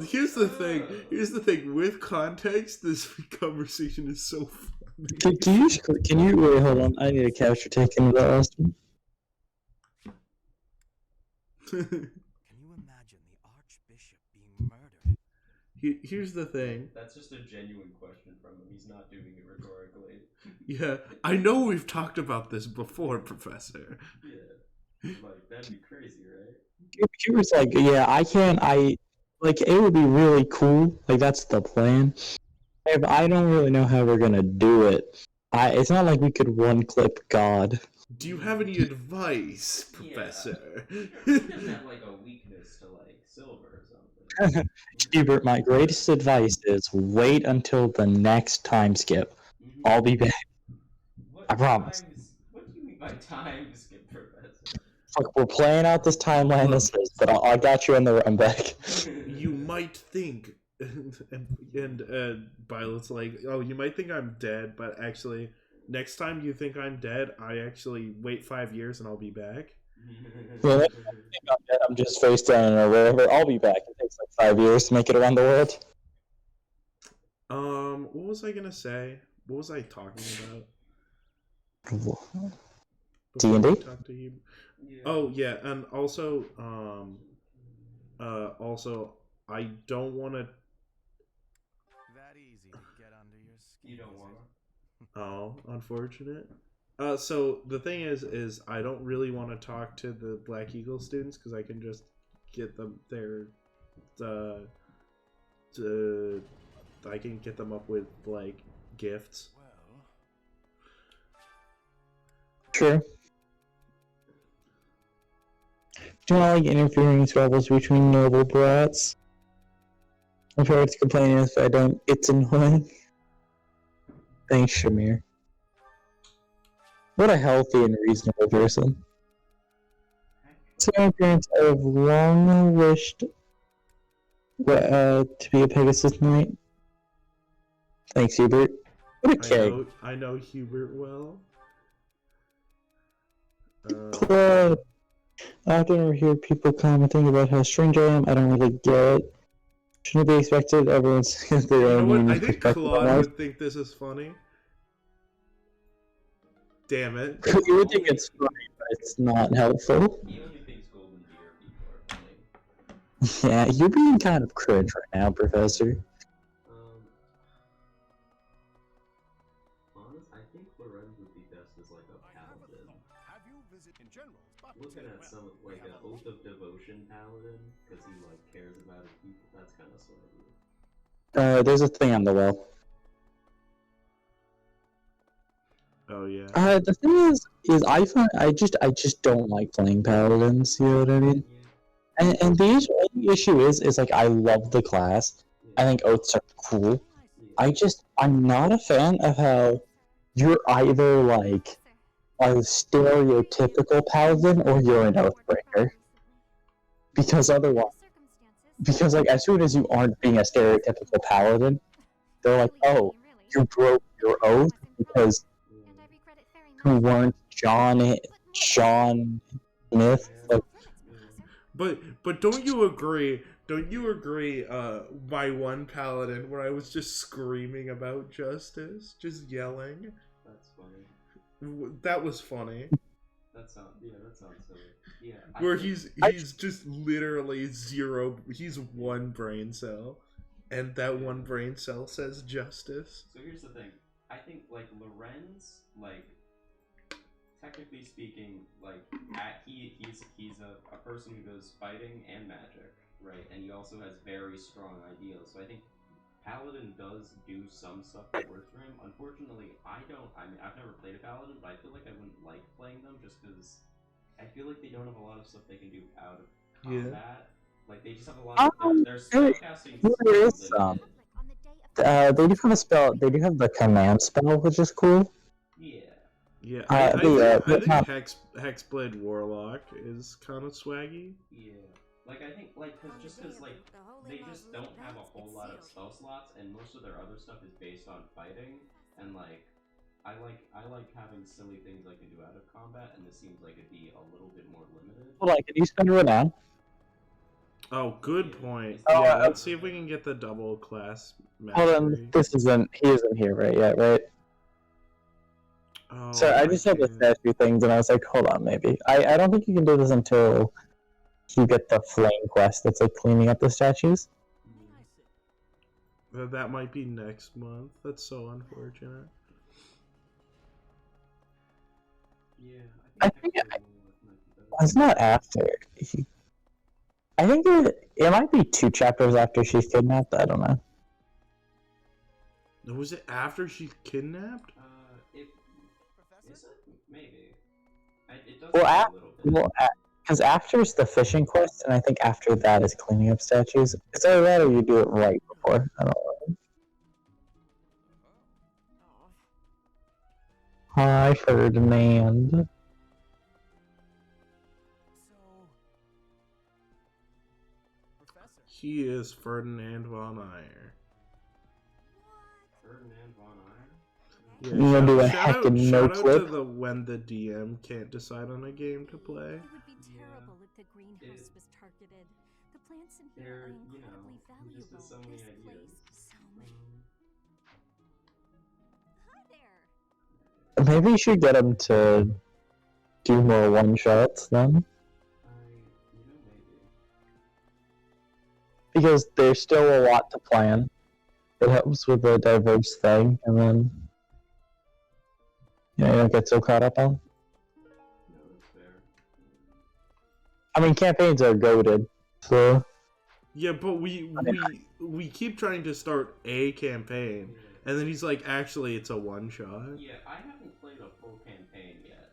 Here's the thing. With context, this conversation is so funny. Can you wait? Hold on. I need a capture taken of that last one. Can you imagine the Archbishop being murdered? Here's the thing. That's just a genuine question from him. He's not doing it rhetorically. Yeah, I know we've talked about this before, Professor. Yeah. Like, that'd be crazy, right? Hubert's like, yeah, like, it would be really cool. Like, that's the plan. I don't really know how we're gonna do it. It's not like we could one-clip God. Do you have any advice, Professor? Yeah. He doesn't have, like, a weakness to, like, silver or something. Hubert, my greatest advice is wait until the next time skip. I'll be back. I promise. What do you mean by time skip, Professor? Fuck, we're playing out this timeline this is, but I got you in the run back. You might think, and Violet's like, oh, you might think I'm dead, but actually, next time you think I'm dead, I actually wait 5 years and I'll be back. Well, next time you think I'm dead, I'm just face down or wherever. I'll be back. It takes like 5 years to make it around the world. What was I gonna say? What was I talking about? D&D? Yeah. Oh yeah, and also, I don't want to. That easy to get under your skin. You don't want to? Oh, unfortunate. So the thing is I don't really want to talk to the Black Eagle students because I can just get them I can get them up with like gifts. True. Do you not like interfering troubles between noble brats? I've heard it's complaining if I don't, it's annoying. Thanks, Shamir. What a healthy and reasonable person. So my parents have long wished to be a Pegasus Knight. Thanks, Hubert. What a keg. I know Hubert well. Club. I often hear people commenting about how strange I am. I don't really get it. Shouldn't it be expected? Everyone's got their own You know what? I unique think perspective on Claude life. would think this is funny. Damn it. You would think it's funny, but it's not helpful. He only thinks golden deer people are funny. Yeah, you're being kind of cringe right now, Professor. Honest, I think Lorenz would be best as like a paladin. Have you visited in general? Looking at some like an oath of devotion paladin, because he like cares about his people. That's kind of sweaty. There's a thing on the wall. Oh yeah. The thing is I just don't like playing paladins. You know what I mean? Yeah. And the issue is like I love the class. I think oaths are cool. I'm not a fan of how you're either like a stereotypical paladin or you're an oathbreaker. Because otherwise, Because like as soon as you aren't being a stereotypical paladin, they're like, oh, you broke your oath because you weren't John Smith. Like, But don't you agree? Don't you agree? My one paladin, where I was just screaming about justice, just yelling. That's funny. That was funny. That sounds silly. Yeah. Where he's just literally zero. He's one brain cell, and that one brain cell says justice. So here's the thing. I think like Lorenz, like technically speaking, like he's a person who does fighting and magic, right? And he also has very strong ideals. So I think Paladin does do some stuff that works for him. Unfortunately, I mean, I've never played a Paladin, but I feel like I wouldn't like playing them just because I feel like they don't have a lot of stuff they can do out of combat. Like they just have a lot of their spellcasting. There is some. They do have a spell. They do have the command spell, which is cool. Yeah. Yeah, I think Hexblade Warlock is kind of swaggy. Yeah, like I think like because like they just don't have a whole lot of spell slots, and most of their other stuff is based on fighting, and like I like having silly things I can do out of combat, and this seems like it'd be a little bit more limited. Well, like, can you spend it now? Oh, good point. Yeah, let's see if we can get the double class mastery. Hold on, he isn't here right yet, right? Oh, so I just had the statue things, and I was like, hold on, maybe. I don't think you can do this until you get the flame quest that's like cleaning up the statues. That might be next month. That's so unfortunate. Yeah, I think it's not after. I think it might be 2 chapters after she's kidnapped. I don't know. Was it after she's kidnapped? Is it? Maybe. It does a little bit. Because after's the fishing quest, and I think after that is cleaning up statues. It's either that or you do it right before. I don't know. Hi, Ferdinand. He is Ferdinand von Eyre. Ferdinand von Eyre? Yeah, You wanna do a shout heckin' no out clip? to the when the DM can't decide on a game to play. It would be terrible if the greenhouse was targeted. The plants in here are incredibly valuable. Just has so many This ideas. place, so many. Hi there. Maybe you should get him to do more one-shots then. Because there's still a lot to plan. It helps with the diverse thing, and then you don't get so caught up on. I mean, campaigns are goated, so. Yeah, but we keep trying to start a campaign, and then he's like, actually, it's a one-shot. Yeah, I haven't played a full campaign yet.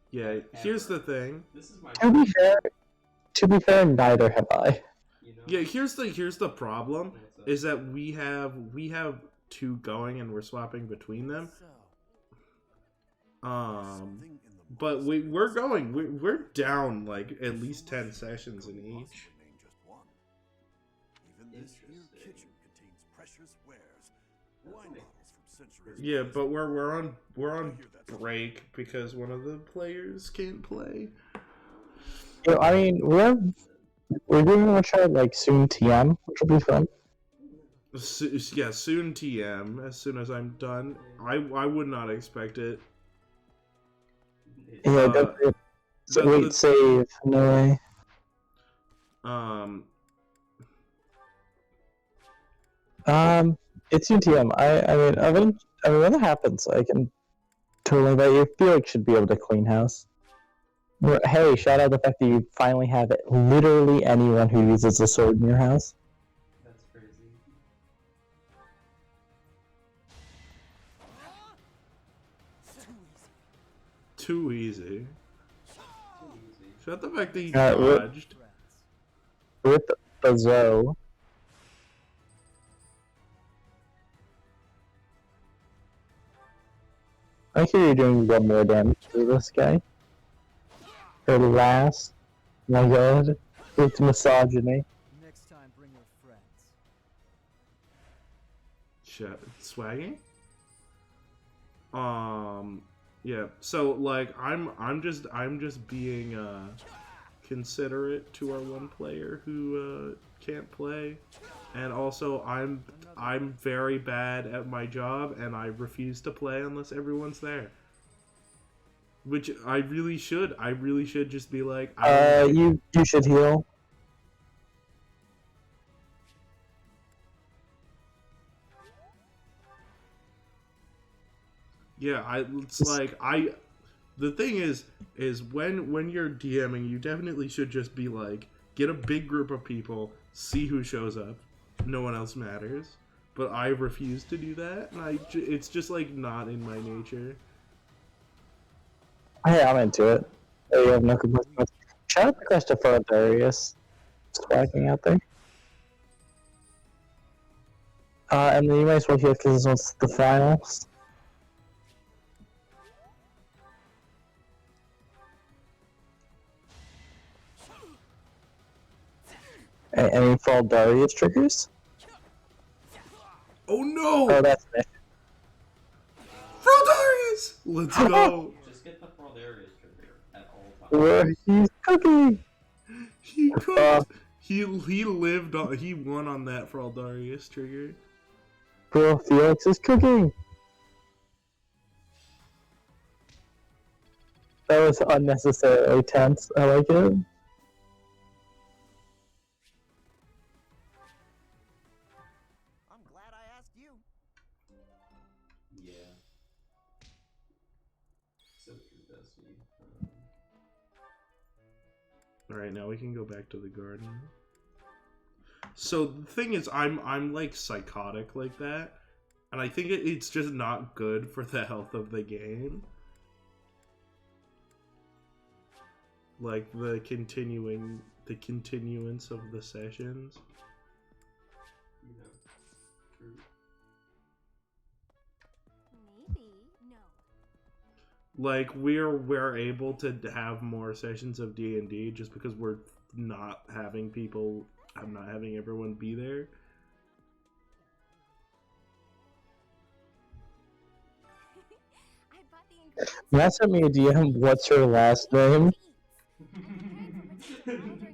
Yeah, here's the thing. This is my To be fair, neither have I. Yeah, here's the problem is that we have 2 going and we're swapping between them. But we're down like at least 10 sessions in each. Yeah, but we're on break because one of the players can't play. Yeah, I mean, we're doing a try like soon TM, which will be fun. Yeah, soon TM. As soon as I'm done, I would not expect it. Yeah, wait, save. No way. It's soon TM. I mean, when it happens, I can totally bet you. Felix should be able to clean house. Hey, shout out the fact that you finally have literally anyone who uses a sword in your house. That's crazy. Too easy. Shut the fact that he dodged. With the Zoe. I hear you're doing 1 more damage to this guy. Her last. My god. It's misogyny. Next Swagging? Yeah. So like I'm just being considerate to our one player who can't play, and also I'm very bad at my job and I refuse to play unless everyone's there. Which I really should. I really should just be like, you should heal. Yeah, it's like the thing is when you're DMing, you definitely should just be like, get a big group of people, see who shows up. No one else matters. But I refuse to do that, and it's just like not in my nature. Hey, I'm into it. Oh, you have no complaints. Shout out to Christopher Darius. Swagging out there. And then you might as well heal because this one's the finals. Any fall Darius triggers? Oh no! Oh, that's it. Fraldarius! Let's go! Just get the Fraldarius trigger at all times. Where he's cooking! He cooked! He lived on, he won on that Fraldarius trigger. Bro, Felix is cooking! That was unnecessarily tense. I like it. I'm glad I asked you. Yeah. So true, Dusty. Alright, now we can go back to the garden. So the thing is, I'm like psychotic like that, and I think it's just not good for the health of the game. Like the continuance of the sessions. Yeah. True. Maybe. No. Like we're able to have more sessions of D&D just because we're not having people. I'm not having everyone be there. I bought the ingredients. Matt sent me a DM. What's your last name?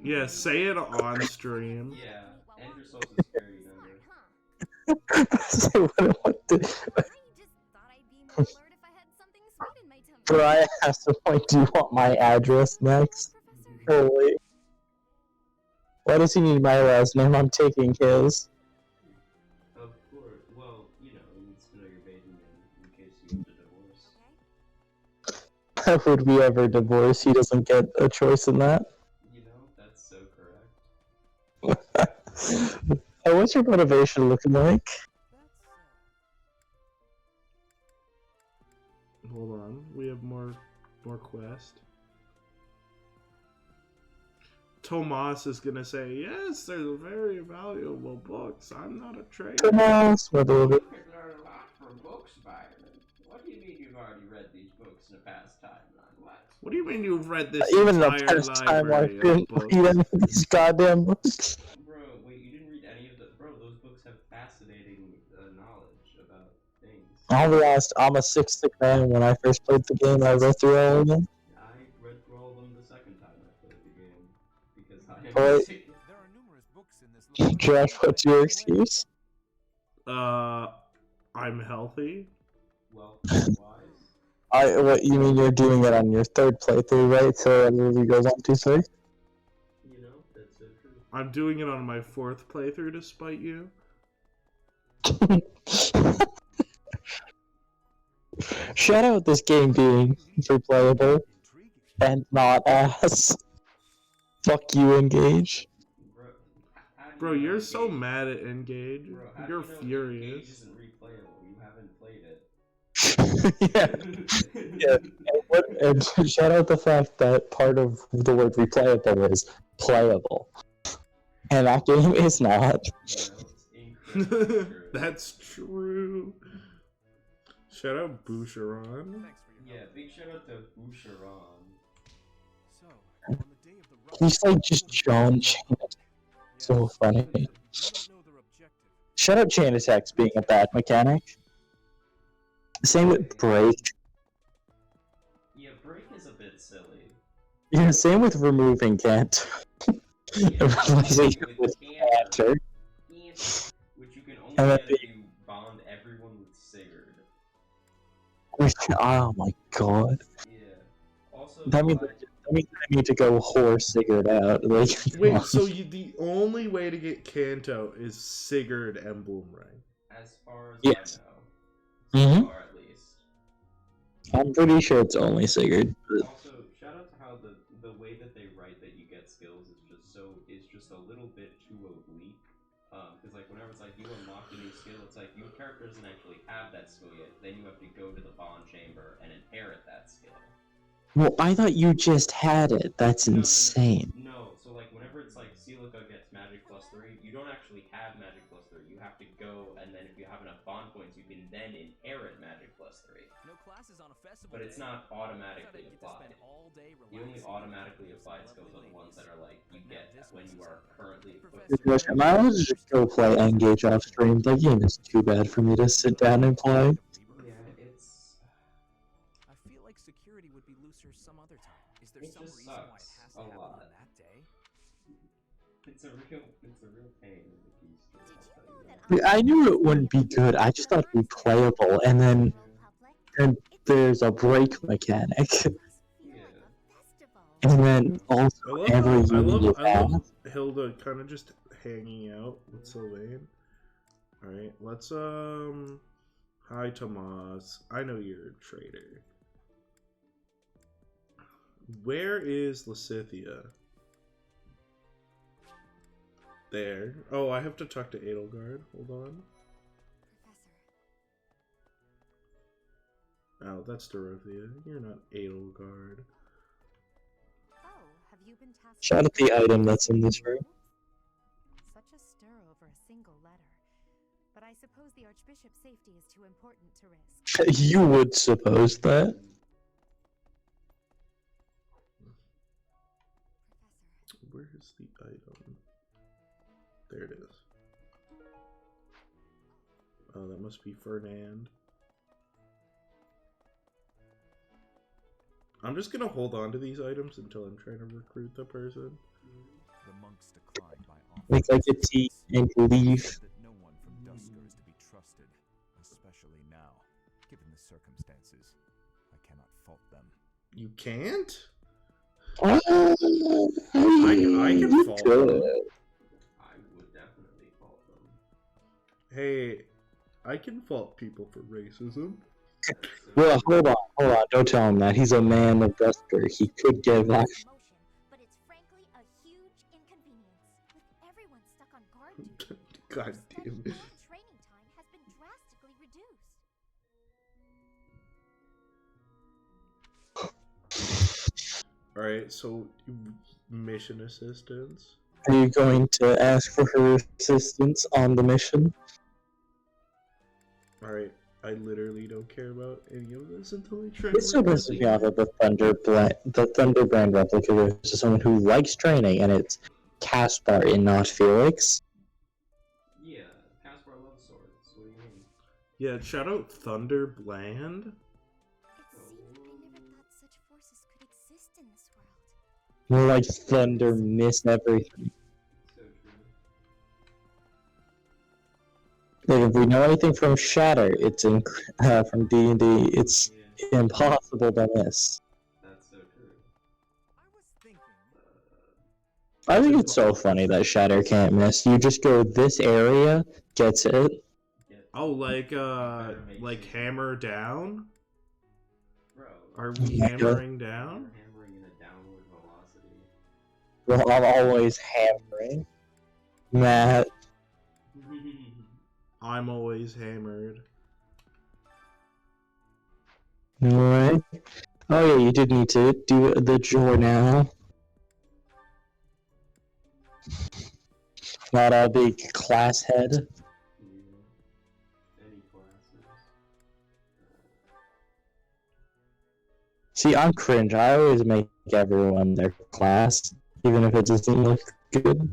Yeah, say it on stream. Yeah, and your social security number. Say what I just thought I'd be more alert if I had something sweet in my tummy. Bro, I asked him, like, do you want my address next? Holy. Why does he need my last name? I'm taking his. Of course. Well, you know, he needs to know your maiden name in case you have to divorce. How would we ever divorce? He doesn't get a choice in that. You know, that's so correct. What's your motivation looking like? Hold on, we have more quest. Tomas is gonna say, yes, they're very valuable books. I'm not a trader. Thomas, what do You could learn a lot from books, Byron. What do you mean you've already read these books in the past timeline? What do you mean you've read this Even the entire past time I library of didn't books? read any of these goddamn books. Bro, wait, you didn't read any of the... Bro, those books have fascinating knowledge about things. I'll be honest, I'm a 6'6" man. When I first played the game, I read through all of them. I read through all of them the second time I played the game. Because I am Alright. sick. There are numerous books in this Josh, what's your excuse? I'm healthy. Well, wise. What you mean you're doing it on your third playthrough, right? So everybody goes 1, 2, 3. You know, that's so true. I'm doing it on my 4th playthrough to spite you. Shout out this game being replayable and not ass. Fuck you, Engage. How do Bro, you know you're so Engage- mad at Engage. Bro, how do You're you know Engage furious. isn't replayable? You haven't played it. Yeah. And shout out the fact that part of the word replayable is playable. And that game is not. You know, it's incredibly true. That's true. Shout out Boucheron. Yeah, big shout out to Boucheron. So, on the day of the He's like just John Chan. So funny. you don't know their objective. Shut up, chain attacks being a bad mechanic. Same with break. Yeah, break is a bit silly. Yeah, same with removing can't. Yeah, Replacing it with with Canter, canter. which you can only And then get if you bond everyone with Sigurd. Oh my god. Yeah. Also, That means I need to go whore Sigurd out. Like, Wait, so the only way to get Kanto is Sigurd Emblem Ring? as far as yes. I know, so Mhm. far at least. I'm pretty sure it's only Sigurd. But... Also, shout out to how the way that they write that you get skills is just a little bit too oblique. Because like whenever it's like you unlock a new skill, it's like your character doesn't actually have that skill yet. Then you have to go to the bond chamber and inherit that skill. Well, I thought you just had it. That's insane. No, so like whenever it's like Celica gets magic plus 3, you don't actually have magic plus 3. You have to go, and then if you have enough bond points, you can then inherit magic plus 3. No classes on a festival. But it's not automatically I applied. spend all day The only relaxing. automatically applied skills are the ones that are like you get when you are currently equipped. Gosh, I might as well just go play Engage off stream. That game is too bad for me to sit down and play. Yeah, it's. I feel like security would be looser some other time. Is there It some just reason why it sucks has to a happen lot. on that day? It's a real pain in the keys. I'll tell you that. I knew it wouldn't be good. I just thought it'd be playable, and then there's a break mechanic, Yeah. and then also every unit you I have. love Hilda kind of just hanging out with Sylvain. Alright, let's, hi, Tomas. I know you're a traitor. Where is Lysithea? There. Oh, I have to talk to Edelgard. Hold on. Oh, that's Dorothea. You're not Edelgard. Oh, have you been tasked Shout out the item that's in this room. Such a stir over a single letter. But I suppose the Archbishop's safety is too important to risk. You would suppose that. Where's the item? There it is. Oh, that must be Fernand. I'm just gonna hold on to these items until I'm trying to recruit the person. The monks declined by Make like a tea and leave. that no one from Dusker is to be trusted, especially now. Given the circumstances, I cannot fault them. You can't? I can fault them. I would definitely fault them. Hey, I can fault people for racism. Well, hold on. Don't tell him that. He's a man of Dusker. He could give that. But it's frankly a huge inconvenience. With everyone stuck on guard duty, God damn it. training time has been drastically reduced. Alright, so mission assistance. Are you going to ask for her assistance on the mission? Alright, I literally don't care about any of this until I try This still pisses me off that the Thunderbrand replica goes to someone who likes training, and it's Caspar and not Felix. Yeah, Caspar loves swords. What do you mean? Yeah, shout out Thunderbland. It seemed I never thought such forces could exist in this world. More like Thundermiss everything. So true. Like, if we know anything from Shatter, it's from D&D, it's Yeah, impossible to miss. that's so true. I was thinking. I think it's so funny that Shatter can't miss. You just go, this area gets it. Oh, like hammer down? Bro, Are we hammering down? you're hammering in a downward velocity. Well, I'm always hammering. Matt. I'm always hammered. Alright. Oh yeah, you did need to do the jaw now. Not a big class head. Yeah. Any classes. See, I'm cringe. I always make everyone their class, even if it doesn't look good.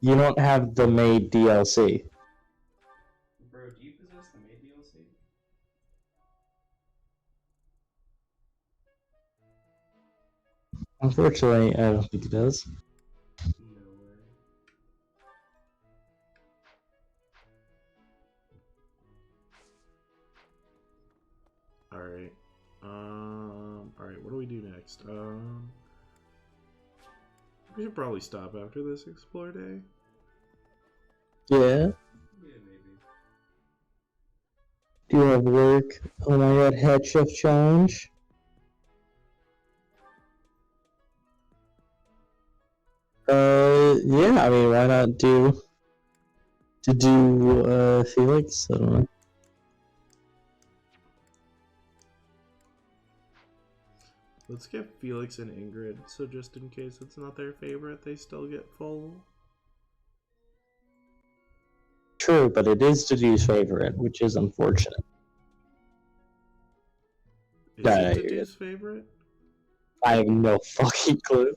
You don't have the Maid DLC. Bro, do you possess the maid DLC? Unfortunately, I don't think it does. No way. Alright. Alright, what do we do next? We should probably stop after this explore day. Yeah? Yeah, maybe. Do you have work? Oh my god, head shift challenge? Yeah, I mean, why not do Felix? I don't know. Let's get Felix and Ingrid, so just in case it's not their favorite, they still get full. True, but it is Dedue's favorite, which is unfortunate. Is No, it no, you're Dedue's favorite? I have no fucking clue.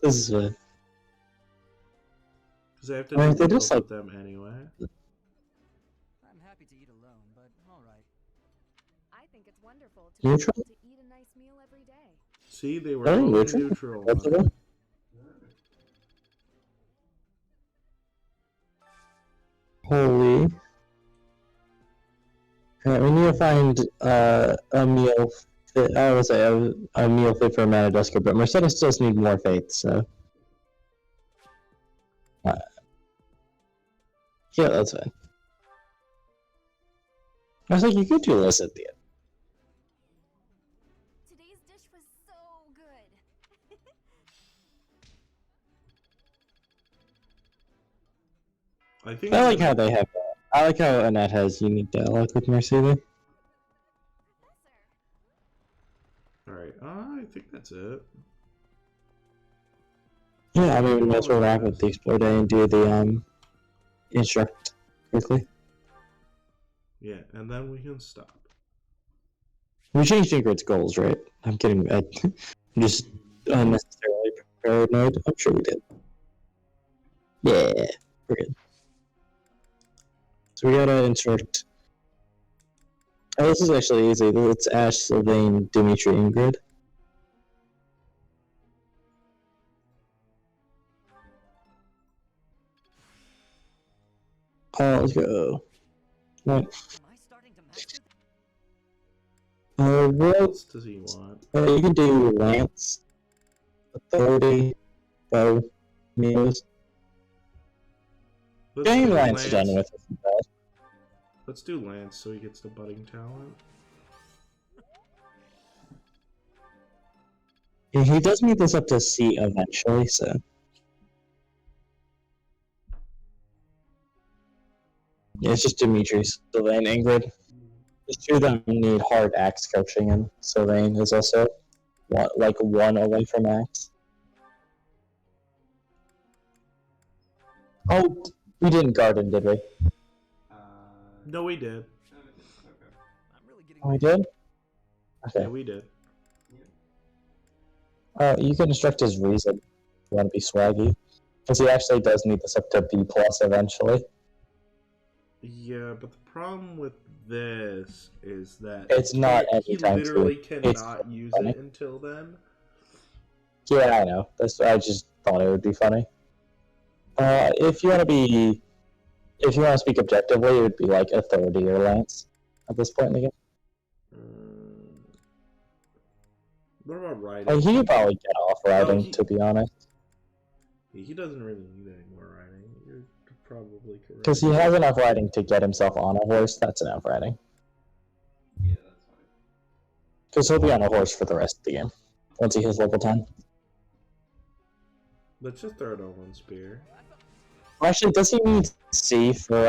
This is fun. Because I have to I mean, do they both just, like- with them anyway. I'm happy to eat alone, but alright. I think it's wonderful to be Neutral? able to eat a nice meal every day. See, they were Really? both Neutral? neutral. Both of them? Holy. Alright, we need to find a meal fit, I would say a meal fit for Madagascar, but Mercedes does need more faith, so. Yeah, that's fine. I was like, you could do this at the end. Today's dish was so good. I think I like how they have that. I like how Annette has unique dialogue with Mercedes. Alright, I think that's it. Yeah, I mean, we might as well wrap up the explore day and do the instruct quickly. Yeah, and then we can stop. We changed Ingrid's goals, right? I'm kidding. I'm just unnecessarily paranoid. I'm sure we did. Yeah, we're good. So we gotta instruct. Oh, this is actually easy. It's Ash, Sylvain, Dimitri, Ingrid. Let's go. Right. Am I starting to master this? What What? else does he want? You can do Lance, Authority, Bow, Muse. Let's Getting do Lance done with is bad. Let's do Lance so he gets the budding talent. Yeah, he does need this up to C eventually, so. Yeah, it's just Dimitri, Sylvain, Ingrid. The two of them need hard axe coaching, and Sylvain is also one away from axe. Oh, we didn't garden, did we? No, we did. Okay. I'm really getting Oh, we did? Yeah, Okay. we did. You can instruct his reason. You want to be swaggy. Because he actually does need this up to B+ eventually. Yeah, but the problem with this is that It's not he anytime literally soon. It's cannot use funny. it until then. Yeah, I know. I just thought it would be funny. If you want to speak objectively, it would be like Authority or Lance at this point in the game. What about riding? Like, he could probably get off riding, he- to be honest. He doesn't really need any more riding. You're probably correct. Because he has enough riding to get himself on a horse, that's enough riding. Yeah, that's fine. Because he'll be on a horse for the rest of the game, once he hits level 10. Let's just throw it on one spear. Well, actually, does he need C for,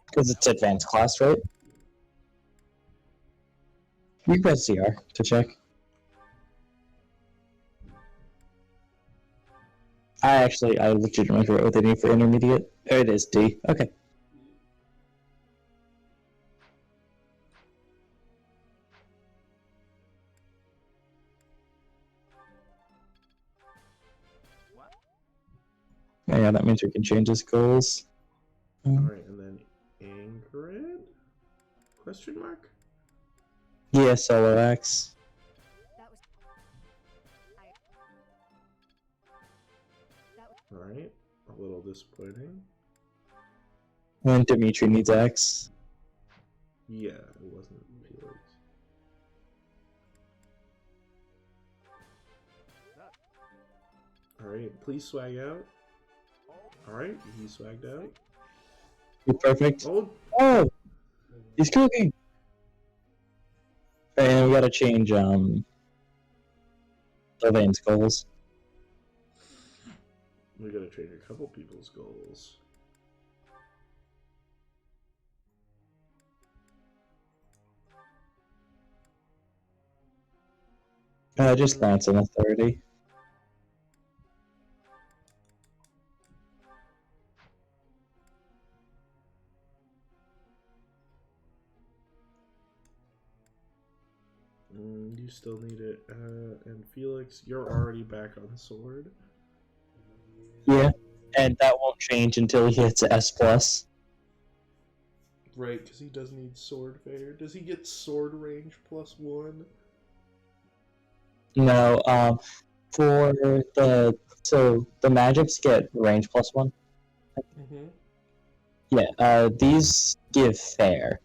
because it's advanced class, right? You can press CR to check. I legitimately forgot what they need for intermediate. There it is, D. Okay. Yeah, that means we can change his goals. Alright, and then Ingrid? Question mark? Yeah, solo X. That was. Alright, a little disappointing. And Dimitri needs X. Yeah, it wasn't Felix. Alright, please swag out. Alright, he swagged out. You're perfect. Oh, Oh! He's cooking! And we gotta change, Sylvain's goals. we gotta change a couple people's goals. Just glance in a 30. You still need it. And Felix, you're already back on sword. Yeah, and that won't change until he hits S+. Right, because he does need sword fair. Does he get sword range +1? No, for the magics get range +1. Mm-hmm. Yeah, these give fair.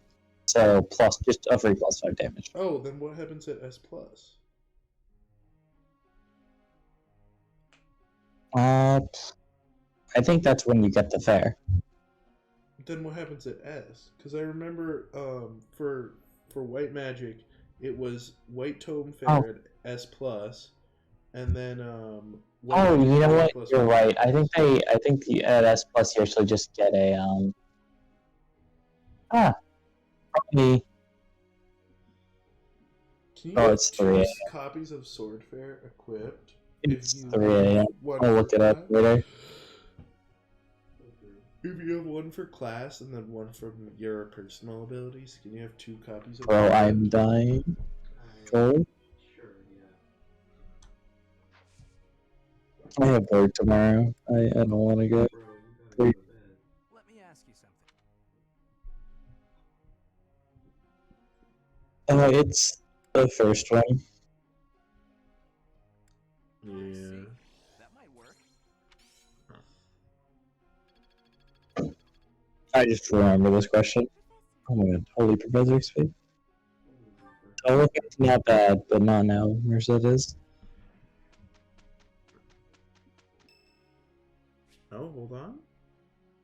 So plus just a free +5 damage. Oh, then what happens at S+? I think that's when you get the fair. Then what happens at S? Because I remember for white magic, it was white tome fair at S+, and then Oh, you know what? plus You're one. right. I think the at S+ you actually just get a probably. Can you Oh, get it's 2 3 a.m. copies of sword fair equipped? It's if you 3 a.m. one I'll for look it up class? later. If you have one for class and then one from your personal abilities, can you have 2 copies of Bro, both? I'm dying. Go. Sure, yeah. I have work tomorrow. I don't want to go. Bro, you gotta go to bed. Let me ask you something. It's the first one. Yeah. That might work. I just remember this question. Oh my god, holy Professor XP. Oh, look, it's not bad, but not now, Mercedes. Oh, hold on.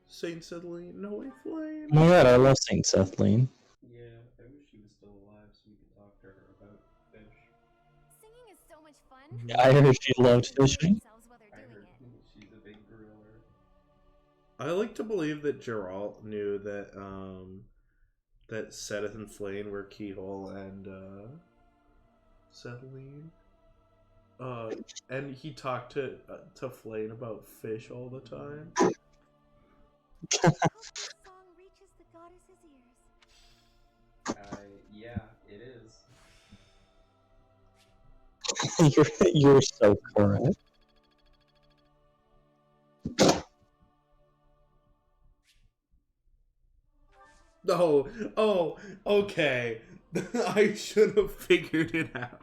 Saint Celine, no way, flame. Oh my god, I love Saint Sethlene. Yeah, I wish she was still alive so we could talk to her about fish. Singing is so much fun. I heard she loved fishing. Themselves while they're I doing heard it. she's a big griller. I like to believe that Geralt knew that that Seth and Flane were Keyhole and Celine. And he talked to Flane about fish all the time. I hope this song reaches the goddess's ears. Yeah, it is. You're so correct. Oh, okay. I should have figured it out.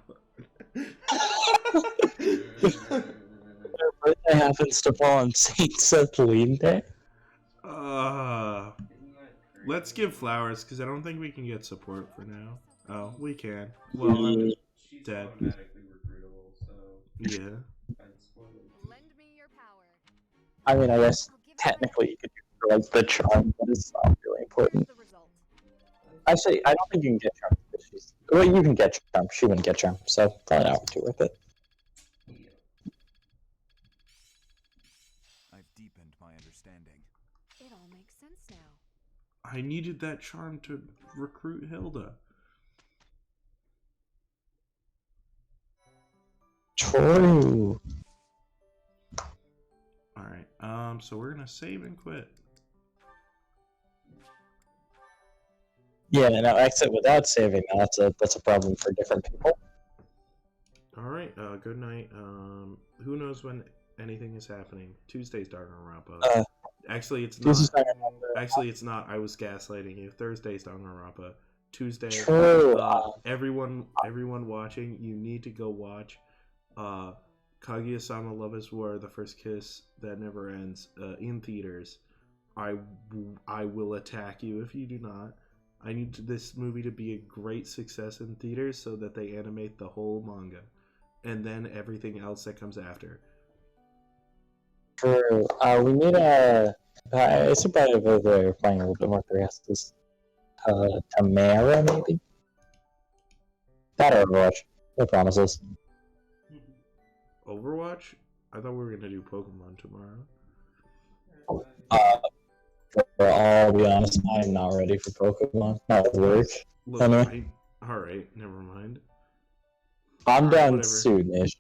Her birthday happens to fall on Saint Sethlene Day. Let's give flowers because I don't think we can get support for now. Oh, we can. Well, I'm She's dead. automatically recruitable, so Yeah. I'd spoil it. Lend me your power. I mean, I guess I'll give it technically you could use it for, like, the charm, but it's not really important. Here's the result. Actually, I don't think you can get charm. Well, you can get charm. She wouldn't get charm, so probably not too worth it. Yeah. I've deepened my understanding. It all makes sense now. I needed that charm to recruit Hilda. True. Alright, so we're gonna save and quit. Yeah, now exit without saving. That's a problem for different people. Alright, good night. Who knows when anything is happening. Tuesday's Danganronpa. Actually, it's This is not. Danganronpa. Actually, it's not. I was gaslighting you. Thursday's Danganronpa. Tuesday. True. Everyone watching, you need to go watch Kaguya-sama Love is War: The First Kiss That Never Ends in theaters. I will attack you if you do not. I need this movie to be a great success in theaters so that they animate the whole manga, and then everything else that comes after. True. We need a. It's about if they're playing a little bit more curious. Tamara, maybe? That or Overwatch. No promises. Overwatch? I thought we were gonna do Pokemon tomorrow. I'll be honest, I'm not ready for Pokemon. Not at work. Look, Anyway. alright, never mind. I'm done whatever. soon-ish.